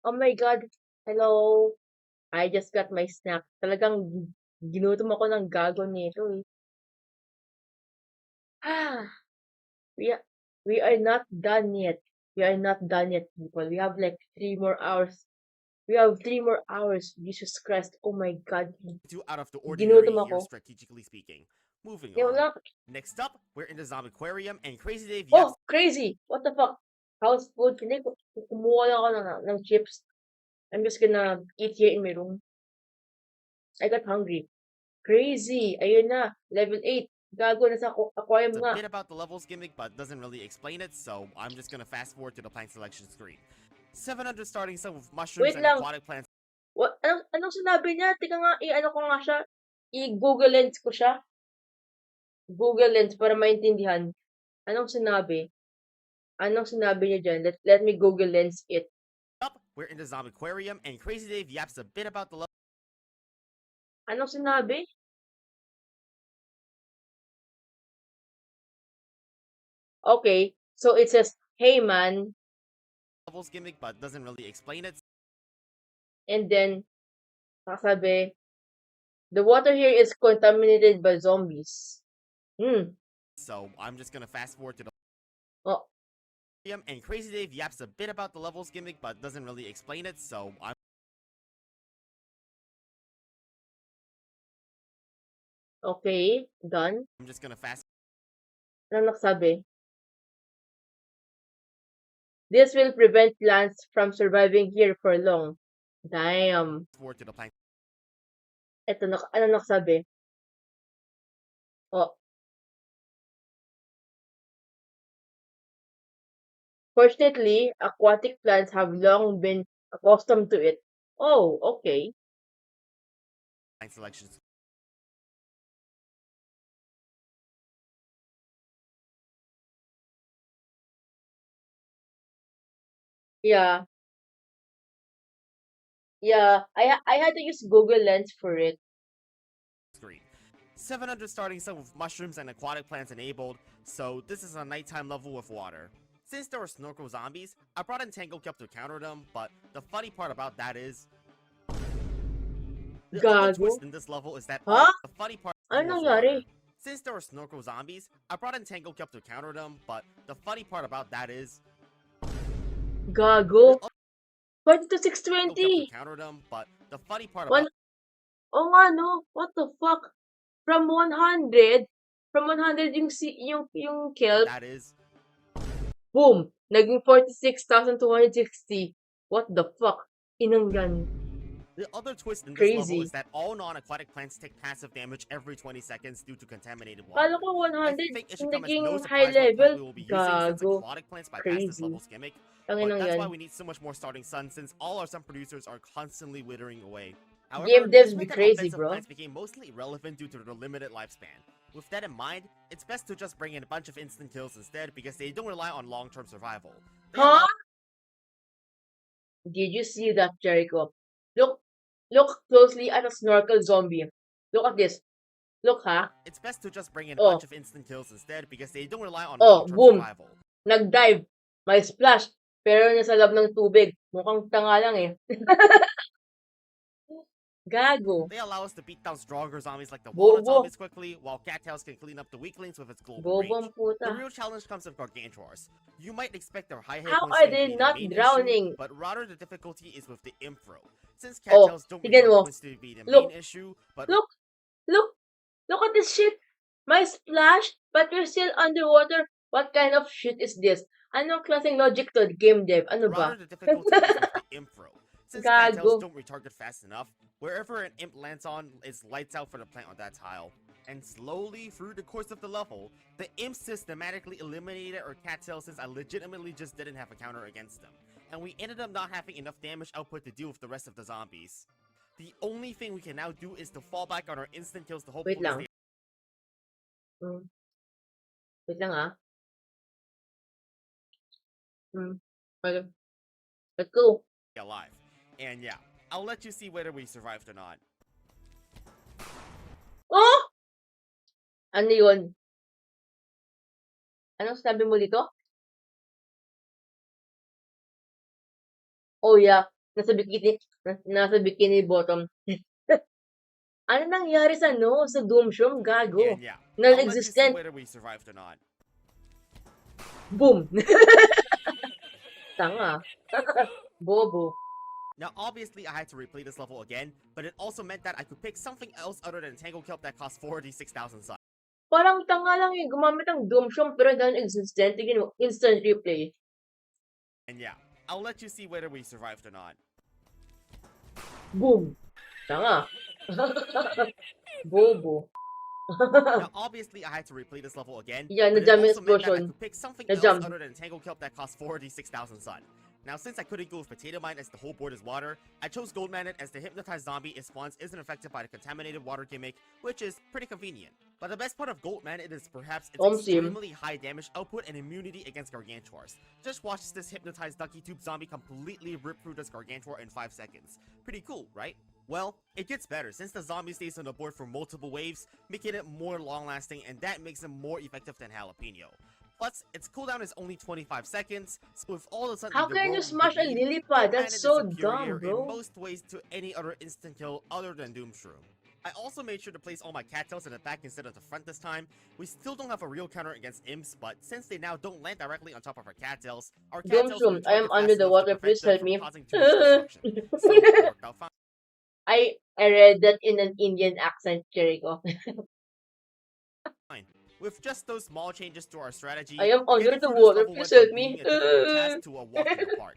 Oh my God. Hello. I just got my snack. Talagang ginutom ako ng gago nito eh. Ah, we are, we are not done yet. We are not done yet, people. We have like 3 more hours. We have 3 more hours. Jesus Christ. Oh my God. Too out of the ordinary Ginutom here, ako. strategically speaking. Moving Yan on. wala. Next up, we're in the Zombie Aquarium, and Crazy Dave Oh, yaps crazy. What the fuck? House food. Hindi ko. Kumuha lang ako ng chips. I'm just gonna eat here in my room. I got hungry. Crazy. Ayun na. Level 8. Gago na sa aquarium a nga. bit about the levels gimmick, but doesn't really explain it, so I'm just gonna fast forward to the plant selection screen. 700 starting some with mushrooms Wait and lang. aquatic plants. What? Anong sinabi niya? Tika nga, i-ano ko nga siya. I-Google Lens ko siya. Google Lens para maintindihan. Anong sinabi? Anong sinabi niya dyan? Let me Google Lens it. Up, we're in the Zombie Aquarium, and Crazy Dave yaps a bit about the Anong sinabi? Okay. So it says, hey man, levels gimmick, but doesn't really explain it. and then, nakasabi, the water here is contaminated by zombies. So I'm just gonna fast forward to the Oh, aquarium, and Crazy Dave yaps a bit about the levels gimmick, but doesn't really explain it, so I'm okay. Done. just gonna fast Ano nakasabi? This will prevent plants from surviving here for long. Damn. forward to the plant. Ito, ano nakasabi? Oh. Fortunately, aquatic plants have long been accustomed to it. Oh, okay. Selections. Yeah. Yeah. I had to use Google Lens for it. Screen. 700 starting some with mushrooms and aquatic plants enabled, so this is a nighttime level with water. Since there were snorkel zombies, I brought in Tango Cup to counter them, but the funny part about that is the other Gago. twist in this level is that Huh? the funny part is Ano full of nangyari? water. Since there were snorkel zombies, I brought in Tango Cup to counter them, but the funny part about that is Gago. the 40 to Tango Cup to 620. counter them, but the funny part One, about oh nga no. What the fuck? From 100 yung kelp, that is boom, naging 46,260. What the fuck? Inang yan. the other twist in this Crazy. level is that all non-aquatic plants take passive damage every 20 seconds due to contaminated Kala water. ko I 100 think it should come as naging no high surprise what plant level. we will be using since Gago. aquatic plants bypass this Crazy. level's gimmick, Ang but inang that's yan. why we need so much more starting sun since all our sun producers are constantly withering away. However, Game this devs be meant that crazy, offensive bro. plants became mostly irrelevant due to their limited lifespan. With that in mind, it's best to just bring in a bunch of instant kills instead because they don't rely on long-term survival. They Huh? allow Did you see that, Jericho? Look closely at a snorkel zombie. Look at this. Look, ha? It's best to just bring in a Oh. bunch of instant kills instead because they don't rely on Oh, long-term boom. survival. Nag-dive. May splash. Pero nasa loob ng tubig. Mukhang tanga lang eh. Gago. They allow us to beat down stronger zombies like the Bobo. walnut zombies quickly, while Cattails can clean up the weaklings with its global Bobo reach. ang puta. The real challenge comes with Gargantuars. You might expect their high hit How points are to they be the not main drowning? issue, but rather the difficulty is with the Impro. Since Oh, Cattails don't tignan recharge mo. points to be the Look. main issue, but Look at this shit. May splash, but you're still underwater. What kind of shit is this? Anong klaseng logic to, game dev? Ano ba? rather the difficulty is with the Impro. Since Gago. Cattails don't retarget fast enough, wherever an imp lands on is lights out for the plant on that tile. And slowly, through the course of the level, the imps systematically eliminated our Cattails since I legitimately just didn't have a counter against them. And we ended up not having enough damage output to deal with the rest of the zombies. The only thing we can now do is to fall back on our instant kills to hopefully Wait lang. stay Wait lang ah. Okay. Let's go. alive. And yeah, I'll let you see whether we survived or not. Oh! Ano yun? Anong sabi mo dito? Oh yeah, nasa bikini bottom. Ano nangyari sa sa Doomshroom? Gago. And yeah, I'll let you see Non-existent. whether we survived or not. Boom. Tanga. Bobo. Now, obviously, I had to replay this level again, but it also meant that I could pick something else other than Tangle Kelp that cost 46,000 sun. Parang tanga lang yung gumamit ng Doomshroom pero non-existent. Tignan mo, instant replay. And yeah, I'll let you see whether we survived or not. Boom. Tanga. Bobo. Now, obviously, I had to replay this level again, Yeah, but it na-jam yung also meant that I explosion. could pick something Na-jam. else other than Tangle Kelp that cost 46,000 sun. Now, since I couldn't go with Potato Mine as the whole board is water, I chose Gold Magnet as the hypnotized zombie it spawns isn't affected by the contaminated water gimmick, which is pretty convenient. But the best part of Gold Magnet is perhaps its extremely high damage output and immunity against Gargantuars. Just watch this hypnotized Ducky Tube zombie completely rip through this Gargantuar in 5 seconds. Pretty cool, right? Well, it gets better since the zombie stays on the board for multiple waves, making it more long-lasting, and that makes it more effective than Jalapeno. Plus, its cooldown is only 25 seconds, so if all of a sudden How can you smash a lily pad? That's so dumb, bro. in most ways to any other instant kill other than Doomshroom. I also made sure to place all my cattails in the back instead of the front this time. We still don't have a real counter against imps, but since they now don't land directly on top of our cattails Doomshroom, I am under the water. Please help me. So it worked out fine. I read that in an Indian accent, Jericho. With just those small changes to our strategy, I am under getting the through this water. level Please went from help being me. a difficult task to a walk in the park.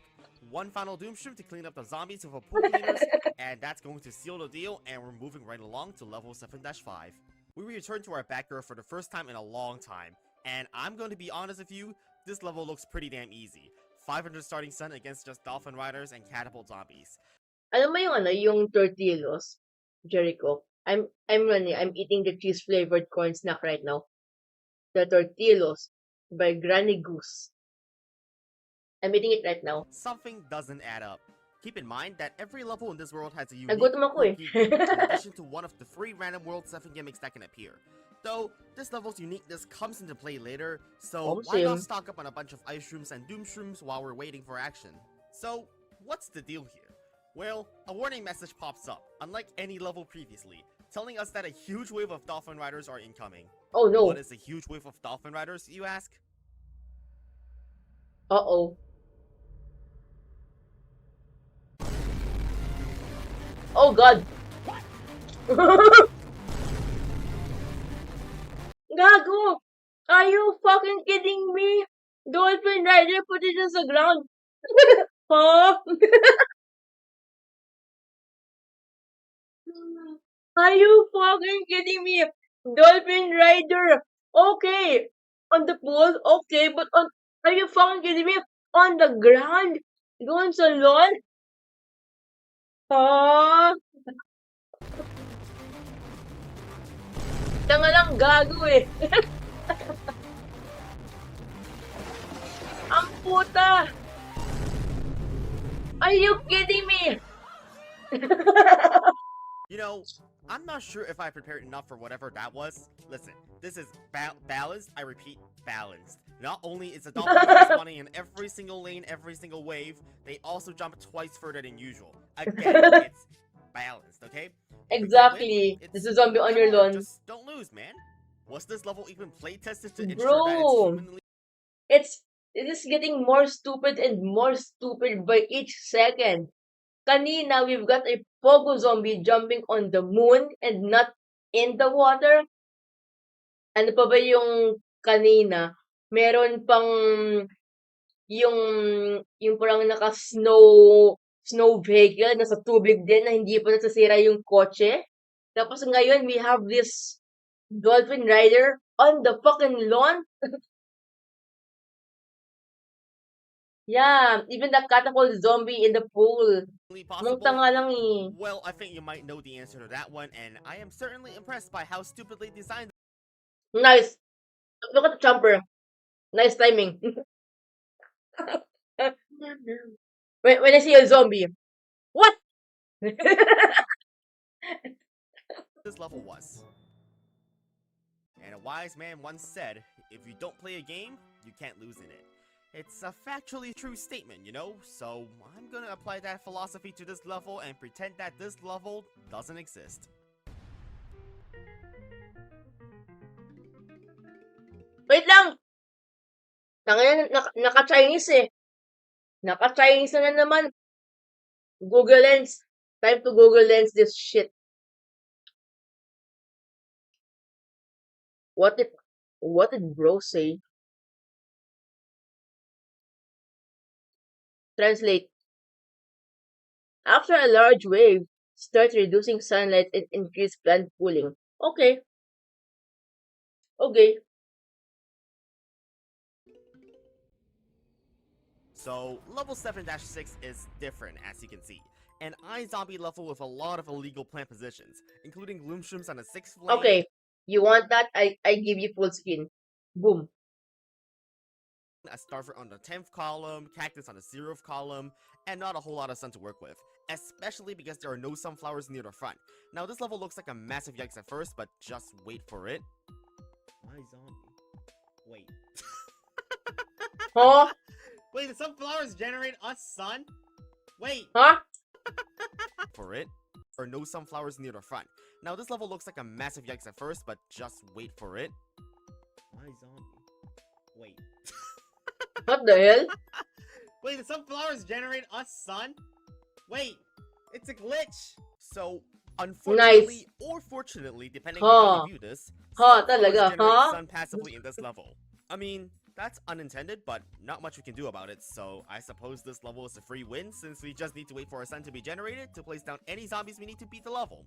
One final Doomshroom to clean up the zombies with a pool cleaners, and that's going to seal the deal, and we're moving right along to level 7-5. We return to our backyard for the first time in a long time, and I'm going to be honest with you, this level looks pretty damn easy. 500 starting sun against just Dolphin Riders and Catapult Zombies. Alam mo yung tortillos, Jericho. I'm eating the cheese flavored corn snack right now. The tortillos by Granny Goose. I'm eating it right now. Something doesn't add up. Keep in mind that every level in this world has a unique, Nagutom ako quirky gimmick, in addition to one of the 3 random World 7 gimmicks that can appear. Though, this level's uniqueness comes into play later, so why not stock up on a bunch of Ice Shrooms and Doom Shrooms while we're waiting for action? So, what's the deal here? Well, a warning message pops up, unlike any level previously, telling us that a huge wave of Dolphin Riders are incoming. Oh no. What is a huge wave of Dolphin Riders, you ask? Uh-oh. Oh god. Gago! Are you fucking kidding me? Dolphin Rider put it on the ground. Huh? Are you fucking kidding me? Dolphin Rider. Okay. On the pool, okay, but are you fucking kidding me? On the ground? Doon sa lawn? Huh? Tanga lang gago eh. Ang puta! Are you kidding me? You know, I'm not sure if I prepared enough for whatever that was. Listen, this is balanced. I repeat, balanced. Not only is the Dolphin spawning in every single lane, every single wave, they also jump twice further than usual. Again, it's balanced, okay? Exactly. This is zombie on your lawn. Just don't lose, man. Was this level even play tested to ensure that it's Bro, humanly... it is getting more stupid and more stupid by each second. Kanina, we've got a Pogo zombie jumping on the moon and not in the water. Ano pa ba yung kanina? Meron pang yung parang snow vehicle nasa tubig din na hindi pa nasasira yung kotse. Tapos ngayon, we have this Dolphin Rider on the fucking lawn. Yeah, even the catapult zombie in the pool. Munta nga lang eh. Well, I think you might know the answer to that one, and I am certainly impressed by how stupidly designed. Nice. Look at the jumper. Nice timing. when I see a zombie. What? This level was. And a wise man once said, if you don't play a game, you can't lose in it. It's a factually true statement, you know? So I'm gonna apply that philosophy to this level and pretend that this level doesn't exist. Wait lang! Tangina, naka-Chinese eh. Naka-Chinese na naman. Google Lens. Time to Google Lens this shit. What did bro say? Translate. After a large wave starts reducing sunlight and increase plant cooling. Okay. Okay. So level 7-6 is different, as you can see. An iZombie level with a lot of illegal plant positions, including Gloomshrooms on the 6th lane. Okay. You want that? I give you full screen. Boom. A Starver on the 10th column, Cactus on the 0th column, and not a whole lot of sun to work with, especially because there are no sunflowers near the front. Now this level looks like a massive yikes at first, but just wait for it. My zombie. Wait. Huh? Wait, the sunflowers generate us sun? Wait. Huh? For it. Or no sunflowers near the front. Now this level looks like a massive yikes at first, but just wait for it. My zombie. Wait. What the hell? Wait, the sunflowers generate us sun? Wait, it's a glitch. So, unfortunately or fortunately, depending on how you view this, sunflowers generate sun passively in this level. I mean, that's unintended, but not much we can do about it, so I suppose this level is a free win since we just need to wait for our sun to be generated to place down any zombies we need to beat the level.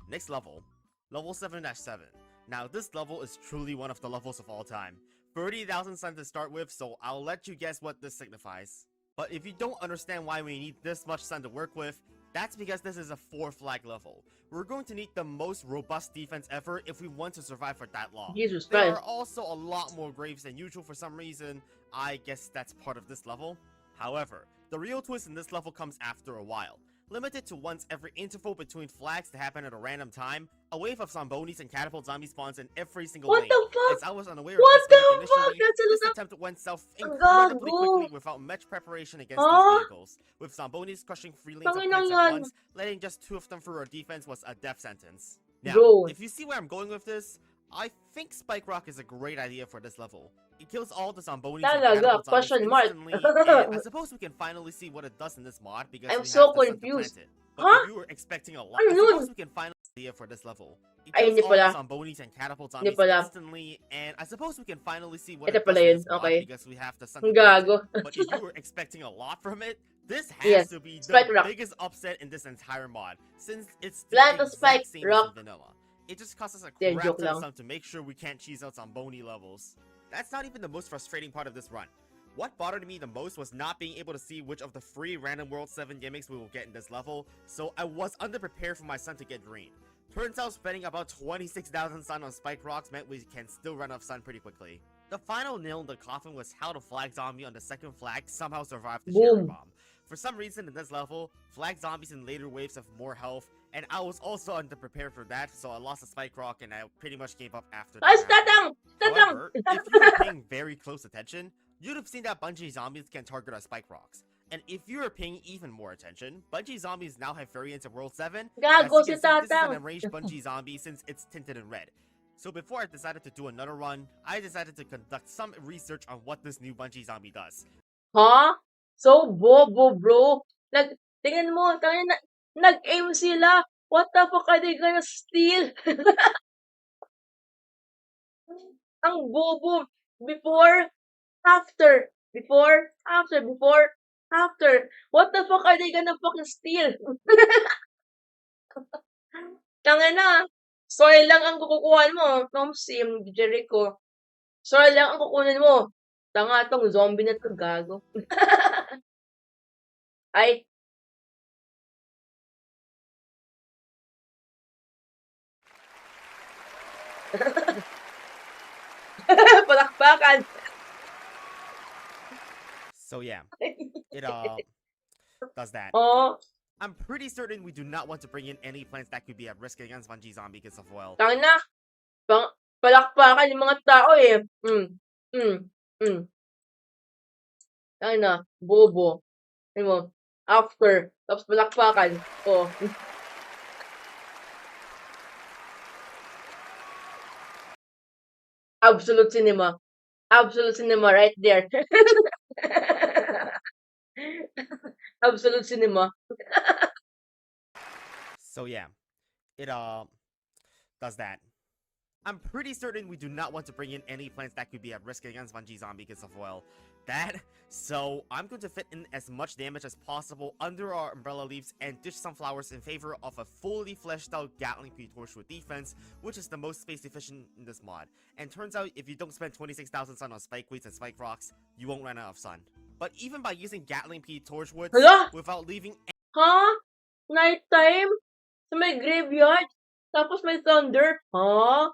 Next level, level 7-7. Now this level is truly one of the levels of all time. 30,000 sun to start with, so I'll let you guess what this signifies. But if you don't understand why we need this much sun to work with, that's because this is a 4 flag level. We're going to need the most robust defense ever if we want to survive for that long. Jesus There Christ. are also a lot more graves than usual for some reason. I guess that's part of this level. However, the real twist in this level comes after a while. Limited to once every interval between flags to happen at a random time, a wave of Zombonis and Catapult Zombies spawns in every single lane. What the fuck? As I was unaware What of this the gimmick fuck? initially, That's a this lot attempt went south incredibly Gago. quickly without much preparation against Huh? these vehicles, with Zombonis crushing 3 lanes of Tangina plants at yan. once, letting just 2 of them through our defense was a death sentence. Now, Bro. if you see where I'm going with this, I think Spike Rock is a great idea for this level. It kills all the Zombonis and Talaga? Catapult Zombies Question mark. instantly, and I suppose we can finally see what it does in this mod because I'm we so have the sun to confused. plant it. But Huh? if you were expecting a lot, Ano I yun? suppose we can finally idea for this level. It Ay, kills hindi all the pala. Zombonis and Catapult Hindi Zombies pala. instantly, and I suppose we can finally see what Ito it does pala in yun. this mod Okay. because we have the sun to plant Gago. it. But if you were expecting a lot from it, this has Yes. to be Spike the Rock. biggest upset in this entire mod, since it's the Plant a exact Spike same Rock. as in vanilla. It just costs us a Then crap joke ton of lang. sun to make sure we can't cheese out Zomboni levels. That's not even the most frustrating part of this run. What bothered me the most was not being able to see which of the free Random World 7 gimmicks we will get in this level, so I was underprepared for my sun to get drained. Turns out spending about 26,000 sun on Spike Rocks meant we can still run out of sun pretty quickly. The final nail in the coffin was how the Flag Zombie on the second flag somehow survived the Cherry Boom. Bomb. For some reason in this level, Flag Zombies in later waves have more health, and I was also underprepared for that, so I lost a Spike Rock and I pretty much gave up after Ay, that. happened. tatang! However, if you were paying very close attention, you'd have seen that Bungie Zombies can target our Spike Rocks. And if you were paying even more attention, Bungie Zombies now have variants of World 7. As Gago you si can see, this is an tatang. enraged Bungie Zombie since it's tinted in red. So before I decided to do another run, I decided to conduct some research on what this new Bungie Zombie does. Huh? So bobo, bro. Tingnan mo, nag-aim sila. What the fuck are they gonna steal? Ang bobo. Before, after. Before, after. Before, after. What the fuck are they gonna fucking steal? Tangina. Soil lang ang kukukuhan mo. Tomsi, Jericho. Soil lang ang kukunin mo. Tanga tong zombie na to, gago. Ay. Palakpakan. So yeah, it does that. Oh, I'm pretty certain we do not want to bring in any plants that could be at risk against Bungie Zombie because of, well, tangina. Palakpakan yung mga tao eh. Ano, bobo. Ano mo, after, tapos palakpakan. Oh. Absolute cinema. Absolute cinema right there. Absolute cinema. So yeah, it does that. I'm pretty certain we do not want to bring in any plants that could be at risk against Bungie Zombie because of, well, that. So I'm going to fit in as much damage as possible under our umbrella leaves and ditch some flowers in favor of a fully fleshed out Gatling Torchwood defense, which is the most space efficient in this mod. And turns out if you don't spend 26,000 sun on spike weeds and spike rocks, you won't run out of sun. But even by using Gatling Torchwoods Hala? without leaving Ha? Nighttime? Sa may graveyard? Tapos may thunder? Ha?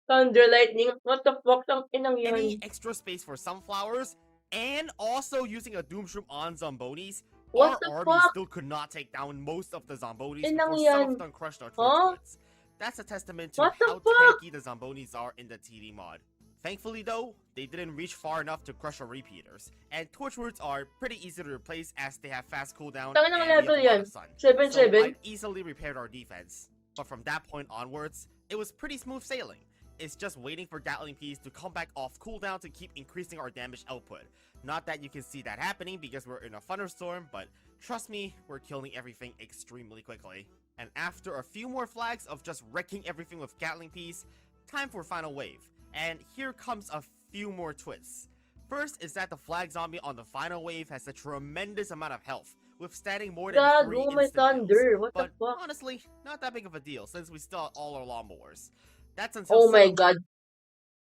Thunder lightning? What the fuck? Ang inang any yan. extra space for sunflowers, and also using a Doomshroom on Zombonis, What our the army fuck? still could not take down most of the Zombonis Inang before some yan. of them crushed our Huh? Torchwoods. That's a testament to What the how fuck? tanky the Zombonis are in the TD mod. Thankfully though, they didn't reach far enough to crush our repeaters, and Torchwoods are pretty easy to replace as they have fast cooldown Tangin and ng we have level a lot yan. of sun. 7-7? So I easily repaired our defense. But from that point onwards, it was pretty smooth sailing. It's just waiting for Gatling Peas to come back off cooldown to keep increasing our damage output. Not that you can see that happening because we're in a thunderstorm, but trust me, we're killing everything extremely quickly. And after a few more flags of just wrecking everything with Gatling Peas, time for final wave. And here comes a few more twists. First is that the flag zombie on the final wave has a tremendous amount of health, withstanding more than 3 Gago, may instant kills. thunder. What the But fuck? honestly, not that big of a deal since we still have all our lawnmowers. That's until Oh my some god.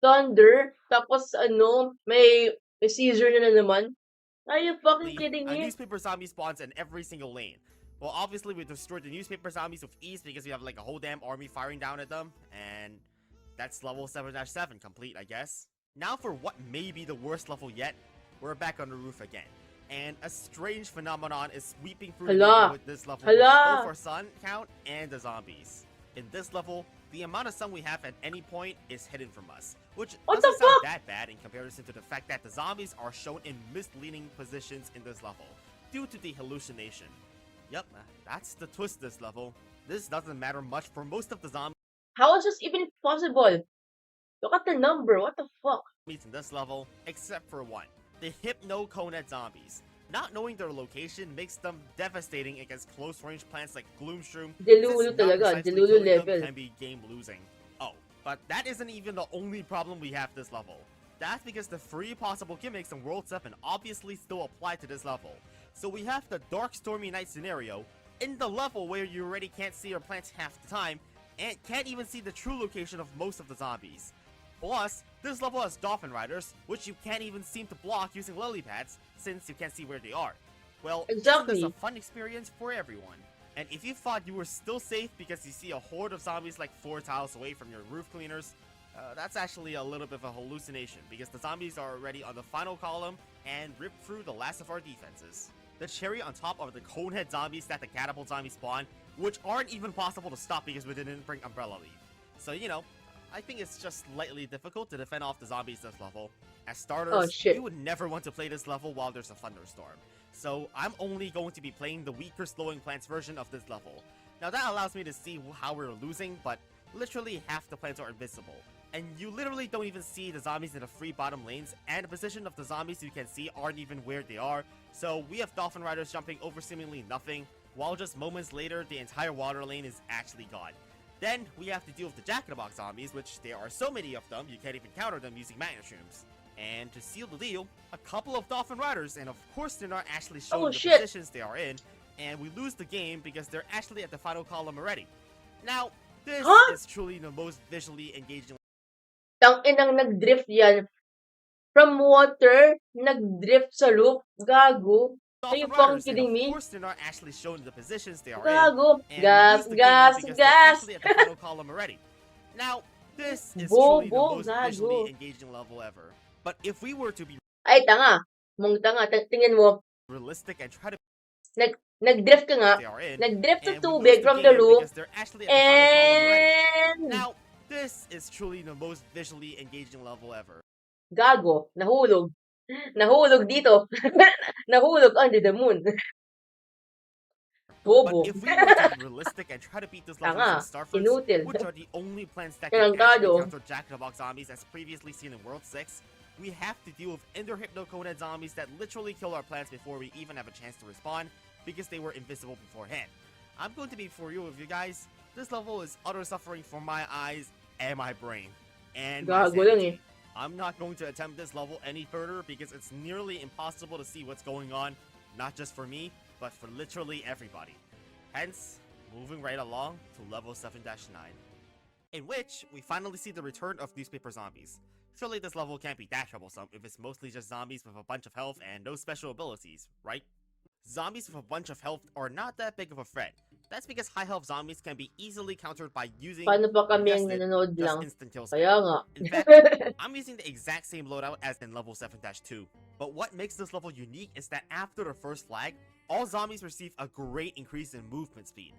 Thunder? Tapos ano, may Caesar na naman? Are you fucking kidding a me? newspaper zombie spawns in every single lane. Well, obviously we destroyed the newspaper zombies with ease because we have like a whole damn army firing down at them, and that's level 7-7 complete, I guess. Now for what may be the worst level yet, we're back on the roof again. And a strange phenomenon is sweeping through the Hala. neighborhood this level with Hala. both our sun count and the zombies. In this level, the amount of sun we have at any point is hidden from us, which What doesn't the sound fuck? that bad in comparison to the fact that the zombies are shown in misleading positions in this level, due to the hallucination. Yep, that's the twist this level. This doesn't matter much for most of the zombies How is this even possible? Look at the number. What the fuck? in this level, except for one, the Hypno-Conehead zombies. Not knowing their location makes them devastating against close-range plants like Gloomshroom, Delulu since talaga. non-precisely Delulu killing them level. can be game-losing. Oh, but that isn't even the only problem we have this level. That's because the 3 possible gimmicks in World 7 obviously still apply to this level. So we have the Dark Stormy Night scenario, in the level where you already can't see your plants half the time, and can't even see the true location of most of the zombies. Plus, this level has Dolphin Riders, which you can't even seem to block using lily pads, since you can't see where they are. Well, isn't Exactly. this a fun experience for everyone? And if you thought you were still safe because you see a horde of zombies like 4 tiles away from your roof cleaners, that's actually a little bit of a hallucination because the zombies are already on the final column and ripped through the last of our defenses. The cherry on top of the Conehead zombies that the Catapult zombies spawn, which aren't even possible to stop because we didn't bring Umbrella Leaf. So, you know, I think it's just slightly difficult to defend off the zombies this level. As starters, Oh, shit. we would never want to play this level while there's a thunderstorm. So I'm only going to be playing the weaker slowing plants version of this level. Now that allows me to see how we're losing, but literally half the plants are invisible. And you literally don't even see the zombies in the 3 bottom lanes, and the position of the zombies you can see aren't even where they are. So we have Dolphin Riders jumping over seemingly nothing, while just moments later the entire water lane is actually gone. Then we have to deal with the Jack-in-the-Box zombies, which there are so many of them you can't even counter them using Magnet Shrooms. And to seal the deal, a couple of Dolphin Riders, and of course they're not actually showing Oh, the shit. positions they are in, and we lose the game because they're actually at the final column already. Now, this Huh? is truly the most visually engaging Tang-inang nag-drift yan. From water, nag-drift sa loop. Gago. Are you Dolphin fucking Riders, and kidding of me? course they're not actually shown the positions they are Gago. in, and Gas, we lose the gas, game because gas. they're actually at the final column already. Now, this is truly the Bobo, most gago. visually engaging level ever. But if we were to be Ay, tanga. Mong tanga. Tingnan mo. realistic and try to Nag-drift ka nga. they are in, Nag-drift sa and we lose tubig from the game loop. because they're actually at the final column already. And... Now, this is truly the most visually engaging level ever. Gago. Nahulog. Nahulog dito. Nahulog under the moon. But Bobo. if we were to be realistic and try to beat this level using Tanga. starfruits, Inutil. which are the only plants that can actually Tarantado. counter Jack-in-the-Box zombies as previously seen in World 6, we have to deal with Ender Hypnoconad zombies that literally kill our plants before we even have a chance to respawn because they were invisible beforehand. I'm going to be for real with you guys, this level is utter suffering for my eyes and my brain. And my Gago lang sanity. eh. I'm not going to attempt this level any further because it's nearly impossible to see what's going on, not just for me, but for literally everybody. Hence, moving right along to level 7-9, in which we finally see the return of newspaper zombies. Surely this level can't be that troublesome if it's mostly just zombies with a bunch of health and no special abilities, right? Zombies with a bunch of health are not that big of a threat. That's because high health zombies can be easily countered by using, Paano pa kami ang guessed it, nanonood just lang? instant kill Kaya spam. nga. In fact, I'm using the exact same loadout as in level 7-2. But what makes this level unique is that after the first flag, all zombies receive a great increase in movement speed.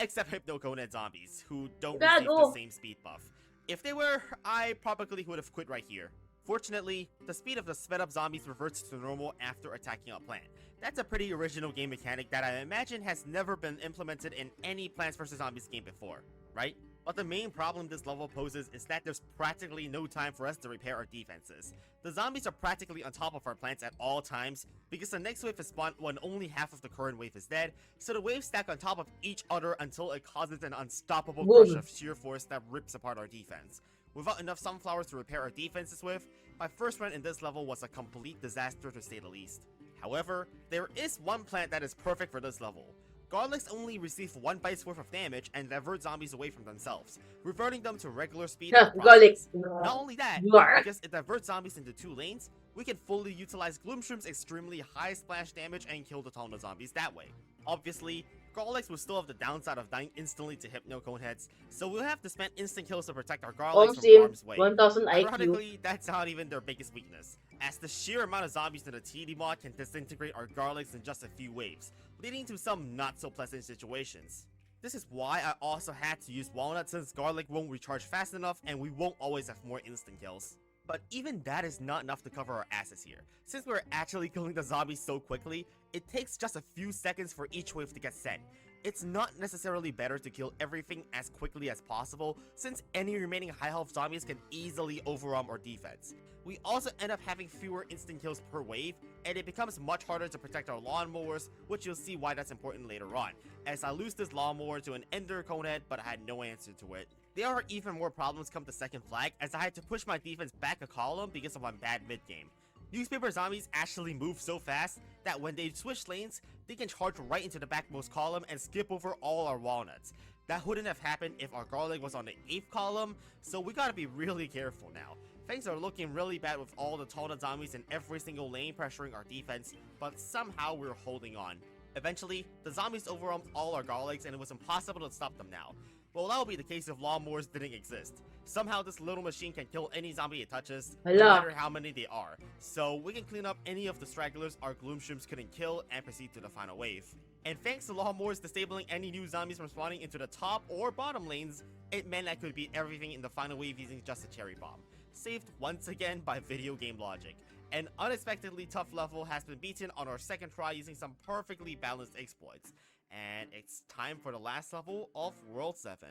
Except Hypnoconad zombies, who don't receive the Gago. same speed buff. If they were, I probably would have quit right here. Fortunately, the speed of the sped up zombies reverts to normal after attacking a plant. That's a pretty original game mechanic that I imagine has never been implemented in any Plants vs. Zombies game before, right? But the main problem this level poses is that there's practically no time for us to repair our defenses. The zombies are practically on top of our plants at all times because the next wave is spawned when only half of the current wave is dead, so the waves stack on top of each other until it causes an unstoppable Boom. crush of sheer force that rips apart our defense. Without enough sunflowers to repair our defenses with, my first run in this level was a complete disaster to say the least. However, there is one plant that is perfect for this level. Garlics only receive 1 bite's worth of damage and divert zombies away from themselves, reverting them to regular speed in the Garlic. process. Not only that, Gar. because it diverts zombies into 2 lanes, we can fully utilize Gloomshroom's extremely high splash damage and kill the ton of zombies that way. Obviously, Garlics will still have the downside of dying instantly to Hypnoconeheads, so we'll have to spend instant kills to protect our Garlics from Omsim. harm's way. 1000 IQ. Ironically, that's not even their biggest weakness, as the sheer amount of zombies in the TD mod can disintegrate our Garlics in just a few waves, leading to some not so pleasant situations. This is why I also had to use Walnut since Garlic won't recharge fast enough and we won't always have more instant kills. But even that is not enough to cover our asses here. Since we're actually killing the zombies so quickly, it takes just a few seconds for each wave to get sent. It's not necessarily better to kill everything as quickly as possible, since any remaining high health zombies can easily overwhelm our defense. We also end up having fewer instant kills per wave, and it becomes much harder to protect our lawnmowers, which you'll see why that's important later on, as I lose this lawnmower to an Ender Conehead, but I had no answer to it. There are even more problems come to second flag, as I had to push my defense back a column because of my bad mid-game. Newspaper zombies actually move so fast that when they switch lanes, they can charge right into the backmost column and skip over all our walnuts. That wouldn't have happened if our garlic was on the 8th column, so we gotta be really careful now. Things are looking really bad with all the Tona zombies in every single lane pressuring our defense, but somehow we're holding on. Eventually, the zombies overwhelmed all our garlics and it was impossible to stop them now. Well, that would be the case if lawnmowers didn't exist. Somehow this little machine can kill any zombie it touches, no Hala. matter how many they are. So we can clean up any of the stragglers our Gloomshrooms couldn't kill and proceed to the final wave. And thanks to lawnmowers disabling any new zombies from spawning into the top or bottom lanes, it meant I could beat everything in the final wave using just a cherry bomb. Saved once again by video game logic. An unexpectedly tough level has been beaten on our second try using some perfectly balanced exploits. And it's time for the last level of World 7.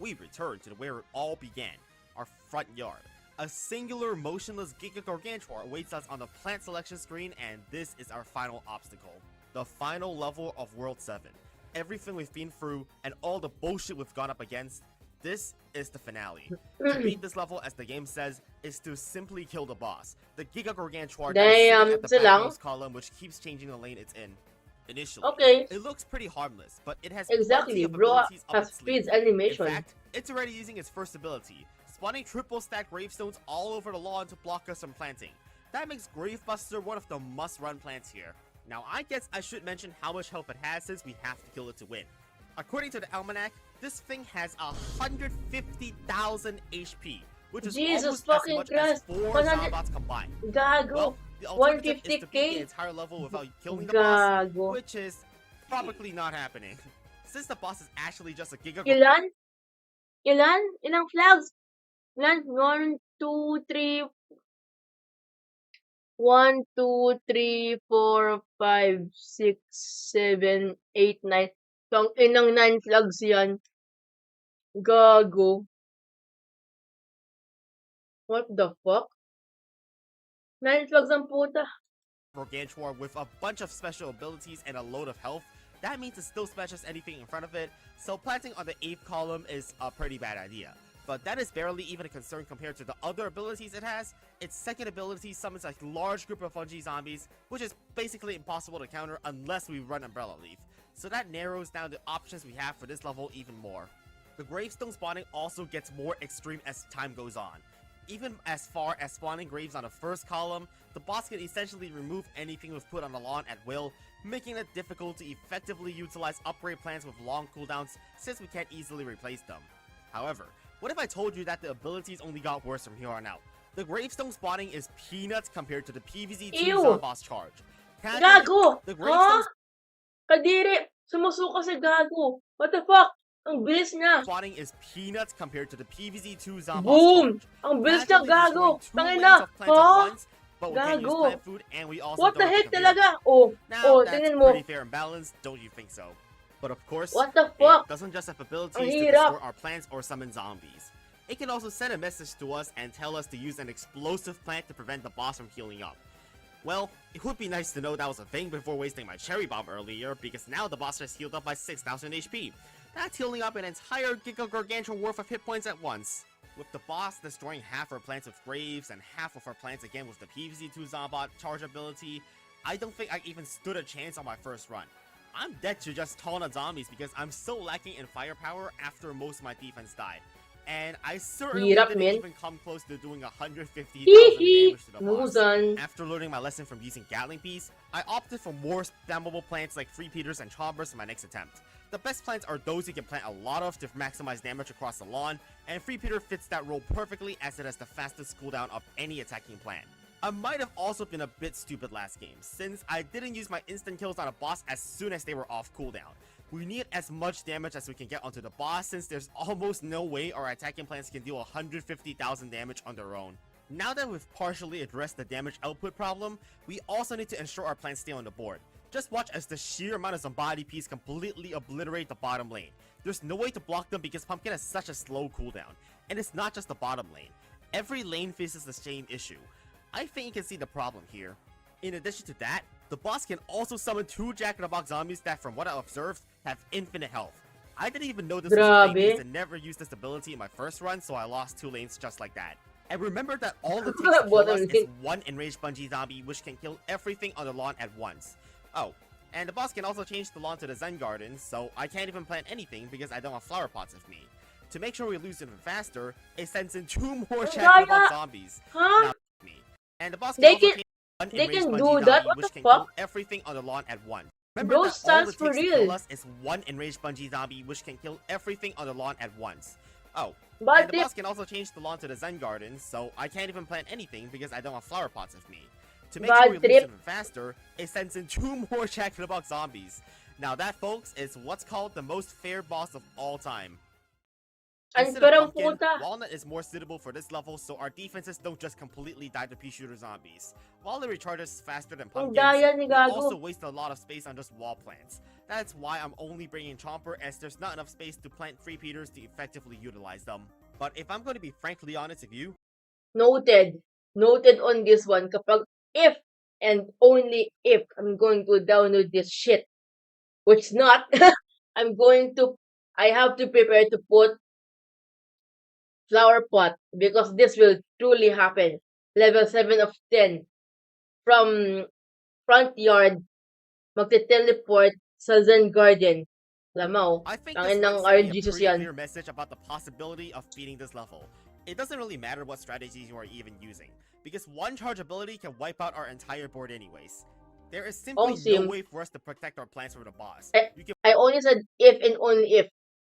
We return to where it all began, our front yard. A singular motionless Giga Gargantuar awaits us on the plant selection screen, and this is our final obstacle. The final level of World 7. Everything we've been through, and all the bullshit we've gone up against, this is the finale. To beat this level, as the game says, is to simply kill the boss, the Giga Gargantuar that is sitting at the Damn, lang. backmost column which keeps changing the lane it's in. Initially, Okay. it looks pretty harmless, but it has Exactly, plenty of bro abilities up has its sleeve. speeds animation. In fact, it's already using its first ability, spawning triple stack gravestones all over the lawn to block us from planting. That makes Gravebuster one of the must-run plants here. Now, I guess I should mention how much health it has since we have to kill it to win. According to the Almanac, this thing has 150,000 HP, which is Jesus almost as fucking much as Christ, 4 100 Zombots combined. Gago. Well, the alternative is to beat the 150k? entire level without killing the boss, Gago. which is probably not happening. Since the boss is actually just a Giga Ilan? Ilan? Ilang flags? Ilan? 1, 2, 3, 1, 2, 3, 4, 5, 6, 7, 8, 9. Tang inang 9 flags yan. Gago. What the fuck? 9 flags ang puta. Gargantuar with a bunch of special abilities and a load of health, that means it still smashes anything in front of it, so planting on the 8th column is a pretty bad idea. But that is barely even a concern compared to the other abilities it has. Its second ability summons a large group of fungi zombies, which is basically impossible to counter unless we run Umbrella Leaf. So that narrows down the options we have for this level even more. The gravestone spawning also gets more extreme as time goes on. Even as far as spawning graves on the first column, the boss can essentially remove anything we've put on the lawn at will, making it difficult to effectively utilize upgrade plans with long cooldowns since we can't easily replace them. However, what if I told you that the abilities only got worse from here on out? The gravestone spawning is peanuts compared to the PVZ 2 Ew! Zomboss charge. Gago! The Ha? gravestone Kadiri! Sumusuka si Gago! What the fuck? Ang bilis niya! spawning is peanuts compared to the PVZ 2 Zomboss Boom! charge. Ang bilis niya, Gago! Tangina! Lanes of plants at Ha? once, but we can't use Gago! plant food and we also What don't the have to heck compare talaga? them. Oh, Now, that's tingnan mo. pretty fair and balanced, don't you think so? But of course, What the it fuck? doesn't just have abilities Ang to hirap. destroy our plants or summon zombies. It can also send a message to us and tell us to use an explosive plant to prevent the boss from healing up. Well, it would be nice to know that was a thing before wasting my cherry bomb earlier, because now the boss has healed up by 6,000 HP. That's healing up an entire Giga Gargantuan worth of hit points at once. With the boss destroying half our plants with graves and half of our plants again with the PVZ2 Zombot charge ability, I don't think I even stood a chance on my first run. I'm dead to just taunt zombies because I'm so lacking in firepower after most of my defense died. And I certainly Hirap, didn't man. even come close to doing 150,000 Hihi! damage to the boss. Musan. After learning my lesson from using Gatling Piece, I opted for more spammable plants like Free Peters and Chompers in my next attempt. The best plants are those you can plant a lot of to maximize damage across the lawn, and Free Peter fits that role perfectly as it has the fastest cooldown of any attacking plant. I might have also been a bit stupid last game, since I didn't use my instant kills on a boss as soon as they were off cooldown. We need as much damage as we can get onto the boss since there's almost no way our attacking plants can deal 150,000 damage on their own. Now that we've partially addressed the damage output problem, we also need to ensure our plants stay on the board. Just watch as the sheer amount of Zombody Piece completely obliterate the bottom lane. There's no way to block them because Pumpkin has such a slow cooldown. And it's not just the bottom lane. Every lane faces the same issue. I think you can see the problem here. In addition to that, the boss can also summon 2 Jack-in-the-Box zombies that, from what I observed, have infinite health. I didn't even know this was a thing because I never used this ability in my first run, so I lost 2 lanes just like that. And remember that all it takes to kill us is 1 enraged bungee zombie which can kill everything on the lawn at once. Oh, and the boss can also change the lawn to the Zen Garden, so I can't even plant anything because I don't have flower pots with me. To make sure we lose even faster, it sends in 2 more Jack-in-the-Box zombies. Huh? Now, me. And the boss can They also can- change one they enraged can bungee do zombie that? What which the can fuck? kill everything on the lawn at once. Remember Bro, that all stands it for takes to kill real. us is 1 enraged bungee zombie which can kill everything on the lawn at once. Oh, But and the if boss can also change the lawn to the Zen Garden, so I can't even plant anything because I don't have flower pots with me. To make sure we Bad lose trip. even faster, it sends in 2 more Jack-in-the-Box zombies. Now that, folks, is what's called the most fair boss of all time. ang Instead of perang Pumpkin, puta. Walnut is more suitable for this level so our defenses don't just completely die to pea-shooter zombies. While it recharges faster than Ang Pumpkins, daya ni we also Gago. waste a lot of space on just wall plants. That's why I'm only bringing Chomper as there's not enough space to plant Free Peters to effectively utilize them. But if I'm going to be frankly honest with you, Noted. Noted on this one. Kapag if and only if I'm going to download this shit, which not, I have to prepare to put flower pot because this will truly happen. Level 7 of 10. From front yard, magte-teleport sa Zen Garden. Lamaw. I think Tangin this ng one sends me a RGsus pretty yan. clear message about the possibility of beating this level. It doesn't really matter what strategies you are even using, because one charge ability can wipe out our entire board anyways. There is simply no Sim. way for us to protect our plants from the boss. Eh, You can I only said if and only if,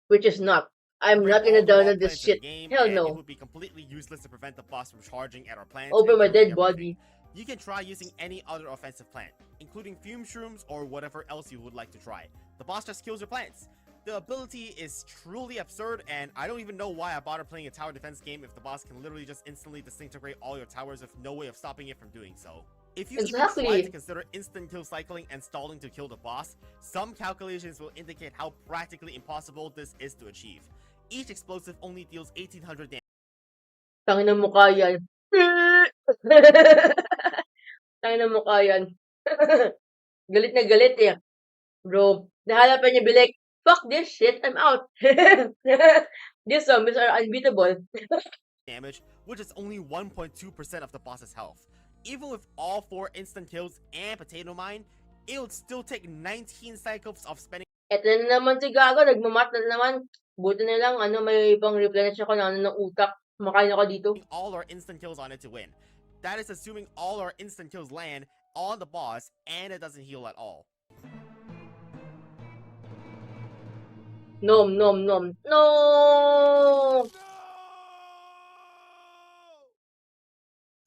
which is not. I'm bring not all gonna the wall download this plants to the shit. game, Hell and no. it would be completely useless to prevent the boss from charging at our plants Open and my killing dead everything. body. You can try using any other offensive plant, including fume shrooms or whatever else you would like to try. The boss just kills your plants. The ability is truly absurd, and I don't even know why I bother playing a tower defense game if the boss can literally just instantly disintegrate all your towers with no way of stopping it from doing so. If you even try to Exactly. consider instant kill cycling and stalling to kill the boss, some calculations will indicate how practically impossible this is to achieve. Each explosive only deals 1800 damage. Tangin ng mukha yan. Tangin ng mukha yan. Galit na galit eh. Bro, nahalapan niya bilik. Fuck this shit, I'm out. These zombies are unbeatable. Damage, which is only 1.2% of the boss's health. Even with all 4 instant kills and potato mine, it would still take 19 cycles of spending Eto na naman si Gago, nagmamat na naman. Buti na lang, may pang replenish ako na ng utak. Kumakain ako dito. all our instant kills on it to win. That is assuming all our instant kills land on the boss and it doesn't heal at all. Nom, nom, nom. No!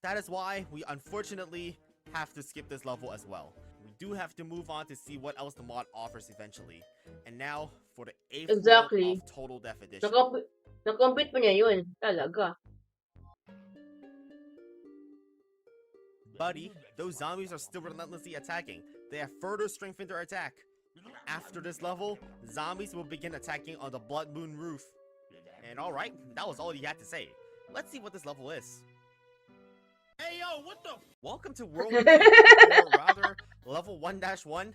That is why we unfortunately have to skip this level as well. We do have to move on to see what else the mod offers eventually. And now, for the 8th Exactly. world of Total Death Edition. Nakompete pa niya yun. Talaga. Buddy, those zombies are still relentlessly attacking. They have further strengthened their attack. After this level, zombies will begin attacking on the Blood Moon roof. And alright, that was all he had to say. Let's see what this level is. Hey yo, what the? Welcome to World 8, or rather, Level 1-1.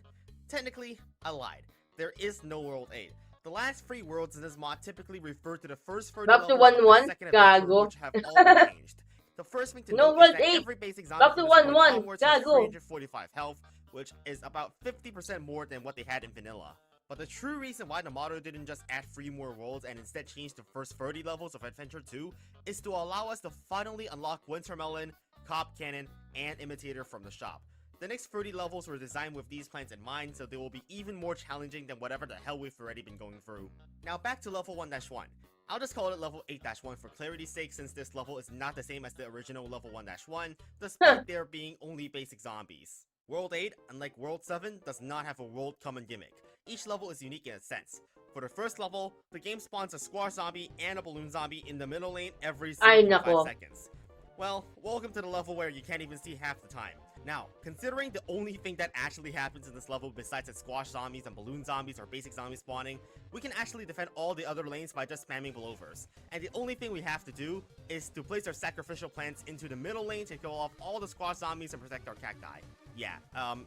Technically, I lied. There is no World 8. The last 3 worlds in this mod typically refer to the first 30 Back to levels of 1-1, the second adventure, gago. which have all been changed. The first thing to No note World is that 8. every basic zombie Back to from this point 1-1, onwards has gago. 345 health, which is about 50% more than what they had in vanilla. But the true reason why the modder didn't just add 3 more worlds and instead change the first 30 levels of Adventure 2 is to allow us to finally unlock Wintermelon, Cop Cannon, and Imitator from the shop. The next 30 levels were designed with these plans in mind, so they will be even more challenging than whatever the hell we've already been going through. Now back to level 1-1. I'll just call it level 8-1 for clarity's sake, since this level is not the same as the original level 1-1, despite there being only basic zombies. World 8, unlike World 7, does not have a world common gimmick. Each level is unique in a sense. For the first level, the game spawns a squash zombie and a balloon zombie in the middle lane every Ay, 0.5 nako. seconds. Well, welcome to the level where you can't even see half the time. Now, considering the only thing that actually happens in this level besides the squash zombies and balloon zombies or basic zombies spawning, we can actually defend all the other lanes by just spamming blowovers. And the only thing we have to do is to place our sacrificial plants into the middle lane to kill off all the squash zombies and protect our cacti. Yeah,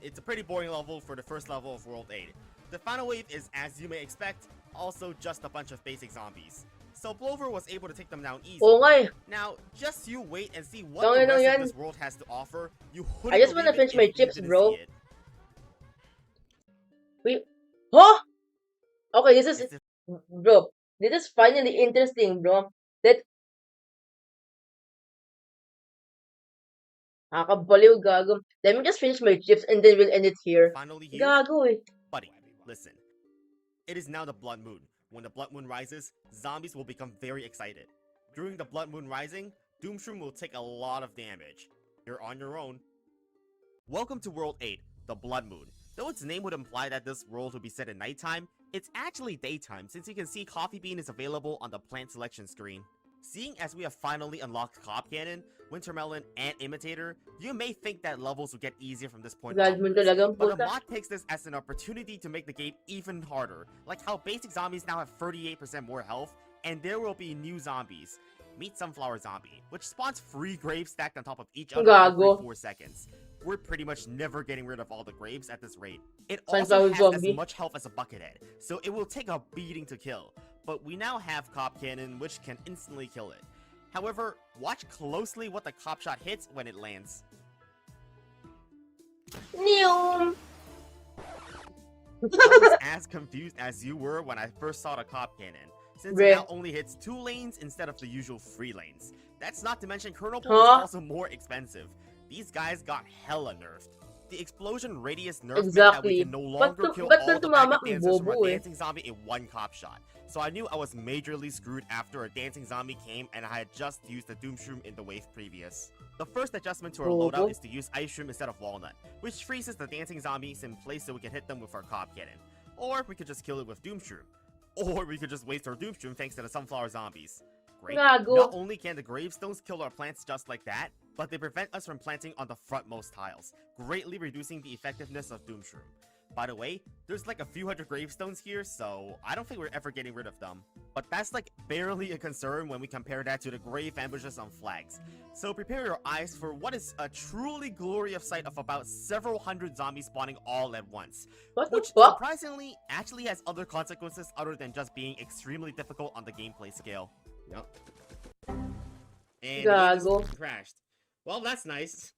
it's a pretty boring level for the first level of World 8. The final wave is, as you may expect, also just a bunch of basic zombies. So Blover was able to take them down easy. Oo nga eh. Now, just you wait and see what Tangin the lang rest yan. of this world has to offer. You I just wanna believe it finish my if you chips, didn't bro. see it. Wait. Huh? Okay, this is... As if Bro, this is finally interesting, bro. Nakakabaliw, gago. Let me just finish my chips and then we'll end it here. finally here, Gago eh. buddy, listen. It is now the Blood Moon. When the Blood Moon rises, zombies will become very excited. During the Blood Moon rising, Doomshroom will take a lot of damage. You're on your own. Welcome to World 8, the Blood Moon. Though its name would imply that this world would be set at nighttime, it's actually daytime since you can see Coffee Bean is available on the plant selection screen. Seeing as we have finally unlocked Cop Cannon, Wintermelon, and Imitator, you may think that levels will get easier from this point Blood Moon onwards. talagang But the puta. mod takes this as an opportunity to make the game even harder, like how basic zombies now have 38% more health, and there will be new zombies. Meet Sunflower Zombie, which spawns 3 graves stacked on top of each other every Gago. 4 seconds. We're pretty much never getting rid of all the graves at this rate. It Sunflower also has Zombie. as much health as a Buckethead, so it will take a beating to kill. But we now have Cop Cannon, which can instantly kill it. However, watch closely what the cop shot hits when it lands. Neom! I was as confused as you were when I first saw the Cop Cannon, since Bruh. it now only hits 2 lanes instead of the usual 3 lanes. That's not to mention Colonel Pole Huh? is also more expensive. These guys got hella nerfed. The explosion radius nerf meant that Exactly. we can no longer kill ba't all nang the tumama backup ang dancers from bobo a eh? dancing zombie in 1 cop shot. So I knew I was majorly screwed after a dancing zombie came and I had just used the Doomshroom in the wave previous. The first adjustment to our Bobo. loadout is to use Ice Shroom instead of Walnut, which freezes the dancing zombies in place so we can hit them with our Cop Cannon. Or we could just kill it with Doomshroom. Or we could just waste our Doomshroom thanks to the Sunflower Zombies. Great. Gago. Not only can the gravestones kill our plants just like that, but they prevent us from planting on the frontmost tiles, greatly reducing the effectiveness of Doomshroom. By the way, there's like a few hundred gravestones here, so I don't think we're ever getting rid of them. But that's like barely a concern when we compare that to the grave ambushes on flags. So prepare your eyes for what is a truly glorious sight of about several hundred zombies spawning all at once. What the Which fuck? surprisingly actually has other consequences other than just being extremely difficult on the gameplay scale. Yep. And the game Gago. just crashed. Well, that's nice.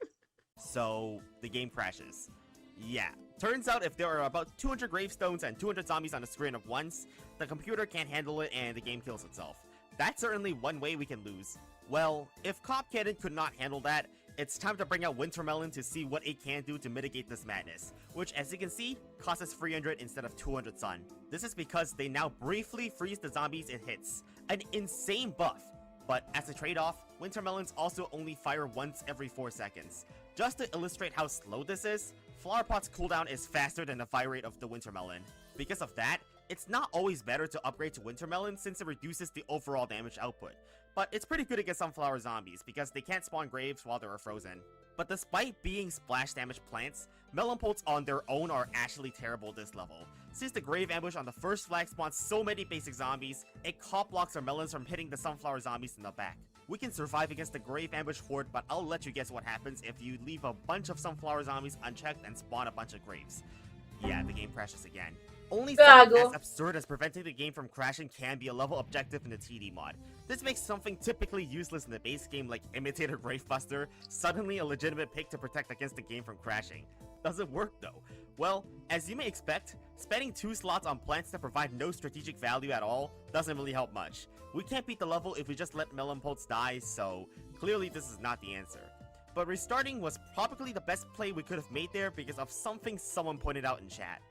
So, the game crashes. Yeah, turns out if there are about 200 gravestones and 200 zombies on the screen at once, the computer can't handle it and the game kills itself. That's certainly one way we can lose. Well, if Cop Cannon could not handle that, it's time to bring out Wintermelon to see what it can do to mitigate this madness, which as you can see, costs us 300 instead of 200 sun. This is because they now briefly freeze the zombies it hits, an insane buff. But as a trade-off, Wintermelons also only fire once every 4 seconds. Just to illustrate how slow this is, Flowerpot's cooldown is faster than the fire rate of the Wintermelon. Because of that, it's not always better to upgrade to Wintermelon since it reduces the overall damage output. But it's pretty good against sunflower zombies because they can't spawn graves while they're frozen. But despite being splash damage plants, Melon Bolts on their own are actually terrible this level. Since the grave ambush on the first flag spawns so many basic zombies, it cop blocks our melons from hitting the sunflower zombies in the back. We can survive against the grave ambush horde, but I'll let you guess what happens if you leave a bunch of sunflower zombies unchecked and spawn a bunch of graves. Yeah, the game crashes again. Only something as absurd as preventing the game from crashing can be a level objective in the TD mod. This makes something typically useless in the base game like Imitator Gravebuster suddenly a legitimate pick to protect against the game from crashing. Does it work though? Well, as you may expect, spending 2 slots on plants that provide no strategic value at all doesn't really help much. We can't beat the level if we just let Melon Bolts die, so clearly this is not the answer. But restarting was probably the best play we could have made there because of something someone pointed out in chat.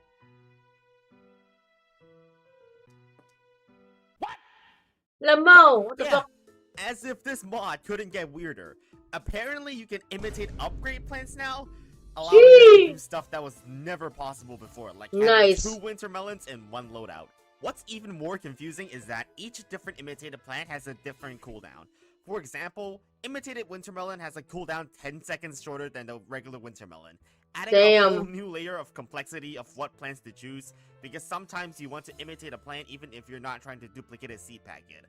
Lamo! What the Yeah, fuck? as if this mod couldn't get weirder. Apparently you can imitate upgrade plants now, allowing us to do stuff that was never possible before, like having 2 winter melons in 1 loadout. What's even more confusing is that each different imitated plant has a different cooldown. For example, imitated wintermelon has a cooldown 10 seconds shorter than the regular wintermelon, adding a whole new layer of complexity of what plants to choose, because sometimes you want to imitate a plant even if you're not trying to duplicate a seed packet.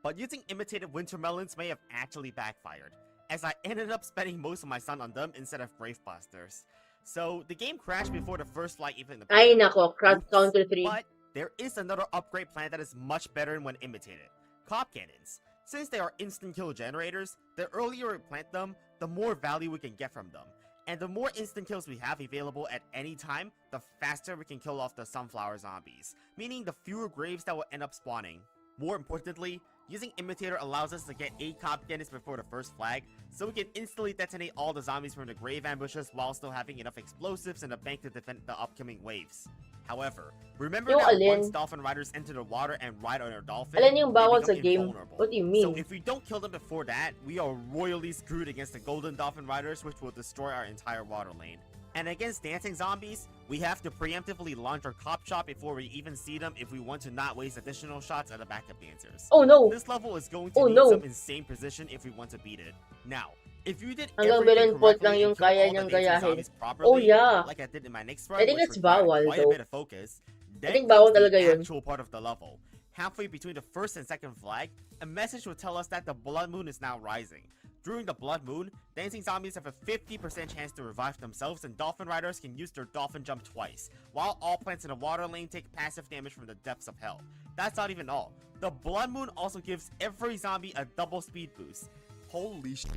But using imitated wintermelons may have actually backfired, as I ended up spending most of my sun on them instead of Bravebusters. So the game crashed before the first flag even appeared. Ay nako, crowd counter 3. But there is another upgrade plant that is much better when imitated. Cop Cannons. Since they are instant kill generators, the earlier we plant them, the more value we can get from them. And the more instant kills we have available at any time, the faster we can kill off the sunflower zombies, meaning the fewer graves that will end up spawning. More importantly, using Imitator allows us to get 8 Cop Cannons before the first flag, so we can instantly detonate all the zombies from the grave ambushes while still having enough explosives in the bank to defend the upcoming waves. However, remember that once dolphin riders enter the water and ride on their dolphin, Alin yung bawal sa they game? become invulnerable. What do you mean? So if we don't kill them before that, we are royally screwed against the golden dolphin riders, which will destroy our entire water lane. And against dancing zombies, we have to preemptively launch our cop shot before we even see them if we want to not waste additional shots at the backup dancers. Oh no! This level is going to need some insane precision if we want to beat it. Now, if you did everything correctly and killed all the dancing zombies properly, like I did in my next run, which required quite a bit of focus, then comes the actual part of the level. Halfway between the first and second flag, a message will tell us that the blood moon is now rising. During the blood moon, dancing zombies have a 50% chance to revive themselves, and dolphin riders can use their dolphin jump twice, while all plants in the water lane take passive damage from the depths of hell. That's not even all. The blood moon also gives every zombie a double speed boost. Holy shit,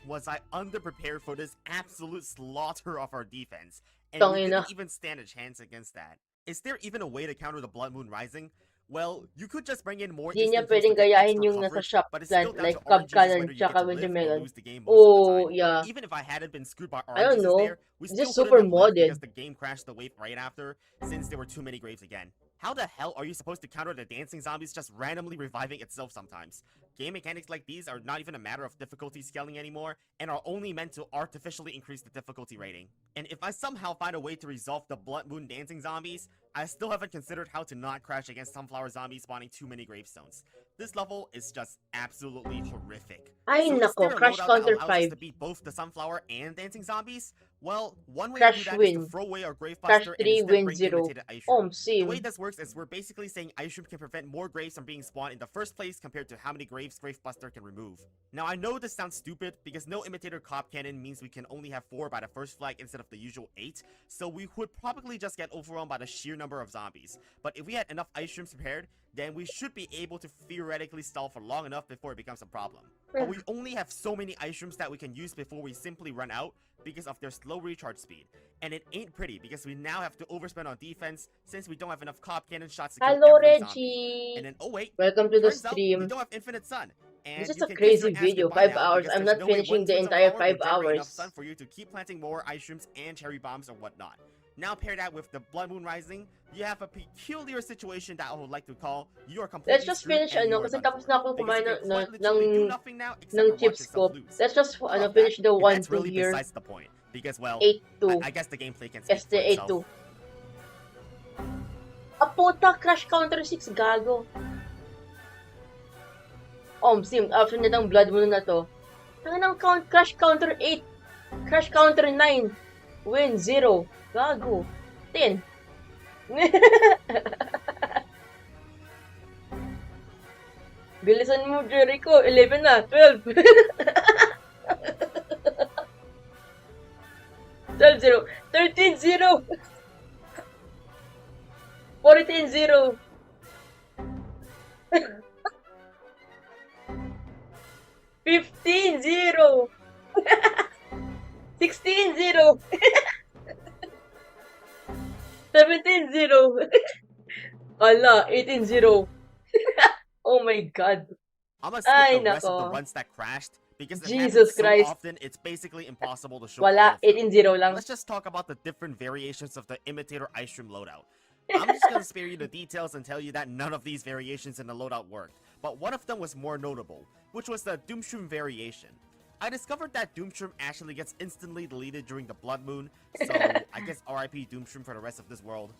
was I underprepared for this absolute slaughter of our defense, and we didn't even stand a chance against that. Is there even a way to counter the blood moon rising? Well, you could just bring in more Hindi niya pwedeng gayahin yung nasa shop plant, like Cub Cannon tsaka Wintermelon. Oh, yeah. Even if I hadn't been screwed by I don't RNGs know. there, we still Just super couldn't have lived modded. because the game crashed the wave right after, since there were too many graves again. How the hell are you supposed to counter the dancing zombies just randomly reviving itself sometimes? Game mechanics like these are not even a matter of difficulty scaling anymore, and are only meant to artificially increase the difficulty rating. And if I somehow find a way to resolve the Blood Moon dancing zombies, I still haven't considered how to not crash against Sunflower zombies spawning too many gravestones. This level is just absolutely horrific. Ay So is nako, there a Crash loadout that Counter allows us 5. to beat both the Sunflower and dancing zombies? Well, one way to do Crash that is to win. throw away our Crash Gravebuster and 3 instead win bring 0. imitated ice shroom. The way Sim. this works is we're basically saying ice shroom can prevent more graves from being spawned in the first place compared to how many graves Gravebuster can remove. Now I know this sounds stupid because no imitator cop cannon means we can only have 4 by the first flag instead of the usual 8, so we would probably just get overwhelmed by the sheer number of zombies. But if we had enough ice shrooms prepared, then we should be able to theoretically stall for long enough before it becomes a problem. But we only have so many ice shrooms that we can use before we simply run out because of their slow recharge speed. And it ain't pretty because we now have to overspend on defense since we don't have enough cop cannon shots to kill Hello, every zombie. Reggie. And then, oh wait, Welcome to the turns out we stream. don't have infinite sun. This And is you a can kiss your crazy ass video. goodbye 5 now hours. because I'm there's not no way finishing one the sunflower entire 5 will generate enough hours. sun for you to keep planting more ice shrooms and cherry bombs or whatnot. Now pair that with the Blood Moon Rising, you have a peculiar situation that I would like to call you are completely Let's just screwed finish and you are kasi done tapos for. na akong Because kumain you can quite literally do nothing now except ng for watch chips yourself ko. lose. Let's just I love that. finish the And 1 that's 2 really here. besides the point. Because, well, 8-2. I guess the gameplay can speak Yes, for the itself. 8-2. Ah, puta! Crash Counter 6, gago. Sim, after nitong Blood Moon na to. Tangan ng Crash Counter 8. Crash Counter 9. Win 0. Gago. 10. Bilisan mo, Jericho. 11 na. 12. 12-0. 13-0. 14-0. 15-0. 16-0. 17-0. Ala, 18-0. Oh my god. I'm gonna skip Ay, the rest of the nako. runs that crashed because it Jesus happens so Christ. often it's basically impossible to show all Wala, of them. 18-0 lang. Let's just talk about the different variations of the imitator ice stream loadout. I'm just gonna spare you the details and tell you that none of these variations in the loadout worked, but one of them was more notable, which was the Doomshroom variation. I discovered that Doomshroom actually gets instantly deleted during the Blood Moon, so I guess RIP Doomshroom for the rest of this world.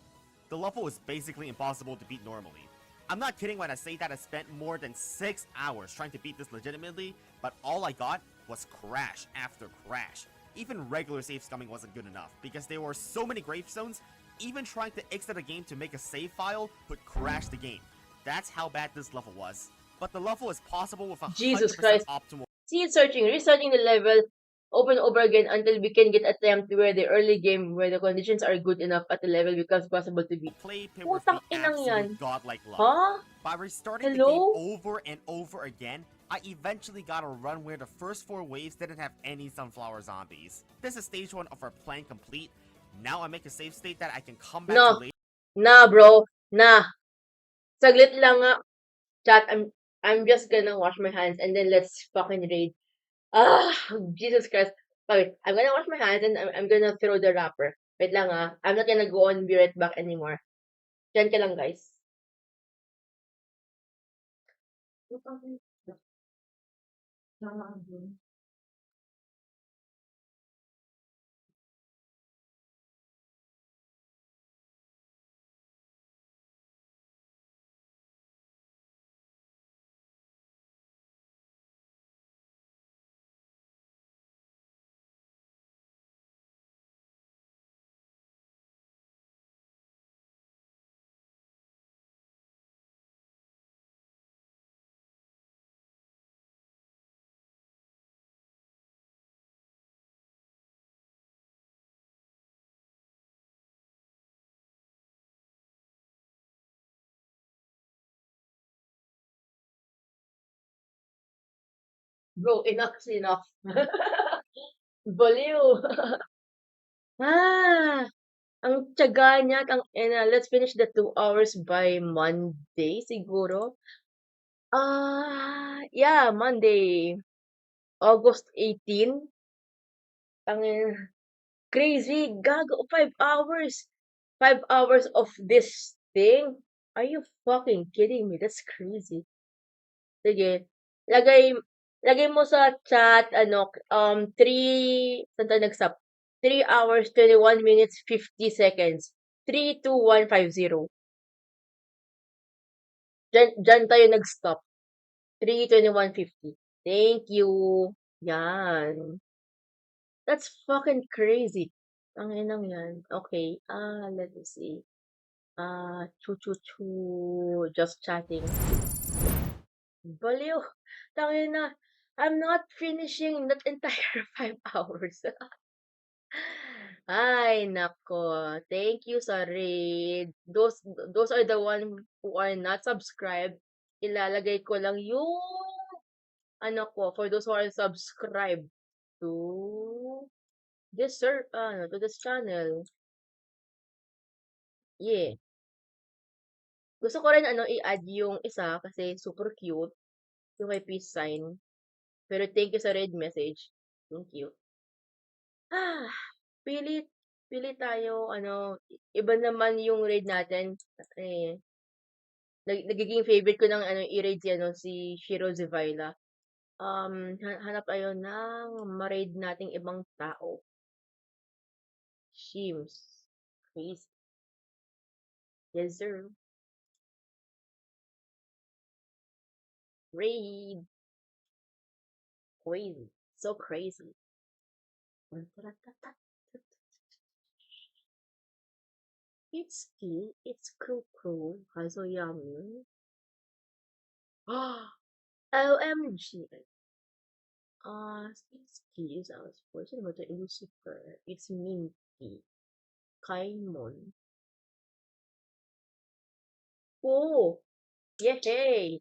The level is basically impossible to beat normally. I'm not kidding when I say that I spent more than 6 hours trying to beat this legitimately, but all I got was crash after crash. Even regular save scumming wasn't good enough, because there were so many gravestones, even trying to exit a game to make a save file would crash the game. That's how bad this level was. But the level is possible with a 100% Jesus Christ. optimal. See searching, restarting the level over and over again until we can get attempt where the early game where the conditions are good enough at the level becomes possible to beat. Play paired with Putang the inang yan. absolute godlike luck. Huh? By restarting the Hello? game over and over again, I eventually got a run where the first 4 waves didn't have any sunflower zombies. This is stage 1 of our plan complete. Now I make a save state that I can come back No. to later. Nah, bro. Nah. Saglit lang nga. Chat, I'm just gonna wash my hands and then let's fucking raid. Ah, Jesus Christ. Wait, I'm gonna wash my hands and I'm gonna throw the wrapper. Wait lang ah. I'm not gonna go on be right back anymore. Diyan ka lang, guys. Bro, enough is enough. Baliw. Ang tiyaga niya, let's finish the 2 hours by Monday, siguro. Yeah, Monday, August 18. Crazy, gago, 5 hours. 5 hours of this thing? Are you fucking kidding me? That's crazy. Sige. Lagay lagay mo sa chat ano, 3 saan tayo nag-stop? 3 hours, 21 minutes, 50 seconds. 32150. Diyan tayo nag-stop. 3:21:50. Thank you. Yan. That's fucking crazy. Ang inang yan. Okay. Let me see. Chu. Just chatting. Baliw. Tangina. I'm not finishing that entire 5 hours. Ay, nako. Thank you sa raid. Those are the one who are not subscribed. Ilalagay ko lang yung ano ko for those who are subscribed to to this channel. Yeah. Gusto ko rin i-add yung isa kasi super cute. Yung may peace sign. Pero thank you sa red message. Thank you. Ah, pili pili tayo iba naman yung raid natin. Eh, nagiging favorite ko ng i-raid si Shiro Zevila. Hanap tayo ng ma-raid nating ibang tao. Shims. Crazy. Yes, sir. Raid. Crazy. So crazy. It's key. It's cool. Also yummy. OMG. It's key is our portion but the Lucifer. It's minty. Kaimon. Oh, yay!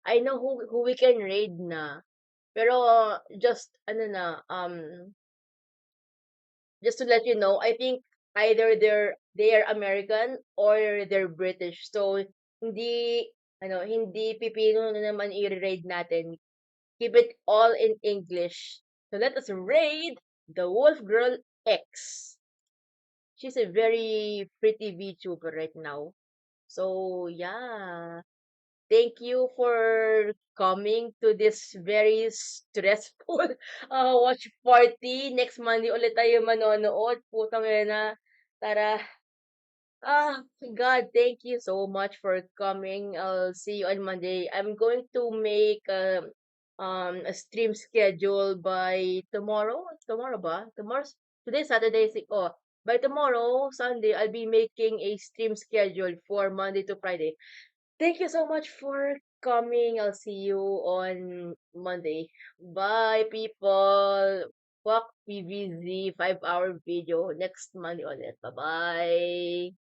I know who we can raid na. Pero just just to let you know, I think either they are American or they're British. So hindi pipino na naman i-raid natin. Keep it all in English. So let us raid the Wolf Girl X. She's a very pretty VTuber right now. So yeah. Thank you for coming to this very stressful watch party. Next Monday ulit tayo manonood. Putang ina. Tara. God, thank you so much for coming. I'll see you on Monday. I'm going to make a stream schedule by tomorrow. Tomorrow ba? Today Saturday. By tomorrow, Sunday, I'll be making a stream schedule for Monday to Friday. Thank you so much for coming. I'll see you on Monday. Bye, people. Fuck PVZ 5-hour video next Monday ulit. Bye-bye.